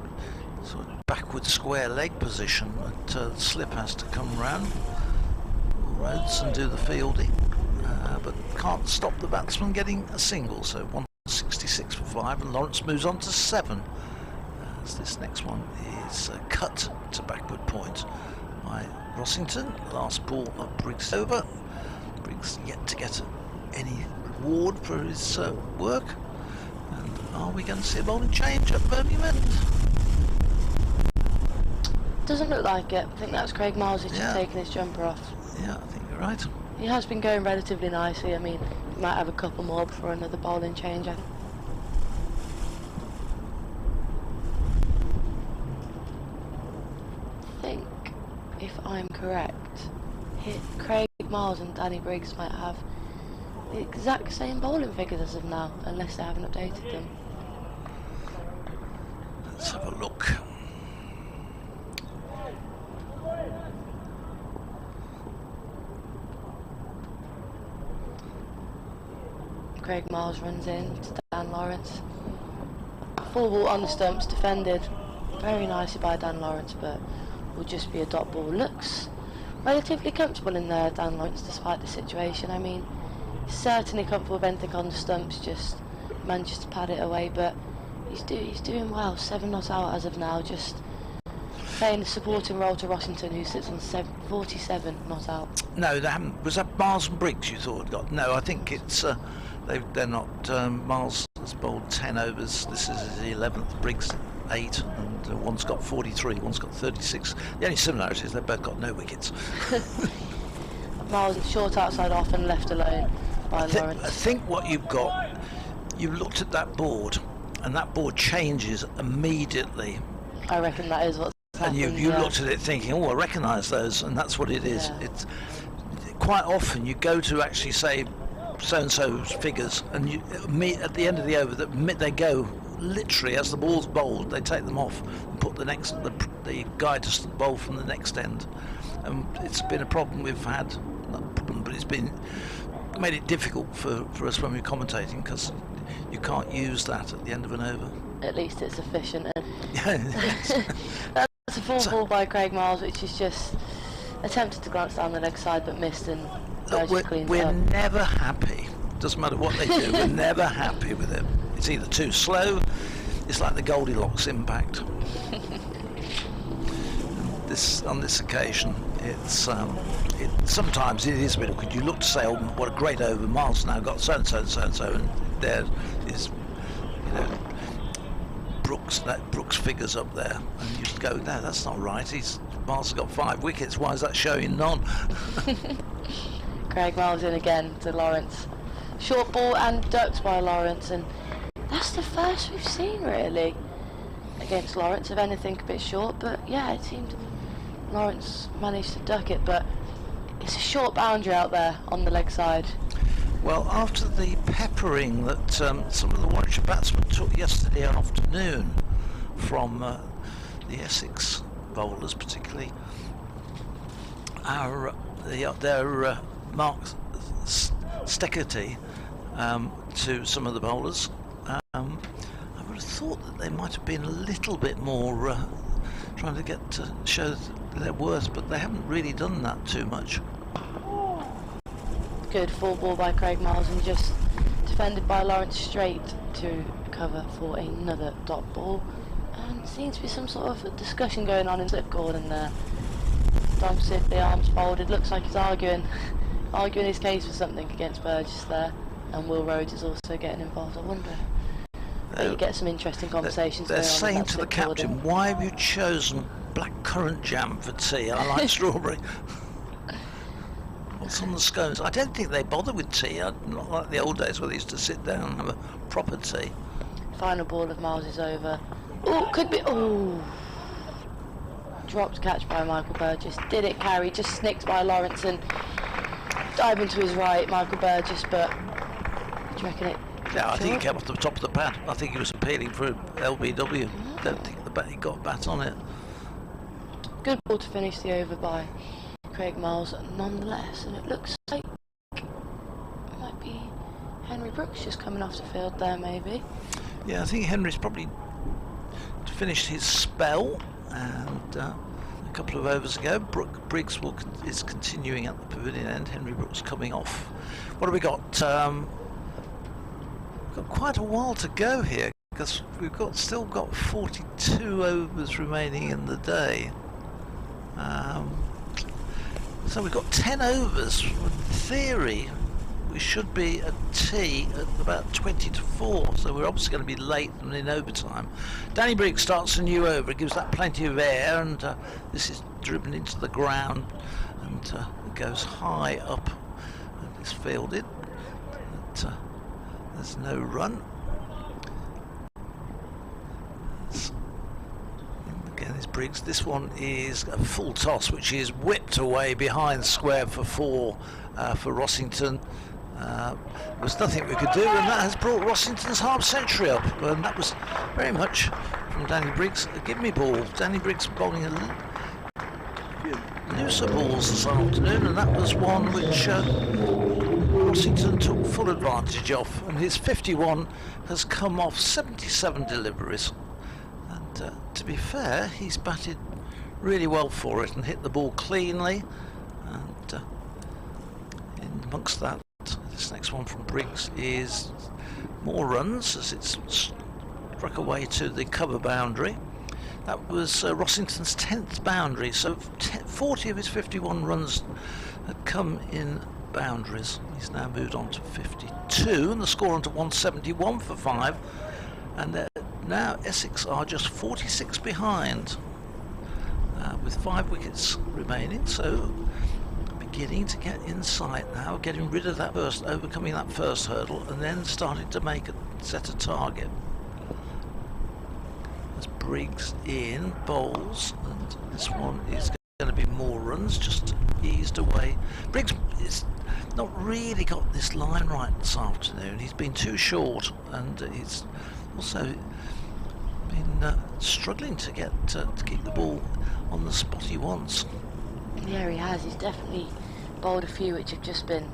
sort of backward square leg position, but the slip has to come round Rhodes and do the fielding, but can't stop the batsman getting a single. So 166 for 5, and Lawrence moves on to 7. As this next one is cut to backward point by Rossington. Last ball of Briggs over. Briggs yet to get any reward for his work. And are we going to see a bowling change at Birmingham End? Doesn't look like it. I think that's Craig Miles who's just taking his jumper off. Yeah, I think you're right. He has been going relatively nicely. I mean, he might have a couple more before another bowling change. I think, if I'm correct, Craig Miles and Danny Briggs might have the exact same bowling figures as of now, unless they haven't updated them. Let's have a look. Craig Miles runs in to Dan Lawrence. Full ball on the stumps, defended very nicely by Dan Lawrence, but will just be a dot ball. Looks relatively comfortable in there, Dan Lawrence, despite the situation. I mean, he's certainly comfortable with anything on the stumps, just manages to pad it away, but he's doing well. 7 not out as of now, just playing a supporting role to Rossington, who sits on 47 not out. No, they haven't. Was that Miles and Briggs you thought had got? No, I think it's they're not. Miles has bowled 10 overs. This is his 11th. Briggs 8, and one's got 43, one's got 36. The only similarity is they've both got no wickets. Miles short outside off and left alone by Lawrence. I think what you've got, you looked at that board, and that board changes immediately. I reckon that is what's happened. And you looked at it thinking, oh, I recognise those, and that's what it is. Yeah. It's quite often you go to actually say so-and-so's figures, and you at the end of the over, they go literally as the ball's bowled, they take them off and put the guy to bowl from the next end. It's been a problem we've had, not a problem, but it's been made it difficult for us when we're commentating, because you can't use that at the end of an over. At least it's efficient. That's a full ball by Craig Miles, which is just attempted to glance down the leg side but missed, and we're never happy. Doesn't matter what they do, we're never happy with it. It's either too slow, it's like the Goldilocks impact. On this occasion, it's sometimes it is a bit awkward. You look to say, oh, what a great over, Miles now got so and so and so and so, and there is, Brooks figures up there, and you go, no, that's not right. Miles has got 5 wickets. Why is that showing none? Craig Miles in again to Lawrence. Short ball and ducked by Lawrence, and that's the first we've seen really against Lawrence of anything a bit short. But yeah, it seemed Lawrence managed to duck it, but it's a short boundary out there on the leg side. Well, after the peppering that some of the Warwickshire batsmen took yesterday afternoon from the Essex bowlers, particularly their Mark Steckerty to some of the bowlers, I would have thought that they might have been a little bit more trying to get to show their worth, but they haven't really done that too much. Good full ball by Craig Miles, and just defended by Lawrence straight to cover for another dot ball. And seems to be some sort of discussion going on in slip Gordon there. Dom the arms folded, looks like he's arguing his case for something against Burgess there, and Will Rhodes is also getting involved. I wonder. But you get some interesting conversations they're going on. saying to the captain, why have you chosen black currant jam for tea? I like strawberry. What's on the scones? I don't think they bother with tea. Not like the old days where they used to sit down and have a proper tea. Final ball of Miles is over. Oh, could be. Oh, dropped catch by Michael Burgess. Did it carry? Just snicked by Lawrence and diving to his right, Michael Burgess. But do you reckon it? Yeah, I think he came off the top of the pad. I think he was appealing for LBW. Don't think he got a bat on it. Good ball to finish the over by Craig Miles nonetheless, and it looks like it might be Henry Brooks just coming off the field there, maybe. Yeah, I think Henry's probably finished his spell, and a couple of overs ago, Briggs is continuing at the pavilion end. Henry Brooks coming off. What have we got? We've got quite a while to go here, because we've still got 42 overs remaining in the day. So we've got 10 overs. In theory, we should be at tea at about 20 to 4, so we're obviously going to be late and in overtime. Danny Briggs starts a new over. It gives that plenty of air, and this is driven into the ground, and it goes high up and it's fielded. But, there's no run. Again, it's Briggs. This one is a full toss, which is whipped away behind square for 4 for Rossington. There was nothing we could do, and that has brought Rossington's half century up. And that was very much from Danny Briggs. A give me ball. Danny Briggs bowling a looser balls this afternoon, and that was one which Rossington took full advantage of. And his 51 has come off 77 deliveries. And to be fair, he's batted really well for it and hit the ball cleanly. And in amongst that, this next one from Briggs is more runs as it's struck away to the cover boundary. That was Rossington's 10th boundary, so 40 of his 51 runs had come in boundaries. He's now moved on to 52, and the score on to 171 for 5. And now Essex are just 46 behind, with 5 wickets remaining, so beginning to get in sight now, getting rid of that first, overcoming that first hurdle, and then starting to set a target. As Briggs in bowls, and this one is going to be more runs, just eased away. Briggs is not really got this line right this afternoon. He's been too short, and he's also been struggling to get to keep the ball on the spot he wants. Yeah, he has. He's definitely bowled a few which have just been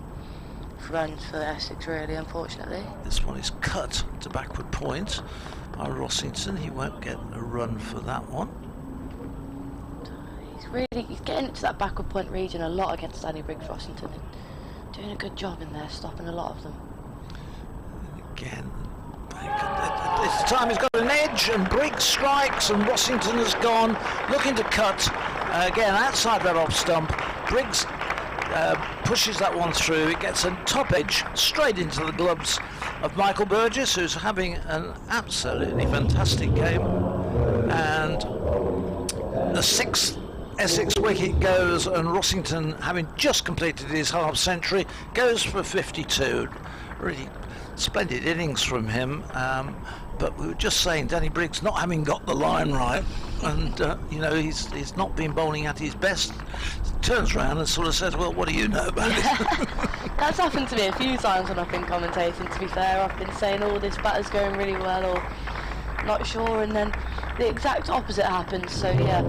runs for Essex, really, unfortunately. This one is cut to backward point by Rossington. He won't get a run for that one. He's getting into that backward point region a lot against Danny Briggs, Rossington, and doing a good job in there, stopping a lot of them. And again, this time he's got an edge, and Briggs strikes, and Rossington has gone looking to cut again outside that off stump. Briggs pushes that one through. It gets a top edge straight into the gloves of Michael Burgess, who's having an absolutely fantastic game. And the 6th Essex wicket goes, and Rossington, having just completed his half century, goes for 52. Really splendid innings from him, but we were just saying Danny Briggs not having got the line right, and you know, he's not been bowling at his best. Turns around and sort of says, well, what do you know about it? That's happened to me a few times when I've been commentating, to be fair. I've been saying, oh, this batter's going really well, or not sure, and then the exact opposite happens. So yeah,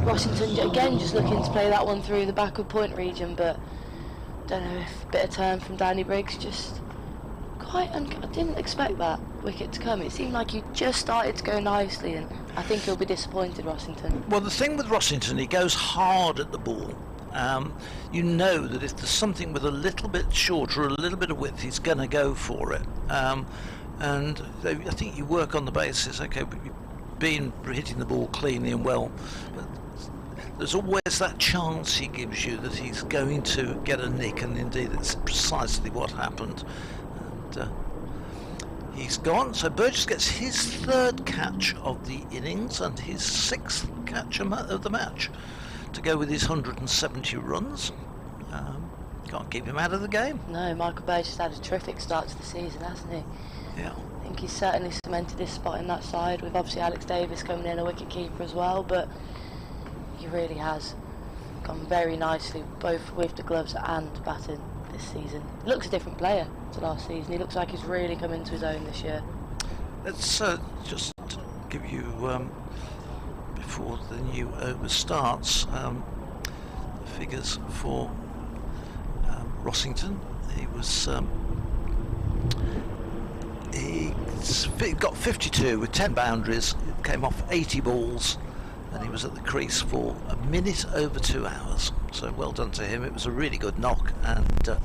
Rossington again just looking to play that one through the backward point region, but don't know if a bit of turn from Danny Briggs, just I didn't expect that wicket to come. It seemed like he just started to go nicely, and I think he'll be disappointed, Rossington. Well, the thing with Rossington, he goes hard at the ball. You know that if there's something with a little bit shorter, a little bit of width, he's going to go for it. And I think you work on the basis, okay, you've been hitting the ball cleanly and well, but there's always that chance he gives you that he's going to get a nick, and indeed that's precisely what happened. And he's gone, so Burgess gets his 3rd catch of the innings and his 6th catch of the match to go with his 170 runs. Can't keep him out of the game. No, Michael Burgess had a terrific start to the season, hasn't he? Yeah. I think he's certainly cemented his spot in that side, with obviously Alex Davis coming in, a wicket keeper as well, but he really has gone very nicely, both with the gloves and batting this season. He looks a different player to last season. He looks like he's really come into his own this year. Let's just give you, before the new over starts, the figures for Rossington. He was He got 52 with 10 boundaries, came off 80 balls, and he was at the crease for a minute over 2 hours. So well done to him. It was a really good knock, and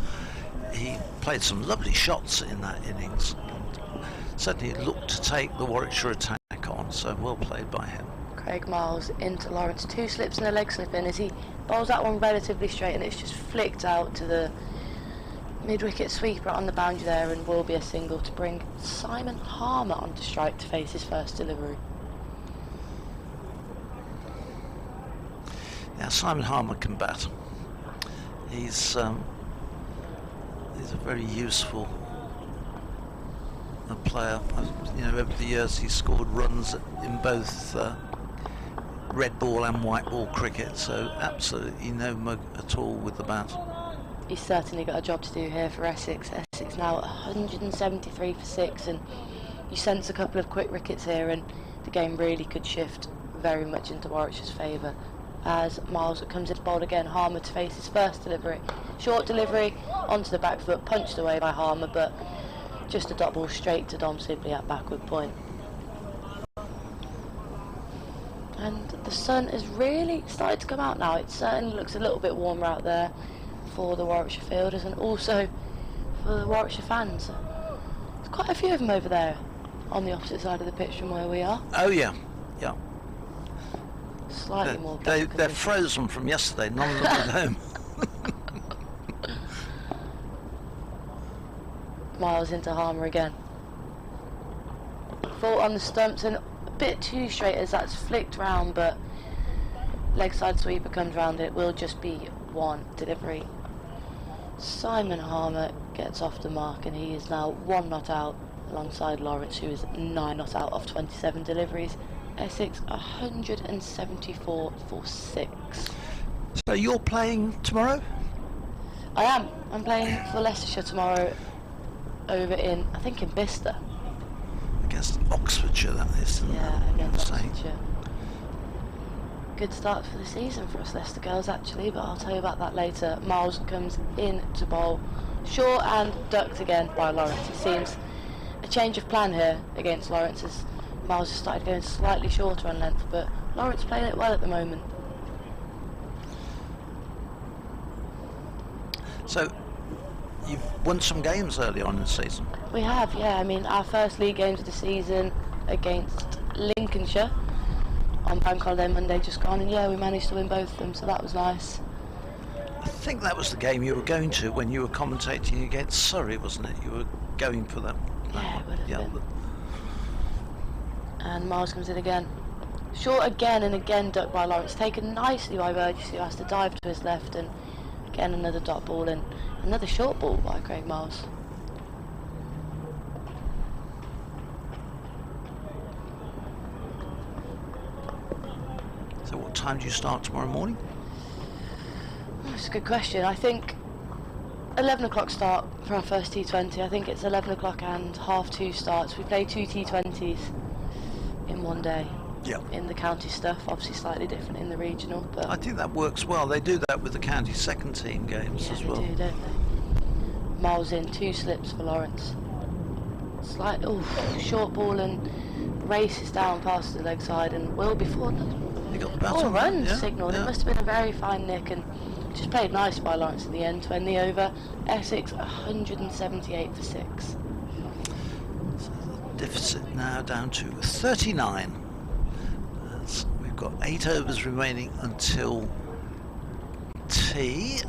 he played some lovely shots in that innings. And certainly looked to take the Warwickshire attack on, so well played by him. Craig Miles into Lawrence, 2 slips and a leg slip in as he bowls that one relatively straight, and it's just flicked out to the mid-wicket sweeper on the boundary there, and will be a single to bring Simon Harmer onto strike to face his first delivery. Yeah, Simon Harmer can bat. He's a very useful player. You know, over the years he's scored runs in both red ball and white ball cricket, so absolutely no mug at all with the bat. He's certainly got a job to do here for Essex. Essex now at 173 for 6, and you sense a couple of quick wickets here, and the game really could shift very much into Warwickshire's favour. As Miles comes into bowl again, Harmer to face his first delivery. Short delivery onto the back foot, punched away by Harmer, but just a dot ball straight to Dom Sibley at backward point. And the sun is really started to come out now. It certainly looks a little bit warmer out there for the Warwickshire fielders, and also for the Warwickshire fans. There's quite a few of them over there on the opposite side of the pitch from where we are. Oh yeah, yeah. Slightly more. They're frozen from yesterday. None of them at home. Miles into Harmer again. Fault on the stumps, and a bit too straight as that's flicked round, but leg side sweeper comes round. It will just be one delivery. Simon Harmer gets off the mark, and he is now 1 not out alongside Lawrence, who is 9 not out off 27 deliveries. Essex 174 for 6. So you're playing tomorrow? I am. I'm playing for Leicestershire tomorrow over in, I think, in Bicester. Against Oxfordshire, that is. Yeah, against Oxfordshire. Good start for the season for us Leicester girls, actually, but I'll tell you about that later. Miles comes in to bowl. Short and ducked again by Lawrence. It seems a change of plan here against Lawrence, as Miles has started going slightly shorter on length, but Lawrence playing it well at the moment. So you've won some games early on in the season. We have, yeah. I mean, our first league games of the season against Lincolnshire on Bank Holiday Monday just gone, and yeah, we managed to win both of them, so that was nice. I think that was the game you were going to when you were commentating against Surrey, wasn't it? You were going for that. Yeah, it would have been. But and Miles comes in again. Short again, and again ducked by Lawrence. Taken nicely by Burgess, who has to dive to his left, and again another dot ball and another short ball by Craig Miles. So what time do you start tomorrow morning? That's a good question. I think 11 o'clock start for our first T20. I think it's 11 o'clock and 2:30 starts. We play 2 T20s in one day. Yeah. In the county stuff, obviously slightly different in the regional, but I think that works well. They do that with the county second team games yeah, as well. they do, don't they? Miles in, 2 slips for Lawrence. Slight, short ball and races down past the leg side, and will be forward. You got the bat 4 on, runs yeah, signalled. yeah. It must have been a very fine nick, and just played nice by Lawrence in the end to end the over. Essex 178 for 6. So the deficit now down to 39. We've got 8 overs remaining until tea.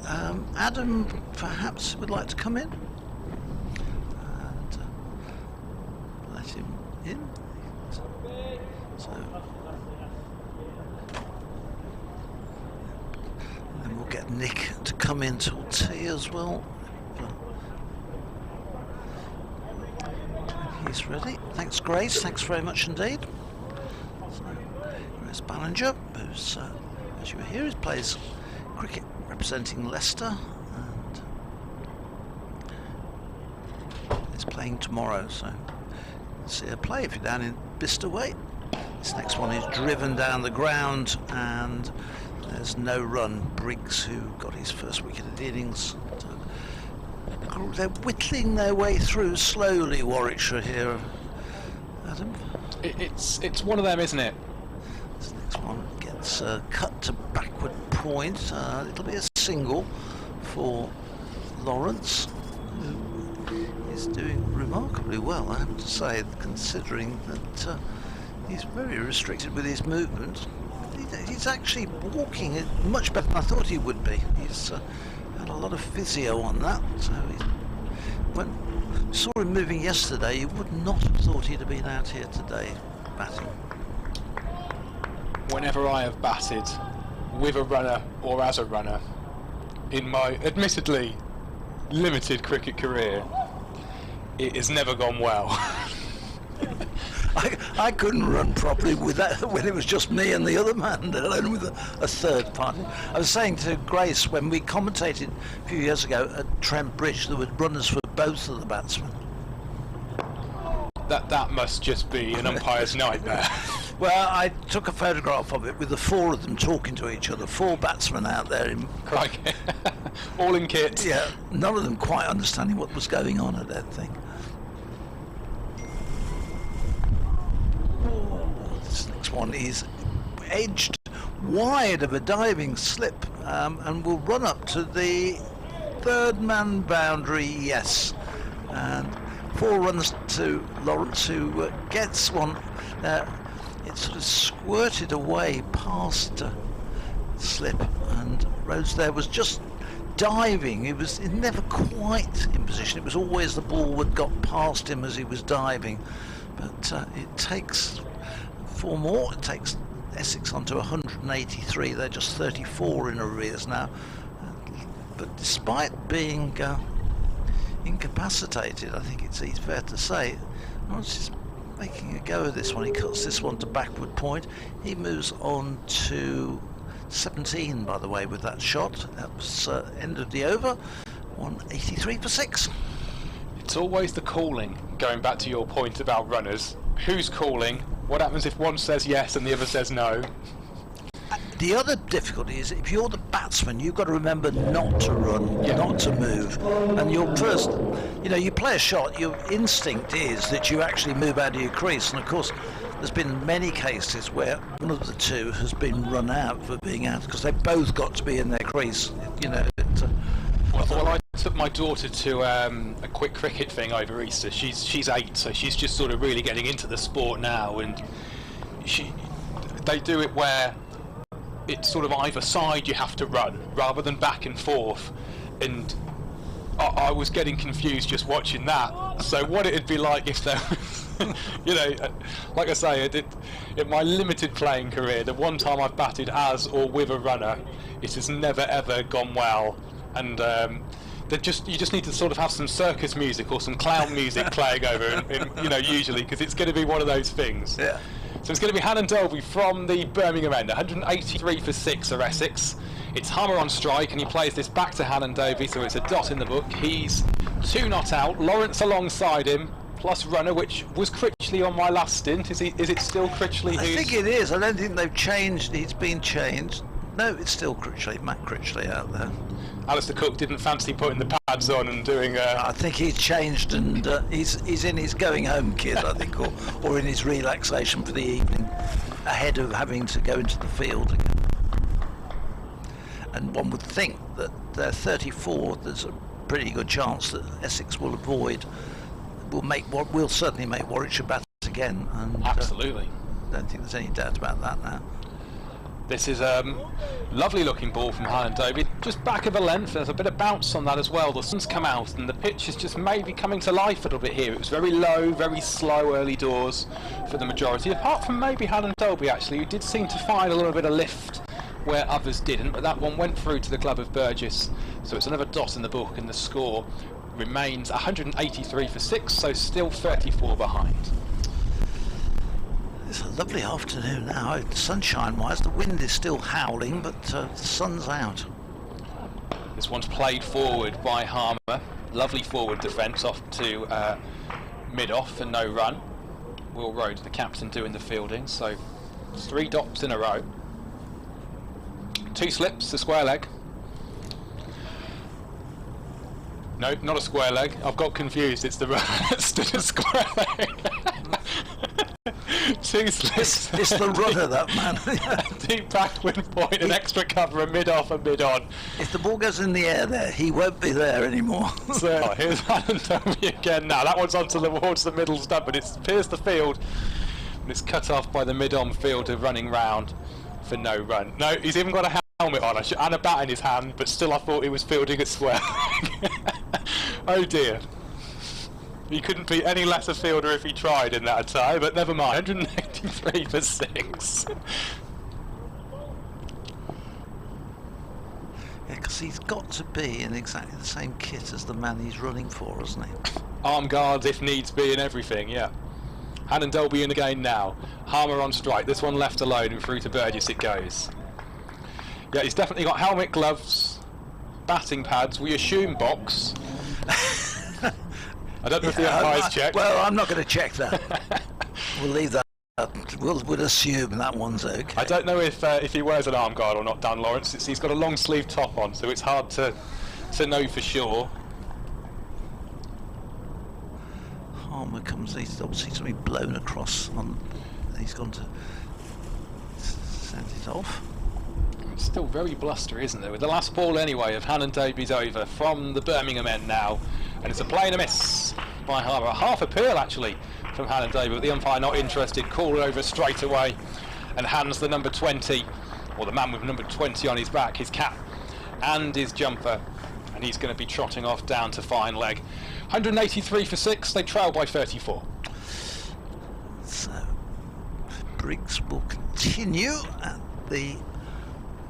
Adam perhaps would like to come in and let him in. So then we'll get Nick to come in till tea as well. He's ready. Thanks, Grace. Thanks very much indeed. So, Grace Ballinger, who's, as you hear, he plays cricket representing Leicester, and is playing tomorrow. So you'll see her play if you're down in Bicester Way. This next one is driven down the ground, and there's no run. Briggs, who got his first wicket of the innings. They're whittling their way through slowly, Warwickshire here. Adam? It's one of them, isn't it? This next one gets cut to backward point. It'll be a single for Lawrence, who is doing remarkably well, I have to say, considering that he's very restricted with his movement. He's actually walking it much better than I thought he would be. He's had a lot of physio on that, so when you saw him moving yesterday, you would not have thought he'd have been out here today batting. Whenever I have batted with a runner or as a runner in my admittedly limited cricket career, it has never gone well. I couldn't run properly with that when it was just me and the other man, let alone with a third party. I was saying to Grace, when we commentated a few years ago at Trent Bridge, there were runners for both of the batsmen. That must just be an umpire's nightmare. Well, I took a photograph of it with the four of them talking to each other, four batsmen out there in Crikey. All in kit. Yeah, none of them quite understanding what was going on, I don't think. This next one is edged wide of a diving slip and will run up to the third man boundary, yes. And 4 runs to Lawrence, who gets one. It sort of squirted away past slip, and Rhodes there was just diving. He was never quite in position. It was always the ball had got past him as he was diving. But it takes 4 more. It takes Essex on to 183. They're just 34 in arrears now. But despite being incapacitated, I think it's fair to say, Lawrence is making a go of this one. He cuts this one to backward point. He moves on to 17, by the way, with that shot. That was end of the over. 183 for 6. It's always the calling, going back to your point about runners. Who's calling? What happens if one says yes and the other says no? The other difficulty is if you're the batsman, you've got to remember not to run, not to move. And your first, you play a shot, your instinct is that you actually move out of your crease. And of course, there's been many cases where one of the two has been run out for being out because they both got to be in their crease. Well, I took my daughter to a quick cricket thing over Easter. She's 8, so she's just sort of really getting into the sport now, and they do it where it's sort of either side you have to run rather than back and forth, and I was getting confused just watching that. So what it'd be like if there like I say, in my limited playing career, the one time I've batted as or with a runner, it has never ever gone well. And you just need to sort of have some circus music or some clown music playing over, usually, because it's going to be one of those things. Yeah. So it's going to be Hannon Dolby from the Birmingham end. 183 for 6 for Essex. It's Hummer on strike, and he plays this back to Hannon Dolby, so it's a dot in the book. He's 2 not out. Lawrence alongside him, plus runner, which was Critchley on my last stint. Is it still Critchley? I think it is. I don't think they've changed. He's been changed. No, it's still Critchley, Matt Critchley out there. Alistair Cook didn't fancy putting the pads on and doing. I think he's changed, and he's in his going home kit, I think, or in his relaxation for the evening, ahead of having to go into the field again. And one would think that they're 34. There's a pretty good chance that Essex will certainly make Warwickshire bat again. And absolutely, don't think there's any doubt about that now. This is a lovely looking ball from Hannon Dolby, just back of a length. There's a bit of bounce on that as well. The sun's come out and the pitch is just maybe coming to life a little bit here. It was very low, very slow early doors for the majority, apart from maybe Hannon Dolby actually, who did seem to find a little bit of lift where others didn't, but that one went through to the club of Burgess. So it's another dot in the book, and the score remains 183 for 6, so still 34 behind. It's a lovely afternoon now, sunshine-wise. The wind is still howling, but the sun's out. This one's played forward by Harmer. Lovely forward defence off to mid-off and no run. Will Rhodes, the captain, doing the fielding. So 3 dots in a row. 2 slips, a square leg. No, not a square leg. I've got confused. It's the square leg. Two slips. It's the rudder, that man. Deep backwind point, an extra cover, a mid-off and mid-on. If the ball goes in the air there, he won't be there anymore. So here's Alan Dobie again now. That one's onto towards the middle stump, but it's pierced the field. And it's cut off by the mid-on fielder running round for no run. No, he's even got a helmet on and a bat in his hand, but still I thought he was fielding at square. Oh dear. He couldn't be any less a fielder if he tried in that attire, but never mind. 183 for 6. Yeah, because he's got to be in exactly the same kit as the man he's running for, hasn't he? Arm guards if needs be and everything, yeah. Hannon Dolby in again now. Harmer on strike. This one left alone and through to Burgess it goes. Yeah, he's definitely got helmet, gloves, batting pads. We assume box. I don't know if the umpire's checked. Well, I'm not going to check that. We'll leave that. We'll assume that one's okay. I don't know if he wears an arm guard or not, Dan Lawrence. He's got a long sleeve top on, so it's hard to know for sure. Harmer comes. He's obviously going to be blown across. He's gone to send it off. It's still very blustery, isn't there? With the last ball anyway of Hannon Davies over from the Birmingham end now. And it's a play and a miss by Harbour. Half a peel actually from Hannon Davies, but the umpire not interested. Call over straight away and hands the number 20, or the man with number 20 on his back, his cap and his jumper. And he's going to be trotting off down to fine leg. 183 for 6, they trail by 34. So Briggs will continue at the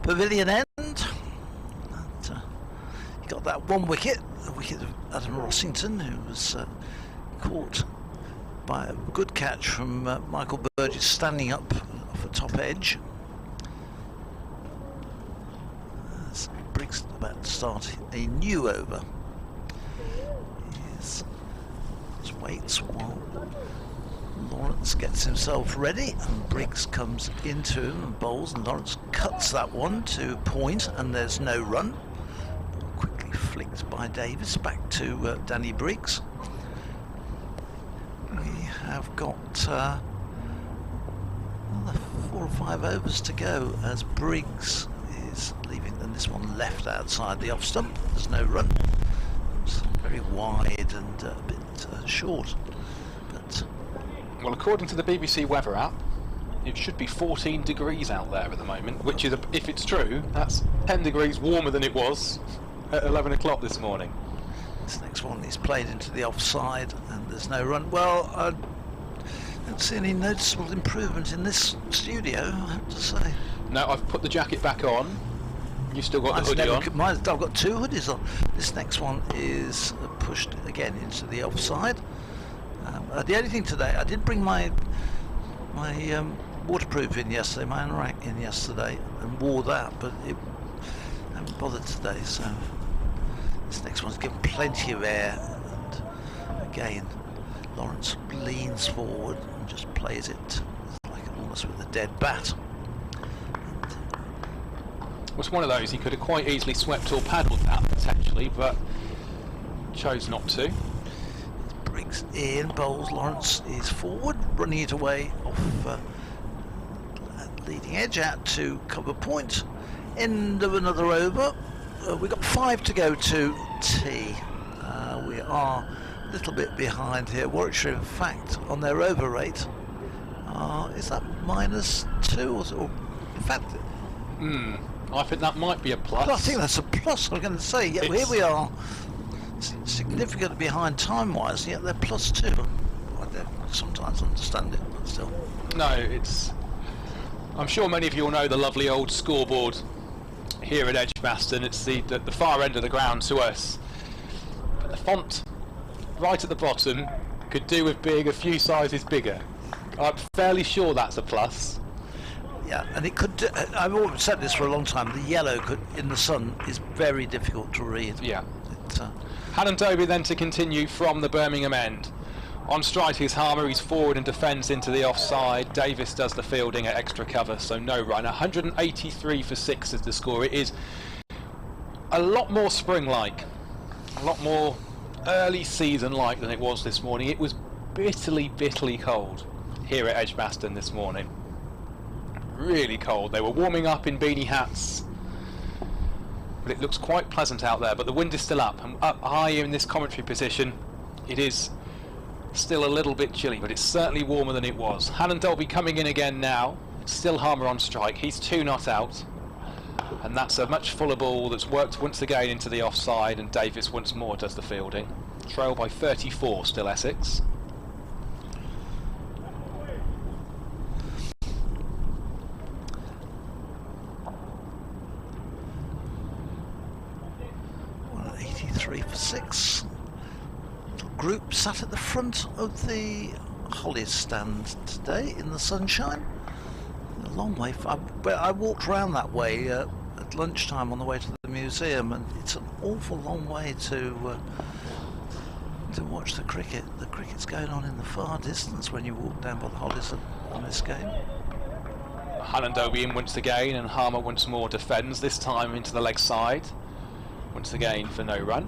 pavilion end. He got that one wicket, the wicket of Adam Rossington, who was caught by a good catch from Michael Burgess standing up off the top edge. As Briggs about to start a new over. He waits while Lawrence gets himself ready, and Briggs comes into him and bowls, and Lawrence cuts that one to point, and there's no run. Quickly flicked by Davis back to Danny Briggs. We have got another 4 or 5 overs to go as Briggs is leaving, and this one left outside the off stump. There's no run. It's very wide and a bit short. But well, according to the BBC weather app, it should be 14 degrees out there at the moment, which is, if it's true, that's 10 degrees warmer than it was at 11 o'clock this morning. This next one is played into the offside and there's no run. Well, I don't see any noticeable improvement in this studio, I have to say. No, I've put the jacket back on. You've still got the hoodie on. I've got 2 hoodies on. This next one is pushed again into the offside. The only thing today, I did bring my waterproof in yesterday, my anorak in yesterday, and wore that, but I haven't bothered today, so this next one's given plenty of air, and again Lawrence leans forward and just plays it like almost with a dead bat. It was one of those he could have quite easily swept or paddled that potentially, but chose not to. Briggs in, bowls, Lawrence is forward, running it away off leading edge out to cover point. End of another over. We've got 5 to go to tea. We are a little bit behind here. Warwickshire, in fact, on their over rate, is that -2 or in fact? I think that might be a plus. I think that's a plus. I'm going to say, yeah, here we are, significantly behind time-wise, yet they're +2. I don't sometimes understand it, but still. No, it's. I'm sure many of you will know the lovely old scoreboard here at Edgbaston. It's the far end of the ground to us. But the font right at the bottom could do with being a few sizes bigger. I'm fairly sure that's a plus. Yeah, and it could. I've always said this for a long time. The yellow in the sun is very difficult to read. Yeah. Hannon Dobie then to continue from the Birmingham end. On strike is Harmer, he's forward and defends into the offside. Davis does the fielding at extra cover, so no run. 183 for 6 is the score. It is a lot more spring-like, a lot more early season-like than it was this morning. It was bitterly, bitterly cold here at Edgbaston this morning. Really cold. They were warming up in beanie hats, but it looks quite pleasant out there. But the wind is still up, and up high in this commentary position, it is still a little bit chilly, but it's certainly warmer than it was. Hannon Dolby coming in again now. It's still Harmer on strike. He's 2 not out, and that's a much fuller ball that's worked once again into the offside, and Davis once more does the fielding. Trail by 34 still Essex. Well, 83 for 6. Group sat at the front of the Hollies stand today in the sunshine. A long way. I walked around that way at lunchtime on the way to the museum, and it's an awful long way to watch the cricket. The cricket's going on in the far distance when you walk down by the Hollies on this game. Hannon Dolby in once again, and Harmer once more defends, this time into the leg side. Once again for no run.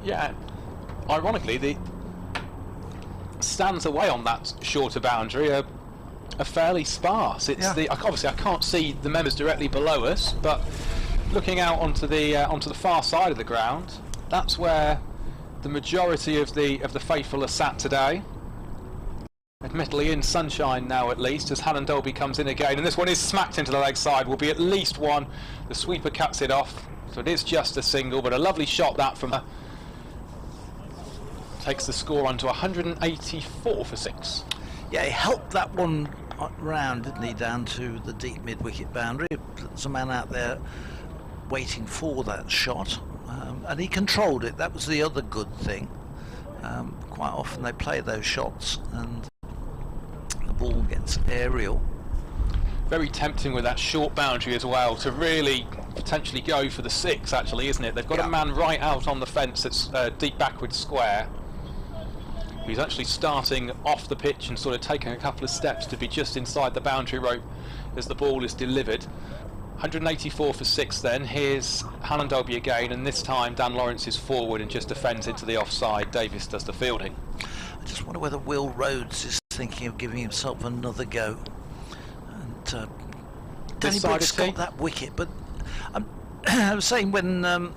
Yeah, ironically, the stands away on that shorter boundary are fairly sparse. It's obviously I can't see the members directly below us, but looking out onto the far side of the ground, that's where the majority of the faithful are sat today. Admittedly in sunshine now, at least, as Hannon Dolby comes in again, and this one is smacked into the leg side. Will be at least one. The sweeper cuts it off, so it is just a single, but a lovely shot that from her. Takes the score on to 184 for 6. Yeah, he helped that one round, didn't he, down to the deep mid-wicket boundary. There's a man out there waiting for that shot, and he controlled it. That was the other good thing. Quite often they play those shots and the ball gets aerial. Very tempting with that short boundary as well to really potentially go for the 6, actually, isn't it? They've got a man right out on the fence that's deep backward square. He's actually starting off the pitch and sort of taking a couple of steps to be just inside the boundary rope as the ball is delivered. 184 for 6 then. Here's Hannon Dolby again, and this time Dan Lawrence is forward and just defends into the offside. Davis does the fielding. I just wonder whether Will Rhodes is thinking of giving himself another go. And Danny Briggs got that wicket, but I was saying when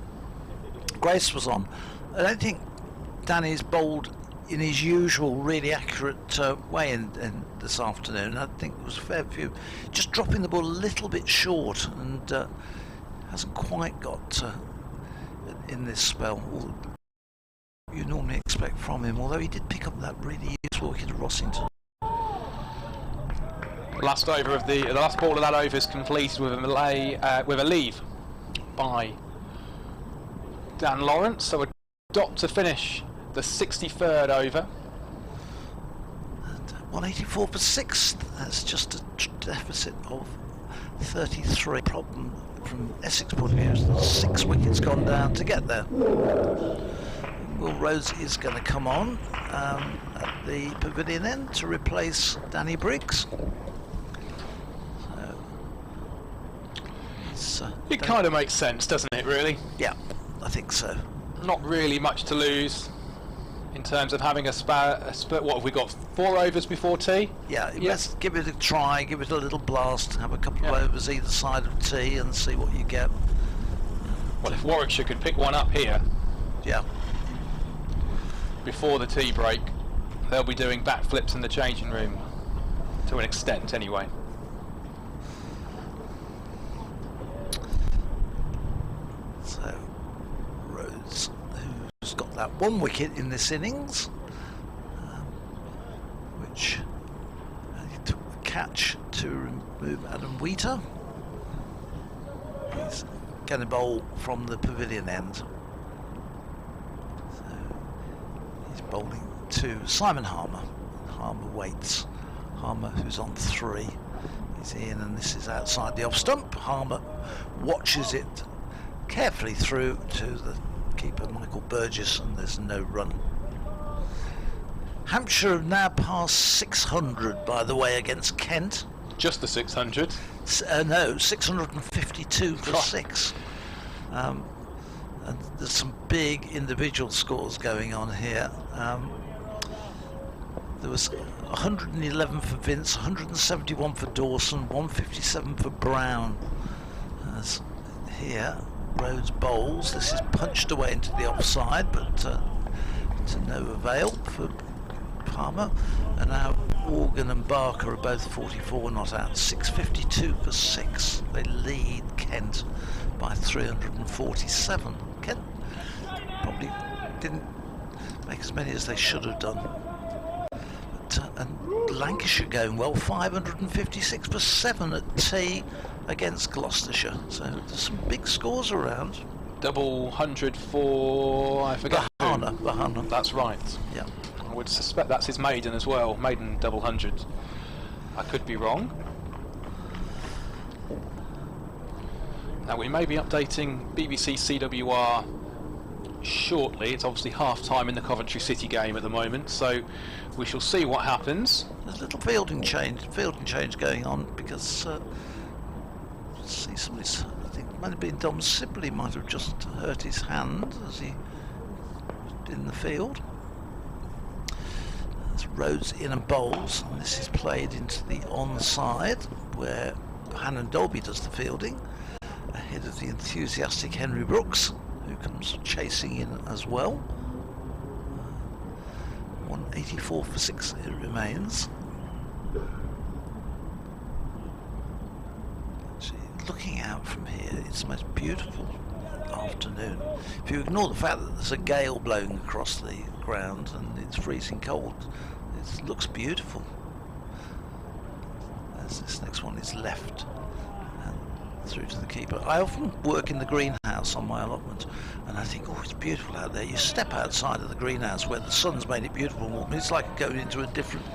Grace was on, I don't think Danny's bowled in his usual really accurate way in this afternoon. I think it was a fair few, just dropping the ball a little bit short, and hasn't quite got in this spell all you normally expect from him, although he did pick up that really useful wicket to Rossington. Last over of the last ball of that over is completed with a leave by Dan Lawrence, so a dot to finish the 63rd over. And 184 for 6. That's just a deficit of 33. Problem from Essex point of view is that 6 wickets gone down to get there. Will Rhodes is going to come on at the pavilion end to replace Danny Briggs. So it kind of makes sense, doesn't it, really? Yeah, I think so. Not really much to lose in terms of having a spurt. What have we got, 4 overs before tea? Yeah, let's give it a try, give it a little blast, have a couple of overs either side of tea and see what you get. Well, if Warwickshire could pick one up here, before the tea break, they'll be doing backflips in the changing room, to an extent anyway. So Rhodes, who's got that 1 wicket in this innings, which he took the catch to remove Adam Wheater. He's going to bowl from the pavilion end. So he's bowling to Simon Harmer. Harmer waits. Harmer, who's on 3, is in, and this is outside the off stump. Harmer watches it carefully through to the keeper, Michael Burgess, and there's no run. Hampshire have now passed 600, by the way, against Kent. Just the 600? No, 652 for 6. And there's some big individual scores going on here. There was 111 for Vince, 171 for Dawson, 157 for Brown. As here, Rhodes bowls. This is punched away into the offside, but to no avail for Palmer. And now Organ and Barker are both 44 not out. 652 for 6. They lead Kent by 347. Kent probably didn't make as many as they should have done. And Lancashire going well, 556 for 7 at tea against Gloucestershire. So there's some big scores around. Double 100 for, I forget who. Bahana. That's right. Yeah. I would suspect that's his maiden as well. Maiden double 100. I could be wrong. Now we may be updating BBC CWR shortly. It's obviously half time in the Coventry City game at the moment, so we shall see what happens. There's a little fielding change going on because see somebody's, I think it might have been Dom Sibley might have just hurt his hand as he was in the field. There's Rhodes in and bowls, and this is played into the onside where Hannon Dolby does the fielding ahead of the enthusiastic Henry Brooks, who comes chasing in as well. 184 for 6 it remains. Actually, looking out from here, it's the most beautiful afternoon. If you ignore the fact that there's a gale blowing across the ground and it's freezing cold, it looks beautiful. As this next one is left and through to the keeper. I often work in the greenhouse on my allotment, and I think, oh, it's beautiful out there. You step outside of the greenhouse where the sun's made it beautiful and warm. It's like going into a different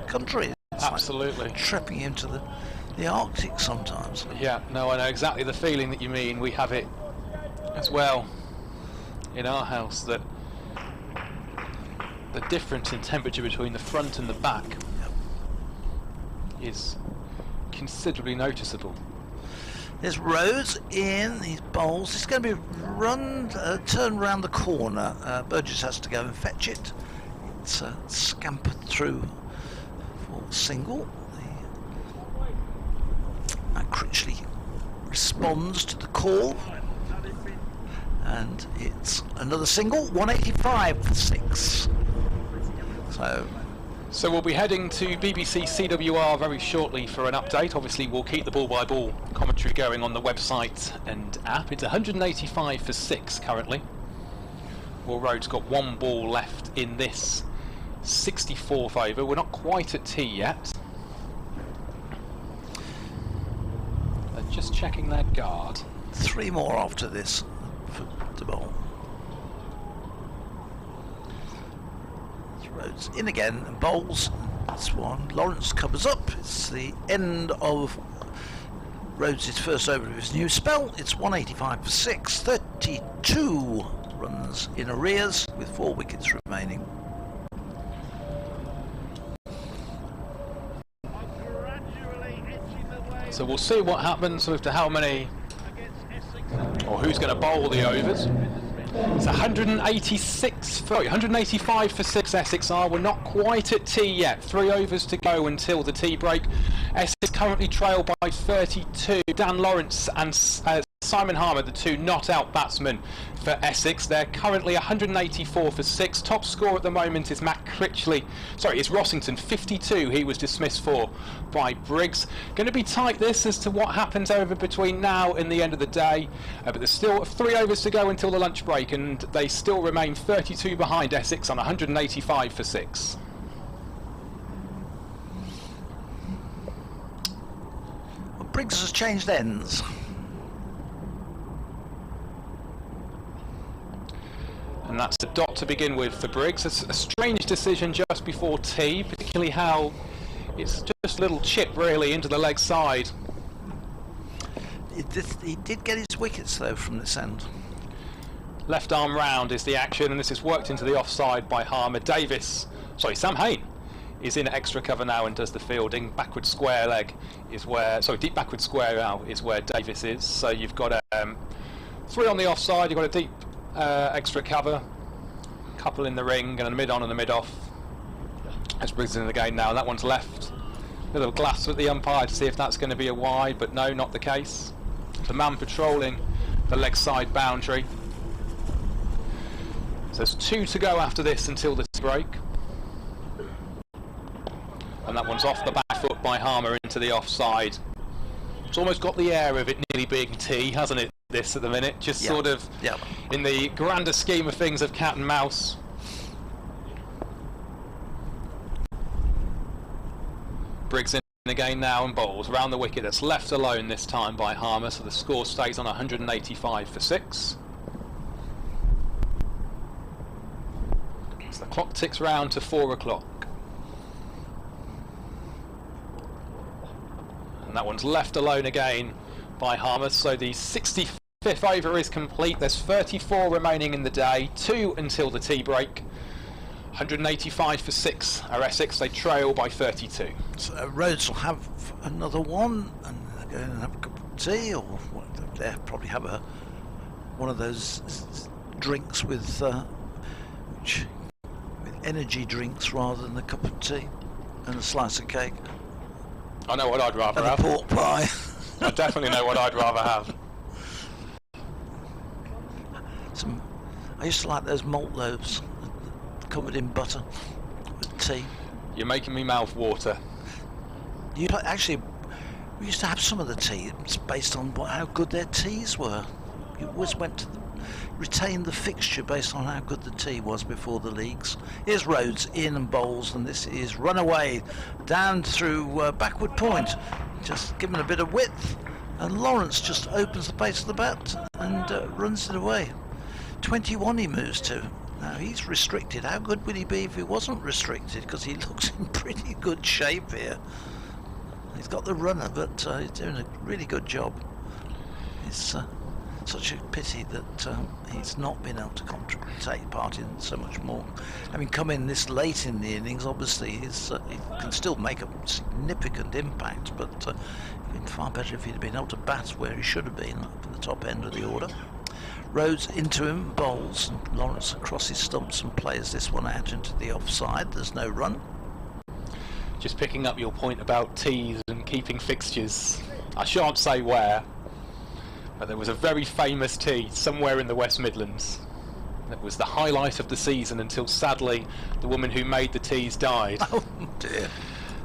country. It's Absolutely. Like tripping into the Arctic sometimes. Yeah, no, I know exactly the feeling that you mean. We have it as well in our house, that the difference in temperature between the front and the back is considerably noticeable. There's Rhodes in these bowls. It's going to be turned around the corner. Burgess has to go and fetch it. It's scampered through for single. Critchley responds to the call, and it's another single. 185 for 6. So we'll be heading to BBC CWR very shortly for an update. Obviously we'll keep the ball-by-ball commentary going on the website and app. It's 185 for 6 currently. Well, Rhodes got one ball left in this 64th over. We're not quite at tea yet. They're just checking their guard. 3 more after this for the bowl. Rhodes in again and bowls. This one, Lawrence covers up. It's the end of Rhodes' first over of his new spell. It's 185 for 6, 32 runs in arrears with 4 wickets remaining. So we'll see what happens with how many, or who's going to bowl the overs. It's 185 for 6 Essex are. We're not quite at tea yet. 3 overs to go until the tea break. Essex currently trail by 32. Dan Lawrence and Simon Harmer, the 2 not out batsmen for Essex. They're currently 184 for 6. Top score at the moment is it's Rossington, 52. He was dismissed for by Briggs. Going to be tight this as to what happens over between now and the end of the day. But there's still 3 overs to go until the lunch break, and they still remain 32 behind Essex on 185 for 6. Well, Briggs has changed ends. And that's a dot to begin with for Briggs. It's a strange decision just before tea, particularly how it's just a little chip really into the leg side. He did get his wickets though from this end. Left arm round is the action, and this is worked into the offside by Harmer. Sam Hain is in extra cover now and does the fielding. Backward square leg is where, deep backward square out is where Davis is. So you've got 3 on the offside, you've got a deep extra cover, couple in the ring and a mid on and a mid off, As Briggs in the game now, that one's left. Little glass at the umpire to see if that's going to be a wide, but no, not the case. The man patrolling the leg side boundary. So there's 2 to go after this until the break. And that one's off the back foot by Harmer into the offside. It's almost got the air of it nearly being tea, hasn't it, this at the minute? Just sort of in the grander scheme of things of cat and mouse. Briggs in again now and bowls round the wicket. That's left alone this time by Harmer, so the score stays on 185 for 6. So the clock ticks round to 4 o'clock. And that one's left alone again by Harmer, so the 65th over is complete. There's 34 remaining in the day, 2 until the tea break. 185 for 6 are Essex. They trail by 32. So Rhodes will have another one, and they're going to have a cup of tea, or they'll probably have one of those drinks with energy drinks rather than a cup of tea and a slice of cake. I know what I'd rather and have. A pork pie. I definitely know what I'd rather have. I used to like those malt loaves covered in butter with tea. You're making me mouth water. Actually, we used to have some of the tea. It's based on how good their teas were. You always went to retain the fixture based on how good the tea was before the leagues. Here's Rhodes in and bowls, and this is run away down through backward point, just given a bit of width, and Lawrence just opens the base of the bat and runs it away. 21 he moves to. Now he's restricted. How good would he be if he wasn't restricted? Because he looks in pretty good shape here. He's got the runner, but he's doing a really good job. It's such a pity that he's not been able to take part in so much more. I mean, come in this late in the innings, obviously he can still make a significant impact, but it'd been far better if he'd been able to bat where he should have been, up at the top end of the order. Rhodes into him, bowls, and Lawrence across his stumps and plays this one out into the offside. There's no run. Just picking up your point about teas and keeping fixtures. I shan't say where, but there was a very famous tea somewhere in the West Midlands. It was the highlight of the season until, sadly, the woman who made the teas died. Oh dear.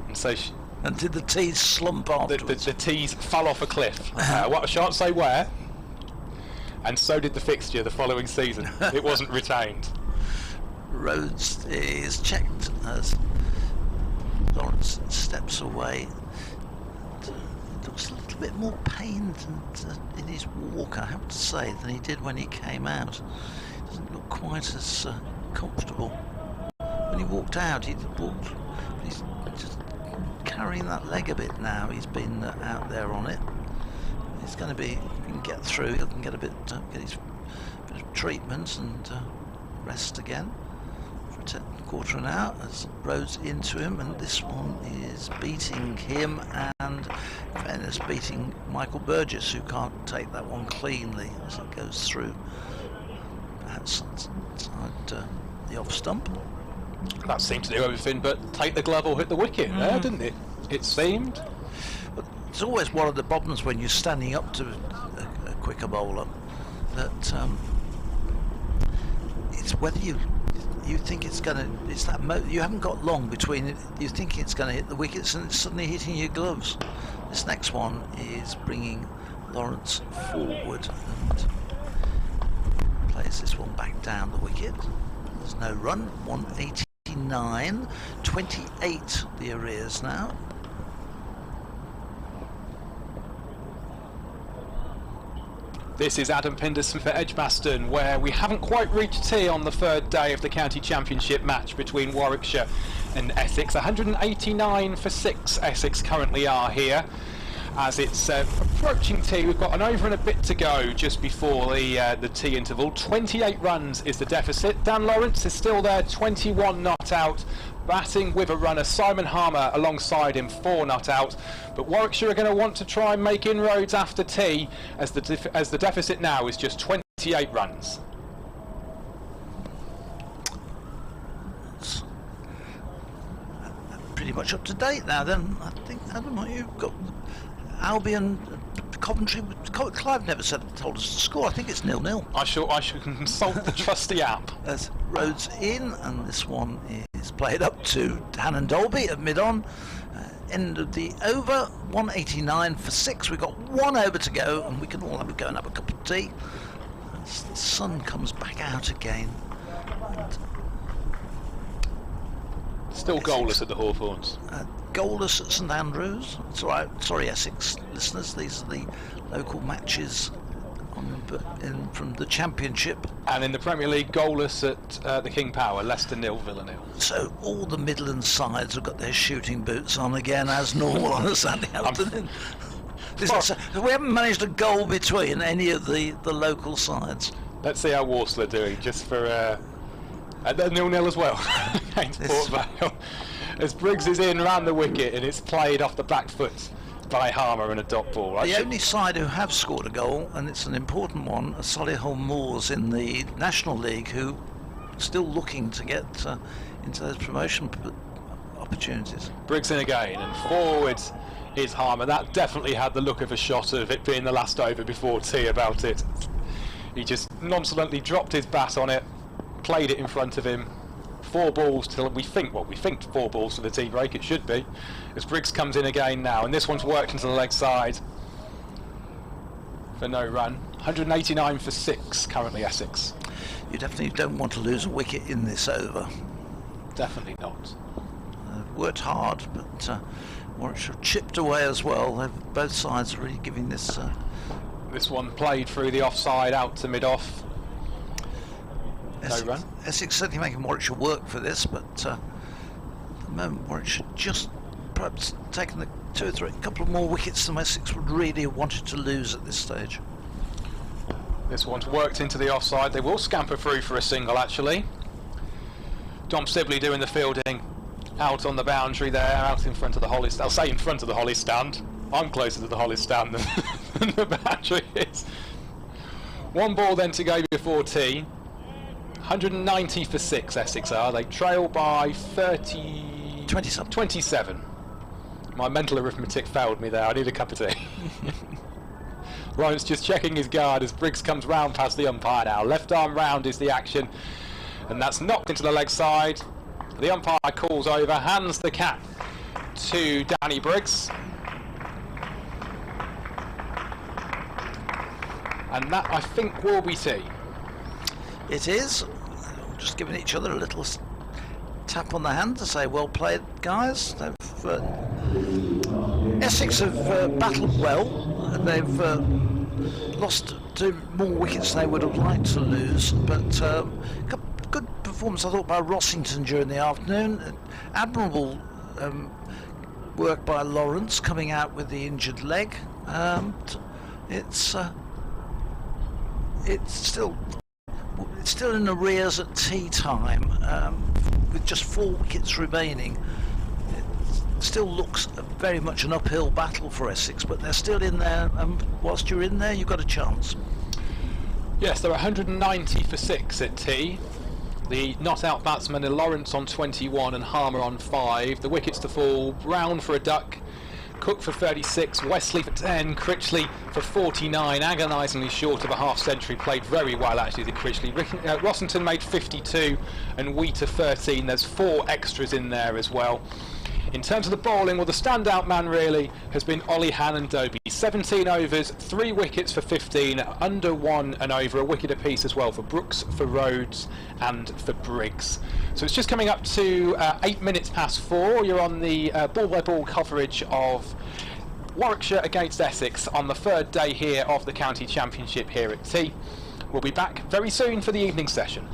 And so and did the teas slump afterwards? The teas fell off a cliff. I shan't say where. And so did the fixture the following season. It wasn't retained. Rhodes is checked as Lawrence steps away. Looks a little bit more pained in his walk, I have to say, than he did when he came out. Doesn't look quite as comfortable. When he walked out, he's just carrying that leg a bit now. He's been out there on it. It's going to be, if he can get through, he can get get his bit of treatment and rest again for a quarter of an hour as Rhodes into him, and this one is beating him and, in fairness, beating Michael Burgess, who can't take that one cleanly as it goes through outside the off stump. That seemed to do everything but take the glove or hit the wicket there, didn't it? It seemed. It's always one of the problems when you're standing up to a quicker bowler, that it's whether you think it's going to, it's that you haven't got long between it, you think it's going to hit the wickets and it's suddenly hitting your gloves. This next one is bringing Lawrence forward and plays this one back down the wicket. There's no run. 189, 28 the arrears now. This is Adam Pinderson for Edgbaston, where we haven't quite reached tea on the third day of the county championship match between Warwickshire and Essex. 189 for 6 Essex currently are here. As it's approaching tea, we've got an over and a bit to go just before the tea interval. 28 runs is the deficit. Dan Lawrence is still there, 21 not out. Batting with a runner, Simon Harmer alongside him, 4 not out. But Warwickshire are going to want to try and make inroads after tea, as the deficit now is just 28 runs. pretty much up to date now. Then I think, Adam, what you've got Albion, Coventry. Clive never told us the score. I think it's 0-0. I shall consult the trusty app. As Rhodes in, and this one is played up to Hannon Dolby at mid-on. End of the over, 189 for 6. We've got 1 over to go, and we can all have a go and have a cup of tea. As the sun comes back out again. Still goalless at the Hawthorns. Goalless at St Andrews. It's all right. Sorry, Essex listeners. These are the local matches from the Championship. And in the Premier League, goalless at the King Power. Leicester 0, Villa 0. So all the Midland sides have got their shooting boots on again, as normal on a Sunday afternoon. We haven't managed a goal between any of the local sides. Let's see how Walsall are doing, just for they're 0-0 as well against Port Vale. As Briggs is in round the wicket, and it's played off the back foot by Harmer and a dot ball. The only side who have scored a goal, and it's an important one, are Solihull Moors in the National League, who are still looking to get into those promotion opportunities. Briggs in again, and forward is Harmer. That definitely had the look of a shot of it being the last over before tea about it. He just nonchalantly dropped his bat on it, played it in front of him. 4 balls till we think 4 balls to the tea break. It should be, as Briggs comes in again now, and this one's worked into the leg side for no run. 189 for 6 currently, Essex. You definitely don't want to lose a wicket in this over. Definitely not. Worked hard, but Warwickshire chipped away as well. Both sides are really giving this. This one played through the offside out to mid-off. Essex, no run. Essex certainly making Warwickshire work for this, but at the moment Warwickshire just perhaps taking the 2 or 3, couple of more wickets than Essex would really have wanted to lose at this stage. This one's worked into the offside. They will scamper through for a single, actually. Dom Sibley doing the fielding out on the boundary there, out in front of the Holly stand. I'll say in front of the Holly stand. I'm closer to the Holly stand than the boundary is. 1 ball then to go before tea. 190 for 6, Essex are. They trail by 27. My mental arithmetic failed me there. I need a cup of tea. Lawrence just checking his guard as Briggs comes round past the umpire now. Left arm round is the action, and that's knocked into the leg side. The umpire calls over, hands the cap to Danny Briggs. And that, I think, will be tea. It is. Just giving each other a little tap on the hand to say, well played, guys. Essex have battled well. They've lost to more wickets than they would have liked to lose, but good performance, I thought, by Rossington during the afternoon. Admirable work by Lawrence coming out with the injured leg. It's still in arrears at tea time, with just 4 wickets remaining. It still looks very much an uphill battle for Essex, but they're still in there, and whilst you're in there, you've got a chance. Yes, they're 190 for 6 at tea. The not-out batsmen are Lawrence on 21 and Harmer on 5. The wickets to fall, Brown for a duck, Cook for 36, Wesley for 10, Critchley for 49, agonisingly short of a half century. Played very well actually, the Critchley. Rossington made 52 and Wheater 13. There's 4 extras in there as well. In terms of the bowling, well, the standout man really has been Ollie Hannon-Dobie. 17 overs, 3 wickets for 15, under 1 and over, a wicket apiece as well for Brooks, for Rhodes and for Briggs. So it's just coming up to 8 minutes past 4. You're on the ball-by-ball coverage of Warwickshire against Essex on the 3rd day here of the County Championship here at tea. We'll be back very soon for the evening session.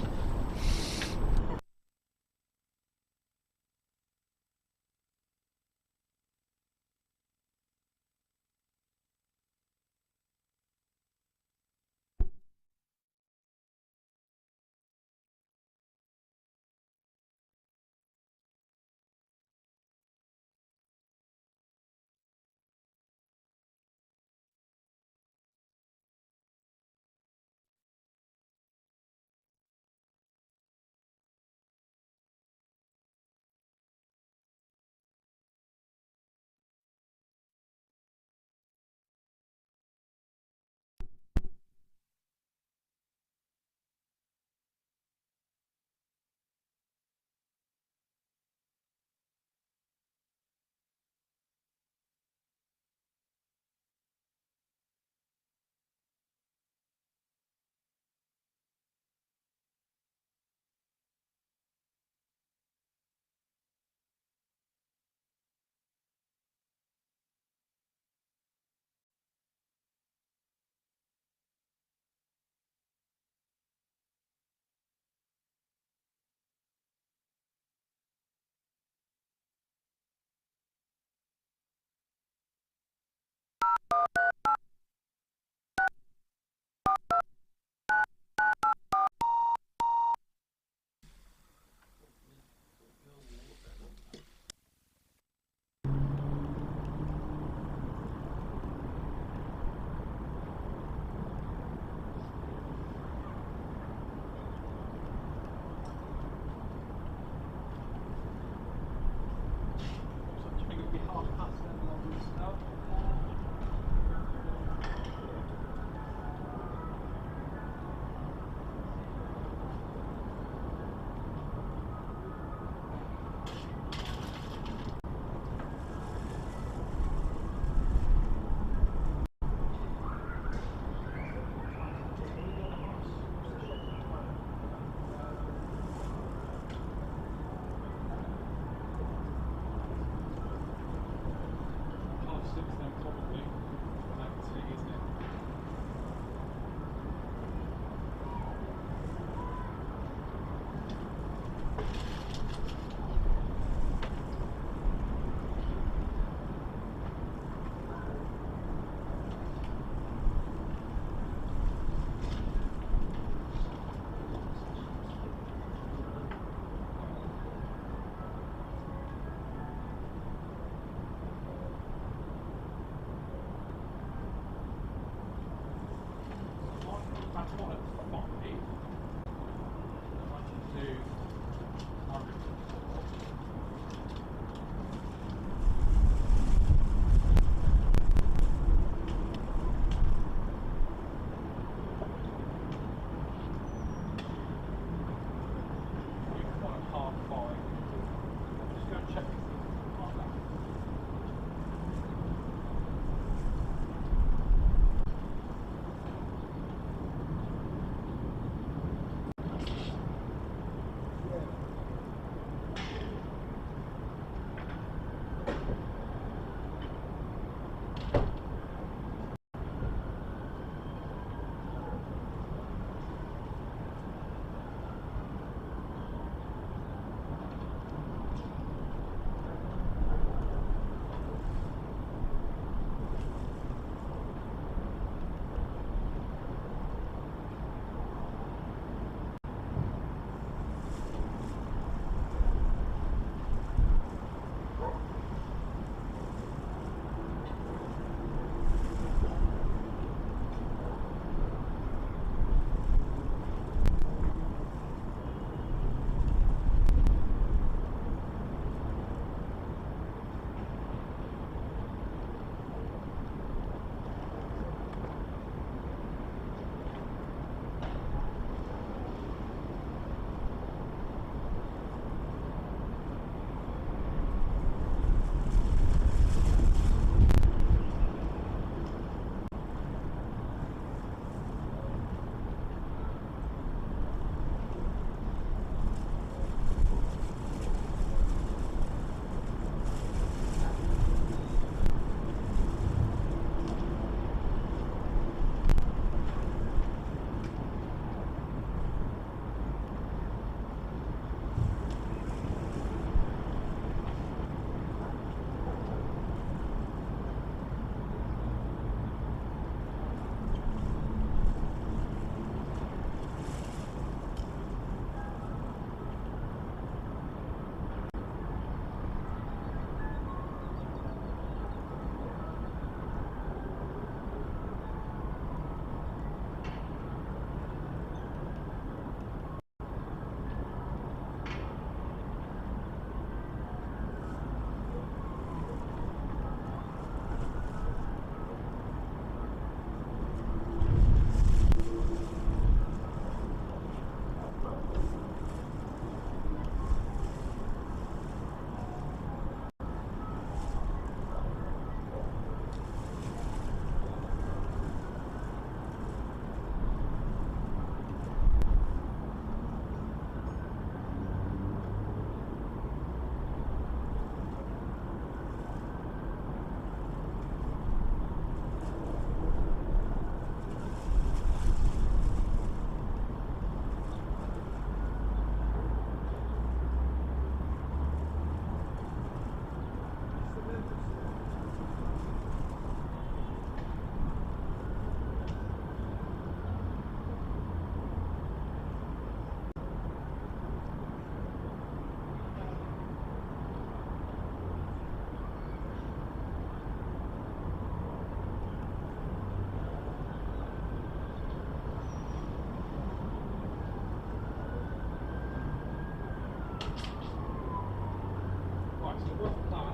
Right, so rough plan.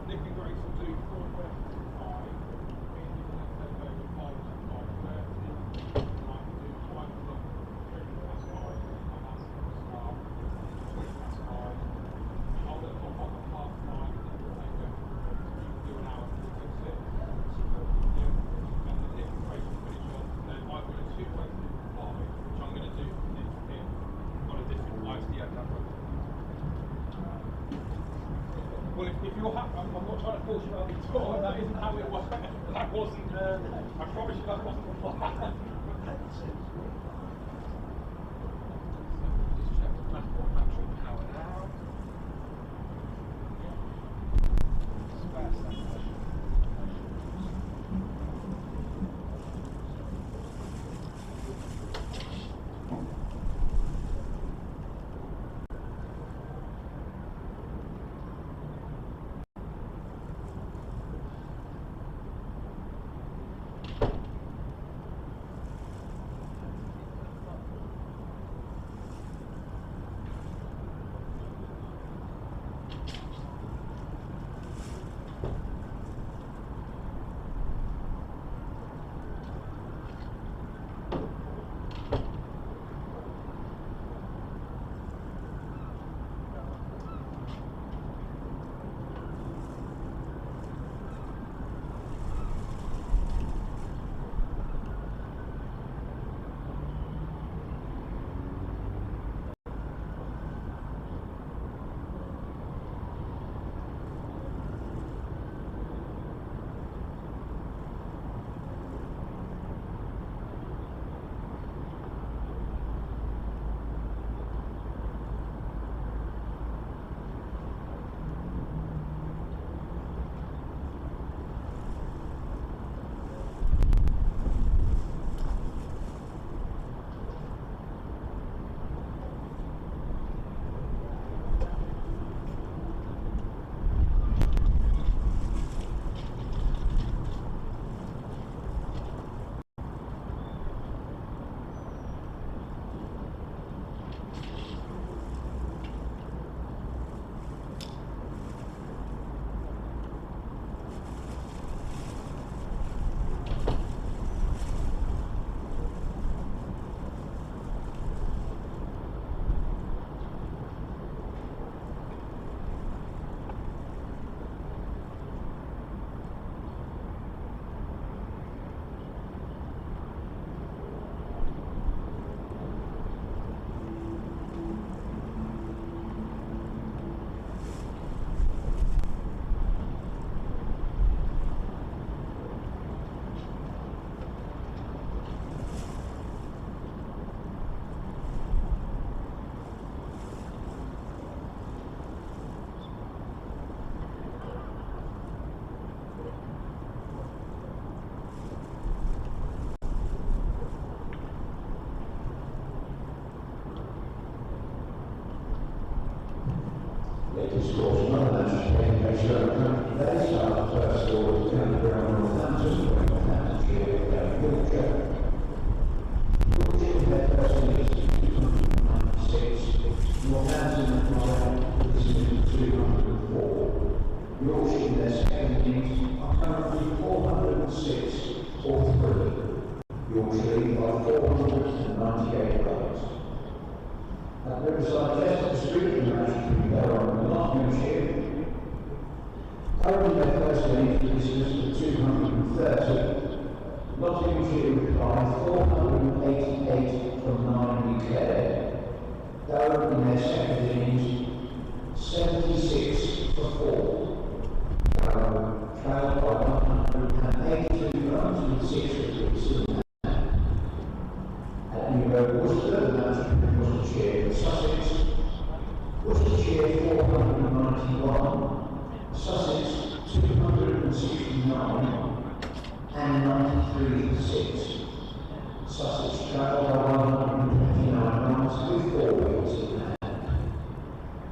Nicky Grace will do 4:35. Well, if you're happy, I'm not trying to force you out of the tour, that isn't how it was. That wasn't, I promise you that wasn't the plan. Just check the battery power now. Spare second. Latest course, none of that is taking place here at Country Day. Start the first score is County Ground Northampton, Northamptonshire against Warwickshire. Warwickshire their first innings 296. Northampton was out 204. Yorkshire in their second innings are currently 406 or 3. Yorkshire lead by 498 runs. At Riverside Chester Street in the match there on Nottinghamshire. Currently their first innings is dismissed at 230. Nottinghamshire by 488 from 9 declared. Durham in their second innings 76 for 4. Durham trailed by 182 runs with 6 wickets. At Newburgh Worcester, the match Worcestershire and Sussex. Worcestershire 491, Sussex 269 and 93 for 6. Sussex travelled by 129 runs with 4 wickets in hand.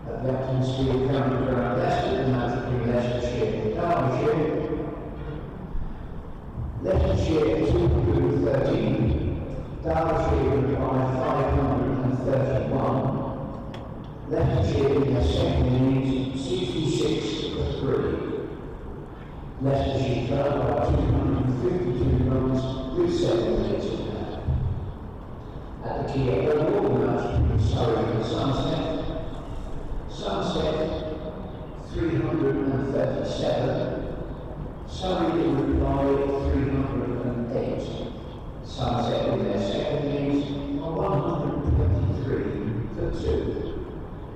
At the Attritional County Ground Leicester, the match between Leicestershire and Derbyshire. Leicestershire 213. Derbyshire by 531, Leicestershire Leicestershire in their second innings, 66 for 3. Leicestershire trailed by 252 runs with 7 wickets in hand. At the key Oval, the match between Surrey and Sunset. Sunset 337. Surrey in reply 308. Sunset in their second innings are 123 for 2.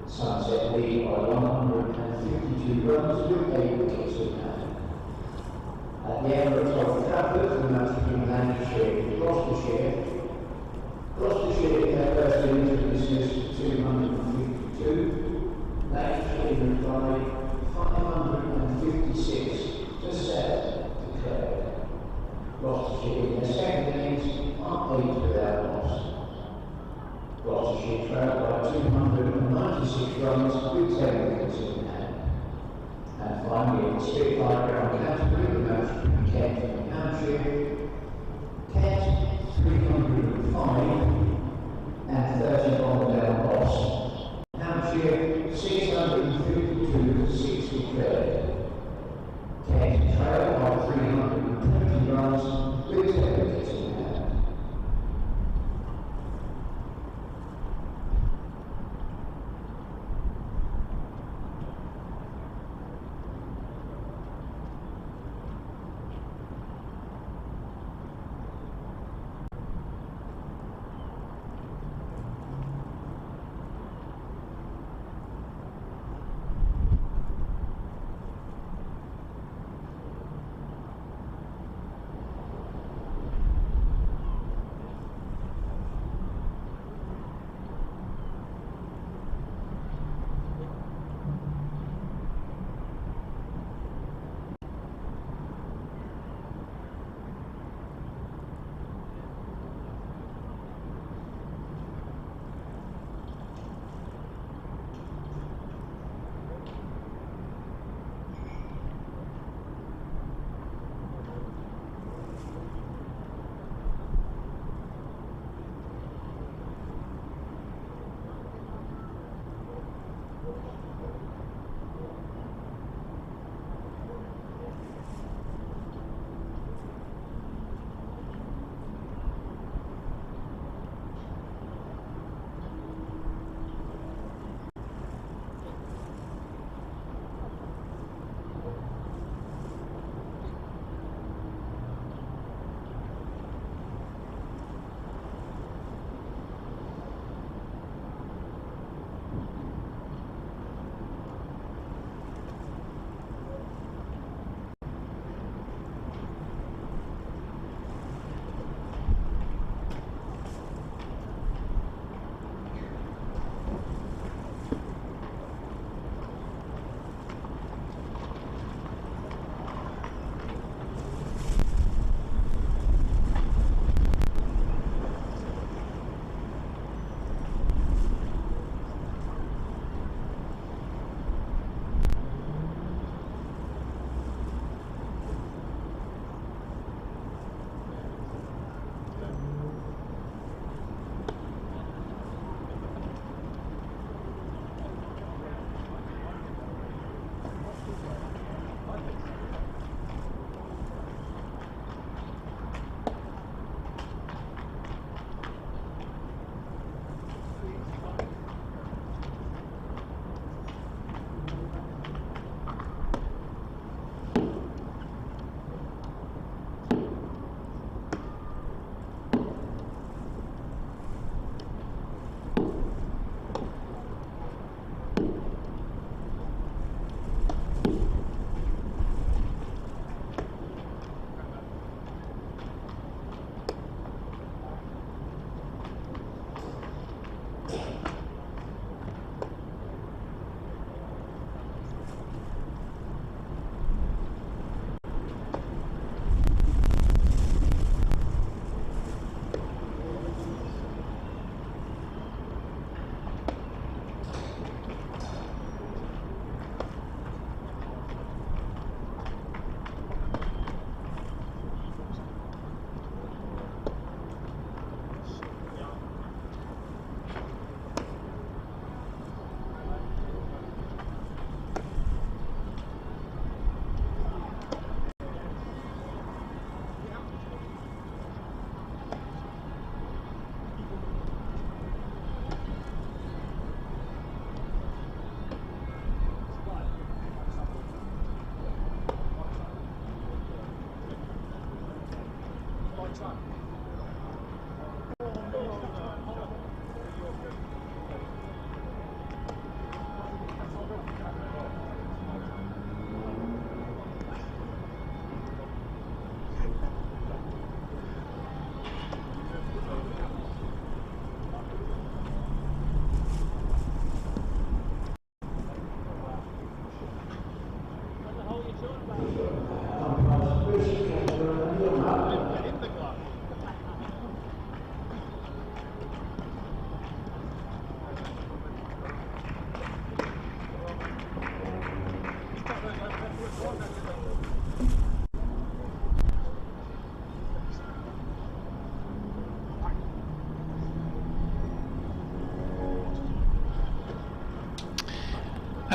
Sunset lead by 152 runs with 8 wickets in hand. At the Emirates Old Trafford, the match between Lancashire and Gloucestershire. Gloucestershire in their first innings were dismissed 252. Lancashire in reply 556 to 7 declared. Gloucestershire in their second innings are 8 without loss. Gloucestershire trailed by 296 runs with 10 wickets in hand. And finally, in the Spitfire Ground category, the match between Kent and Hampshire. Kent 305 and 30 on down loss. Hampshire 652 to 6 declared. Kent trailed by 320 runs with 10 wickets in hand.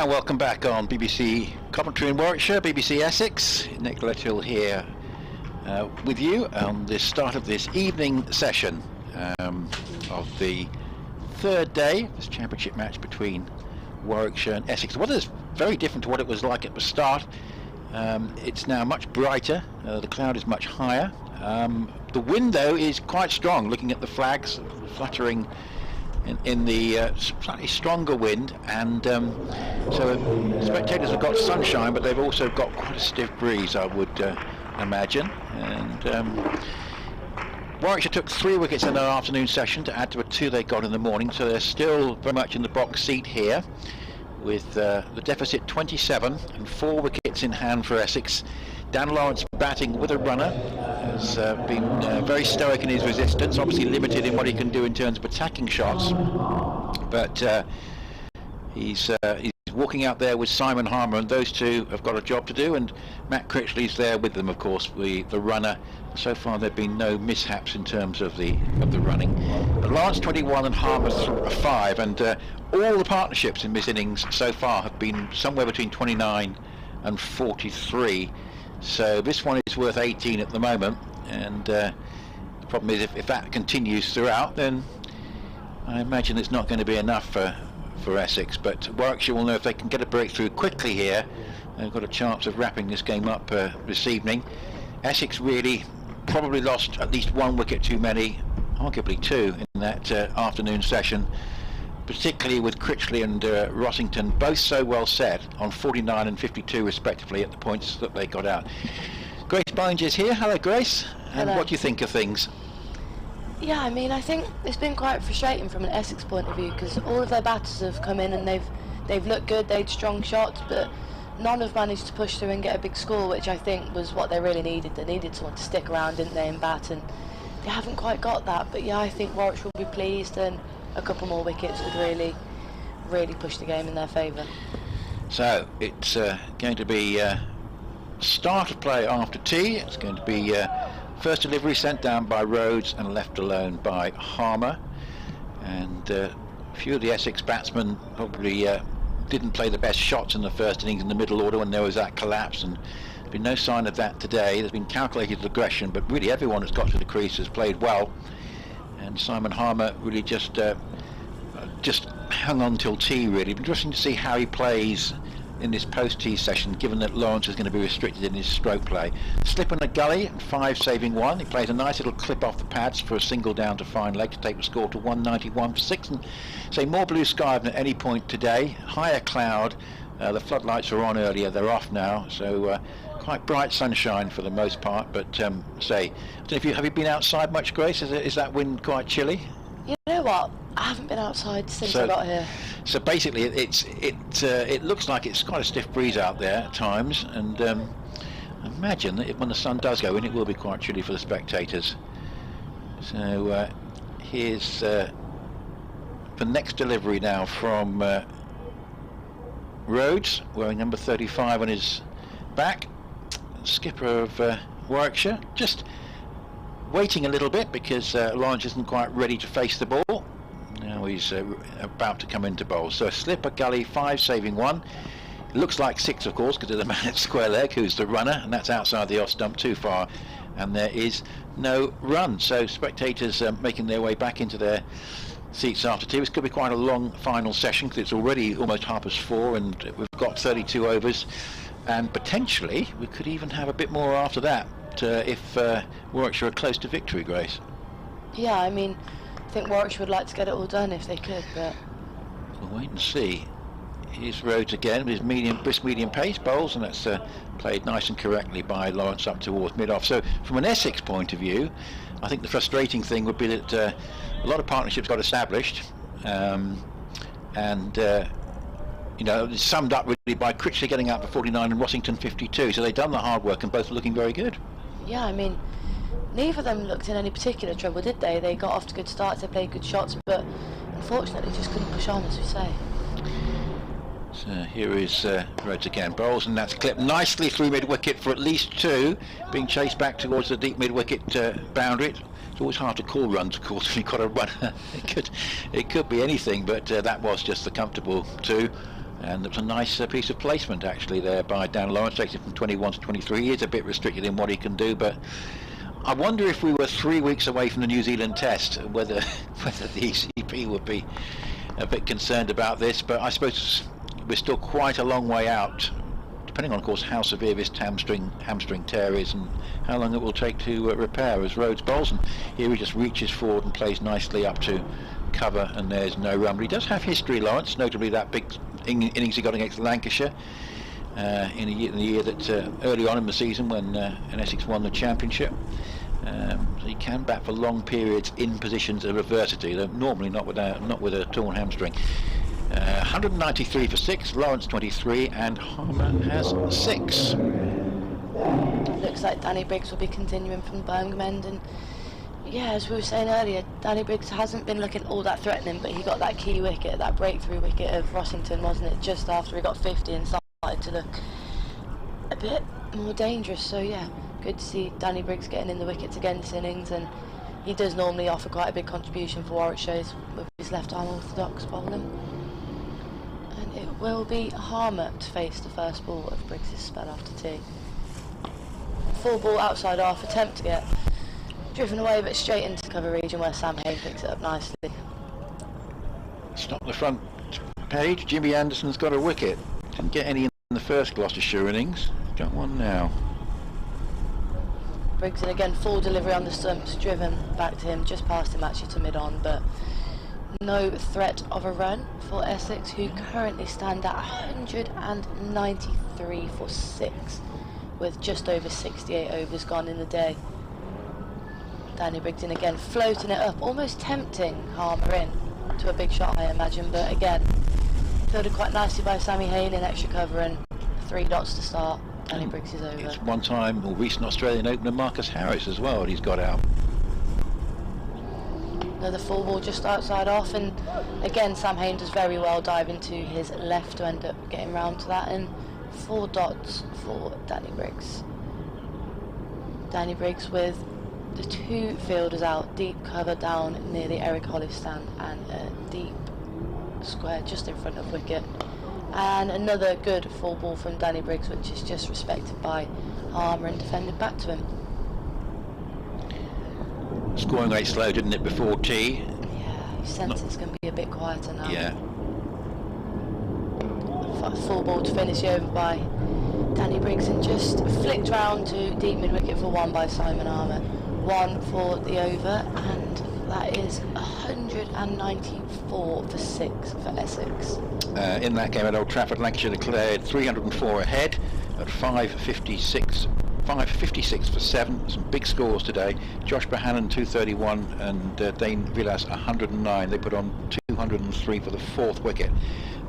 And welcome back on BBC Commentary in Warwickshire, BBC Essex. Nick Lethill here with you on the start of this evening session of the third day of this championship match between Warwickshire and Essex. The weather is very different to what it was like at the start. It's now much brighter, the cloud is much higher. The wind though is quite strong, looking at the flags fluttering in the slightly stronger wind, and so spectators have got sunshine, but they've also got quite a stiff breeze, I would imagine. And Warwickshire took 3 wickets in their afternoon session to add to a 2 they got in the morning, so they're still very much in the box seat here, with the deficit 27 and 4 wickets in hand for Essex. Dan Lawrence batting with a runner, has been very stoic in his resistance, obviously limited in what he can do in terms of attacking shots, but he's walking out there with Simon Harmer, and those two have got a job to do, and Matt Critchley's there with them, of course, the runner. So far there have been no mishaps in terms of the running. But Lawrence 21 and Harmer 5, and all the partnerships in this innings so far have been somewhere between 29 and 43. So this one is worth 18 at the moment, and the problem is if that continues throughout, then I imagine it's not going to be enough for Essex. But Warwickshire will know if they can get a breakthrough quickly here, they've got a chance of wrapping this game up this evening. Essex really probably lost at least 1 wicket too many, arguably 2 in that afternoon session, particularly with Critchley and Rossington both so well set on 49 and 52 respectively at the points that they got out. Grace Bynes is here. Hello Grace. And Hello. What do you think of things? Yeah, I mean, I think it's been quite frustrating from an Essex point of view, because all of their batters have come in and they've looked good, they had strong shots, but none have managed to push through and get a big score, which I think was what they really needed. They needed someone to stick around, didn't they, and bat, and they haven't quite got that. But yeah, I think Warwickshire will be pleased, and a couple more wickets would really push the game in their favour. So it's going to be start of play after tea. It's going to be first delivery sent down by Rhodes and left alone by Harmer, and a few of the Essex batsmen probably didn't play the best shots in the first innings in the middle order when there was that collapse, and there's been no sign of that today. There's been calculated aggression, but really everyone that's got to the crease has played well, and Simon Harmer really just hung on till tea. Really interesting to see how he plays in this post-tea session, given that Lawrence is going to be restricted in his stroke play. Slip in a gully and 5 saving 1. He plays a nice little clip off the pads for a single down to fine leg to take the score to 191 for 6, and say more blue sky than at any point today. Higher cloud, the floodlights were on earlier, they're off now, so quite bright sunshine for the most part. But say, I don't know if have you been outside much, Grace? Is that wind quite chilly? You know what? I haven't been outside since I got here. So basically, it looks like it's quite a stiff breeze out there at times, and I imagine that when the sun does go in, it will be quite chilly for the spectators. So here's the next delivery now from Rhodes, wearing number 35 on his back, skipper of Warwickshire, just waiting a little bit because Lawrence isn't quite ready to face the ball. Now he's about to come into bowl. So a slip, a gully, 5 saving 1. It looks like 6, of course, because of the man at square leg who's the runner, and that's outside the off stump too far, and there is no run. So spectators making their way back into their seats after tea. This could be quite a long final session because it's already almost 4:30, and we've got 32 overs, and potentially we could even have a bit more after that if Warwickshire are close to victory, Grace. Yeah, I mean, I think Warwickshire would like to get it all done if they could, but we'll wait and see. Here's Rhodes again with his brisk medium pace bowls, and that's played nice and correctly by Lawrence up towards mid-off. So from an Essex point of view, I think the frustrating thing would be that a lot of partnerships got established, and you know, it's summed up really by Critchley getting out for 49 and Rossington 52. So they've done the hard work and both looking very good. yeah, I mean, neither of them looked in any particular trouble, did they? They got off to good starts, they played good shots, but unfortunately just couldn't push on, as we say. So here is Rhodes again, bowls, and that's clipped nicely through mid-wicket for at least 2, being chased back towards the deep mid-wicket boundary. It's always hard to call runs, of course, when you've got a runner. It could be anything, but that was just the comfortable 2. And it was a nice piece of placement actually there by Dan Lawrence, takes it from 21 to 23. He is a bit restricted in what he can do, but I wonder if we were 3 weeks away from the New Zealand Test, whether the ECP would be a bit concerned about this. But I suppose we're still quite a long way out, depending on, of course, how severe this hamstring tear is and how long it will take to repair as Rhodes bowls. And here he just reaches forward and plays nicely up to cover, and there's no run. But he does have history, Lawrence, notably that big innings he got against Lancashire in the year that early on in the season when Essex won the championship. So he can bat for long periods in positions of adversity, though normally not with a torn hamstring. 193 for 6, Lawrence 23, and Harmer has 6. Looks like Danny Briggs will be continuing from Birmingham end, and yeah, as we were saying earlier, Danny Briggs hasn't been looking all that threatening, but he got that key wicket, that breakthrough wicket of Rossington, wasn't it, just after he got 50 and started to look a bit more dangerous. So yeah, good to see Danny Briggs getting in the wickets again this innings, and he does normally offer quite a big contribution for Warwickshire with his left arm orthodox bowling. And it will be Harmer to face the first ball of Briggs' spell after tea. Full ball outside off, attempt to get driven away, but straight into cover region where Sam Hay picks it up nicely. Stop the front page. Jimmy Anderson's got a wicket. Didn't get any in the first Gloucestershire innings. Got one now. Briggs, and again, full delivery on the stumps, driven back to him, just past him actually to mid-on, but no threat of a run for Essex, who currently stand at 193 for 6, with just over 68 overs gone in the day. Danny Briggs in again, floating it up, almost tempting Harmer in to a big shot, I imagine, but again, fielded quite nicely by Sammy Hayne in extra cover, and 3 dots to start. Danny Briggs is over. It's one-time or recent Australian opener Marcus Harris as well, and he's got out. Another full ball just outside off, and again Sam Hayne does very well diving to his left to end up getting round to that, and 4 dots for Danny Briggs. Danny Briggs with the 2 fielders out, deep cover down near the Eric Hollis stand, and a deep square just in front of wicket. And another good full ball from Danny Briggs, which is just respected by Harmer and defended back to him. Scoring rate slow, didn't it, before tea? Yeah, you sense it's going to be a bit quieter now. Yeah. Full ball to finish over by Danny Briggs, and just flicked round to deep mid-wicket for 1 by Simon Harmer. 1 for the over, and that is 194 for 6 for Essex. In that game at Old Trafford, Lancashire declared 304 ahead at 556 for 7. Some big scores today. Josh Bohannon 231 and Dane Villas 109. They put on 203 for the 4th wicket,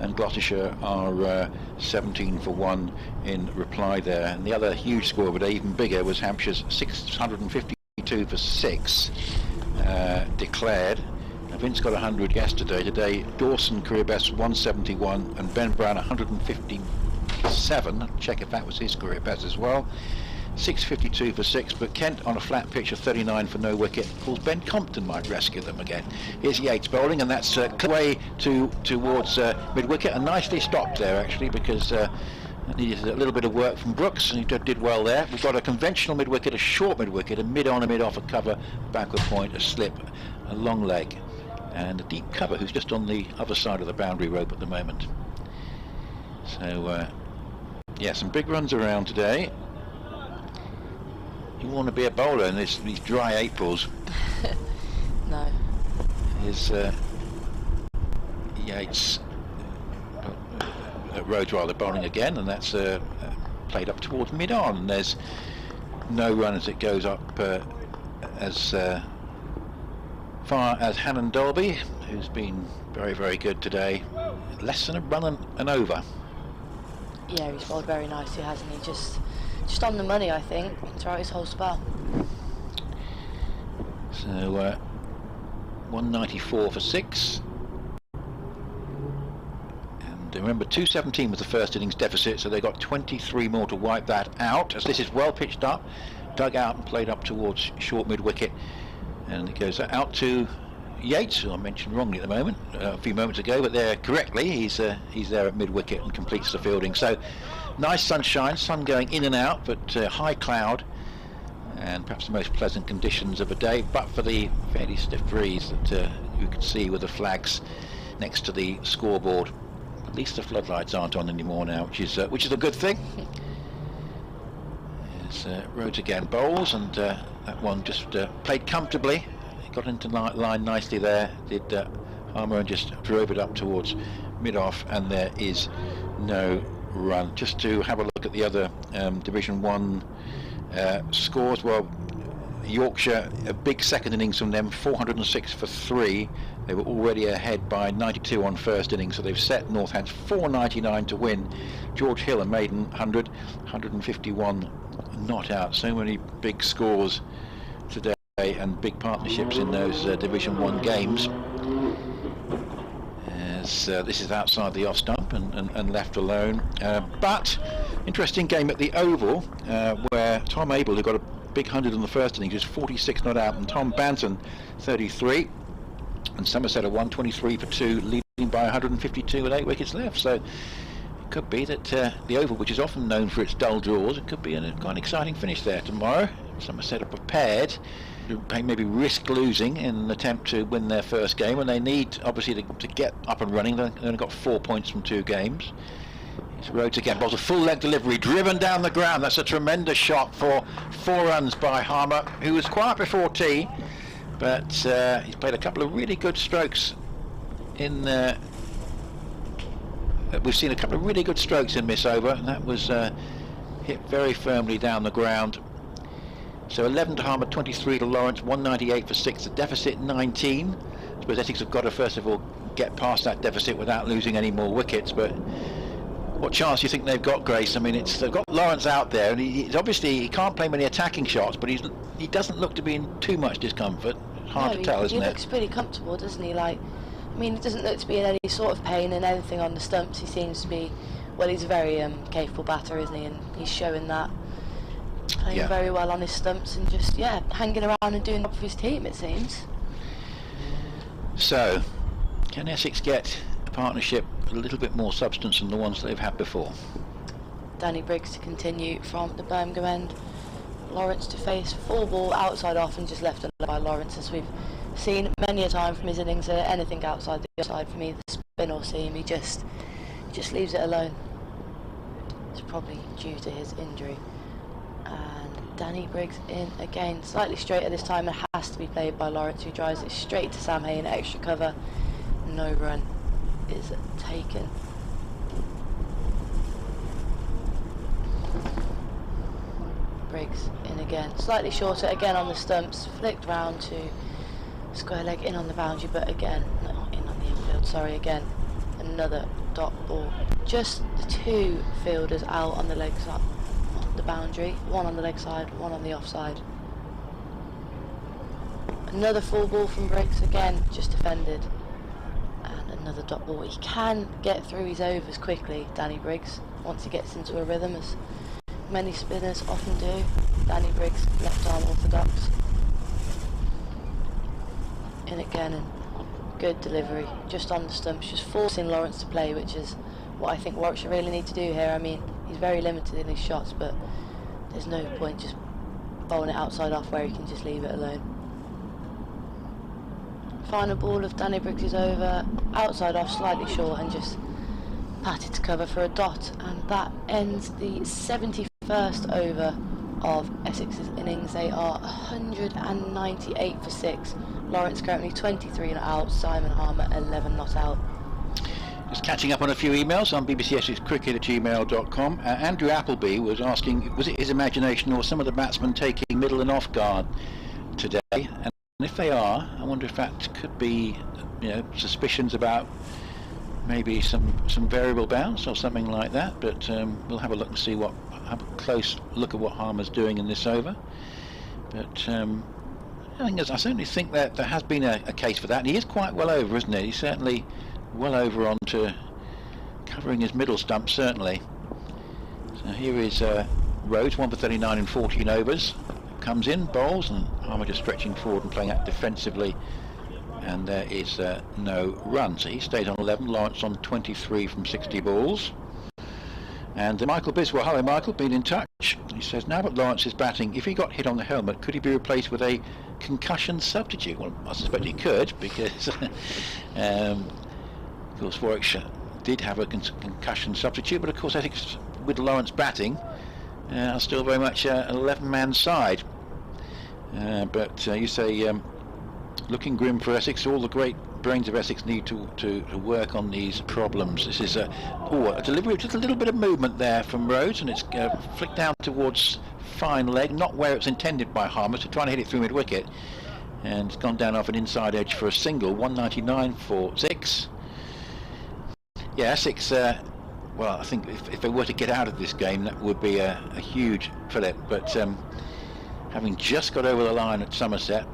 and Gloucestershire are 17 for 1 in reply there. And the other huge score of the day, even bigger, was Hampshire's 652 for 6 declared. Now, Vince got 100 yesterday. Today Dawson career best 171 and Ben Brown 157. Check if that was his career best as well. 652 for 6, but Kent on a flat pitch of 39 for no wicket. Of course, Ben Compton might rescue them again. Here's Yates bowling, and that's way towards mid-wicket, and nicely stopped there actually, because needed a little bit of work from Brooks, and he did well there. We've got a conventional mid-wicket, a short mid-wicket, a mid-on, a mid-off, a cover, backward point, a slip, a long leg, and a deep cover who's just on the other side of the boundary rope at the moment. So yeah, some big runs around today. You want to be a bowler in these dry Aprils. No. Here's Yates, Rhodes rather, bowling again, and that's played up towards mid-on, and there's no run as it goes up as far as Hannon Dolby, who's been very, very good today. Less than a run and over. Yeah, he's bowled very nicely, hasn't he? Just on the money, I think, throughout his whole spell. So 194 for 6. And remember, 217 was the first innings deficit, so they got 23 more to wipe that out, as this is well pitched up, dug out and played up towards short mid-wicket, and it goes out to Yates, who I mentioned wrongly at the moment, a few moments ago, but there correctly, he's there at mid-wicket and completes the fielding. So nice sunshine, sun going in and out, but high cloud, and perhaps the most pleasant conditions of the day, but for the fairly stiff breeze that you can see with the flags next to the scoreboard. At least the floodlights aren't on anymore now, which is a good thing. There's Rhodes again bowls, and that one just played comfortably. Got into line nicely there, did Harmer, and just drove it up towards mid-off, and there is no run. Just to have a look at the other Division 1 scores, well, Yorkshire, a big second innings from them, 406 for 3. They were already ahead by 92 on first innings, so they've set Northants 499 to win. George Hill, a maiden 100, 151 not out. So many big scores today and big partnerships in those Division 1 games. As this is outside the off stump and left alone. But interesting game at the Oval, where Tom Abel, who got a big 100 in the first innings, is 46 not out, and Tom Banton 33, and Somerset 123 for 2, leading by 152 with 8 wickets left. So it could be that the Oval, which is often known for its dull draws, it could be quite an exciting finish there tomorrow. Somerset are prepared to maybe risk losing in an attempt to win their first game, and they need obviously to get up and running. They've only got 4 points from 2 games. It's Rhodes again, bowls a full leg delivery, driven down the ground. That's a tremendous shot for 4 runs by Harmer, who was quiet before tea, but he's played a couple of really good strokes in we've seen a couple of really good strokes in this over, and that was hit very firmly down the ground. So 11 to Harmer, 23 to Lawrence, 198 for 6, the deficit 19. I suppose Essex have got to first of all get past that deficit without losing any more wickets, but what chance do you think they've got, Grace? I mean, they've got Lawrence out there, and he's obviously, he can't play many attacking shots, but he doesn't look to be in too much discomfort. Hard to tell, isn't it? He looks pretty comfortable, doesn't he? Like, I mean, he doesn't look to be in any sort of pain and anything on the stumps. He seems to be, well, he's a very capable batter, isn't he? And he's showing that. Playing very well on his stumps and just, hanging around and doing the job for his team, it seems. So, can Essex get a partnership with a little bit more substance than the ones they've had before? Danny Briggs to continue from the Birmingham end. Lawrence to face 4 ball outside off and just left alone by Lawrence, as we've seen many a time from his innings. Anything outside the outside from either spin or seam, he just leaves it alone. It's probably due to his injury. And Danny Briggs in again, slightly straighter this time, and has to be played by Lawrence, who drives it straight to Sam Hay in extra cover. No run is taken. Briggs in again, slightly shorter again on the stumps, flicked round to square leg in on the boundary, but again, not in on the infield, sorry, again, another dot ball. Just the 2 fielders out on the leg side, on the boundary, 1 on the leg side, 1 on the offside. Another full ball from Briggs, again, just defended. And another dot ball. He can get through his overs quickly, Danny Briggs, once he gets into a rhythm, as many spinners often do. Danny Briggs, left arm orthodox. In again, and good delivery, just on the stumps, just forcing Lawrence to play, which is what I think Warwickshire really need to do here. I mean, he's very limited in his shots, but there's no point just bowling it outside off where he can just leave it alone. Final ball of Danny Briggs is over, outside off, slightly short, and just patted to cover for a dot, and that ends the 71st over of Essex's innings. They are 198 for 6. Lawrence currently 23 not out, Simon Harmer 11 not out. Just catching up on a few emails on bbcscricket@gmail.com. Andrew Appleby was asking, was it his imagination or some of the batsmen taking middle and off guard today? And if they are, I wonder if that could be, suspicions about maybe some variable bounce or something like that. But we'll have a look and see have a close look at what Harmer's doing in this over. But I certainly think that there has been a case for that, and he is quite well over, isn't he? He's certainly well over onto covering his middle stump, certainly. So here is Rhodes, 1 for 39 in 14 overs. Comes in, bowls, and Harmer just stretching forward and playing out defensively and there is no run. So he stayed on 11, Lawrence on 23 from 60 balls. And Michael Biswell, hello Michael, been in touch. He says, now that Lawrence is batting, if he got hit on the helmet, could he be replaced with a concussion substitute? Well, I suspect he could, because of course Warwickshire did have a concussion substitute, but of course Essex, with Lawrence batting, are still very much an 11-man side. But you say, looking grim for Essex. All the great brains of Essex need to work on these problems. This is a delivery, just a little bit of movement there from Rhodes, and it's flicked down towards fine leg, not where it's intended by Harmer, so trying to hit it through mid-wicket, and it's gone down off an inside edge for a single. 199 for 6. Yeah, Essex, well, I think if they were to get out of this game, that would be a huge fillip, but having just got over the line at Somerset,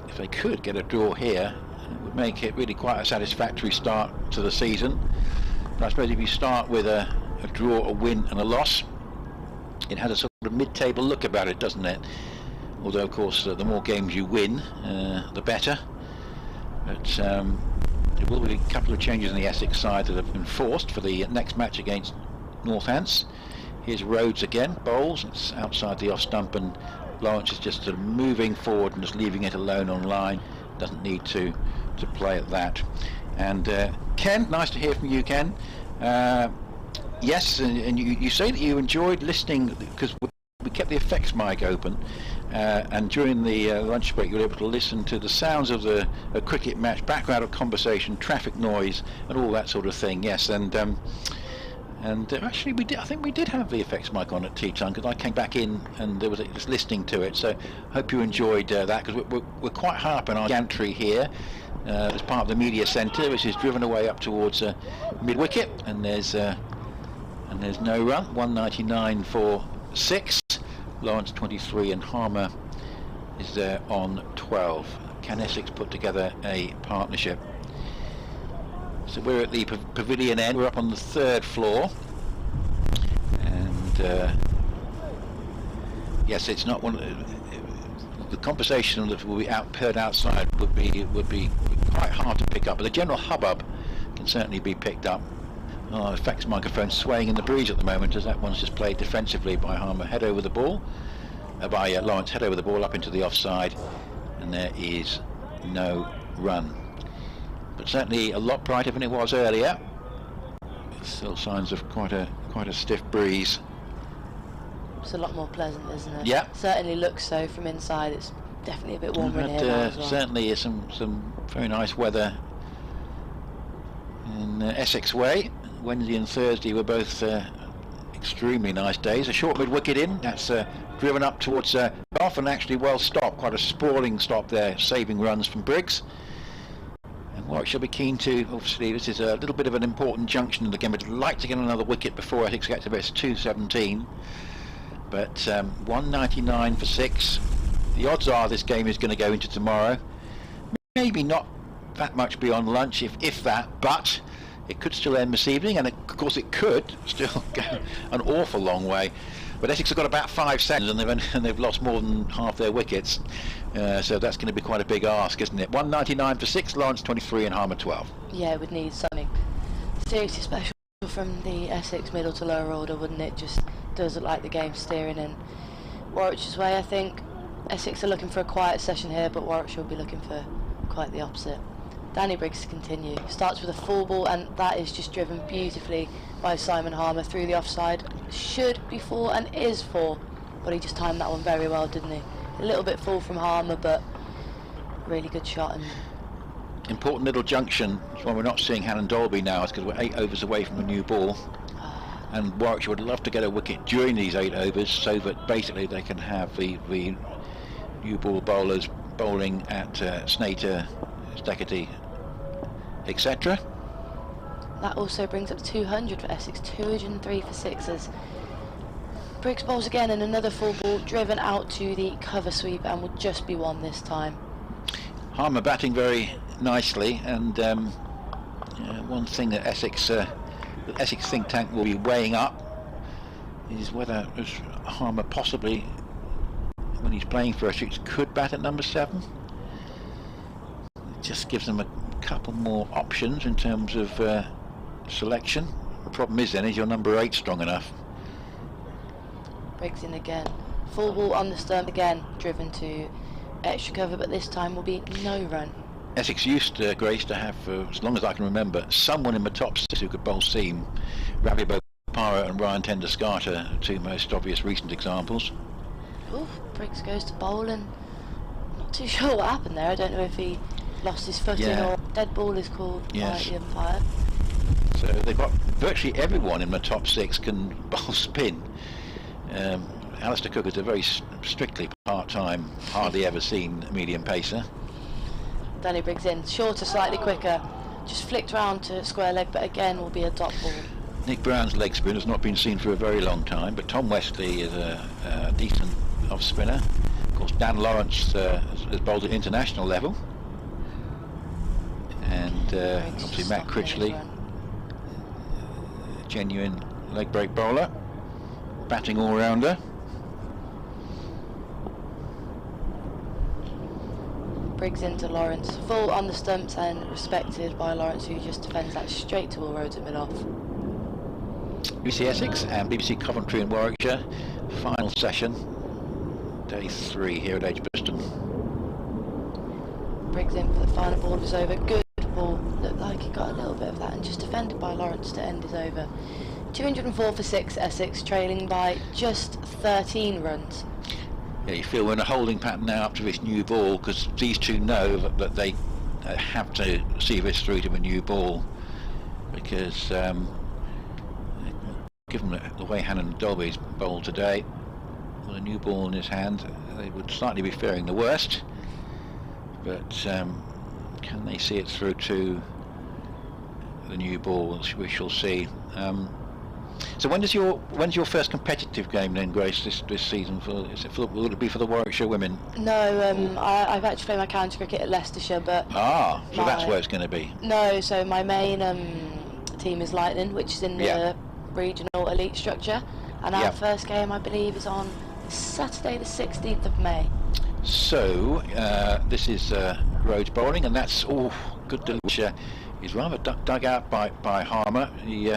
if they could get a draw here, it would make it really quite a satisfactory start to the season. But I suppose if you start with a draw, a win and a loss, it has a sort of mid-table look about it, doesn't it? Although of course the more games you win, the better. But there will be a couple of changes in the Essex side that have been forced for the next match against Northants. Here's Rhodes again, bowls, it's outside the off stump, and Lawrence is just sort of moving forward and just leaving it alone on line. Doesn't need to play at that. And Ken, nice to hear from you, Ken. Yes, and you say that you enjoyed listening, because we kept the effects mic open, and during the lunch break you were able to listen to the sounds of a cricket match, background of conversation, traffic noise, and all that sort of thing. Yes, and actually I think we did have the effects mic on at tea time, because I came back in and there was just listening to it. So I hope you enjoyed that, because we're quite high up in our gantry here as part of the media centre, which is driven away up towards mid-wicket, and there's no run. 199 for 6. Lawrence 23 and Harmer is there on 12. Can Essex put together a partnership? So we're at the pavilion end. We're up on the 3rd floor, and yes, it's not one. The conversation that will be heard outside would be quite hard to pick up, but the general hubbub can certainly be picked up. Oh, effects microphone swaying in the breeze at the moment, as that one's just played defensively by Harmer. Head over the ball, by Lawrence. Head over the ball up into the offside, and there is no run. But certainly a lot brighter than it was earlier. Still signs of quite a stiff breeze. It's a lot more pleasant, isn't it? Yeah. Certainly looks so from inside. It's definitely a bit warmer in here now as well. Certainly some very nice weather in Essex way. Wednesday and Thursday were both extremely nice days. A short mid-wicket in, that's driven up towards off, and actually well stopped. Quite a sprawling stop there, saving runs from Briggs. And Warwickshire will be keen to, obviously this is a little bit of an important junction in the game, but I'd like to get another wicket before Essex get to this 217. But 199 for 6. The odds are this game is going to go into tomorrow. Maybe not that much beyond lunch, if that, but it could still end this evening, and of course it could still go an awful long way. But Essex have got about 5 seconds, and they've lost more than half their wickets, so that's going to be quite a big ask, isn't it? 199 for 6, Lawrence 23 and Harmer 12. Yeah, it would need something seriously special from the Essex middle to lower order, wouldn't it? Just does look like the game's steering in Warwickshire's way. I think Essex are looking for a quiet session here, but Warwickshire will be looking for quite the opposite. Danny Briggs to continue. Starts with a full ball, and that is just driven beautifully by Simon Harmer through the offside. Should be 4 and is 4, but he just timed that one very well, didn't he? A little bit full from Harmer, but really good shot. And important little junction. That's why we're not seeing Hannon Dolby now, is because we're 8 overs away from a new ball. And Warwickshire would love to get a wicket during these 8 overs, so that basically they can have the new ball bowlers bowling at Snater, Steckety, etc. That also brings up 200 for Essex, 203 for 6s. Briggs bowls again, and another full ball driven out to the cover sweep, and will just be 1 this time. Harmer batting very nicely, and one thing that Essex think tank will be weighing up is whether Harmer possibly, when he's playing for Essex, could bat at number 7. just gives them a couple more options in terms of selection. The problem is then, is your number 8 strong enough? Briggs in again. Full ball on the stump again, driven to extra cover, but this time will be no run. Essex used, Grace, to have, for as long as I can remember, someone in the top 6 who could bowl seam. Ravi Bopara and Ryan Tenduscarter, two most obvious recent examples. Ooh, Briggs goes to bowl and not too sure what happened there. I don't know if he lost his footing or dead ball is called by the umpire. So they've got virtually everyone in the top 6 can bowl spin. Alistair Cook is a very strictly part-time, hardly ever seen medium pacer. Danny Briggs in, shorter, slightly quicker, just flicked round to square leg, but again will be a dot ball. Nick Brown's leg spin has not been seen for a very long time, but Tom Wesley is a decent off spinner. Of course, Dan Lawrence has bowled at international level, and obviously Matt Critchley, genuine leg break bowler, batting all-rounder. Briggs into Lawrence, full on the stumps and respected by Lawrence, who just defends that straight to all roads at mid-off. BBC Essex and BBC Coventry and Warwickshire, final session, day 3 here at Edgbaston. Briggs in for the final ball of his over, good ball, looked like he got a little bit of that and just defended by Lawrence to end his over. 204 for 6, Essex trailing by just 13 runs. Yeah, you feel we're in a holding pattern now up to this new ball, because these two know that they have to see this through to a new ball, because given the way Hannon Dolby's bowled today, with a new ball in his hand, they would slightly be fearing the worst, but can they see it through to the new ball? We shall see. So when's your first competitive game then, Grace, this season? Will it be for the Warwickshire women? No, I've actually played my county cricket at Leicestershire, but... Ah, so that's where it's going to be. No, so my main team is Lightning, which is in the regional elite structure, and our first game, I believe, is on Saturday the 16th of May. So, this is Rhodes bowling, and that's all good delivery. He's rather dug out by Harmer. He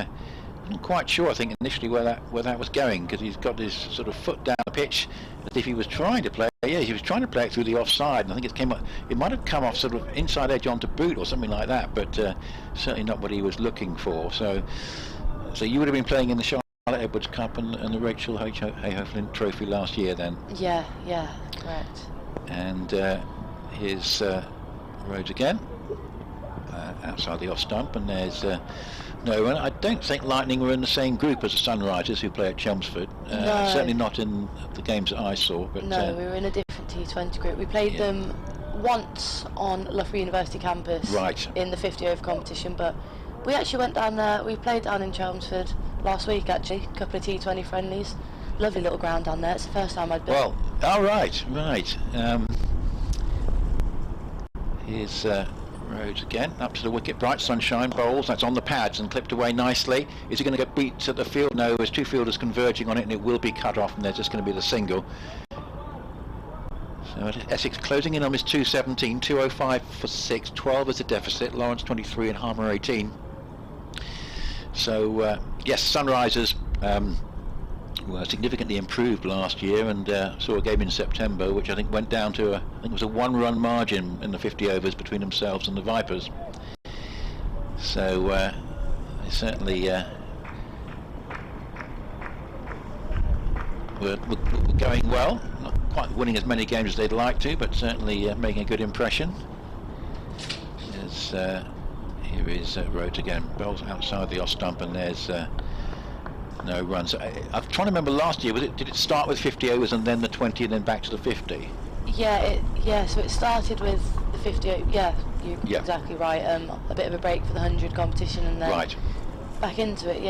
wasn't quite sure, I think, initially where that was going, because he's got his sort of foot down the pitch as if he was trying to play. Yeah, he was trying to play it through the offside, and I think it might have come off sort of inside edge onto boot or something like that, but certainly not what he was looking for. So you would have been playing in the Charlotte Edwards Cup and the Rachel Hayhoe Flint Trophy last year, then? Yeah, correct. And here's Rhodes again, outside the off stump, and there's no run. I don't think Lightning were in the same group as the Sunrisers, who play at Chelmsford. No. Certainly not in the games that I saw. But no, we were in a different T20 group. We played them once on Loughborough University campus in the 50 over competition, but we actually went down there. We played down in Chelmsford last week, actually, a couple of T20 friendlies. Lovely little ground down there. It's the first time I'd been. Well, right. Here's Rhodes again, up to the wicket, bright sunshine, bowls, that's on the pads and clipped away nicely. Is he going to get beat at the field? No, there's two fielders converging on it and it will be cut off, and there's just going to be the single. So Essex closing in on his 217, 205 for 6, 12 as a deficit, Lawrence 23 and Harmer 18. So yes, Sunrisers were significantly improved last year, and saw a game in September which I think went down to I think it was a 1-run margin in the 50 overs between themselves and the Vipers. So they certainly were going well, not quite winning as many games as they'd like to, but certainly making a good impression. Here is Rhodes again, bowls outside the off stump, and there's no runs. I'm trying to remember last year, did it start with 50 overs and then the 20 and then back to the 50? Yeah, so it started with the 50, you're exactly right, a bit of a break for the 100 competition and then back into it,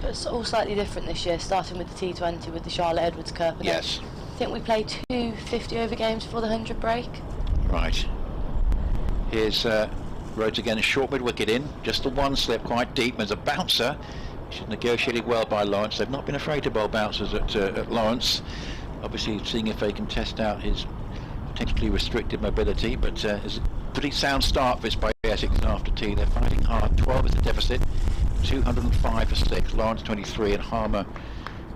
But it's all slightly different this year, starting with the T20 with the Charlotte Edwards Cup. And I think we played 2 50 over games before the 100 break. Right. Here's Rhodes again, a short mid wicket in, just the one slip quite deep. There's a bouncer, which is negotiated well by Lawrence. They've not been afraid to bowl bouncers at Lawrence. Obviously seeing if they can test out his potentially restricted mobility, but it's a pretty sound start for this by Essex after tea. They're fighting hard. 12 is the deficit, 205 for 6, Lawrence 23 and Harmer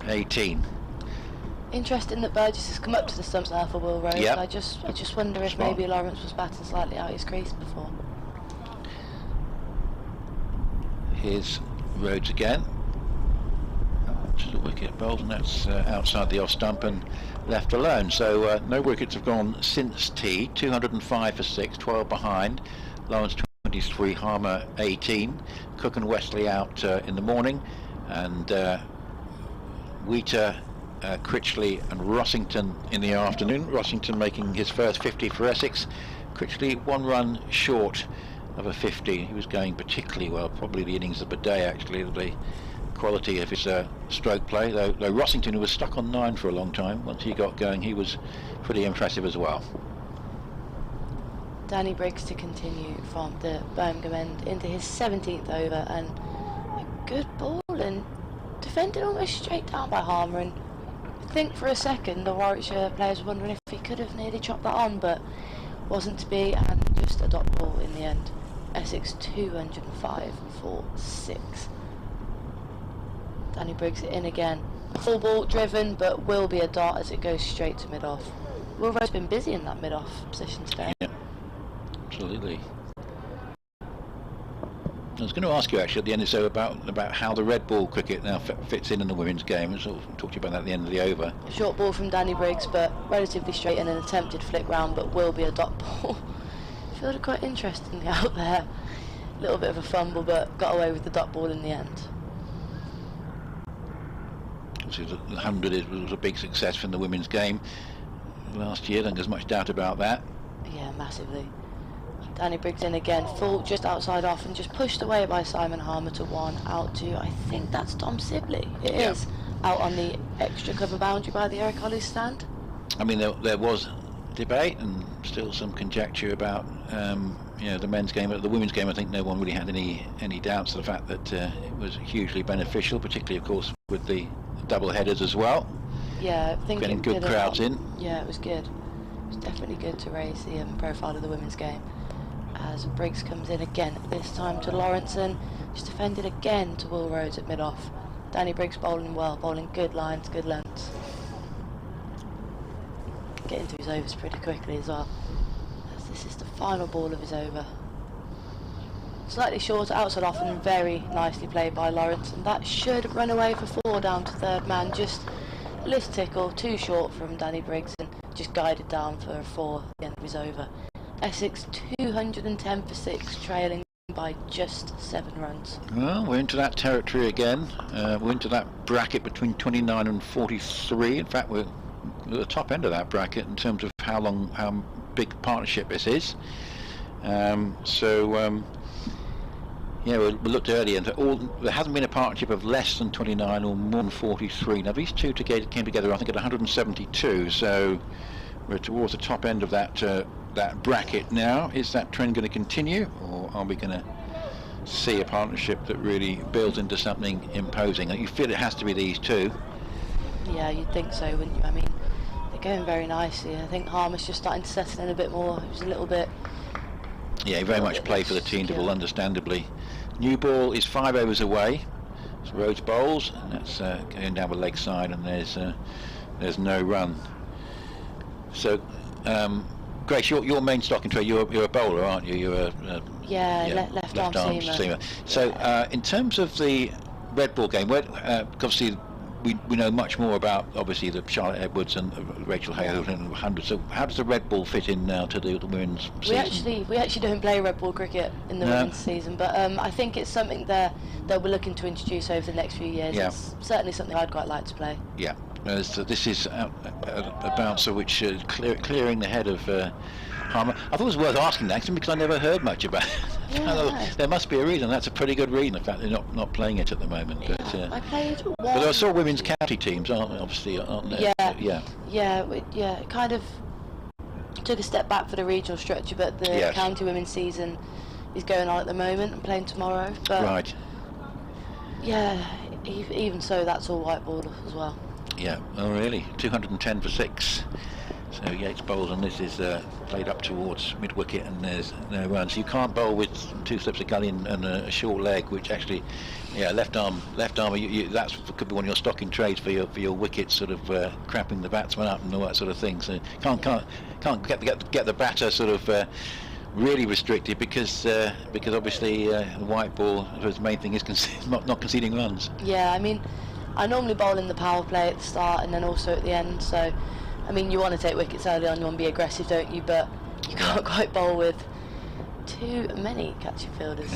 18. Interesting that Burgess has come up to the stumps now for Will Rose. Yep. I just wonder if Smart. maybe Lawrence was batting slightly out his crease before. Here's Rhodes again. To the wicket bowled, and that's outside the off stump and left alone. So no wickets have gone since tea. 205 for 6, 12 behind. Lawrence 23, Harmer 18. Cook and Wesley out in the morning, and Wheater, Critchley and Rossington in the afternoon. Rossington making his first 50 for Essex. Critchley 1 run short of a 50. He was going particularly well, probably the innings of the day actually, the quality of his stroke play, though Rossington, who was stuck on 9 for a long time, once he got going he was pretty impressive as well. Danny Briggs to continue from the Birmingham end into his 17th over, and a good ball and defended almost straight down by Harmer, and I think for a second the Warwickshire players were wondering if he could have nearly chopped that on, but wasn't to be, and just a dot ball in the end. Essex 205 for 6. Danny Briggs in again. Full ball driven, but will be a dot as it goes straight to mid-off. Will Rose's been busy in that mid-off position today. Yeah, absolutely. I was going to ask you actually at the end of the show about how the red ball cricket now fits in the women's game. I'll sort of talk to you about that at the end of the over. A short ball from Danny Briggs, but relatively straight in an attempted flick round, but will be a dot ball. Fielded it quite interestingly out there. A little bit of a fumble, but got away with the dot ball in the end. Obviously the 100 was a big success from the women's game last year. I don't think there's much doubt about that. Yeah, massively. Danny Briggs in again, full just outside off, and just pushed away by Simon Harmer to 1, out to, I think that's Tom Sibley. It is out on the extra cover boundary by the Eric Hollis stand. I mean, there was debate and still some conjecture about the men's game, but the women's game I think no one really had any doubts of the fact that it was hugely beneficial, particularly of course with the double headers as well. Yeah, I think getting good crowds in. Yeah, it was good. It was definitely good to raise the profile of the women's game. As Briggs comes in again, this time to Lawrence, and just defended again to Will Rhodes at mid-off. Danny Briggs bowling well, bowling good lines, good lengths. Getting to his overs pretty quickly as well, as this is the final ball of his over. Slightly shorter outside off, and very nicely played by Lawrence, and that should run away for 4 down to third man. Just a little tickle, too short from Danny Briggs, and just guided down for a 4 at the end of his over. Essex 210 for 6, trailing by just 7 runs. Well, we're into that territory again. We're into that bracket between 29 and 43. In fact, we're at the top end of that bracket in terms of how big partnership this is. Yeah, we looked earlier, and there hasn't been a partnership of less than 29 or more than 43. Now these two came together, I think, at 172. So we're towards the top end of that bracket now. Is that trend going to continue, or are we going to see a partnership that really builds into something imposing? You feel it has to be these two. Yeah, you'd think so, wouldn't you? I mean, they're going very nicely. I think Harmer's just starting to settle in a bit more. It was a little bit... Yeah, he very much played for the team, well, understandably. New ball is 5 overs away. It's Rhodes bowls, and that's going down the leg side, and there's no run. So, Grace, your main stock and trade, you're a bowler, aren't you? You're a left arm seamer. So, in terms of the red ball game, obviously we know much more about obviously the Charlotte Edwards and Rachel Hayhoe and 100. So how does the red ball fit in now to the women's season? We actually don't play red ball cricket in the women's season, but I think it's something they'll be looking to introduce over the next few years. Yeah. It's certainly something I'd quite like to play. Yeah. So this is a bouncer which is clearing the head of Harmer. I thought it was worth asking that because I never heard much about it. Yeah. There must be a reason. That's a pretty good reason. In fact, they're not playing it at the moment. Yeah. But, I played one. But there are still women's county teams, aren't there? Obviously, aren't there? Yeah. It kind of took a step back for the regional structure, but the county women's season is going on at the moment. I'm playing tomorrow. But right. Yeah. Even so, that's all white ball as well. Yeah. Oh, really? 210 for 6. So Yates bowls, and this is played up towards mid-wicket, and there's no run. So you can't bowl with 2 slips of gully and a short leg, which actually, yeah, left arm, that's could be one of your stock in trades for your wickets, sort of cramping the batsman up and all that sort of thing. So can't get the batter sort of really restricted because obviously the white ball, the main thing is not conceding runs. Yeah, I mean, I normally bowl in the power play at the start and then also at the end, so I mean, you want to take wickets early on, you want to be aggressive, don't you? But you can't quite bowl with too many catching fielders.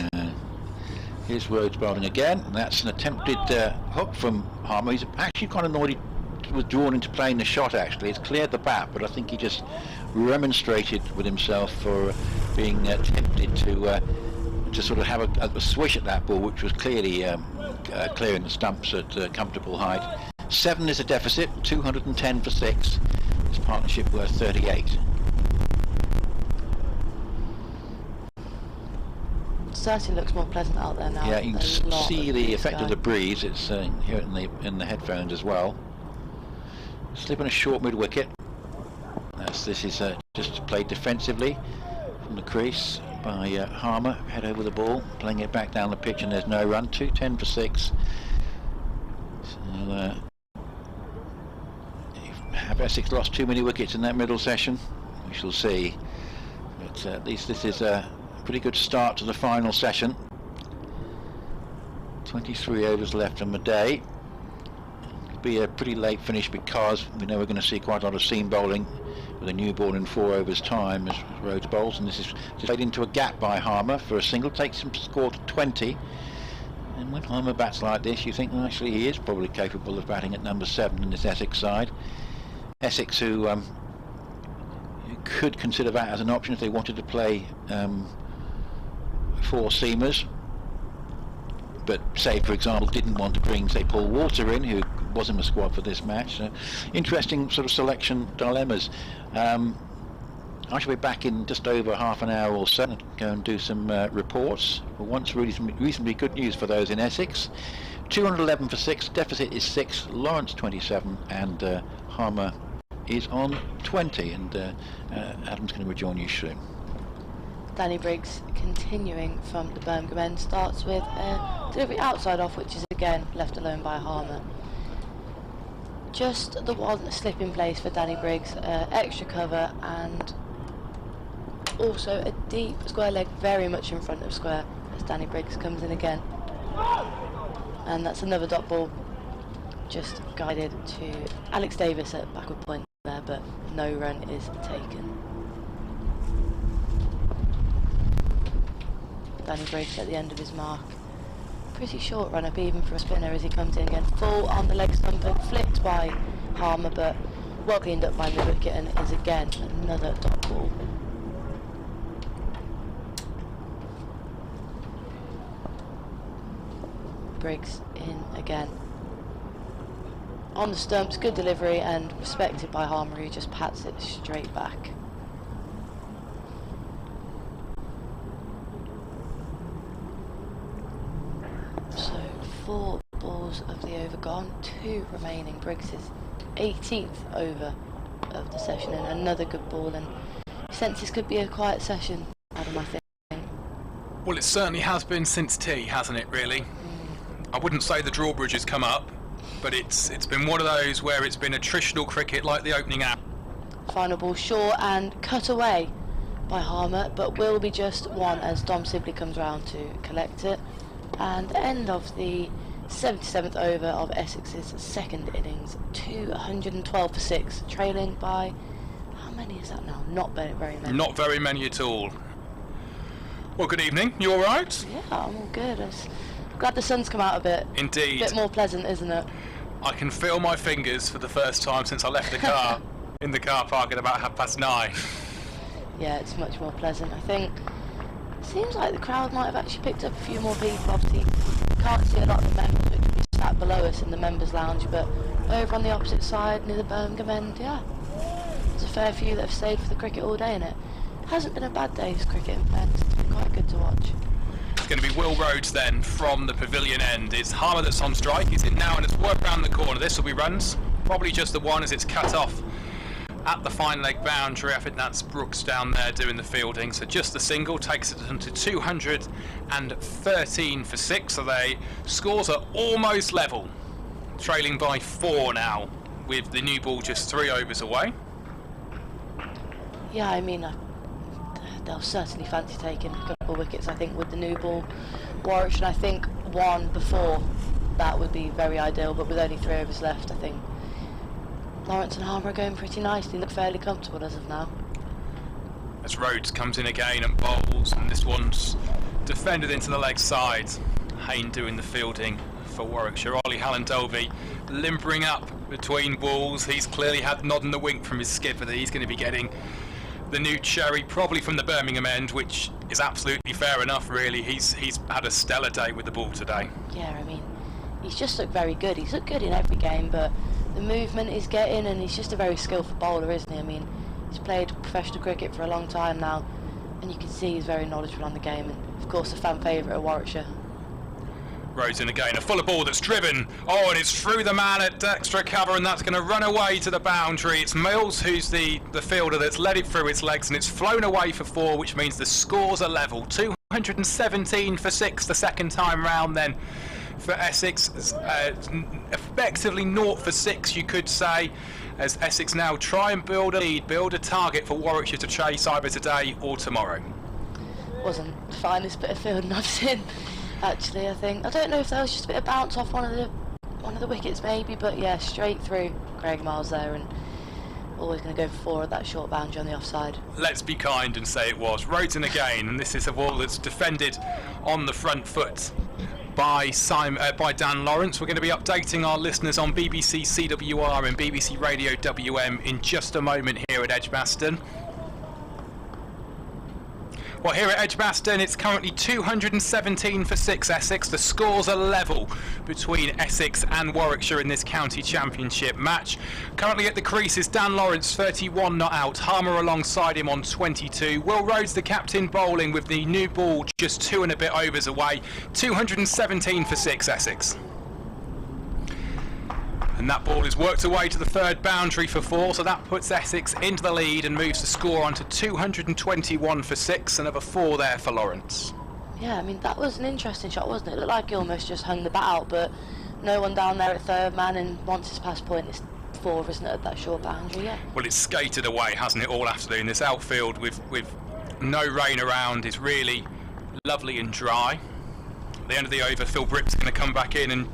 Here's Rhodes bowling again, and that's an attempted hook from Harmer. He's actually kind of annoyed he was drawn into playing the shot, actually. It's cleared the bat, but I think he just remonstrated with himself for being tempted to sort of have a swish at that ball, which was clearly clearing the stumps at comfortable height. 7 is a deficit, 210 for 6. This partnership worth 38. Certainly looks more pleasant out there now. Yeah, you can see the effect of the breeze. It's here in the headphones as well. Slipping a short mid wicket. This is just played defensively from the crease by Harmer. Head over the ball, playing it back down the pitch, and there's no run. 210 for 6. So, have Essex lost too many wickets in that middle session? We shall see. But at least this is a pretty good start to the final session. 23 overs left on the day. It'll be a pretty late finish because we know we're going to see quite a lot of seam bowling with a new ball in 4 overs time as Rhodes bowls, and this is played into a gap by Harmer for a single, takes him to score to 20. And when Harmer bats like this, you think, well, actually he is probably capable of batting at number 7 in this Essex side. Essex, who could consider that as an option if they wanted to play 4 seamers, but say, for example, didn't want to bring, say, Paul Walter in, who was in the squad for this match. So interesting sort of selection dilemmas. I shall be back in just over half an hour or so and go and do some reports. For once, reasonably good news for those in Essex. 211 for 6, deficit is 6, Lawrence 27, and Harmer is on 20, and Adam's going to rejoin you soon. Danny Briggs continuing from the Birmingham end, starts with a delivery outside off, which is again left alone by Harmer. Just the one slip in place for Danny Briggs, extra cover, and also a deep square leg very much in front of square as Danny Briggs comes in again. And that's another dot ball, just guided to Alex Davis at backward point there, but no run is taken. Danny Briggs at the end of his mark. Pretty short run up even for a spinner as he comes in again. Full on the leg stump, flicked by Harmer, but well cleaned up by the wicket, and is again another dot ball. Briggs in again. On the stumps, good delivery and respected by Harmer, who just pats it straight back. So 4 balls of the over gone, 2 remaining. Briggs' 18th over of the session, and another good ball, and sense this could be a quiet session, Adam, I think. Well, it certainly has been since tea, hasn't it, really? I wouldn't say the drawbridge has come up, but it's been one of those where it's been attritional cricket like the opening app. Final ball short and cut away by Harmer, but will be just one as Dom Sibley comes round to collect it. And end of the 77th over of Essex's second innings, 212 for 6, trailing by, how many is that now? Not very many. Not very many at all. Well, good evening. You all right? Yeah, I'm all good. Glad the sun's come out a bit. Indeed. A bit more pleasant, isn't it? I can feel my fingers for the first time since I left the car in the car park at about 9:30. Yeah, it's much more pleasant. I think it seems like the crowd might have actually picked up a few more people. Obviously, you can't see a lot of the members, which would be sat below us in the members' lounge, but over on the opposite side near the Birmingham end, yeah, there's a fair few that have stayed for the cricket all day, and it hasn't been a bad day's cricket in fairness. It's been quite good to watch. It's going to be Will Rhodes then from the pavilion end. It's Harmer that's on strike. He's in now and it's worked round the corner. This will be runs. Probably just the one as it's cut off at the fine leg boundary. I think that's Brooks down there doing the fielding. So just the single takes it to 213 for 6. So they scores are almost level, trailing by 4 now, with the new ball just 3 overs away. Yeah, I mean, they'll certainly fancy taking a couple of wickets, I think, with the new ball. Warwickshire, I think, one before that would be very ideal, but with only 3 overs left, I think Lawrence and Harmer are going pretty nicely, look fairly comfortable as of now. As Rhodes comes in again and bowls, and this one's defended into the leg side. Hayne doing the fielding for Warwickshire. Ollie Hallandolby limpering up between balls. He's clearly had the nod and the wink from his skipper that he's going to be getting the new cherry, probably from the Birmingham end, which is absolutely fair enough, really. He's had a stellar day with the ball today. Yeah, I mean, he's just looked very good. He's looked good in every game, but the movement he's getting, and he's just a very skillful bowler, isn't he? I mean, he's played professional cricket for a long time now, and you can see he's very knowledgeable on the game, and of course a fan favourite at Warwickshire. Rhodes in again, a fuller ball that's driven. Oh, and it's through the man at extra cover, and that's going to run away to the boundary. It's Mills who's the fielder that's led it through its legs, and it's flown away for 4, which means the scores are level. 217 for 6 the second time round then for Essex. Effectively 0 for 6, you could say, as Essex now try and build a lead, build a target for Warwickshire to chase either today or tomorrow. Wasn't the finest bit of fielding I've seen, actually. I think, I don't know if that was just a bit of bounce off one of the wickets maybe, but yeah, straight through Craig Miles there, and always going to go for 4 at that short boundary on the offside. Let's be kind and say it was. Rhodes in again, and this is a ball that's defended on the front foot by Dan Lawrence. We're going to be updating our listeners on BBC CWR and BBC Radio WM in just a moment here at Edgbaston. Well, here at Edgbaston, it's currently 217 for 6 Essex. The scores are level between Essex and Warwickshire in this county championship match. Currently at the crease is Dan Lawrence, 31 not out. Harmer alongside him on 22. Will Rhodes, the captain, bowling with the new ball just 2 and a bit overs away. 217 for 6 Essex. And that ball is worked away to the third boundary for 4, so that puts Essex into the lead and moves the score on to 221 for 6. Another 4 there for Lawrence. Yeah, I mean, that was an interesting shot, wasn't it? It looked like he almost just hung the bat out, but no one down there at third man, and once it's past point, it's 4, isn't it, at that short boundary? Yeah. Well, it's skated away, hasn't it, all afternoon. This outfield with no rain around is really lovely and dry. At the end of the over, Phil Bripp's going to come back in and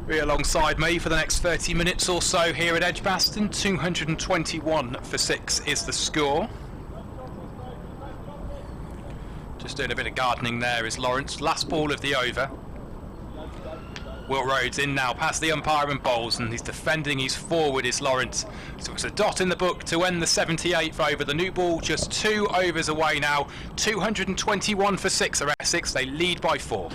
be alongside me for the next 30 minutes or so here at Edgbaston. 221 for 6 is the score. Just doing a bit of gardening there is Lawrence. Last ball of the over. Will Rhodes in now past the umpire and bowls, and he's defending his forward is Lawrence. So it's a dot in the book to end the 78th over. The new ball just 2 overs away now. 221 for 6 are Essex. They lead by 4.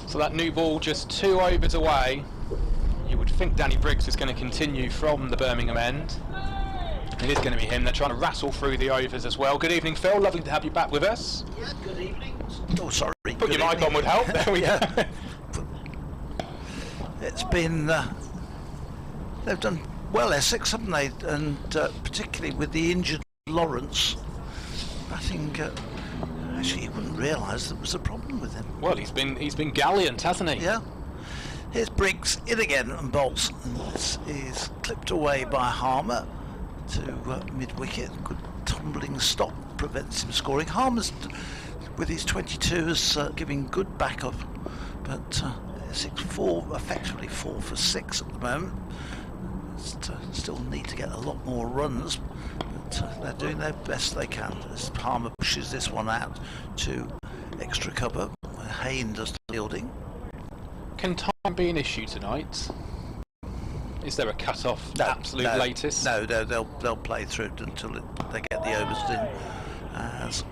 So that new ball just 2 overs away. You would think Danny Briggs is going to continue from the Birmingham end. It is going to be him. They're trying to rattle through the overs as well. Good evening, Phil. Lovely to have you back with us. Yeah, good evening. Oh, sorry. Put your mic on would help. There we go. It's been... they've done well, Essex, haven't they? And particularly with the injured Lawrence, I think... actually, you wouldn't realise there was a problem with him. Well, he's been gallant, hasn't he? Yeah. Here's Briggs in again and bolts. And this is clipped away by Harmer to mid-wicket. Good tumbling stop prevents him scoring. Harmer's, with his 22, is giving good backup. But Essex effectively 4 for 6 at the moment. Still need to get a lot more runs. They're doing their best they can as Harmer pushes this one out to extra cover. Hayne does the fielding. Can time be an issue tonight? Is there a cut-off? No, absolute no, latest? No, they'll play through until they get the overs in. As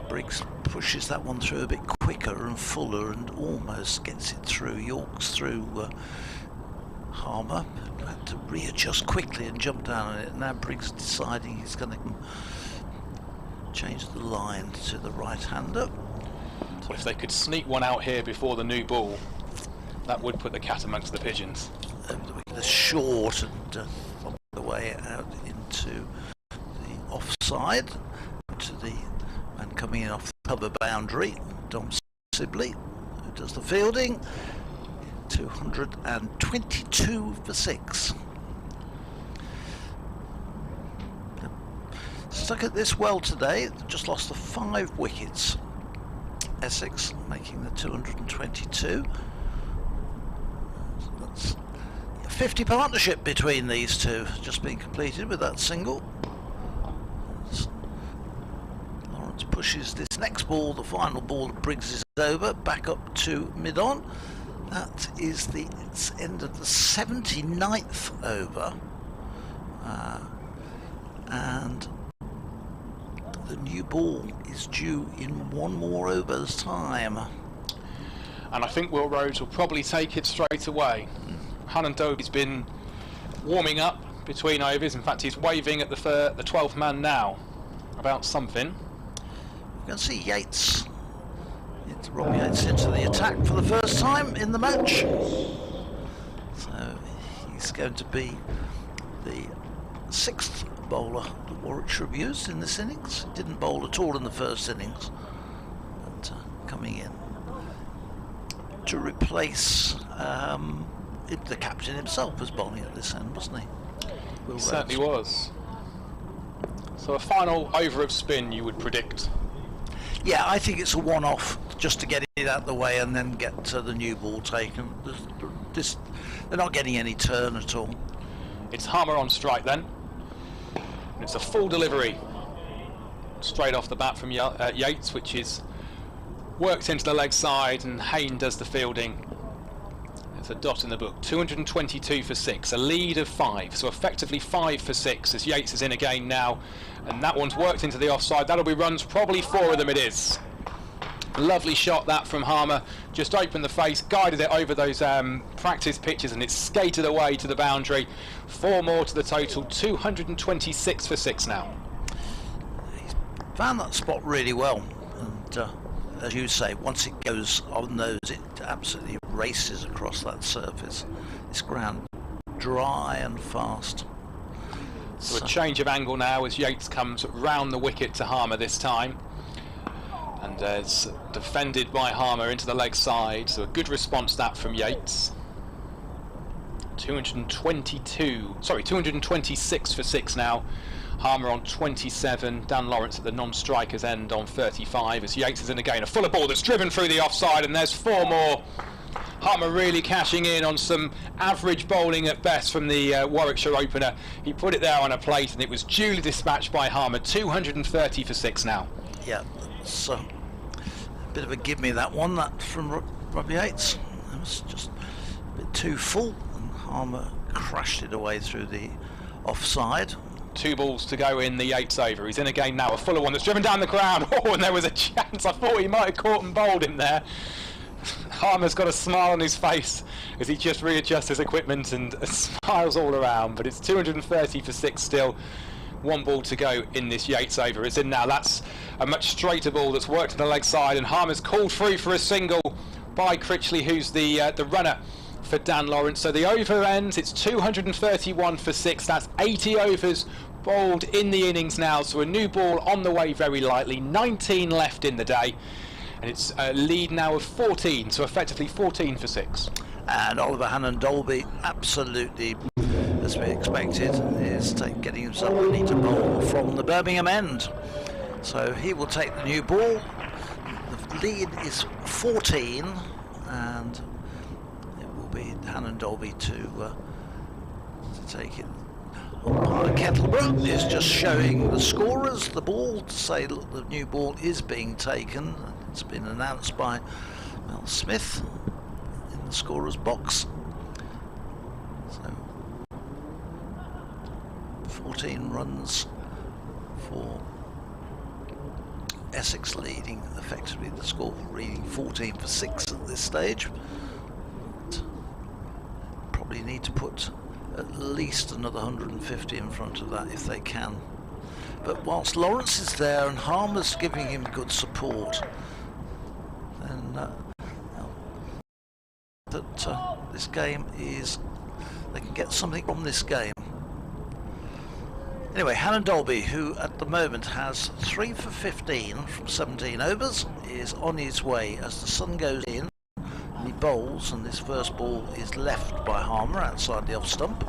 Briggs pushes that one through a bit quicker and fuller and almost gets it through. York's through Harmer. But to readjust quickly and jump down on it. Now Briggs deciding he's going to change the line to the right-hander. Well, if they could sneak one out here before the new ball, that would put the cat amongst the pigeons. The short and on the way out into the offside, to the man coming in off the cover boundary, Dom Sibley, who does the fielding. 222 for 6. Stuck at this well today, just lost the 5 wickets. Essex making the 222. That's a 50 partnership between these two, just being completed with that single. Lawrence pushes this next ball, the final ball that Briggs is over, back up to mid-on. That is the end of the 79th over, and the new ball is due in 1 more over's time. And I think Will Rhodes will probably take it straight away. Hanandobi's been warming up between overs. In fact, he's waving at the 12th man now about something. You can see Yates. Rob Yates into the attack for the first time in the match. So he's going to be the 6th bowler that Warwickshire have used in this innings. He didn't bowl at all in the first innings, but coming in to replace the captain himself was bowling at this end, wasn't he? Will Rhodes. Certainly was. So a final over of spin, you would predict? Yeah, I think it's a one-off just to get it out of the way and then get the new ball taken. They're not getting any turn at all. It's Harmer on strike then. And it's a full delivery straight off the bat from Yates, which is worked into the leg side, and Hayne does the fielding. It's a dot in the book. 222 for 6, a lead of 5, so effectively 5 for 6 as Yates is in again now, and that one's worked into the offside. That'll be runs, probably 4 of them it is. Lovely shot that from Harmer, just opened the face, guided it over those practice pitches, and it's skated away to the boundary. 4 more to the total, 226 for 6 now. He's found that spot really well, and as you say, once it goes on those, it absolutely races across that surface. This ground dry and fast. So a change of angle now as Yates comes round the wicket to Harmer this time, and there's defended by Harmer into the leg side, so a good response that from Yates. 226 for 6 now. Harmer on 27, Dan Lawrence at the non-striker's end on 35 as Yates is in again. A fuller ball that's driven through the offside, and there's 4 more. Harmer really cashing in on some average bowling at best from the Warwickshire opener. He put it there on a plate and it was duly dispatched by Harmer. 230 for 6 now. Yeah, it's a bit of a give me that one, that from Rob Yates. It was just a bit too full, and Harmer crashed it away through the offside. 2 balls to go in the Yates over. He's in again now, a fuller one that's driven down the ground. Oh, and there was a chance. I thought he might have caught and bowled him there. Harmer's got a smile on his face as he just readjusts his equipment and smiles all around. But it's 230 for 6 still. 1 ball to go in this Yates over. It's in now. That's a much straighter ball that's worked to the leg side, and Harmer's called through for a single by Critchley, who's the runner for Dan Lawrence. So the over ends, it's 231 for 6. That's 80 overs bowled in the innings now, so a new ball on the way very lightly. 19 left in the day, and it's a lead now of 14, so effectively 14 for 6. And Oliver Hannon-Dolby, absolutely as we expected, is getting himself ready to bowl from the Birmingham end. So he will take the new ball. The lead is 14, and be Hannon-Dolby to take it. Umpire Kettleborough is just showing the scorers the ball to say, look, the new ball is being taken. It's been announced by Mel Smith in the scorer's box. So 14 runs for Essex, leading effectively the score reading 14 for 6 at this stage. Probably need to put at least another 150 in front of that if they can. But whilst Lawrence is there and Harmer's giving him good support, then this game is, they can get something from this game. Anyway, Hannon Dolby, who at the moment has 3 for 15 from 17 overs, is on his way as the sun goes in. And he bowls, and this first ball is left by Harmer outside the off stump.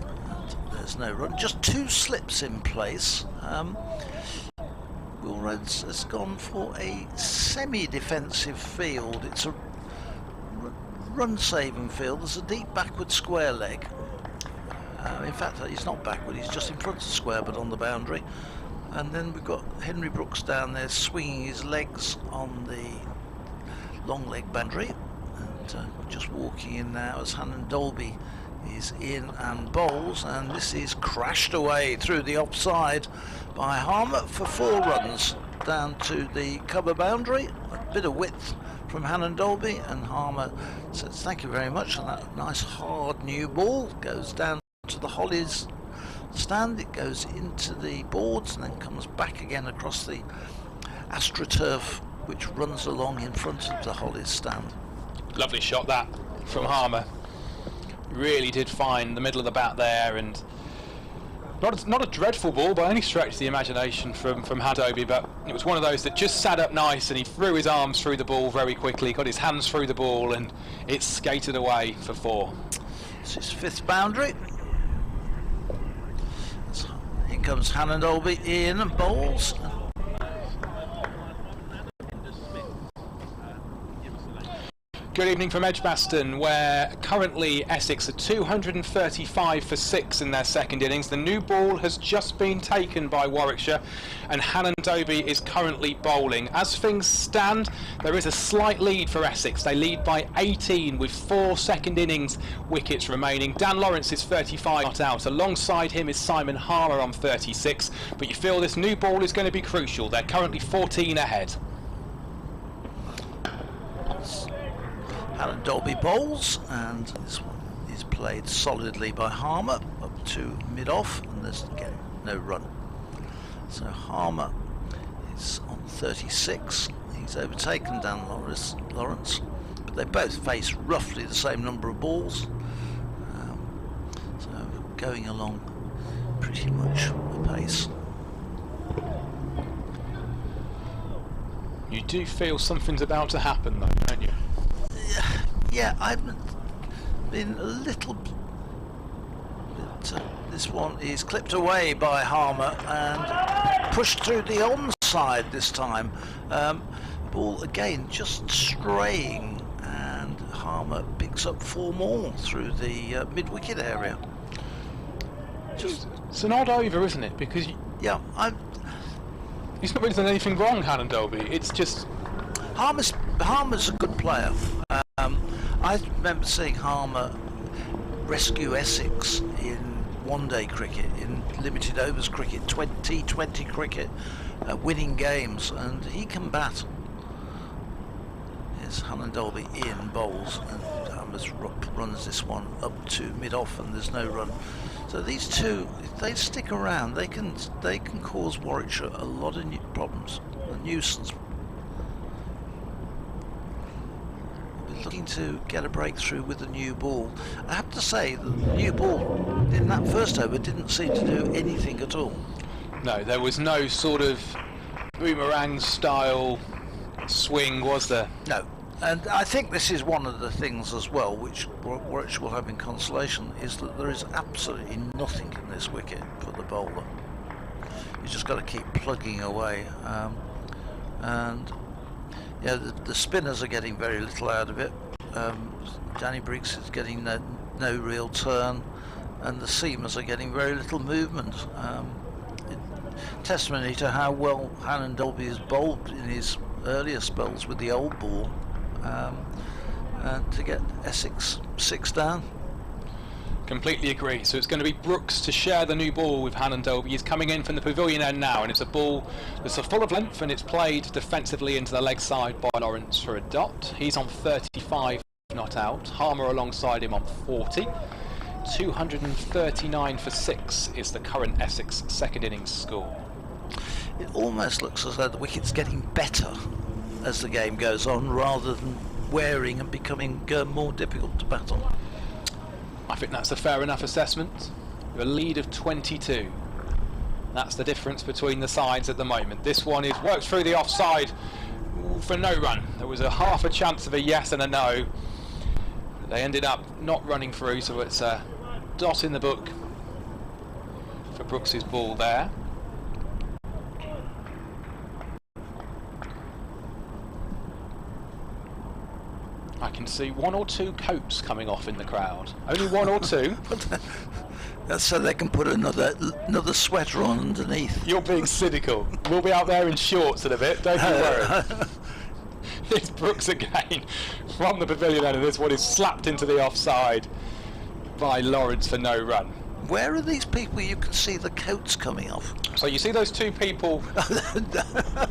And there's no run, just 2 slips in place. Will Rhodes has gone for a semi-defensive field. It's a run-saving field. There's a deep backward square leg. In fact, he's not backward, he's just in front of the square but on the boundary. And then we've got Henry Brooks down there swinging his legs on the long leg boundary. And just walking in now as Hannon Dolby is in and bowls, and this is crashed away through the offside by Harmer for 4 runs down to the cover boundary. A bit of width from Hannon Dolby, and Harmer says thank you very much, and that nice hard new ball goes down to the Hollies stand. It goes into the boards and then comes back again across the AstroTurf, which runs along in front of the Hollies stand. Lovely shot that from Harmer. Really did find the middle of the bat there, and not a dreadful ball by any stretch of the imagination from Hadobi, but it was one of those that just sat up nice, and he threw his arms through the ball very quickly, got his hands through the ball, and it skated away for 4. It's his 5th boundary. Here comes Hannon Dolby in and bowls. Good evening from Edgbaston, where currently Essex are 235 for 6 in their second innings. The new ball has just been taken by Warwickshire, and Hannon Dolby is currently bowling. As things stand, there is a slight lead for Essex. They lead by 18 with 4 second innings wickets remaining. Dan Lawrence is 35 not out. Alongside him is Simon Harmer on 36, but you feel this new ball is going to be crucial. They're currently 14 ahead. Hannon Dolby bowls, and this one is played solidly by Harmer up to mid-off, and there's again no run. So Harmer is on 36. He's overtaken Dan Lawrence, but they both face roughly the same number of balls. So going along pretty much apace. You do feel something's about to happen though, don't you? Yeah, I've been a little bit. This one is clipped away by Harmer and pushed through the onside this time. Ball again just straying, and Harmer picks up 4 more through the mid-wicket area. It's an odd over, isn't it? Because yeah, he's not really done anything wrong, Hannon Dolby. It's just Harmer's a good player. I remember seeing Harmer rescue Essex in one-day cricket, in limited overs cricket, T20 cricket, winning games, and he can bat. Here's Hannon Dolby in bowls, and Harmer runs this one up to mid-off, and there's no run. So these two, if they stick around, they can cause Warwickshire a lot of problems, a nuisance. Looking to get a breakthrough with the new ball. I have to say that the new ball in that first over didn't seem to do anything at all. No, there was no sort of boomerang style swing, was there? No, and I think this is one of the things as well which Warwickshire will have in consolation, is that there is absolutely nothing in this wicket for the bowler. You just got to keep plugging away, and yeah, the spinners are getting very little out of it. Danny Briggs is getting no real turn, and the seamers are getting very little movement. Testimony to how well Hannon Dolby has bowled in his earlier spells with the old ball, and to get Essex 6 down. Completely agree. So it's going to be Brooks to share the new ball with Hannon Dolby. He's coming in from the pavilion end now, and it's a ball that's full of length, and it's played defensively into the leg side by Lawrence for a dot. He's on 35 not out. Harmer alongside him on 40. 239 for 6 is the current Essex second innings score. It almost looks as though the wicket's getting better as the game goes on, rather than wearing and becoming more difficult to battle. I think that's a fair enough assessment. A lead of 22. That's the difference between the sides at the moment. This one is worked through the offside for no run. There was a half a chance of a yes and a no. They ended up not running through, so it's a dot in the book for Brooks's ball there. I can see one or two coats coming off in the crowd. Only one or two. That's so they can put another sweater on underneath. You're being cynical. We'll be out there in shorts in a bit, don't you worry. It's Brooks again from the pavilion end, and this one is slapped into the offside by Lawrence for no run. Where are these people? You can see the coats coming off. So you see those two people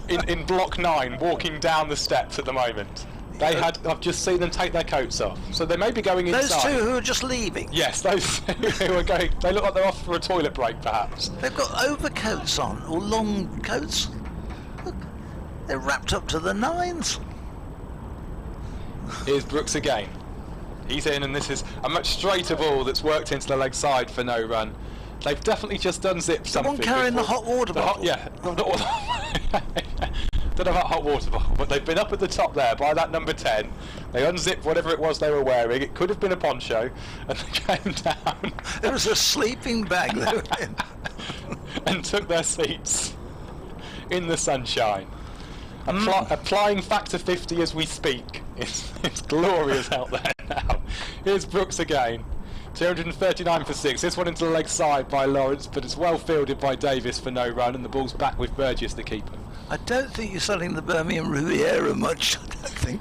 in block 9 walking down the steps at the moment. I've just seen them take their coats off, so they may be going inside. Those two who are just leaving? Yes, those two who are going. They look like they're off for a toilet break, perhaps. They've got overcoats on, or long coats. Look, they're wrapped up to the nines. Here's Brooks again. He's in, and this is a much straighter ball that's worked into the leg side for no run. They've definitely just unzipped something. The one carrying the hot water bottle. Don't know about hot water bottle, but they've been up at the top there by that number 10. They unzipped whatever it was they were wearing. It could have been a poncho, and they came down. There was a sleeping bag they were in. And took their seats in the sunshine. Applying factor 50 as we speak. It's glorious out there now. Here's Brooks again. 239 for 6. This one into the leg side by Lawrence, but it's well fielded by Davis for no run, and the ball's back with Burgess, the keeper. I don't think you're selling the Birmingham Riviera much. I don't think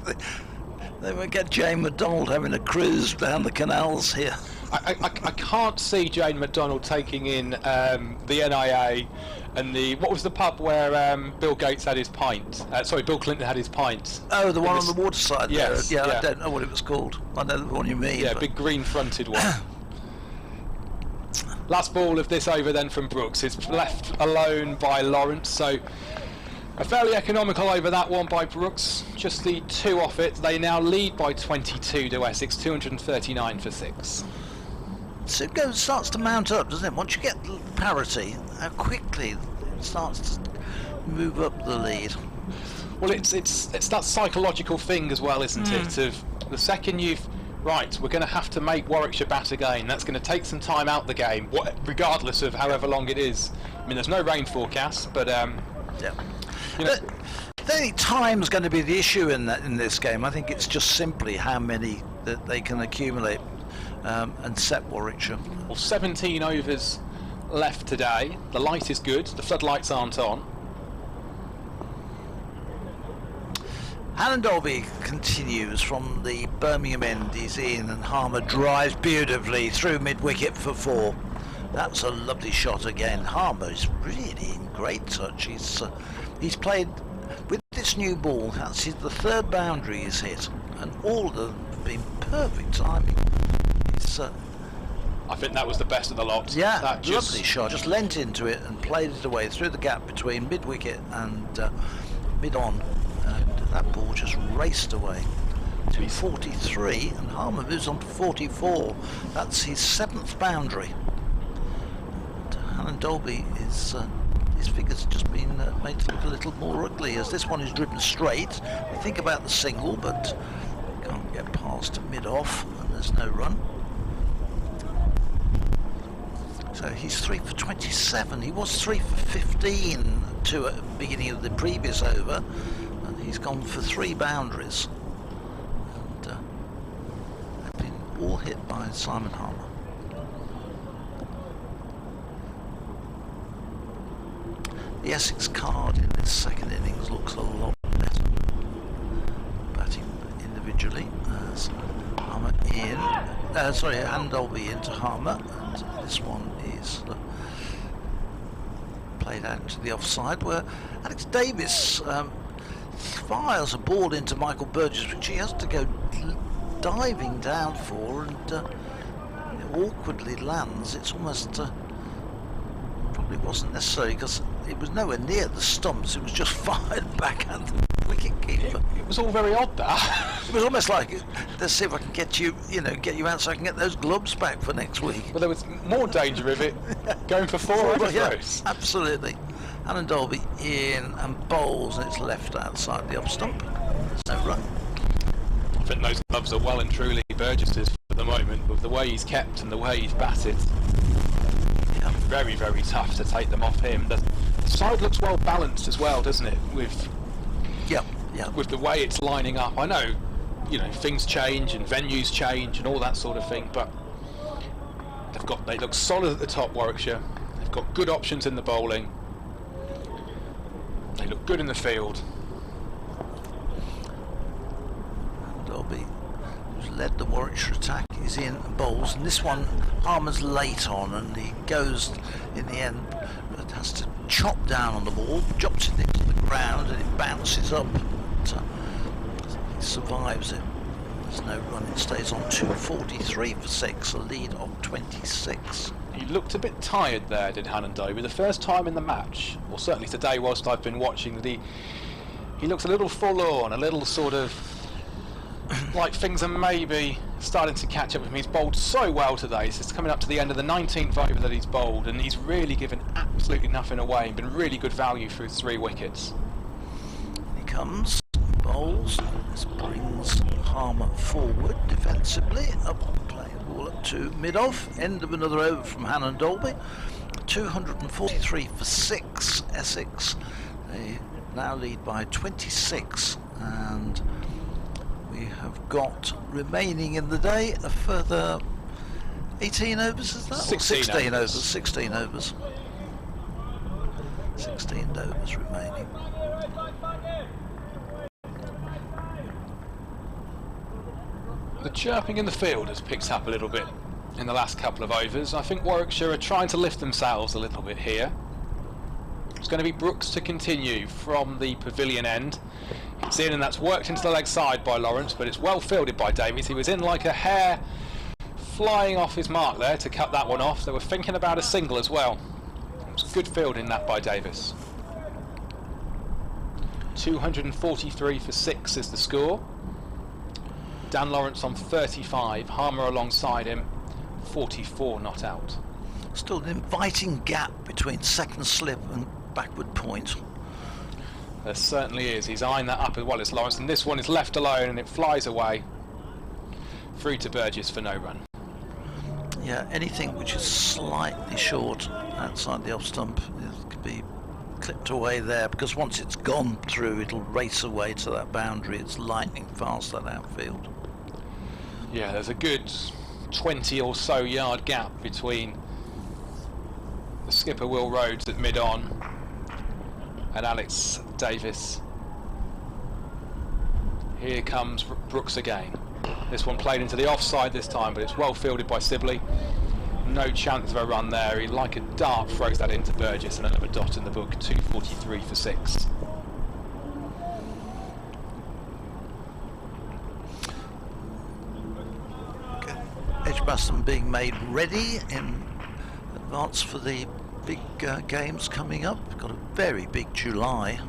they will get Jane McDonald having a cruise down the canals here. I can't see Jane McDonald taking in the NIA and what was the pub where Bill Gates had his pint? Sorry, Bill Clinton had his pint. Oh, the one on the waterside. Yes, there. yeah. I don't know what it was called. I know the one you mean. Yeah, big green fronted one. Last ball of this over then from Brooks is left alone by Lawrence, so a fairly economical over that one by Brooks. Just the 2 off it. They now lead by 22 to Essex, 239 for 6. So it starts to mount up, doesn't it? Once you get parity, how quickly it starts to move up the lead. Well, it's that psychological thing as well, isn't it? Of the second we're going to have to make Warwickshire bat again. That's going to take some time out the game, regardless of however long it is. I mean, there's no rain forecast, but yeah. You know, I don't think time's going to be the issue in this game. I think it's just simply how many that they can accumulate and set Warwickshire. Well, 17 overs left today. The light is good. The floodlights aren't on. Alan Dolby continues from the Birmingham end. He's in, and Harmer drives beautifully through mid-wicket for 4. That's a lovely shot again. Harmer is really in great touch. He's played with this new ball. That's the 3rd boundary he's hit, and all of them have been perfect timing. I think that was the best of the lot. Yeah, that lovely shot. Just leant into it and played it away through the gap between mid-wicket and mid-on. And that ball just raced away to 43, and Harmer moves on to 44. That's his 7th boundary. And Alan Dolby is his figures have just been made to look a little more ugly, as this one is driven straight. We think about the single, but can't get past mid-off, and there's no run. So he's 3 for 27. He was 3 for 15 to at the beginning of the previous over, and he's gone for 3 boundaries. And they've been all hit by Simon Harmer. The Essex card in this second innings looks a lot better. Batting individually as Harmer in. Alan Dolby into Harmer, and this one is played out into the offside, where Alex Davis fires a ball into Michael Burgess, which he has to go diving down for, and awkwardly lands, it's almost probably wasn't necessary, because it was nowhere near the stumps. It was just fired back at the wicketkeeper. It was all very odd, that. It was almost like, let's see if I can get you out so I can get those gloves back for next week. But there was more danger of it going for 4 overthrows. Yeah, absolutely. Alan Dolby in and bowls, and it's left outside the off stump. There's no run. I think those gloves are well and truly Burgess's for the moment, with the way he's kept and the way he's batted. Yeah. Very, very tough to take them off him. The side looks well balanced as well, doesn't it? With the way it's lining up. I know, things change and venues change and all that sort of thing, but they look solid at the top, Warwickshire. They've got good options in the bowling. They look good in the field. Dolby, who's led the Warwickshire attack, is in and bowls, and this one Harmer's late on, and he goes in the end, but has to chop down on the ball, drops it into the ground, and it bounces up. But, he survives it. There's no run. It stays on 243 for 6, a lead of 26. He looked a bit tired there, did Hannon Doby. The first time in the match, or certainly today whilst I've been watching, that he looks a little forlorn, a little sort of like things are maybe starting to catch up with him. He's bowled so well today. It's coming up to the end of the 19th over that he's bowled, and he's really given absolutely nothing away and been really good value through 3 wickets. He comes, bowls, this brings Harmer forward defensively, up playing the ball up to mid-off, end of another over from Hannon Dolby. 243 for 6, Essex. They now lead by 26, and we have got remaining in the day a further 18 overs, is that? 16 overs. 16 overs. 16 overs remaining. The chirping in the field has picked up a little bit in the last couple of overs. I think Warwickshire are trying to lift themselves a little bit here. It's going to be Brooks to continue from the pavilion end. It's in, and that's worked into the leg side by Lawrence, but it's well fielded by Davies. He was in like a hare flying off his mark there to cut that one off. They were thinking about a single as well. It was good fielding that by Davis. 243 for 6 is the score. Dan Lawrence on 35, Harmer alongside him, 44 not out. Still an inviting gap between second slip and backward point. There certainly is. He's eyeing that up as well as Lawrence, and this one is left alone and it flies away. Through to Burgess for no run. Yeah, anything which is slightly short outside the off stump could be clipped away there, because once it's gone through it'll race away to that boundary. It's lightning fast, that outfield. Yeah, there's a good 20 or so yard gap between the skipper Will Rhodes at mid-on and Alex Davis. Here comes Brooks again. This one played into the offside this time, but it's well fielded by Sibley. No chance of a run there. He, like a dart, throws that into Burgess, and another dot in the book. 243 for 6. Edgbaston being made ready in advance for the big games coming up. We've got a very big July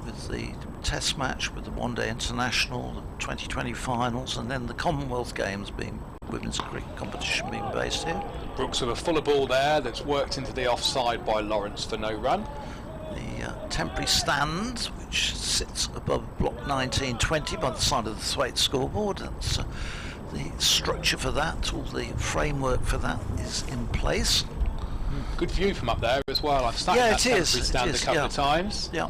with the Test match, with the one-day international, the 2020 finals, and then the Commonwealth Games being women's cricket competition being based here. Brooks with a fuller ball there that's worked into the offside by Lawrence for no run. The temporary stand, which sits above block 1920 by the side of the Thwaite scoreboard. That's the structure for that, all the framework for that is in place. Good view from up there as well. I've sat in that temporary stand a couple of times. Yeah.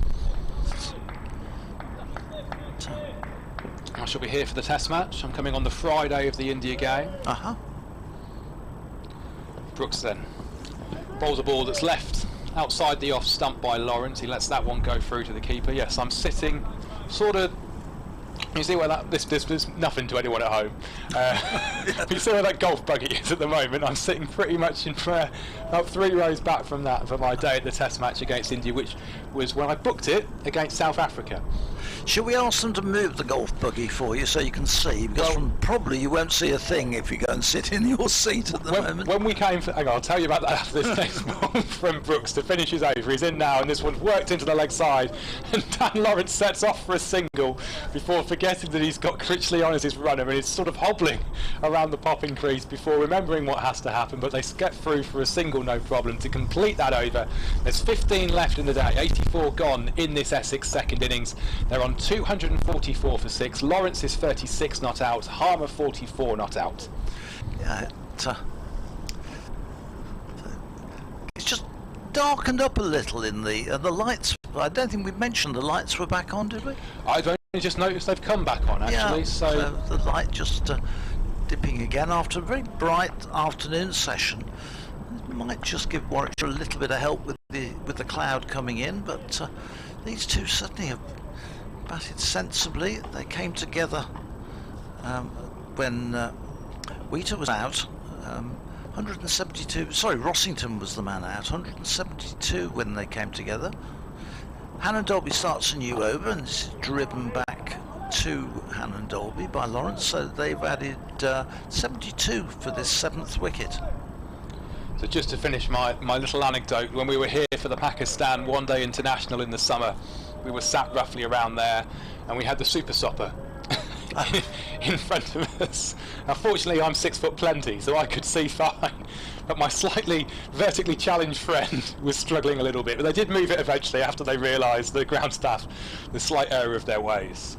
I shall be here for the Test match. I'm coming on the Friday of the India game. Brooks then bowls a ball that's left outside the off stump by Lawrence. He lets that one go through to the keeper. Yes, I'm sitting sort of. You see where this is nothing to anyone at home. You see where that golf buggy is at the moment. I'm sitting pretty much in about 3 rows back from that for my day at the Test match against India, which was when I booked it against South Africa. Shall we ask them to move the golf buggy for you so you can see? Because probably you won't see a thing if you go and sit in your seat at the moment. When we came, hang on, I'll tell you about that after this next ball from Brooks to finish his over. He's in now, and this one's worked into the leg side, and Dan Lawrence sets off for a single before forgetting that he's got Critchley on as his runner, and he's sort of hobbling around the popping crease before remembering what has to happen, but they get through for a single, no problem, to complete that over. There's 15 left in the day, 84 gone in this Essex second innings. They're on 244 for 6. Lawrence is 36 not out, Harmer 44 not out. Yeah, it's just darkened up a little in the lights. I don't think we mentioned the lights were back on, did we? I've only just noticed they've come back on, actually. Yeah, so the light just dipping again after a very bright afternoon session. It might just give Warwickshire a little bit of help with the cloud coming in, but these two certainly have batted sensibly. They came together when Wheater was out. 172. Sorry, Rossington was the man out. 172 when they came together. Hannon Dolby starts a new over, and this is driven back to Hannon Dolby by Lawrence. So they've added 72 for this 7th wicket. So just to finish my little anecdote, when we were here for the Pakistan one-day international in the summer, we were sat roughly around there, and we had the super sopper in front of us. Now, fortunately, I'm 6 foot plenty, so I could see fine. But my slightly vertically challenged friend was struggling a little bit. But they did move it eventually after they realised, the ground staff, the slight error of their ways.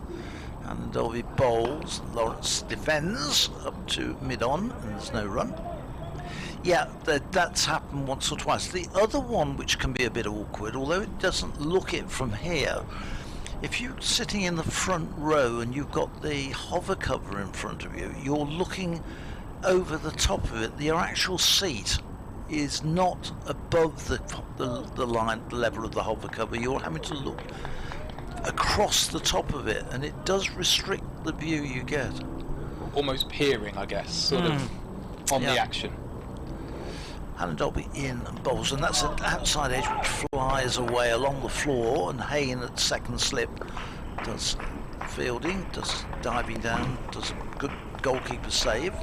And Dolby bowls. Lawrence defends up to mid-on, and there's no run. Yeah, that's happened once or twice. The other one, which can be a bit awkward, although it doesn't look it from here, if you're sitting in the front row and you've got the hover cover in front of you, you're looking over the top of it. Your actual seat is not above the line, the level of the hover cover. You're having to look across the top of it, and it does restrict the view you get. Almost peering, I guess, sort of on the action. Hannon Dolby in and bowls, and that's an outside edge which flies away along the floor, and Hayne at second slip does fielding, does diving down, does a good goalkeeper save.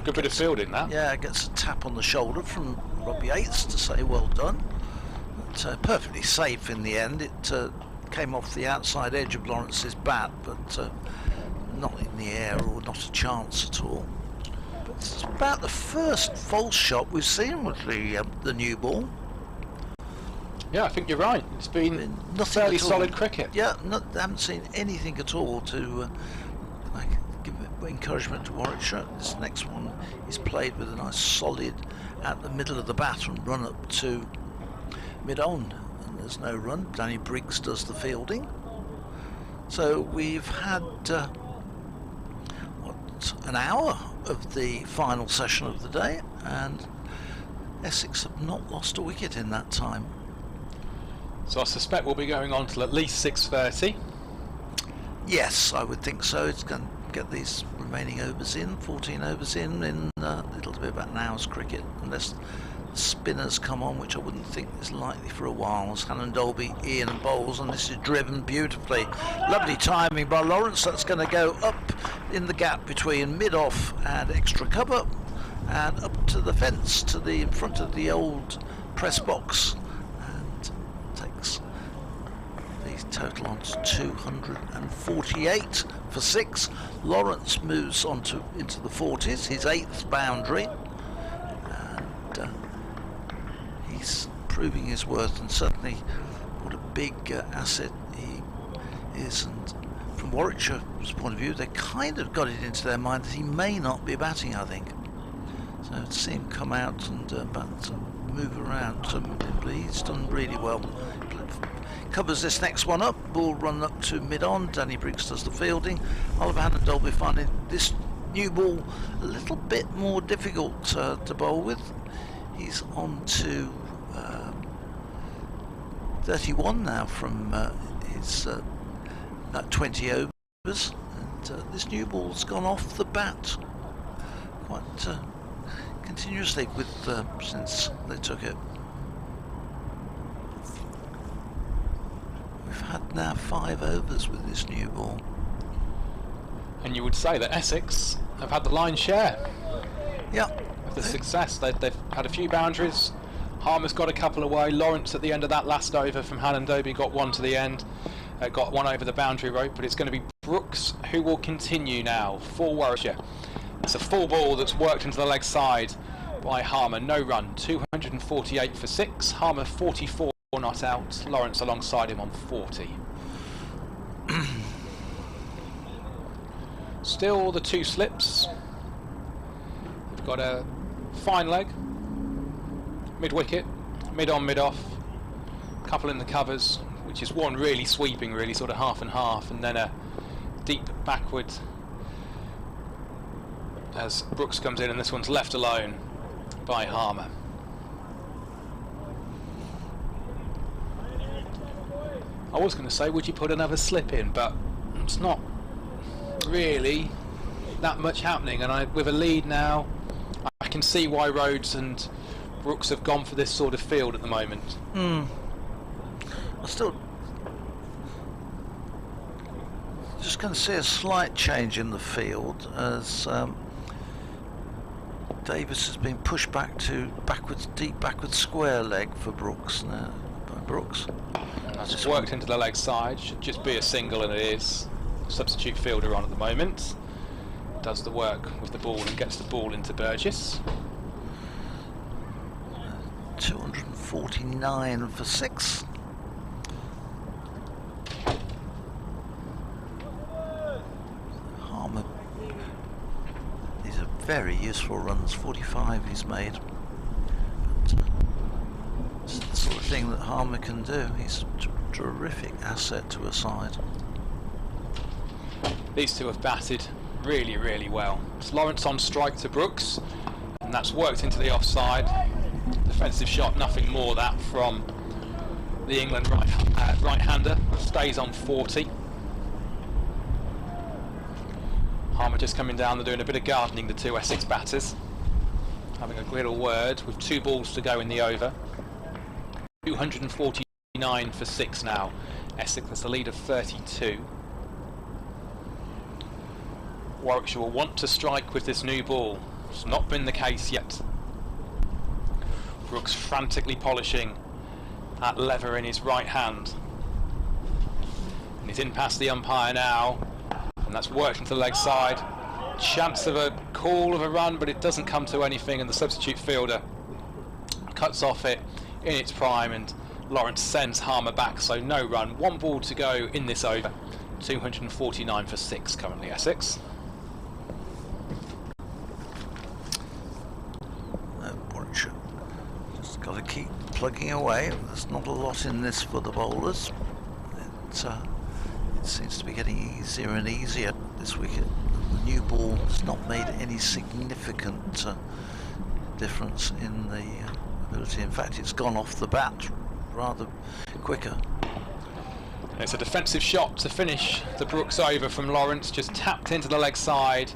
Good bit of fielding, that. Yeah, gets a tap on the shoulder from Robbie Yates to say well done. But, perfectly safe in the end. It came off the outside edge of Lawrence's bat, but not in the air, or not a chance at all. It's about the first false shot we've seen with the new ball. Yeah, I think you're right. It's been fairly solid cricket. Yeah, haven't seen anything at all to give encouragement to Warwickshire. This next one is played with a nice solid at the middle of the bat and run up to mid-on, and there's no run. Danny Briggs does the fielding. So we've had an hour of the final session of the day, and Essex have not lost a wicket in that time. So I suspect we'll be going on till at least 6:30. Yes, I would think so. It's going to get these remaining overs in, 14 overs in it'll be about an hour's cricket, unless the spinners come on, which I wouldn't think is likely for a while. As Hannon Dolby in bowls, and this is driven beautifully. Lovely timing by Lawrence. That's going to go up in the gap between mid-off and extra cover, and up to the fence, to the in front of the old press box, and takes the total on to 248 for 6. Lawrence moves on into the 40s, his 8th boundary, and he's proving his worth, and certainly what a big asset he is. And from Warwickshire's point of view, they kind of got it into their mind that he may not be batting, I think. So to see him come out and bat and move around, he's done really well. Covers this next one up, ball run up to mid-on, Danny Briggs does the fielding. Oliver Hannon Dolby finding this new ball a little bit more difficult to bowl with. He's on to 31 now from his 20 overs, and this new ball's gone off the bat quite continuously since they took it. We've had now 5 overs with this new ball. And you would say that Essex have had the lion's share Yeah. of the success. They've had a few boundaries. Harmer's got a couple away. Lawrence at the end of that last over from Hannon Dobie got one to the end. Got one over the boundary rope, but it's going to be Brooks who will continue now for Warwickshire. It's a full ball that's worked into the leg side by Harmer. No run, 248 for 6. Harmer 44 not out. Lawrence alongside him on 40. Still the 2 slips. We've got a fine leg, mid wicket, mid on, mid off, couple in the covers, which is one really sweeping, really sort of half and half, and then a deep backward as Brooks comes in, and this one's left alone by Harmer. I was going to say, would you put another slip in, but it's not really that much happening, and with a lead now, I can see why Rhodes and Brooks have gone for this sort of field at the moment. I still just going to see a slight change in the field as Davis has been pushed back to deep backwards square leg for Brooks now. By Brooks. That's worked into the leg side. Should just be a single, and it is. Substitute fielder on at the moment. Does the work with the ball and gets the ball into Burgess. 249 for 6. Harmer. These are very useful runs. 45 he's made. But, it's the sort of thing that Harmer can do. He's a terrific asset to a side. These two have batted really, really well. It's Lawrence on strike to Brooks, and that's worked into the offside. Defensive shot, nothing more that from the England right-hander. Stays on 40. Harmer just coming down. They're doing a bit of gardening, the 2 Essex batters. Having a little word with 2 balls to go in the over. 249 for 6 now. Essex has the lead of 32. Warwickshire will want to strike with this new ball. It's not been the case yet. Brooks frantically polishing that lever in his right hand. And he's in past the umpire now, and that's worked into the leg side. Chance of a call of a run, but it doesn't come to anything, and the substitute fielder cuts off it in its prime, and Lawrence sends Harmer back, so no run. 1 ball to go in this over. 249 for 6 currently, Essex. Warwickshire just got to keep plugging away. There's not a lot in this for the bowlers. It seems to be getting easier and easier this wicket. The new ball has not made any significant difference in the ability. In fact, it's gone off the bat rather quicker. It's a defensive shot to finish the Brooks over from Lawrence, just tapped into the leg side.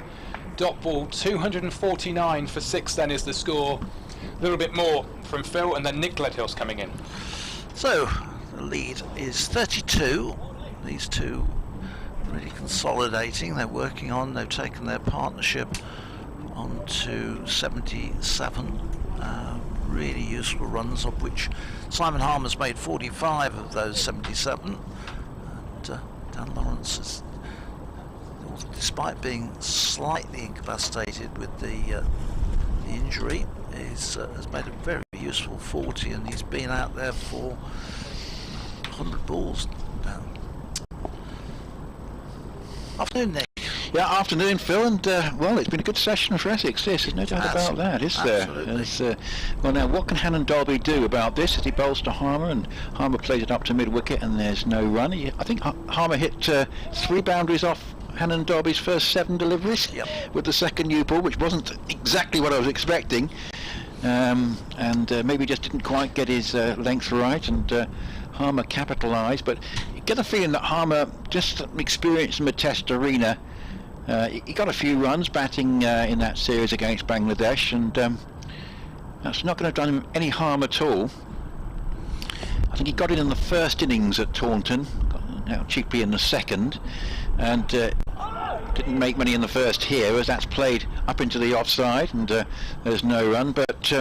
Dot ball, 249 for 6 then is the score. A little bit more from Phil, and then Nick Gledhill's coming in. So the lead is 32. These two really consolidating. They're working on, they've taken their partnership on to 77. Really useful runs, of which Simon Harmer's made 45 of those 77. And Dan Lawrence is, despite being slightly incapacitated with the injury, has made a very useful 40, and he's been out there for 100 balls now. Afternoon, Nick. Yeah, afternoon, Phil, and well, it's been a good session for Essex. Yes, there's no doubt about that, is there? Well, now, what can Hannon Dobie do about this as he bowls to Harmer, and Harmer plays it up to mid-wicket, and there's no run? I think Harmer hit 3 boundaries off Hannon Dobie's first 7 deliveries with the second new ball, which wasn't exactly what I was expecting, and maybe just didn't quite get his length right, and Harmer capitalised. But you get the feeling that Harmer, just experienced in the Test arena, he got a few runs batting in that series against Bangladesh, and that's not going to have done him any harm at all. I think he got it in the first innings at Taunton, out cheaply in the second, and didn't make many in the first here, as that's played up into the offside, and there's no run. But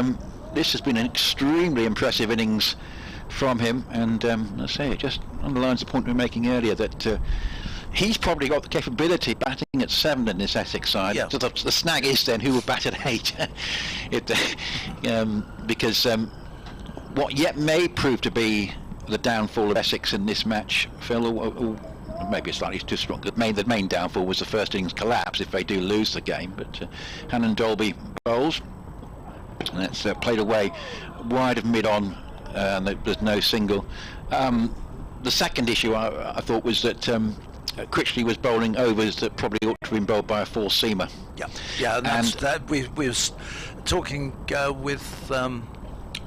this has been an extremely impressive innings from him, and I say it just underlines the point we were making earlier that he's probably got the capability batting at 7 in this Essex side. Yeah. So the snag is then who will bat at 8, because what yet may prove to be the downfall of Essex in this match, Phil, or maybe it's slightly too strong. The main downfall was the first innings collapse if they do lose the game. But Hannon Dolby bowls, and that's played away wide of mid-on, and there's no single. The second issue I thought was that Critchley was bowling overs that probably ought to have been bowled by a four-seamer. Yeah, and that we was talking with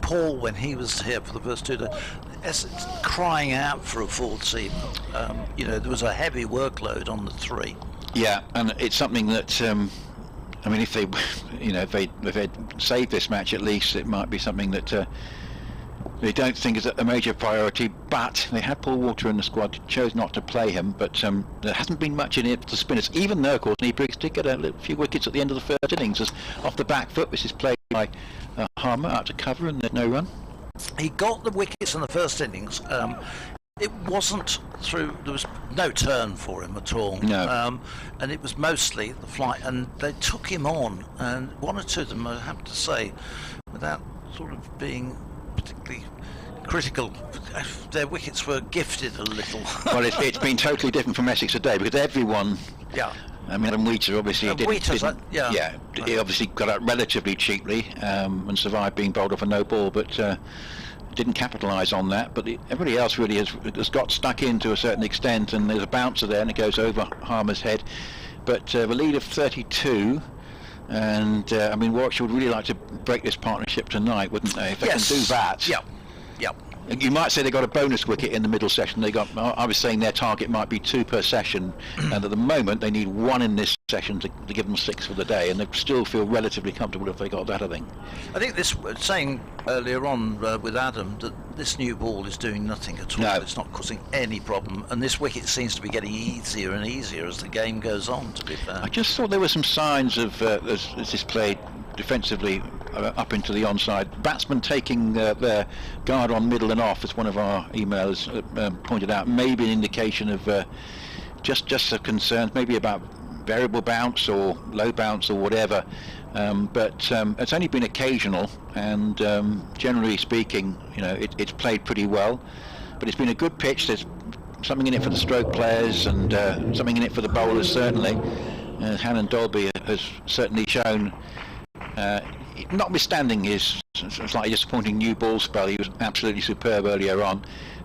Paul when he was here for the first 2 days. Essex crying out for a four-seamer. You know, there was a heavy workload on the 3. Yeah, and it's something that I mean, if they, you know, if they'd saved this match, at least it might be something that they don't think is a major priority. But they had Paul Walter in the squad, chose not to play him. But there hasn't been much in it for spinners, even though, of course, Briggs did get a few wickets at the end of the first innings, as off the back foot. This is played by Harmer out to cover, and there's no run. He got the wickets in the first innings. It wasn't through, there was no turn for him at all. No. And it was mostly the flight, and they took him on, and one or two of them, I have to say, without sort of being particularly critical, their wickets were gifted a little. Well, it's been totally different from Essex today, because everyone... Yeah. I mean, Adam Wheater obviously he obviously got out relatively cheaply and survived being bowled off a no ball, but didn't capitalise on that. But everybody else really has got stuck in to a certain extent, and there's a bouncer there and it goes over Harmer's head. But the lead of 32, and I mean, Warwickshire would really like to break this partnership tonight, wouldn't they? If they can do that. Yeah. You might say they got a bonus wicket in the middle session. I was saying their target might be 2 per session, and at the moment they need 1 in this session to give them 6 for the day, and they still feel relatively comfortable if they got that, I think. I think this, saying earlier on with Adam, that this new ball is doing nothing at all. No. It's not causing any problem, and this wicket seems to be getting easier and easier as the game goes on, to be fair. I just thought there were some signs of, as this played defensively up into the onside, batsmen taking their guard on middle and off, as one of our emailers pointed out, maybe an indication of just some concerns, maybe about variable bounce or low bounce or whatever, but it's only been occasional, and generally speaking, you know, it's played pretty well. But it's been a good pitch. There's something in it for the stroke players, and something in it for the bowlers, certainly. Hannon Dolby has certainly shown, notwithstanding his slightly disappointing new ball spell, he was absolutely superb earlier on.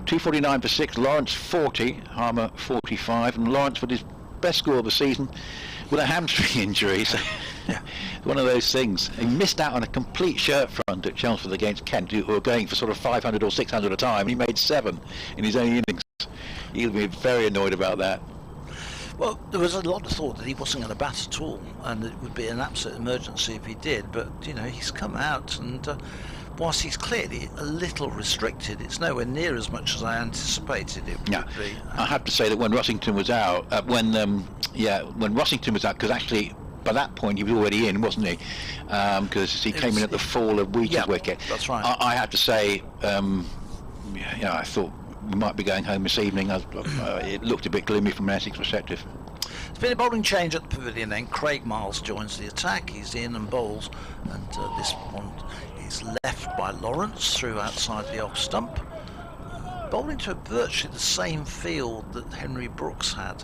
249 for 6, Lawrence 40, Harmer 45, and Lawrence with his best score of the season with a hamstring injury. So, one of those things. He missed out on a complete shirt front at Chelmsford against Kent, who were going for sort of 500 or 600 a time. He made 7 in his own innings. He'll be very annoyed about that. Well, there was a lot of thought that he wasn't going to bat at all, and it would be an absolute emergency if he did. But you know, he's come out, and whilst he's clearly a little restricted, it's nowhere near as much as I anticipated it would be. I have to say that when Rossington was out, when Rossington was out, because actually by that point he was already in, wasn't he? Because he came in at the fall of Wheater's wicket. That's right. I have to say, I thought we might be going home this evening. It looked a bit gloomy from an Essex perspective. There's been a bowling change at the pavilion end. Craig Miles joins the attack. He's in and bowls, and this one is left by Lawrence through outside the off stump, bowling to virtually the same field that Henry Brooks had.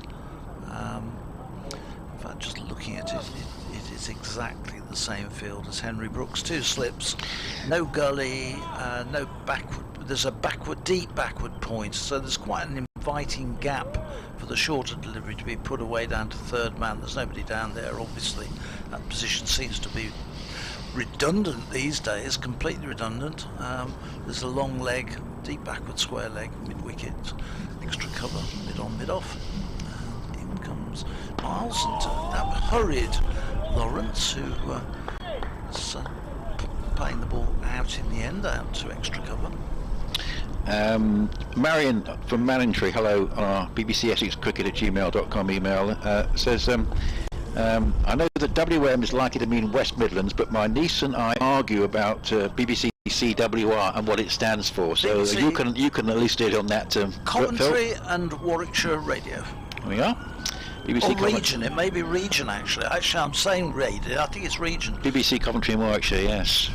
In fact, just looking at it, it is exactly the same field as Henry Brooks. 2 slips, no gully, no backward. There's a deep backward point, so there's quite an inviting gap for the shorter delivery to be put away down to third man. There's nobody down there, obviously. That position seems to be redundant these days, completely redundant. There's a long leg, deep backward square leg, mid-wicket, extra cover, mid-on, mid-off. In comes Miles, and that hurried Lawrence, who was playing the ball out in the end, out to extra cover. Marion from Manningtree, hello, on our BBC Essex Cricket at gmail.com email, says, I know that WM is likely to mean West Midlands, but my niece and I argue about BBC CWR and what it stands for. So BBC, you can elucidate on that. Coventry Phil? and Warwickshire Radio. There we are. BBC Or region, it may be region actually. Actually, I'm saying radio, I think it's region. BBC Coventry and Warwickshire, yes.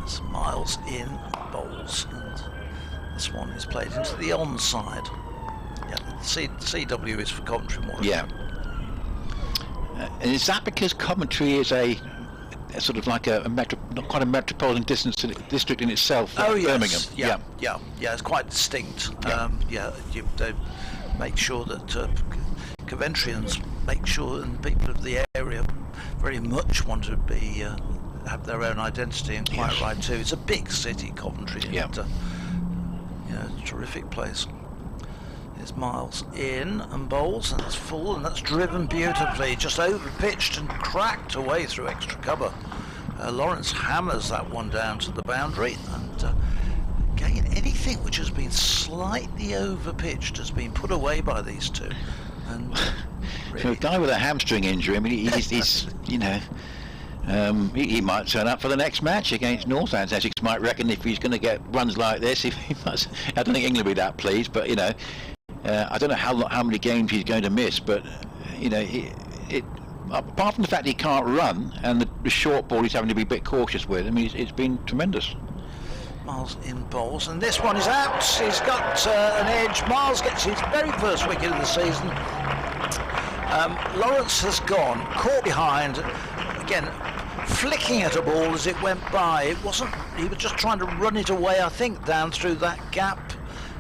It's miles in bowls, and this one is played into the onside. Yeah, CW is for Coventry and Warwickshire. Yeah. And is that because Coventry is a sort of like not quite a metropolitan district in itself? Oh yes, Birmingham. yeah, it's quite distinct. They make sure that Coventrians make sure, and people of the area very much want to be have their own identity, and quite right too. It's a big city, Coventry, and terrific place. There's miles in and bowls, and it's full, and that's driven beautifully, just over pitched and cracked away through extra cover. Lawrence hammers that one down to the boundary, and again, anything which has been slightly over pitched has been put away by these two. And really, so a guy with a hamstring injury, I mean, he's you know, he might turn up for the next match against Northants. Essex might reckon if he's going to get runs like this, I don't think England will be that pleased, but you know, I don't know how many games he's going to miss, but you know, apart from the fact he can't run and the short ball he's having to be a bit cautious with, I mean, it's been tremendous. Miles in bowls, and this one is out. He's got an edge. Miles gets his very first wicket of the season. Lawrence has gone, caught behind, again flicking at a ball as it went by. It wasn't, he was just trying to run it away, I think, down through that gap,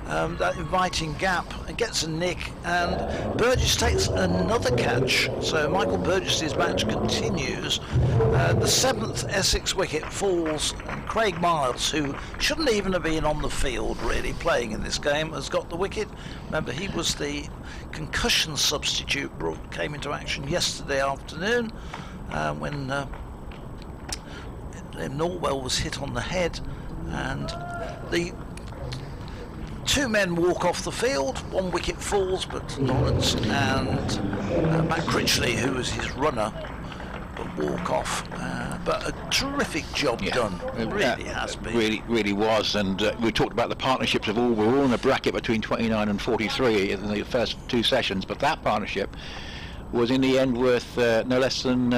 that inviting gap, and gets a nick, and Burgess takes another catch. So Michael Burgess's match continues. The 7th Essex wicket falls, and Craig Miles, who shouldn't even have been on the field really playing in this game, has got the wicket. Remember, he was the concussion substitute, came into action yesterday afternoon when Norwell was hit on the head, and the two men walk off the field. One wicket falls, but Lawrence and Matt Critchley, who was his runner, walk off. But a terrific job done. It really has been. Really was. And we talked about the partnerships of all. We're all in a bracket between 29 and 43 in the first two sessions, but that partnership was in the end worth no less than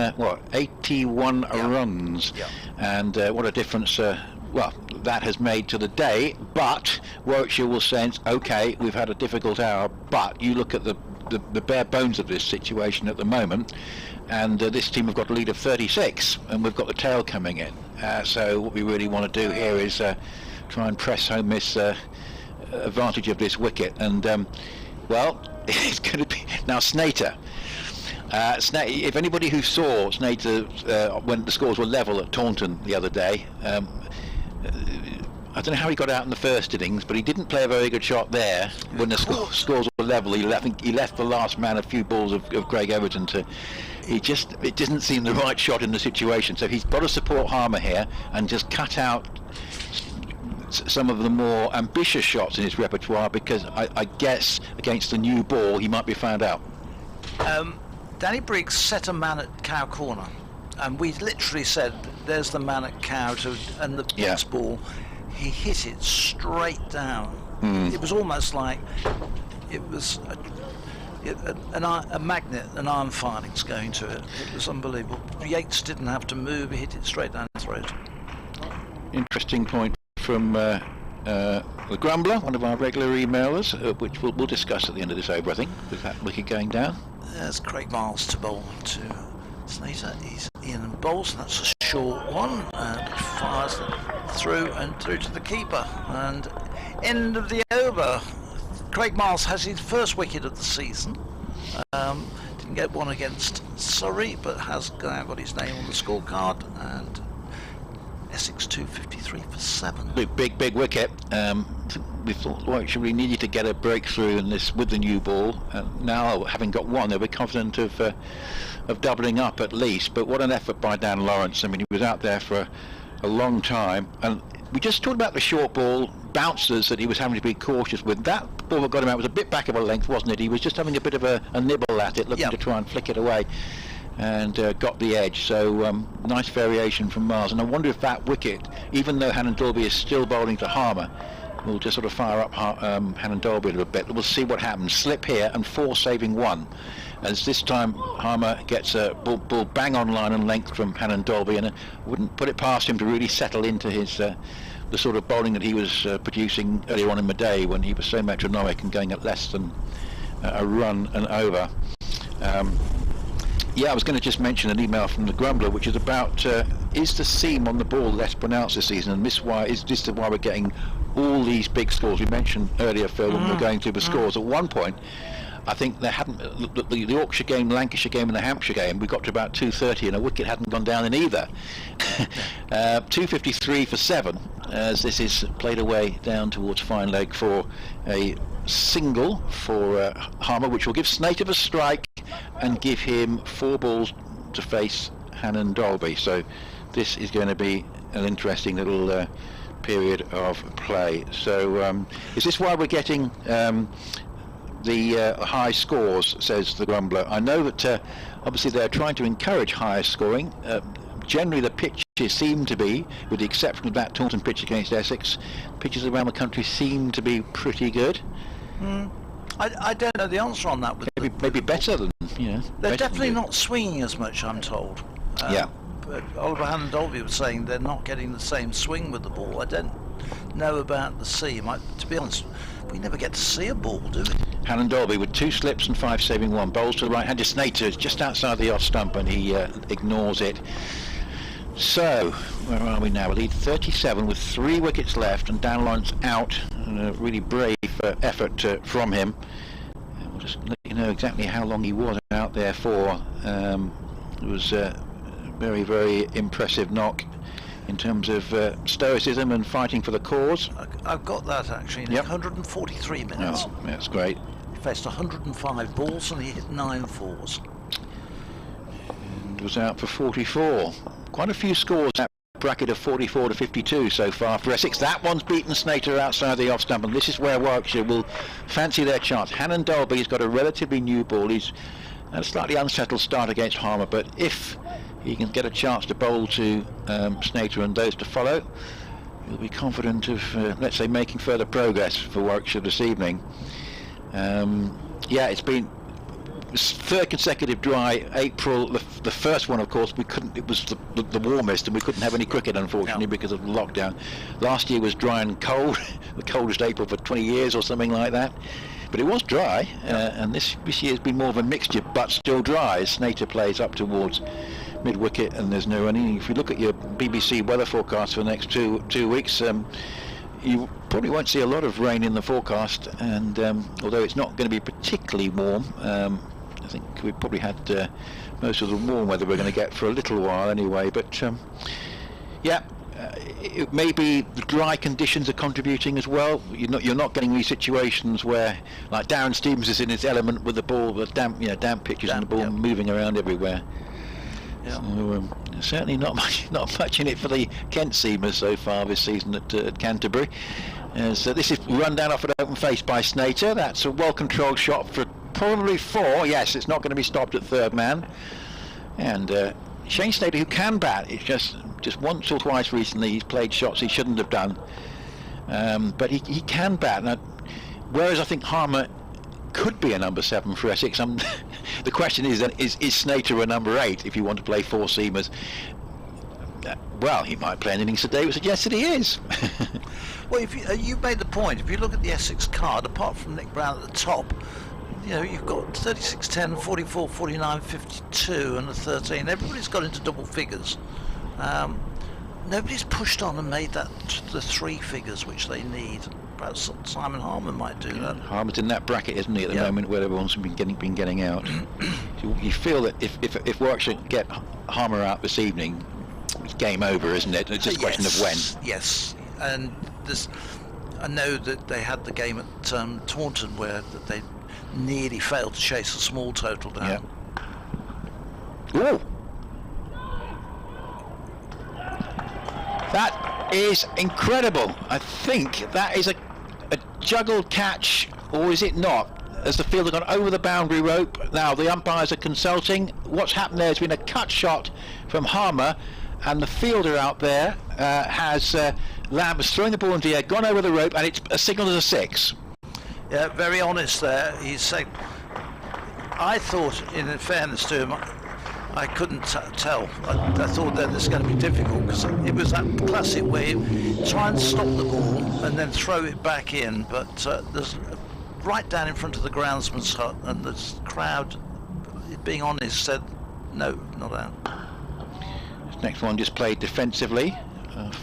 81 runs. Yeah. And what a difference that has made to the day. But Warwickshire will sense, okay, we've had a difficult hour, but you look at the bare bones of this situation at the moment, and this team have got a lead of 36, and we've got the tail coming in. So what we really want to do here is try and press home this advantage of this wicket. And it's going to be now Snater. If anybody who saw Snater when the scores were level at Taunton the other day, I don't know how he got out in the first innings, but he didn't play a very good shot there when the scores were level. He left the last man a few balls of Craig Everton to. It doesn't seem the right shot in the situation. So he's got to support Harmer here and just cut out some of the more ambitious shots in his repertoire, because I guess against the new ball he might be found out. Danny Briggs set a man at Cow Corner, and we literally said, there's the man at Cow, and the Briggs ball, he hit it straight down. It was almost like it was a magnet, an iron filings going to it. It was unbelievable. Yates didn't have to move, he hit it straight down the throat. Interesting point from the Grumbler, one of our regular emailers, which we'll discuss at the end of this over, I think, with that wicket going down. There's Craig Miles to bowl to Snater. He's in and bowls, and that's a short one, and fires through to the keeper, and end of the over. Craig Miles has his first wicket of the season. Didn't get one against Surrey, but has now got his name on the scorecard, and Essex 253 for 7. Big wicket. We thought Warwickshire really needed to get a breakthrough in this with the new ball, and now having got one, they'll be confident of doubling up at least. But what an effort by Dan Lawrence. I mean, he was out there for a long time, and we just talked about the short ball bouncers that he was having to be cautious with. That ball that got him out was a bit back of a length, wasn't it? He was just having a bit of a nibble at it, looking to try and flick it away, and got the edge. So nice variation from Miles. And I wonder if that wicket, even though Hannon Dolby is still bowling to Harmer, will just sort of fire up Hannon Dolby a little bit. We'll see what happens. Slip here and 4 saving 1. As this time Harmer gets a ball bang on line and length from Hannon Dolby, and I wouldn't put it past him to really settle into his the sort of bowling that he was producing earlier on in the day, when he was so metronomic and going at less than a run and over. Yeah, I was going to just mention an email from the Grumbler, which is about is the seam on the ball less pronounced this season, and this is why we're getting all these big scores. We mentioned earlier, Phil, when we were going through the scores. At one point, I think there hadn't the Yorkshire game, Lancashire game, and the Hampshire game. We got to about 2:30, and a wicket hadn't gone down in either. 2:53 for 7, as this is played away down towards fine leg for a single for Harmer, which will give Snater a strike and give him 4 balls to face Hannon Dolby. So this is going to be an interesting little period of play. So is this why we're getting the high scores, says the Grumbler? I know that obviously they're trying to encourage higher scoring. Generally the pitches seem to be, with the exception of that Taunton pitch against Essex, pitches around the country seem to be pretty good. I don't know the answer on that. Maybe better than, They're definitely not swinging as much, I'm told. But Oliver Hannon Dolby was saying they're not getting the same swing with the ball. I don't know about the seam. To be honest, we never get to see a ball, do we? Hannon Dolby with 2 slips and 5 saving 1. Bowls to the right-hander Snater, just outside the off stump, and he ignores it. So, where are we now? We lead 37 with 3 wickets left, and Danlon's out. And a really brave effort from him. And we'll just let you know exactly how long he was out there for. It was a very, very impressive knock in terms of stoicism and fighting for the cause. I've got that actually. 143 minutes. Oh, that's great. He faced 105 balls and he hit 9 fours. And was out for 44. Quite a few scores, that bracket of 44 to 52 so far for Essex. That one's beaten Snater outside the off stump, and this is where Warwickshire will fancy their chance. Hannon Dolby's got a relatively new ball. He's had a slightly unsettled start against Harmer, but if he can get a chance to bowl to Snater and those to follow, he'll be confident of, let's say, making further progress for Warwickshire this evening. Yeah, it's been 3rd consecutive dry April. The first one, of course, we couldn't. It was the warmest, and we couldn't have any cricket, unfortunately, because of the lockdown. Last year was dry and cold, the coldest April for 20 years or something like that. But it was dry, and this year's been more of a mixture, but still dry. As Snater plays up towards mid-wicket, and there's no running. If you look at your BBC weather forecast for the next two weeks, you probably won't see a lot of rain in the forecast, and although it's not going to be particularly warm, I think we've probably had most of the warm weather we're going to get for a little while anyway. But yeah, it may be the dry conditions are contributing as well. You're not getting these situations where, like, Darren Stevens is in his element with the ball, the damp pitches and the ball moving around everywhere. So certainly not much in it for the Kent seamers so far this season at Canterbury. So this is run down off an open face by Snater. That's a well-controlled shot for probably 4. Yes, it's not going to be stopped at 3rd man. And Shane Snater, who can bat, it's just once or twice recently he's played shots he shouldn't have done. But he can bat. Now, whereas I think Harmer could be a number 7 for Essex. The question is then, is Snater a number 8 if you want to play 4 seamers? Well, he might play an innings today, which suggested he is. Well, if you made the point, if you look at the Essex card, apart from Nick Brown at the top, you've got 36, 10, 44, 49, 52 and a 13. Everybody's got into double figures. Nobody's pushed on and made that the 3 figures which they need. Perhaps Simon Harmer might do that. Harmer's in that bracket, isn't he, at the moment, where everyone's been getting out. You feel that if Warwickshire get Harmer out this evening, it's game over, isn't it? It's just a question of when. Yes, and I know that they had the game at Taunton where they nearly failed to chase a small total down. Ooh. That is incredible. I think that is a juggled catch, or is it not? As the fielder gone over the boundary rope. Now the umpires are consulting. What's happened there has been a cut shot from Harmer, and the fielder out there has Lamb has thrown the ball into the air, gone over the rope, and it's a signal as a 6. Yeah, very honest there. He's saying, I thought, in fairness to him, I couldn't tell. I thought that this was going to be difficult, because it was that classic way, try and stop the ball and then throw it back in, but there's right down in front of the groundsman's hut, and the crowd, being honest, said no, not out. This next one just played defensively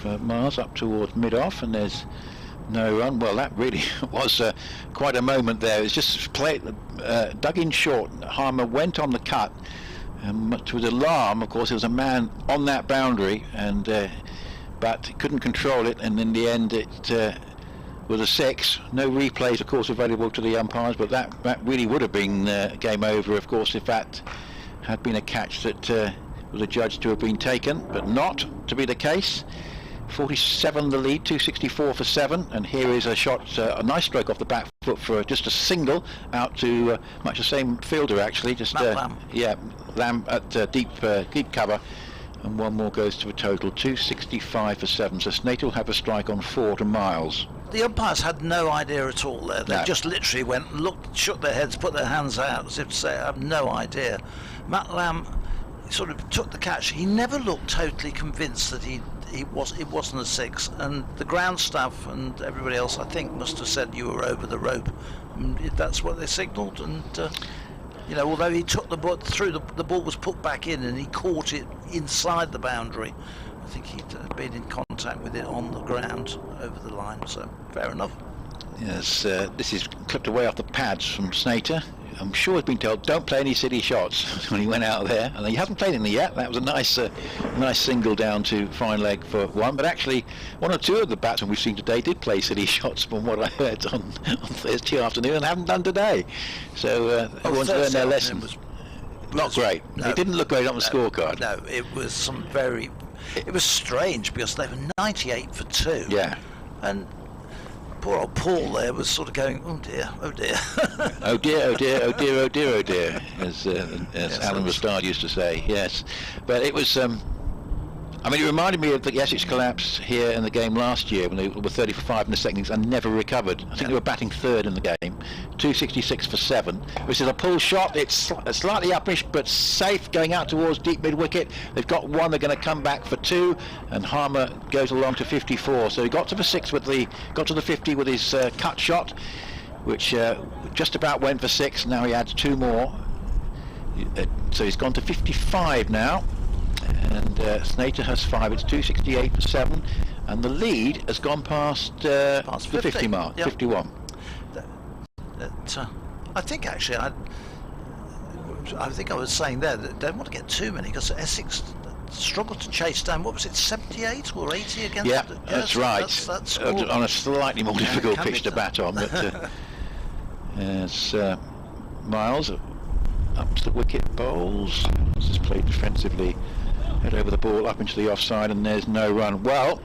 for Mars up towards mid-off, and there's no run. Well, that really was quite a moment there. It was just played, dug in short. Harmer went on the cut, to his alarm, of course, there was a man on that boundary, and but couldn't control it, and in the end it was a 6. No replays, of course, available to the umpires, but that really would have been game over, of course, if that had been a catch that was adjudged to have been taken, but not to be the case. 47 the lead, 264 for 7, and here is a shot, a nice stroke off the back foot for just a single out to much the same fielder, actually, just Lamb. Yeah, Lamb at deep cover, and one more goes to a total 265 for 7. So Snater will have a strike on 4 to Miles. The umpires had no idea at all there. They No. just literally went, looked, shook their heads, put their hands out as if to say, I have no idea. Matt Lamb sort of took the catch. He never looked totally convinced that it wasn't a 6, and the ground staff and everybody else, I think, must have said you were over the rope. And that's what they signalled, and you know, although he took the ball through, the ball was put back in, and he caught it inside the boundary. I think he'd been in contact with it on the ground over the line, so fair enough. Yes, this is clipped away off the pads from Snater. I'm sure he's been told don't play any silly shots when he went out there, and he hasn't played any yet. That was a nice single down to fine leg for 1, but actually one or two of the batsmen we've seen today did play silly shots, from what I heard on Thursday afternoon, and haven't done today. So everyone's learned their lesson. Not great. No, it didn't look great on the scorecard. No, it was it was strange, because they were 98 for 2. Yeah. And poor old Paul there was sort of going, oh dear, oh dear. Oh dear, oh dear, oh dear, oh dear, oh dear, as Yes, Alan Rustard used to say, yes. But it was, I mean, it reminded me of the Essex collapse here in the game last year, when they were 30 for 5 in the second innings and never recovered. I think they were batting 3rd in the game, 266 for 7, which is a pull shot. It's slightly uppish, but safe, going out towards deep mid-wicket. They've got 1, they're going to come back for 2, and Harmer goes along to 54. So he got to the 6 got to the 50 with his cut shot, which just about went for 6. Now he adds 2 more. So he's gone to 55 now. And Snater has 5. It's 268 for 7, and the lead has gone past the 50 mark. Yep. 51. I think actually, I think I was saying there that they don't want to get too many, because Essex struggled to chase down. What was it, 78 or 80 against? Yeah, them? that's right. That's on a slightly more difficult pitch to bat on, but as Miles up to the wicket bowls. This is played defensively. Head over the ball up into the offside, and there's no run. Well,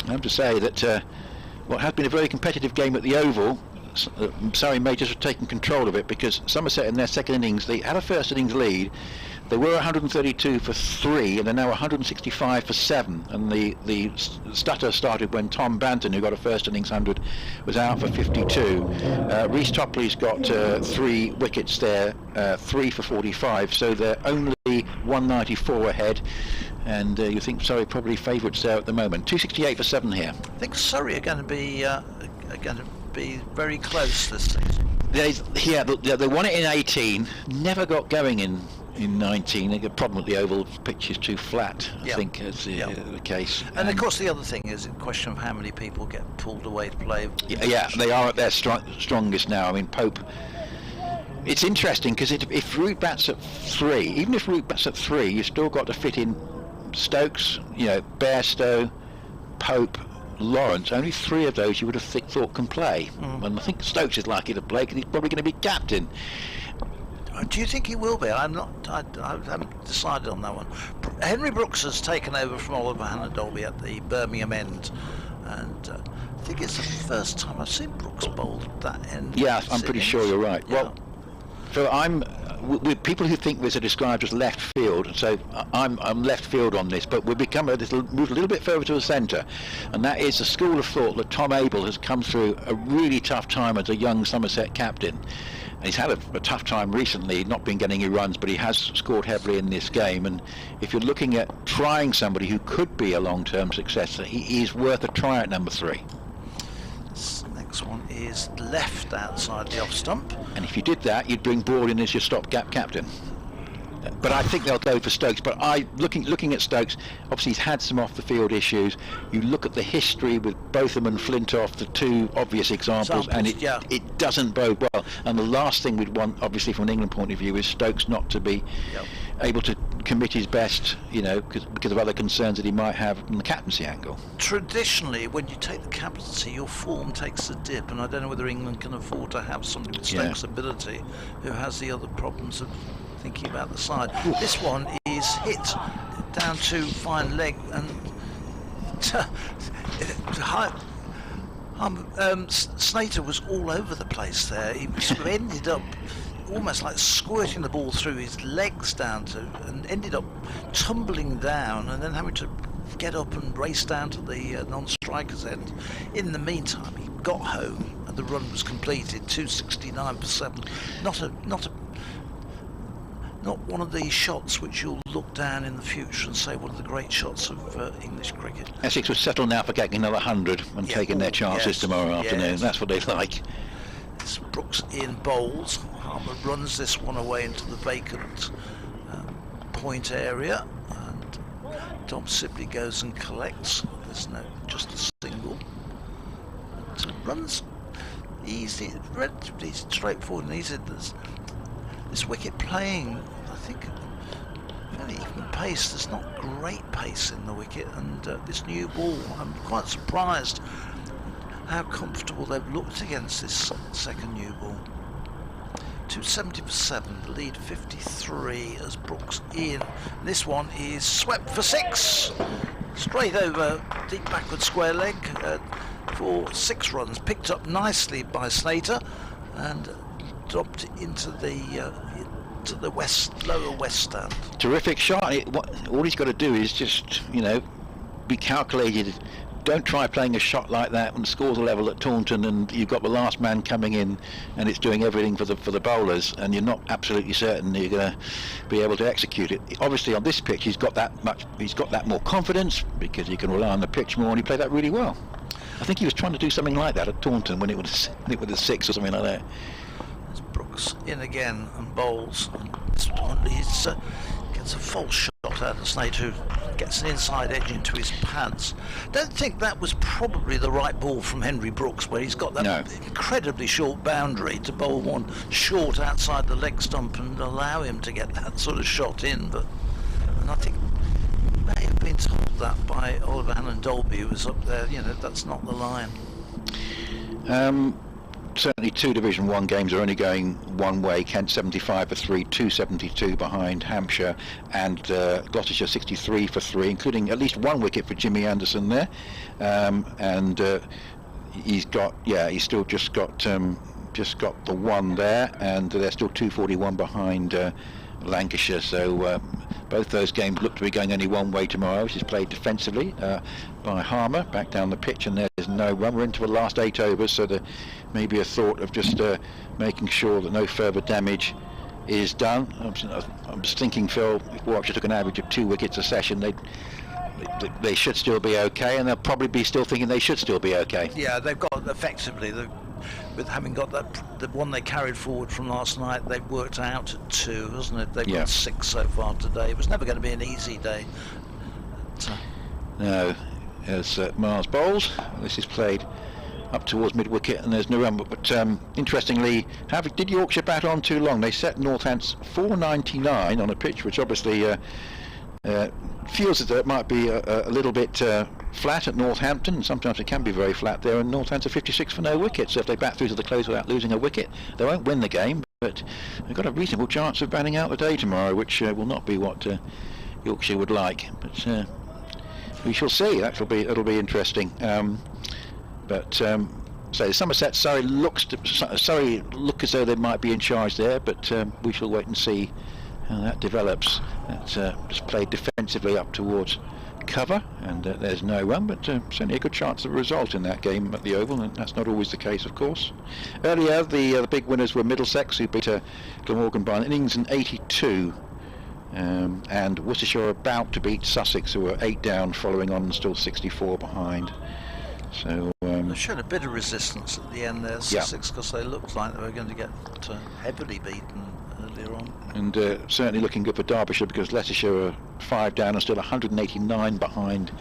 I have to say that what has been a very competitive game at the Oval, Surrey Majors have taken control of it, because Somerset in their second innings, they had a first innings lead. They were 132 for 3, and they're now 165 for 7. And the stutter started when Tom Banton, who got a first innings 100, was out for 52. Reece Topley's got 3 wickets there, 3 for 45. So they're only 194 ahead. And you think Surrey probably favourites there at the moment. 268 for 7 here. I think Surrey are going to be very close this season. They won it in 18. Never got going in 19. They got a problem with the Oval pitch is too flat, I think, is the case. And of course the other thing is a question of how many people get pulled away to play. Yeah, they are at their strongest now. I mean, Pope, it's interesting, because if Root bats at 3, even if Root bats at 3, you've still got to fit in Stokes, Bairstow, Pope, Lawrence. Only 3 of those you would have thought can play. And I think Stokes is likely to play, because he's probably going to be captain. Do you think he will be? I haven't decided on that one. Henry Brooks has taken over from Oliver Hannah-Dolby at the Birmingham end, and I think it's the first time I've seen Brooks bowled at that end. Yeah, I'm pretty sure you're right. Yeah. Well, so I'm with people who think this are described as left field. So I'm left field on this, but we've become moved a little bit further to the centre, and that is the school of thought that Tom Abel has come through a really tough time as a young Somerset captain. And he's had a tough time recently, not been getting any runs, but he has scored heavily in this game. And if you're looking at trying somebody who could be a long-term successor, he is worth a try at number 3. Next one is left outside the off stump, and if you did that, you'd bring Broad in as your stopgap captain. But I think they'll go for Stokes. But looking at Stokes, obviously he's had some off the field issues. You look at the history with Botham and Flintoff, the two obvious examples, and it doesn't bode well. And the last thing we'd want, obviously from an England point of view, is Stokes not to be able to commit his best, you know, because of other concerns that he might have from the captaincy angle. Traditionally, when you take the captaincy, your form takes a dip, and I don't know whether England can afford to have somebody with Stokes' ability who has the other problems of thinking about the side. This one is hit down to fine leg, and Snater was all over the place there. He sort of ended up almost like squirting the ball through his legs down to, and ended up tumbling down and then having to get up and race down to the non-striker's end. In the meantime, he got home and the run was completed, 269 for 7. Not one of these shots which you'll look down in the future and say one of the great shots of English cricket. Essex was settled now for getting another 100 and taking their chances tomorrow afternoon. That's what they like. It's Brooks in bowls. Harmer runs this one away into the vacant point area, and Tom Sibley goes and collects. There's just a single. So runs easy, relatively straightforward and easy. This wicket playing, I think, fairly even pace. There's not great pace in the wicket, and this new ball, I'm quite surprised how comfortable they've looked against this second new ball. 270 for 7, the lead 53 as Brooks in. This one is swept for 6, straight over deep backward square leg for 6 runs, picked up nicely by Snater and dropped into the lower west stand. Terrific shot. All he's got to do is just, you know, be calculated. Don't try playing a shot like that when the scores are level at Taunton and you've got the last man coming in and it's doing everything for the bowlers, and you're not absolutely certain you're going to be able to execute it. Obviously on this pitch he's got that more confidence because he can rely on the pitch more, and he played that really well. I think he was trying to do something like that at Taunton when it was a 6 or something like that. There's Brooks in again and bowls. This one gets a false shot out of Snater, who gets an inside edge into his pads. Don't think that was probably the right ball from Henry Brooks, where he's got that incredibly short boundary to bowl one short outside the leg stump and allow him to get that sort of shot in. And I think he may have been told that by Oliver Hannah-Dolby, who was up there. You know, that's not the line. Certainly 2 Division 1 games are only going one way. Kent 75 for 3, 272 behind Hampshire, and Gloucestershire 63 for 3, including at least 1 wicket for Jimmy Anderson there. He's still just got the 1 there, and they're still 241 behind Lancashire. So both those games look to be going only one way tomorrow, which is played defensively by Harmer back down the pitch, and there's no run. We're into the last 8 overs, so there may be a thought of just making sure that no further damage is done. I'm just thinking, Phil, if Warwickshire took an average of 2 wickets a session, they should still be okay, and they'll probably be still thinking they should still be okay. Yeah, they've got effectively, with having got the one they carried forward from last night, they've worked out at 2, hasn't it? They've got 6 so far today. It was never going to be an easy day. No, as Mars bowls, this is played up towards mid-wicket and there's no run. But interestingly, did Yorkshire bat on too long? They set Northants 499 on a pitch which obviously feels as though it might be a little bit flat at Northampton. Sometimes it can be very flat there, and Northants are 56 for no wicket, so if they bat through to the close without losing a wicket, they won't win the game, but they've got a reasonable chance of batting out the day tomorrow, which will not be what Yorkshire would like. But we shall see. It'll be interesting. So Somerset, Surrey look as though they might be in charge there, but we shall wait and see how that develops. That's just played defensively up towards cover, and there's no run, but certainly a good chance of a result in that game at the Oval, and that's not always the case, of course. Earlier, the big winners were Middlesex, who beat Glamorgan by an innings and 82, and Worcestershire are about to beat Sussex, who were 8 down, following on and still 64 behind. So they showed a bit of resistance at the end there, Sussex, because they looked like they were going to get heavily beaten earlier on. And certainly looking good for Derbyshire, because Leicestershire are 5 down and still 189 behind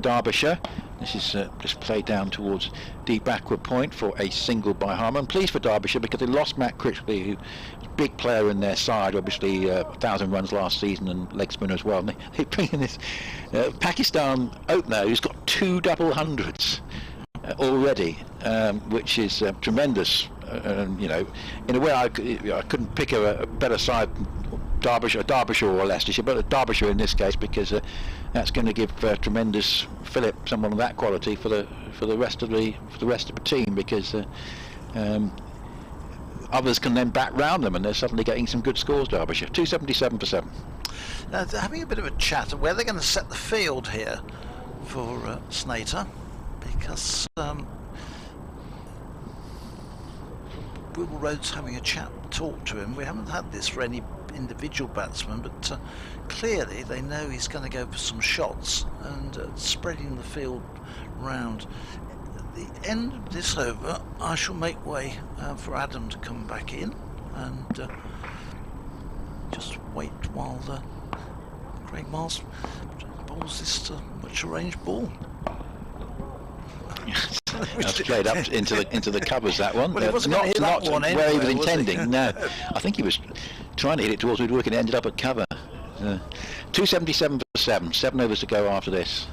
Derbyshire. This is just played down towards deep backward point for a single by Harmer. I'm pleased for Derbyshire because they lost Matt Critchley, who was a big player in their side, obviously 1,000 runs last season and leg spinner as well. And they bring in this Pakistan opener who's got 2 double hundreds already, which is tremendous. You know, in a way I couldn't pick a better side, Derbyshire or Leicestershire, but Derbyshire in this case, because that's going to give tremendous fillip, someone of that quality, for the rest of the team, because others can then back round them, and they're suddenly getting some good scores. Derbyshire 277 for 7. Now, they're having a bit of a chat of where they're going to set the field here for Snater, because Will Rhodes having a talk to him. We haven't had this for any individual batsman, but clearly they know he's going to go for some shots, and spreading the field round. At the end of this over, I shall make way for Adam to come back in, and just wait while Craig Miles bowls this much arranged ball. That's played up into the covers, that one. Well, not one where anyway, he was intending. No, I think he was trying to hit it towards Woodwork and it ended up at cover. 277 for 7. 7 overs to go after this.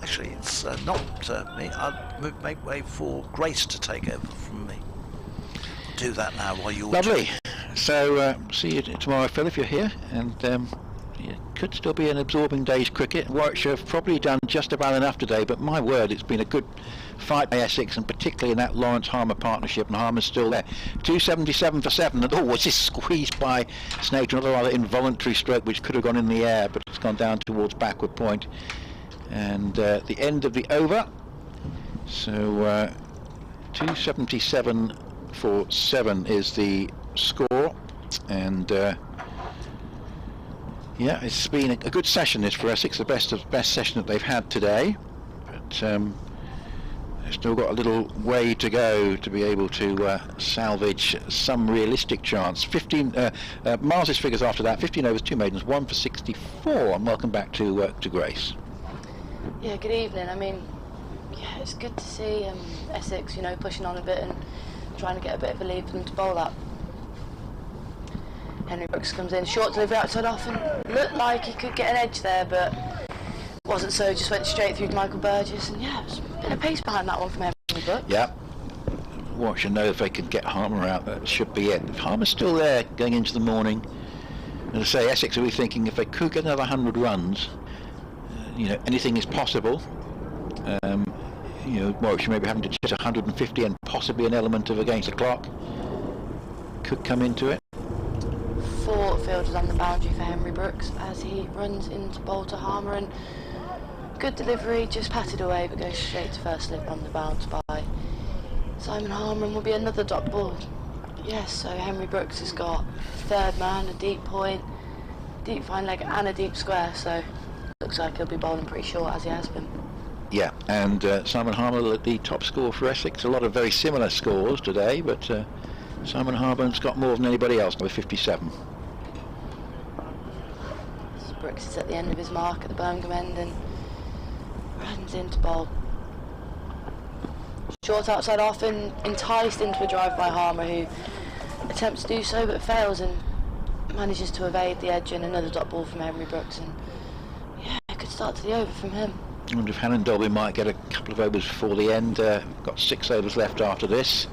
Actually, it's not me. I'll make way for Grace to take over from me. Do that now while you're lovely. So see you tomorrow, Phil, if you're here, and it could still be an absorbing day's cricket. Warwickshire have probably done just about enough today, but my word, it's been a good fight by Essex, and particularly in that Lawrence-Harmer partnership, and Harmer's still there. 277 for 7, and was this squeezed by Snater, another rather involuntary stroke which could have gone in the air, but it's gone down towards backward point. And the end of the over, so 277 for 7 is the score, and yeah, it's been a good session this for Essex, the best session that they've had today, but they've still got a little way to go to be able to salvage some realistic chance. 15 Miles' figures after that: 15 overs, 2 maidens, 1 for 64. And welcome back to Grace. Yeah, good evening. I mean, yeah, it's good to see Essex, pushing on a bit and trying to get a bit of a lead for them to bowl up. Henry Brooks comes in, short delivery outside off, and looked like he could get an edge there, but wasn't so, just went straight through to Michael Burgess, and yeah, there's a bit of pace behind that one from Henry Brooks. Yeah. Warwickshire know if they can get Harmer out, that should be it. If Harmer's still there going into the morning, as I say, Essex will be thinking if they could get another 100 runs, anything is possible. Warwickshire maybe having to chase 150 and possibly an element of against the clock could come into it. 4 fielders on the boundary for Henry Brooks as he runs into bowl to Harmer, and good delivery, just patted away but goes straight to first slip on the bounce by Simon Harmer, and will be another dot ball. Yes, so Henry Brooks has got third man, a deep point, deep fine leg and a deep square, so looks like he'll be bowling pretty short as he has been. Yeah, and Simon Harmer, the top scorer for Essex. A lot of very similar scores today, but Simon Harmer's got more than anybody else with 57. Brooks is at the end of his mark at the Birmingham end and runs into bowl. Short outside off and enticed into a drive by Harmer, who attempts to do so but fails and manages to evade the edge, and another dot ball from Henry Brooks, and yeah, a good start to the over from him. I wonder if Hannon Dolby might get a couple of overs before the end. Got 6 overs left after this.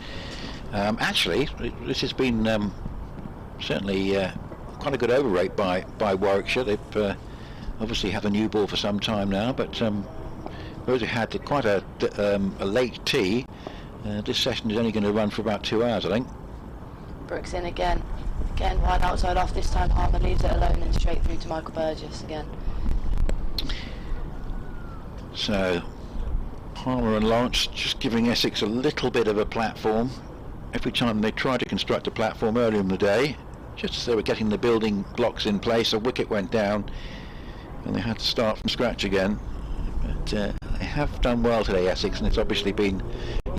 Actually, this has been certainly quite a good over rate by Warwickshire. They've obviously have a new ball for some time now, but Rosie had quite a late tee. This session is only going to run for about 2 hours, I think. Brooks in again wide outside off. This time Harmer leaves it alone and straight through to Michael Burgess again. So Harmer and Lawrence just giving Essex a little bit of a platform. Every time they tried to construct a platform earlier in the day, just as they were getting the building blocks in place, a wicket went down and they had to start from scratch again. But they have done well today, Essex, and it's obviously been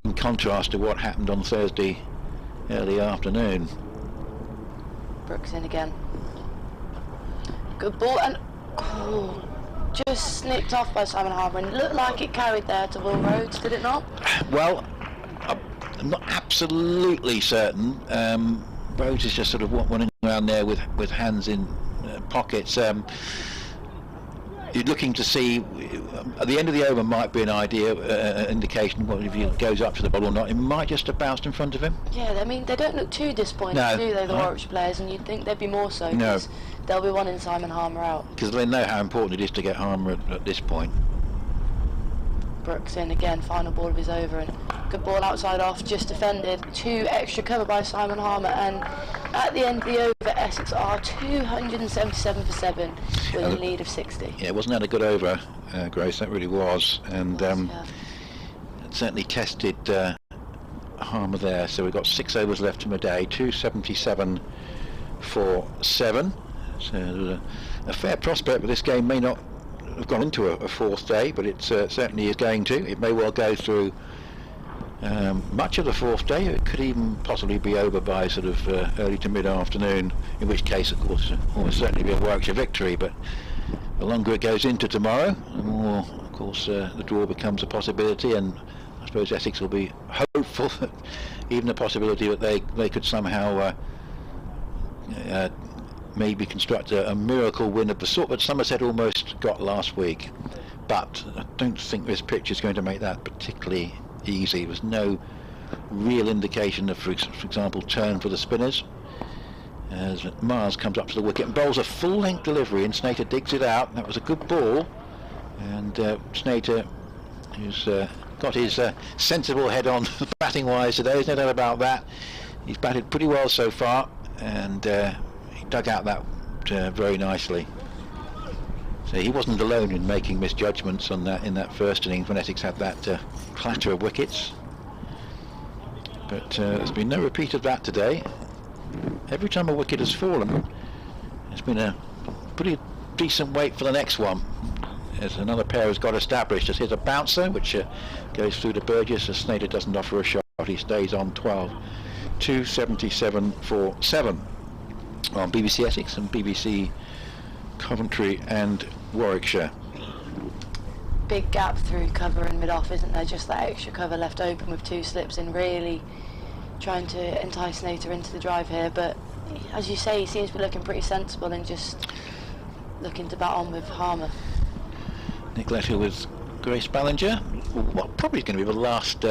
in contrast to what happened on Thursday early afternoon. Brooks in again. Good ball, and just snipped off by Simon Harmer, and it looked like it carried there to Will Rhodes, did it not? Well, I'm not absolutely certain. Rhodes is just sort of running around there with hands in pockets. You're looking to see at the end of the over might be an indication if he goes up to the ball or not. It might just have bounced in front of him. Yeah, I mean, they don't look too disappointed, no, do they, the no. Warwickshire players? And you'd think they'd be more so, No. because they'll be wanting Simon Harmer out. Because they know how important it is to get Harmer at this point. Brooks in again, final ball of his over, and good ball outside off, just defended. 2 extra cover by Simon Harmer, and at the end of the over, Essex are 277 for 7 with a lead of 60. Yeah, wasn't that a good over, Grace? That really was, and Yeah. it certainly tested Harmer there. So we've got 6 overs left in the day, 277 for 7. So there's a fair prospect, but this game may not have gone into a 4th day, but it certainly is going to. It may well go through much of the 4th day. It could even possibly be over by sort of early to mid-afternoon, in which case, of course, it will almost certainly be a Warwickshire victory. But the longer it goes into tomorrow, the more, of course, the draw becomes a possibility, and I suppose Essex will be hopeful that even the possibility that they could somehow maybe construct a miracle win of the sort that Somerset almost got last week. But I don't think this pitch is going to make that particularly easy. There's no real indication of, for example, turn for the spinners. As Mars comes up to the wicket and bowls a full-length delivery, and Snater digs it out. That was a good ball, and Snater, who's got his sensible head on batting wise today, there's no doubt about that. He's batted pretty well so far, and he dug out that very nicely. So he wasn't alone in making misjudgments on that in that first innings when Essex had that clatter of wickets. But there's been no repeat of that today. Every time a wicket has fallen, it's been a pretty decent wait for the next one. As another pair has got established. As here's a bouncer which goes through to Burgess, as Snater doesn't offer a shot. He stays on 12. 277 for 7 on BBC Essex and BBC Coventry and Warwickshire. Big gap through cover and mid-off, isn't there? Just that extra cover left open with 2 slips in, really trying to entice Snater into the drive here. But as you say, he seems to be looking pretty sensible and just looking to bat on with Harmer. Nick Letter with Grace Ballinger. What probably is going to be the last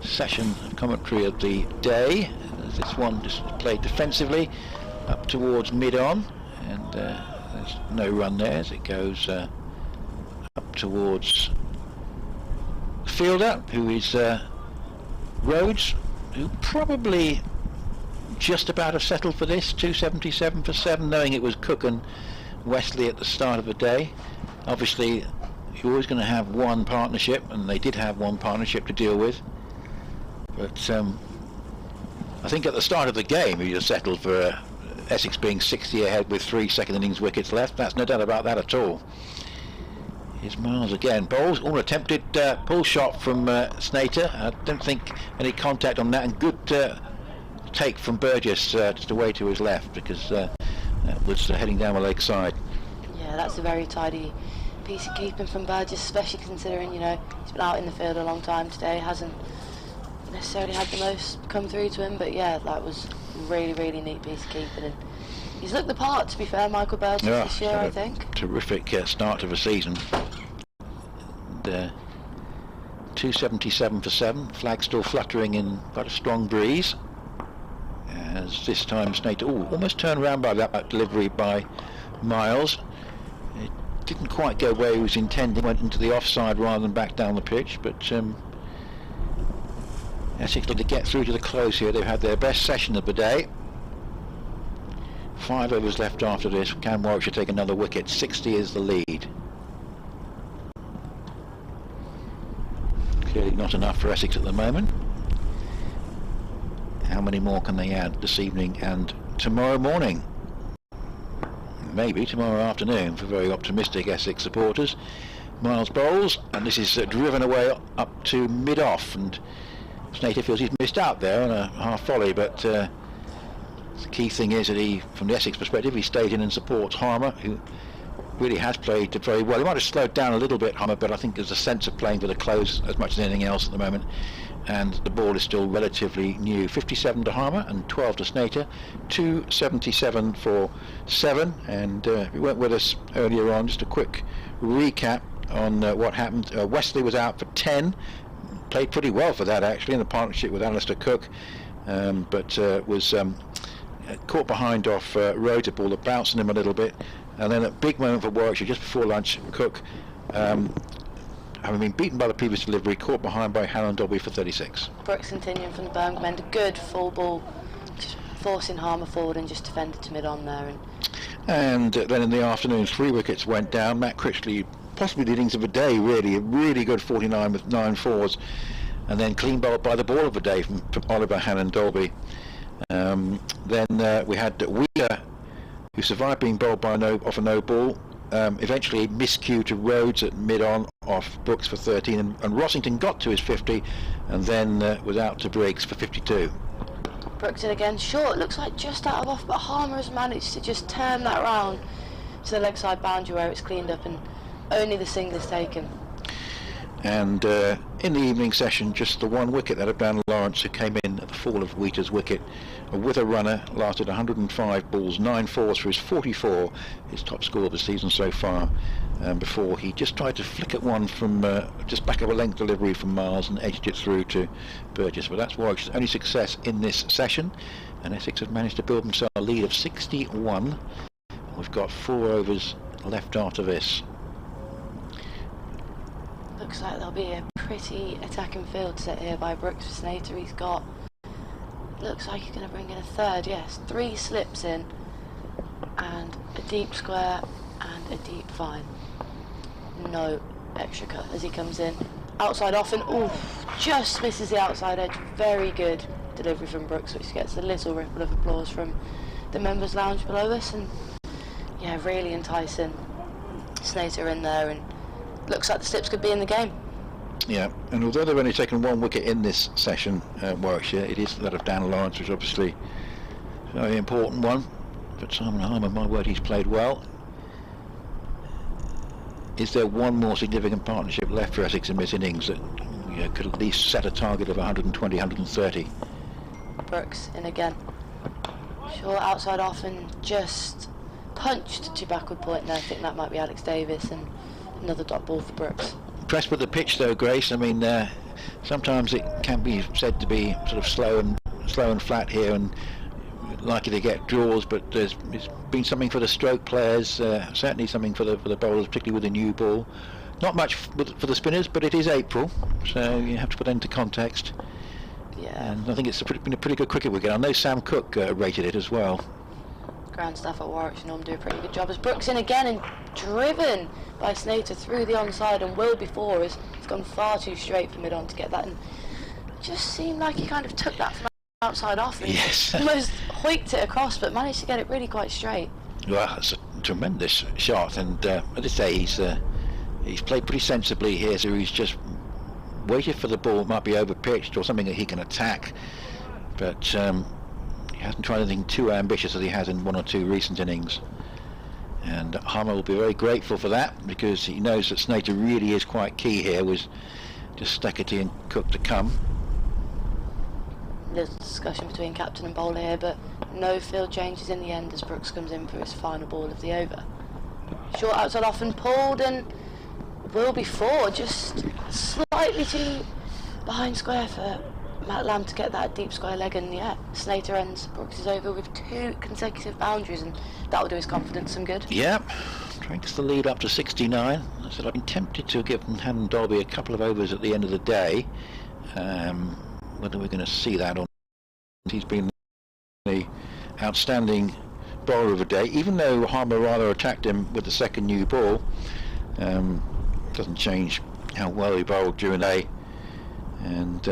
session of commentary of the day. This one just played defensively up towards mid-on, and there's no run there as it goes up towards fielder, who is Rhodes, who probably just about have settled for this. 277 for 7, knowing it was Cook and Wesley at the start of the day. Obviously you're always going to have one partnership, and they did have one partnership to deal with, but I think at the start of the game he just settled for Essex being 60 ahead with 3 second innings wickets left. That's no doubt about that at all. Here's Miles again. Bowls, all attempted pull shot from Snater. I don't think any contact on that, and good take from Burgess just away to his left, because that was heading down the leg side. Yeah, that's a very tidy piece of keeping from Burgess, especially considering, you know, he's been out in the field a long time today, hasn't necessarily had the most come through to him, but yeah, that was really, really neat piece of keeping, and he's looked the part, to be fair, Michael Burgess, this year, I think. Terrific start to the season. And, 277 for 7, flag still fluttering in quite a strong breeze, as this time Snater almost turned around by that delivery by Miles. It didn't quite go where he was intending, went into the offside rather than back down the pitch, but Essex looking to get through to the close here. They've had their best session of the day. 5 overs left after this. Can Warwickshire take another wicket? 60 is the lead. Clearly not enough for Essex at the moment. How many more can they add this evening and tomorrow morning? Maybe tomorrow afternoon for very optimistic Essex supporters. Miles bowls, and this is driven away up to mid-off, and Snater feels he's missed out there on a half volley, but the key thing is that he, from the Essex perspective, he stayed in and supports Harmer, who really has played very well. He might have slowed down a little bit, Harmer, but I think there's a sense of playing for the close as much as anything else at the moment, and the ball is still relatively new. 57 to Harmer and 12 to Snater, 277 for 7, and if you weren't with us earlier on, just a quick recap on what happened. Wesley was out for 10, played pretty well for that actually in the partnership with Alistair Cook, but was caught behind off Rhodes, a ball that bounced on him a little bit, and then a big moment for Warwickshire just before lunch. Cook, having been beaten by the previous delivery, caught behind by Helen Dobby for 36. Brooks continuing from the Birmingham end, a good full ball, just forcing Harmer forward and just defended to mid-on there. And then in the afternoon, 3 wickets went down. Matt Critchley, possibly the innings of the day, really, a really good 49 with 9 fours, and then clean bowled by the ball of the day from Oliver Helen Dolby. Then we had Wheeler, who survived being bowled by off a no ball. Eventually miscue to Rhodes at mid-on off Brooks for 13, and Rossington got to his 50 and then was out to Briggs for 52. Brooks in again, short, looks like just out of off, but Harmer has managed to just turn that round to the leg side boundary where it's cleaned up and only the single is taken. And in the evening session, just the 1 wicket that of Dan Lawrence, who came in at the fall of Wheater's wicket with a runner, lasted 105 balls, 9 fours for his 44, his top score of the season so far, before he just tried to flick at one from just back of a length delivery from Miles and edged it through to Burgess. But that's Warwickshire's only success in this session, and Essex have managed to build themselves a lead of 61. We've got 4 overs left after this. Looks like there'll be a pretty attacking field set here by Brooks for Snater. He's got, looks like he's going to bring in a third, yes. 3 slips in, and a deep square, and a deep fine. No extra cut as he comes in. Outside off, and just misses the outside edge. Very good delivery from Brooks, which gets a little ripple of applause from the members' lounge below us. And yeah, really enticing. Snater in there, and looks like the slips could be in the game. Yeah, and although they've only taken 1 wicket in this session, Warwickshire, it is that of Dan Lawrence, which is obviously a very important one. But Simon Harmer, my word, he's played well. Is there one more significant partnership left for Essex in this innings that could at least set a target of 120, 130? Brooks in again. Short outside off and just punched to backward point. No, I think that might be Alex Davis, and another dot ball for Brooks. Impressed with the pitch though, Grace. I mean, sometimes it can be said to be sort of slow and flat here, and likely to get draws. But it's been something for the stroke players, certainly something for the bowlers, particularly with the new ball. Not much for the spinners, but it is April, so you have to put that into context. Yeah. And I think it's been a pretty good cricket weekend. I know Sam Cook rated it as well. Ground staff at Warwickshire normally do a pretty good job as Brooks in again and driven by Snater through the onside, and Will before has gone far too straight for mid-on to get that, and it just seemed like he kind of took that from outside off and yes. almost hoiked it across, but managed to get it really quite straight. Well, it's a tremendous shot, and as I say, he's played pretty sensibly here, so he's just waited for the ball. It might be over pitched or something that he can attack, but he hasn't tried anything too ambitious as he has in 1 or 2 recent innings. And Harmer will be very grateful for that, because he knows that Snater really is quite key here, with just Steckerty and Cook to come. There's a discussion between captain and bowler here, but no field changes in the end as Brooks comes in for his final ball of the over. Short outside off and pulled, and will be 4, just slightly too behind square for Matt Lamb to get that deep square leg, and yeah, Snater ends Brooks is over with 2 consecutive boundaries, and that will do his confidence some good. Yep, Cranks the lead up to 69. I said I've been tempted to give Hannon Dolby a couple of overs at the end of the day. Whether we're going to see that or not. He's been the outstanding bowler of the day, even though Harmer rather attacked him with the second new ball. Doesn't change how well he bowled during the day, and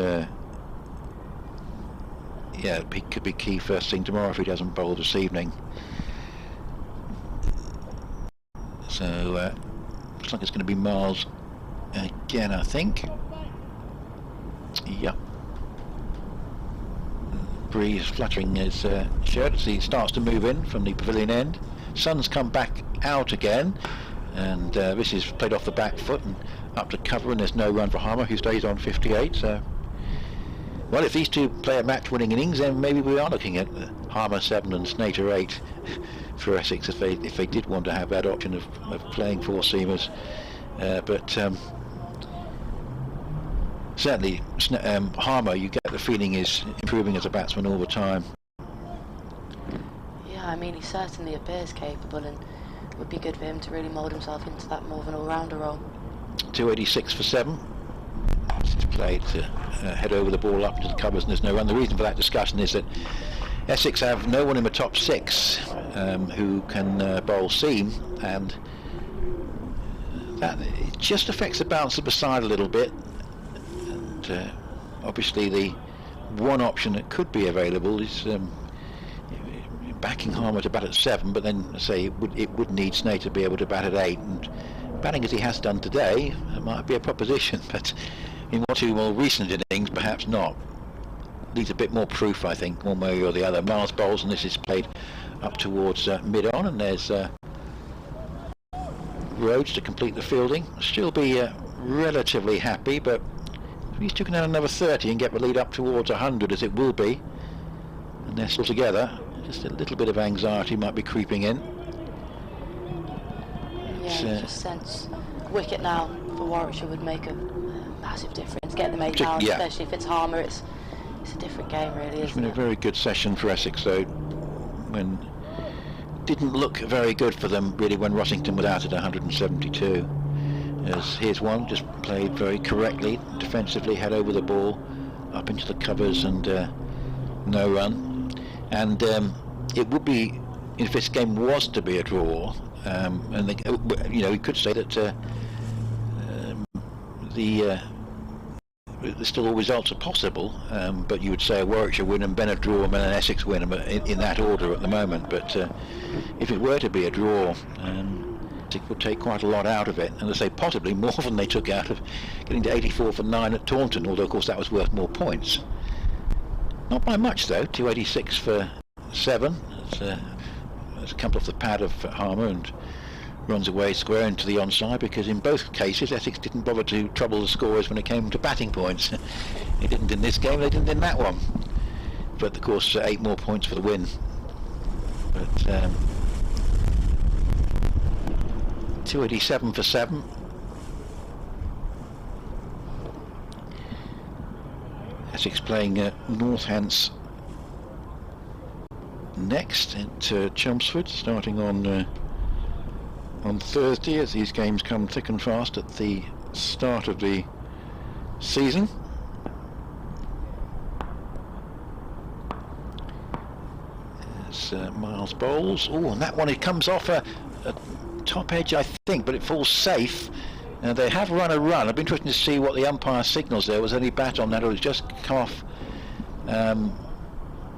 yeah, he could be key first thing tomorrow if he doesn't bowl this evening. So looks like it's going to be Miles again, I think. Yep. Breeze fluttering his shirt as he starts to move in from the pavilion end. Sun's come back out again, and this is played off the back foot and up to cover, and there's no run for Harmer, who stays on 58. So, well, if these two play a match-winning innings, then maybe we are looking at Harmer 7 and Snater 8 for Essex if they did want to have that option of playing four-seamers. But certainly Harmer, you get the feeling, is improving as a batsman all the time. Yeah, I mean, he certainly appears capable, and it would be good for him to really mould himself into that more of an all-rounder role. 286 for 7. It's played to head over the ball up to the covers, and there's no run. The reason for that discussion is that Essex have no one in the top 6 who can bowl seam, and that it just affects the balance of the side a little bit. And obviously the one option that could be available is backing Harmer to bat at 7, but then say it would need Snater to be able to bat at 8, and batting as he has done today, it might be a proposition, but in one or two more recent innings perhaps not. Needs a bit more proof, I think, one way or the other. Miles bowls, and this is played up towards mid-on, and there's Rhodes to complete the fielding. Still be relatively happy, but if he's taken out another 30 and get the lead up towards 100, as it will be, and they're still together, just a little bit of anxiety might be creeping in. Yeah, just sense wicket now for Warwickshire would make a massive difference. Get them 8 down, especially if it's Harmer. It's a different game, really. It's been a very good session for Essex, though. When didn't look very good for them really when Rossington was out at 172. As here's one just played very correctly defensively, head over the ball up into the covers, and no run. And it would be, if this game was to be a draw, and we could say that still all results are possible, but you would say a Warwickshire win and then a draw and then an Essex win in that order at the moment. But if it were to be a draw, it would take quite a lot out of it, and I say possibly more than they took out of getting to 84 for 9 at Taunton, although of course that was worth more points. Not by much though. 286 for 7. It's come off the pad of Harmer and runs away square into the onside, because in both cases Essex didn't bother to trouble the scorers when it came to batting points. They didn't in this game, they didn't in that one. But of course 8 more points for the win. But 287 for 7. Essex playing Northants next at Chelmsford, starting on Thursday, as these games come thick and fast at the start of the season. There's Miles bowls. Oh, and that one, it comes off a top edge, I think, but it falls safe. They have run a run. I'd be interested to see what the umpire signals there. Was any bat on that, or it just come off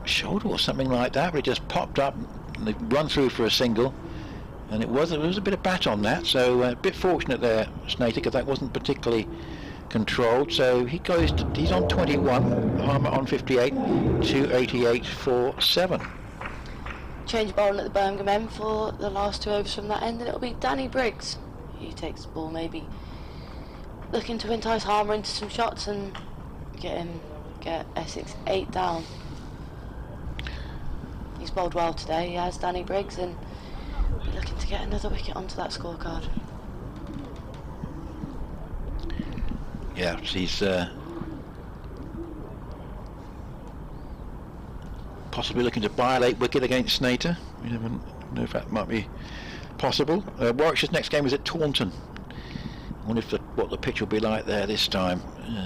shoulder or something like that, but it just popped up and they've run through for a single, and there was a bit of bat on that, so a bit fortunate there, Snater, because that wasn't particularly controlled. So he's on 21, Harmer on 58, 288 for 7. Change bowling at the Birmingham end for the last 2 overs from that end, and it'll be Danny Briggs. He takes the ball, maybe looking to entice Harmer into some shots and get Essex 8 down. He's bowled well today, he has, Danny Briggs, and be looking to get another wicket onto that scorecard. Yeah, he's possibly looking to buy a late wicket against Snater. We never know if that might be possible. Warwickshire's next game is at Taunton. I wonder if what the pitch will be like there this time.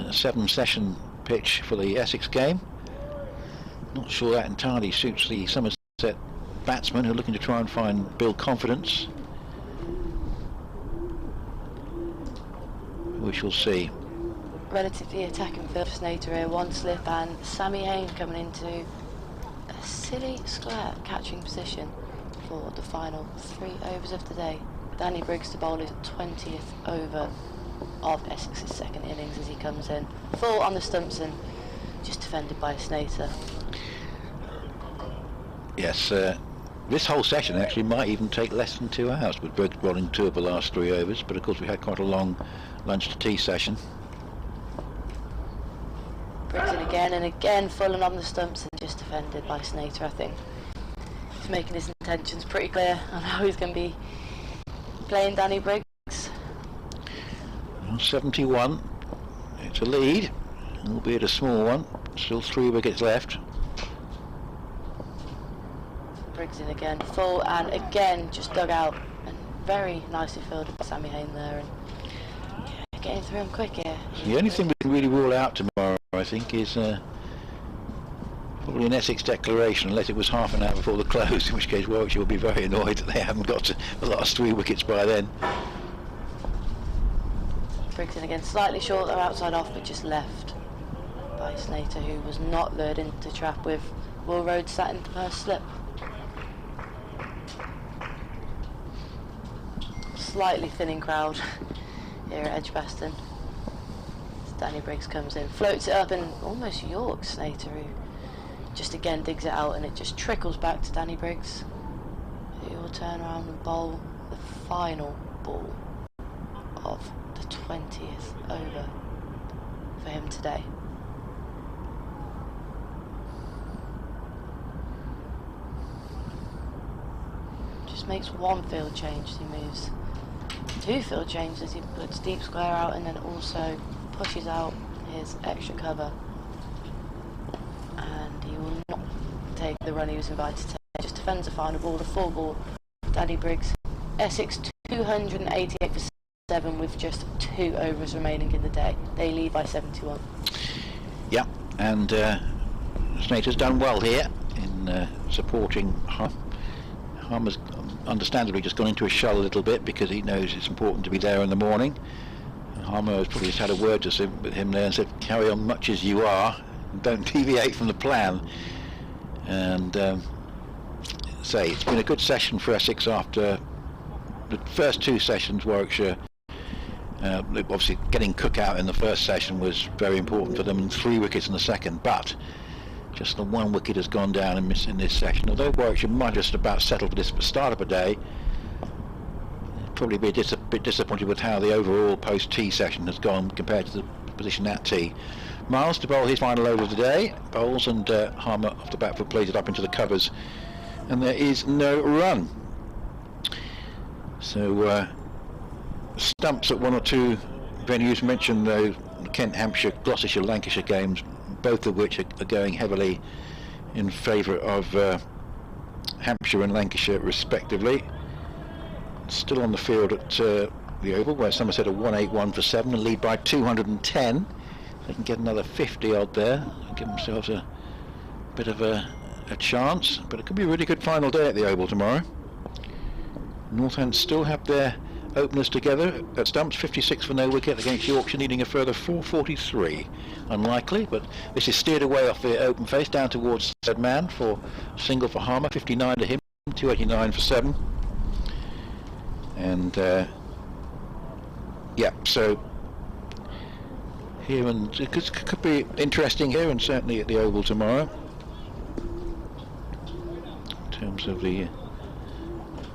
7-session pitch for the Essex game. Not sure that entirely suits the Somerset batsmen who are looking to try and build confidence. We shall see. Relatively attacking field for Snater here, one slip and Sammy Hain coming into a silly square catching position for the final 3 overs of the day. Danny Briggs to bowl his 20th over of Essex's second innings as he comes in. Full on the stumps and just defended by Snater. Yes, this whole session actually might even take less than 2 hours, with Briggs bowling 2 of the last 3 overs, but of course we had quite a long lunch to tea session. Briggs in again and again, full and on the stumps and just defended by Snater. I think he's making his intentions pretty clear on how he's going to be playing Danny Briggs. 71, it's a lead, albeit a small one, still 3 wickets left. Briggs in again, full and again just dug out and very nicely fielded by Sammy Hain there, and yeah, getting through him quick here. The only thing we can really rule out tomorrow, I think, is probably an Essex declaration, unless it was half an hour before the close, in which case Warwickshire will be very annoyed that they haven't got to the last 3 wickets by then. Briggs in again, slightly short, they're outside off, but just left by Snater, who was not lured into trap with Will Rhodes sat in the first slip. Slightly thinning crowd here at Edgbaston. As Danny Briggs comes in, floats it up and almost yorks Snater, who just again digs it out and it just trickles back to Danny Briggs, who will turn around and bowl the final ball of the 20th over for him today. Just makes 1 field change as he moves. 2 field changes as he puts deep square out and then also pushes out his extra cover, and he will not take the run he was invited to take. Just defends the final ball, the 4 ball. Danny Briggs, Essex 288 for 7 with just 2 overs remaining in the day. They lead by 71. Yeah, and Snater's done well here in supporting Harm. Harm has understandably just gone into a shell a little bit because he knows it's important to be there in the morning. Harmer has probably just had a word with him there and said, carry on much as you are, don't deviate from the plan. And say it's been a good session for Essex after the first 2 sessions. Warwickshire obviously getting Cook out in the first session was very important for them, and 3 wickets in the second, but just the 1 wicket has gone down in this session. Although Warwickshire might just about settle for this start of a day, probably be a bit disappointed with how the overall post-tea session has gone compared to the position at tea. Miles to bowl his final over of the day, bowls, and Harmer off the bat foot plays it up into the covers, and there is no run. So stumps at 1 or 2 venues mentioned, though, Kent, Hampshire, Gloucestershire, Lancashire games, both of which are going heavily in favour of Hampshire and Lancashire respectively. Still on the field at the Oval, where Somerset are 181 for 7 and lead by 210. They can get another 50 odd there and give themselves a bit of a chance, but it could be a really good final day at the Oval tomorrow. Northants still have their openers together at stumps, 56 for no wicket against Yorkshire, needing a further 443. Unlikely, but this is steered away off the open face down towards third man for single for Harmer, 59 to him, 289 for 7. And yeah, so here, and it could be interesting here, and certainly at the Oval tomorrow in terms of the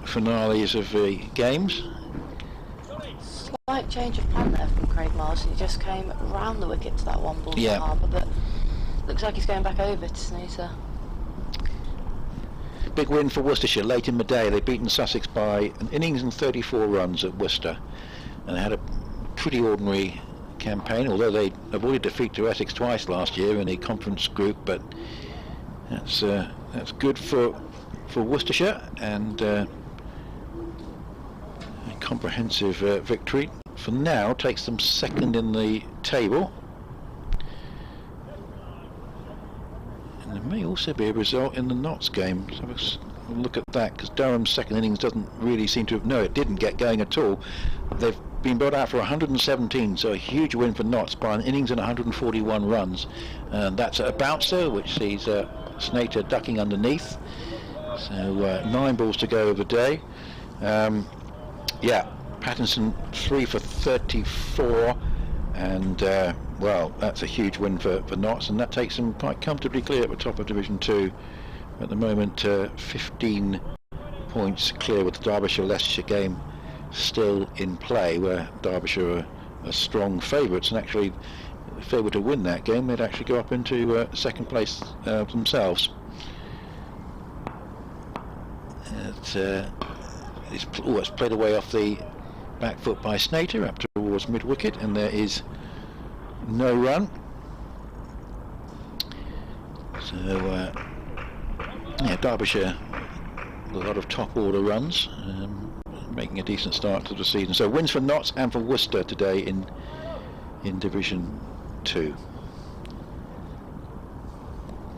finales of the games. Slight change of plan there from Craig Miles. He just came round the wicket to that 1 ball for Harmer, but looks like he's going back over to Snater. Big win for Worcestershire late in the day. They've beaten Sussex by an innings and 34 runs at Worcester, and they had a pretty ordinary campaign, although they avoided defeat to Essex twice last year in the conference group. But that's good for Worcestershire, and comprehensive victory. For now, takes them second in the table. And there may also be a result in the Notts game. So let's look at that, because Durham's second innings doesn't really seem to have... No, it didn't get going at all. They've been brought out for 117, so a huge win for Notts by an innings and 141 runs. And that's a bouncer, which sees Snater ducking underneath. So 9 balls to go of the day. Yeah, Pattinson 3 for 34, and well, that's a huge win for Notts, and that takes them quite comfortably clear at the top of Division 2 at the moment. 15 points clear with the Derbyshire-Leicestershire game still in play, where Derbyshire are strong favourites, and actually if they were to win that game they'd actually go up into second place themselves. It's played away off the back foot by Snater up towards mid-wicket, and there is no run. So yeah, Derbyshire a lot of top order runs, making a decent start to the season. So wins for Notts and for Worcester today in Division 2.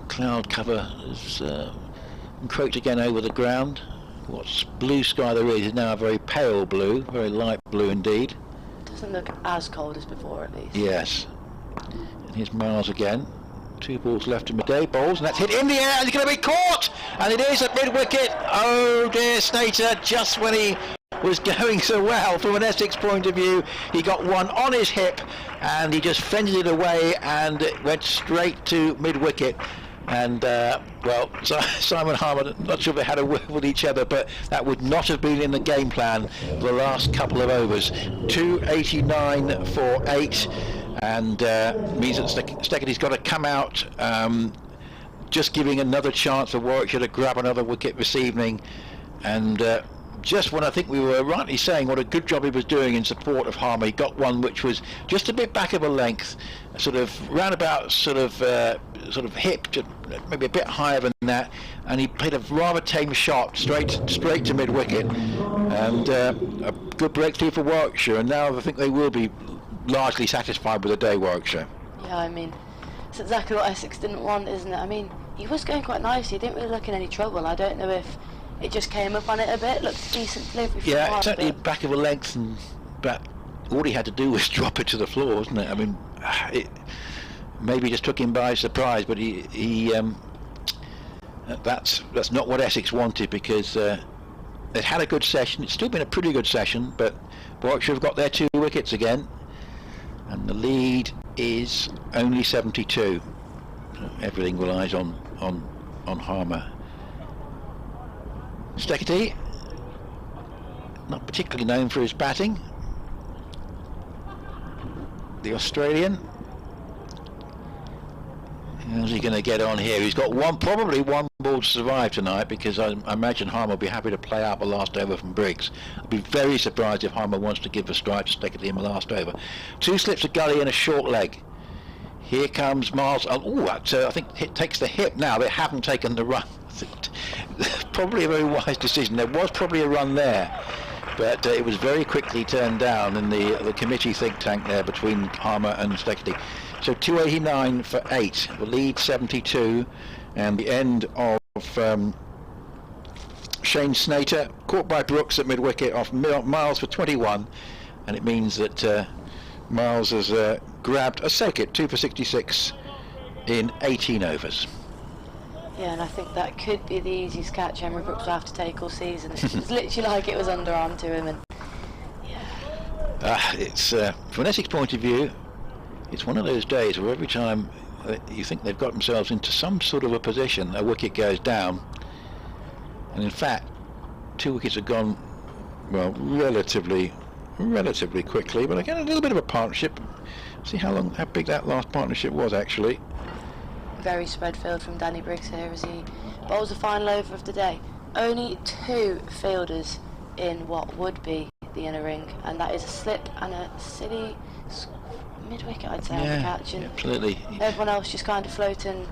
Cloud cover is encroached again over the ground. What blue sky there is now a very pale blue, very light blue indeed. Doesn't look as cold as before, at least. Yes. And here's Miles again. 2 balls left in midday, bowls, and that's hit in the air, and it's going to be caught! And it is at mid-wicket. Oh dear, Snater, just when he was going so well from an Essex point of view, he got one on his hip, and he just fended it away, and it went straight to mid-wicket. And well, Simon Harmer, not sure if they had a word with each other, but that would not have been in the game plan for the last couple of overs. 289 for 8, and means that Steketty's got to come out, just giving another chance for Warwickshire to grab another wicket this evening. And just when I think we were rightly saying what a good job he was doing in support of Harmer, he got one which was just a bit back of a length, sort of roundabout, sort of hip, maybe a bit higher than that, and he played a rather tame shot straight to mid-wicket, and a good breakthrough for Warwickshire. And now I think they will be largely satisfied with the day, Warwickshire. Yeah, I mean, it's exactly what Essex didn't want, isn't it? I mean, he was going quite nicely, he didn't really look in any trouble. I don't know if it just came up on it a bit, looked decent delivery. Yeah, it's certainly back of a length, but all he had to do was drop it to the floor, wasn't it? I mean, it maybe just took him by surprise, but that's not what Essex wanted, because they'd had a good session. It's still been a pretty good session, but Warwickshire have got their 2 wickets again, and the lead is only 72. Everything relies on Harmer. Steketty, not particularly known for his batting. The Australian. How's he going to get on here? He's got probably one ball to survive tonight, because I imagine Harmer will be happy to play out the last over from Briggs. I'd be very surprised if Harmer wants to give the strike to Steketty in the last over. 2 slips of gully and a short leg. Here comes Miles. Oh, I think it takes the hip now. They haven't taken the run. Probably a very wise decision. There was probably a run there, but it was very quickly turned down in the committee think tank there between Harmer and Steketty. So 289 for 8, the lead 72, and the end of Shane Snater, caught by Brooks at mid-wicket off Miles for 21, and it means that Miles has grabbed a socket, 2 for 66 in 18 overs. Yeah, and I think that could be the easiest catch Henry Brooks will have to take all season. It's literally like it was underarm to him, and yeah. It's from an Essex point of view, it's one of those days where every time you think they've got themselves into some sort of a position, a wicket goes down, and in fact 2 wickets have gone, well, relatively quickly. But again, a little bit of a partnership. See how big that last partnership was actually. Very spread field from Danny Briggs here as he bowls the final over of the day. Only 2 fielders in what would be the inner ring, and that is a slip and a silly mid-wicket, I'd say, on the catch. And absolutely. everyone else just kind of floating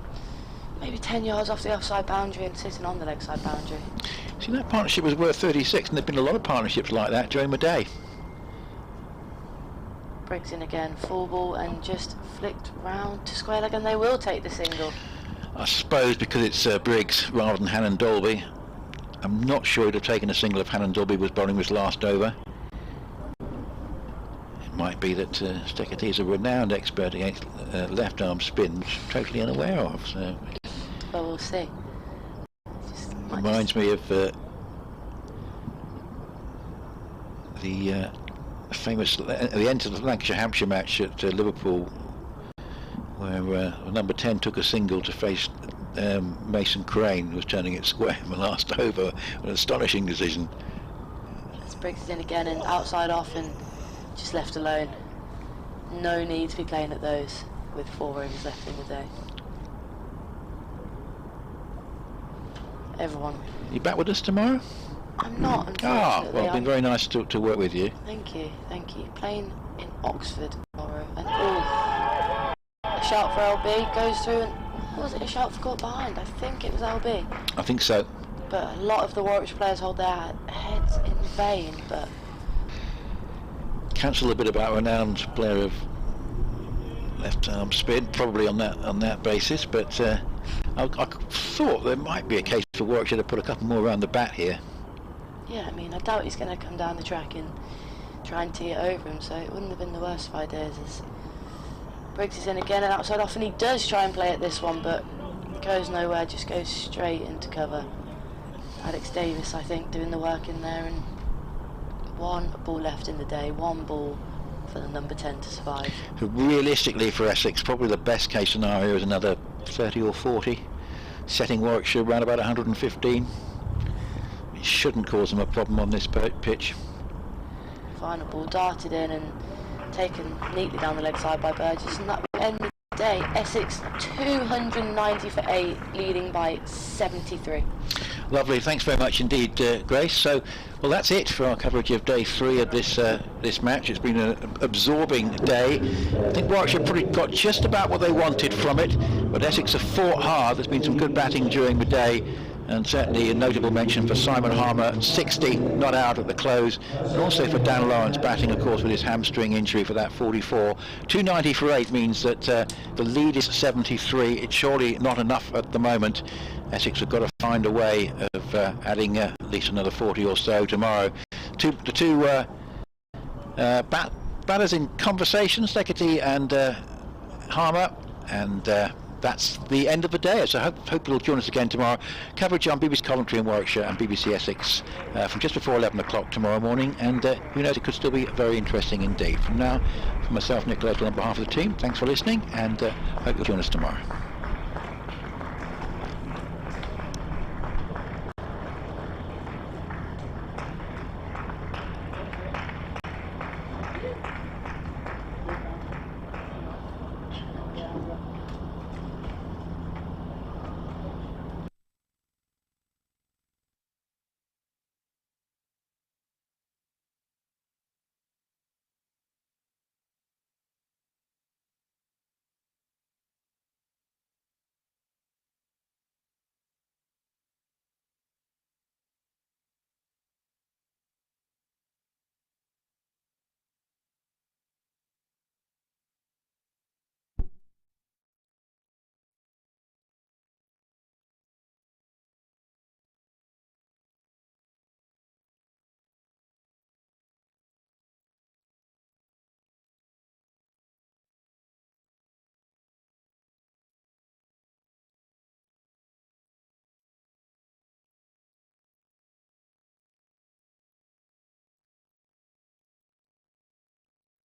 maybe 10 yards off the offside boundary and sitting on the leg side boundary. See, that partnership was worth 36, and there've been a lot of partnerships like that during the day. Briggs in again, full ball, and just flicked round to square leg, and they will take the single. I suppose because it's Briggs rather than Hannon Dolby. I'm not sure he'd have taken a single if Hannon Dolby was bowling his last over. It might be that Steketee is a renowned expert against left arm spins, totally unaware of. So. Well, we'll see. Reminds me of the famous the end of the Lancashire-Hampshire match at Liverpool, where number 10 took a single to face Mason Crane, who was turning it square in the last over. An astonishing decision. Briggs is in again and outside off and just left alone. No need to be playing at those with 4 overs left in the day. Everyone. You back with us tomorrow? I'm not, unfortunately. Well, it's been very nice to work with you. Thank you, thank you. Playing in Oxford tomorrow, and a shout for LB goes through, and was it a shout for caught behind? I think it was LB. I think so. But a lot of the Warwickshire players hold their heads in vain, but... Cancel a bit about a renowned player of left arm spin, probably on that basis, but I thought there might be a case for Warwickshire to put a couple more around the bat here. Yeah, I mean, I doubt he's going to come down the track and try and tee it over him, so it wouldn't have been the worst of ideas. As Briggs is in again and outside off, and he does try and play at this one, but goes nowhere, just goes straight into cover. Alex Davis, I think, doing the work in there, and 1 ball left in the day, 1 ball for the number 10 to survive. Realistically for Essex, probably the best case scenario is another 30 or 40, setting Warwickshire around about 115. It shouldn't cause them a problem on this pitch. Final ball darted in and taken neatly down the leg side by Burgess, and that will end the day. Essex 290 for 8, leading by 73. Lovely, thanks very much indeed, Grace. So, well, that's it for our coverage of day 3 of this match. It's been an absorbing day. I think Warwickshire probably got just about what they wanted from it, but Essex have fought hard. There's been some good batting during the day, and certainly a notable mention for Simon Harmer, 60 not out at the close, and also for Dan Lawrence batting, of course, with his hamstring injury for that 44. 290 for 8 means that the lead is 73. It's surely not enough at the moment. Essex have got to find a way of adding at least another 40 or so tomorrow. The two batters in conversation, Steketee and Harmer, and that's the end of the day. So I hope you'll join us again tomorrow. Coverage on BBC Commentary in Warwickshire and BBC Essex from just before 11 o'clock tomorrow morning, and who knows, it could still be very interesting indeed. From now, for myself, Nick Leslie, on behalf of the team, thanks for listening, and hope you'll join us tomorrow.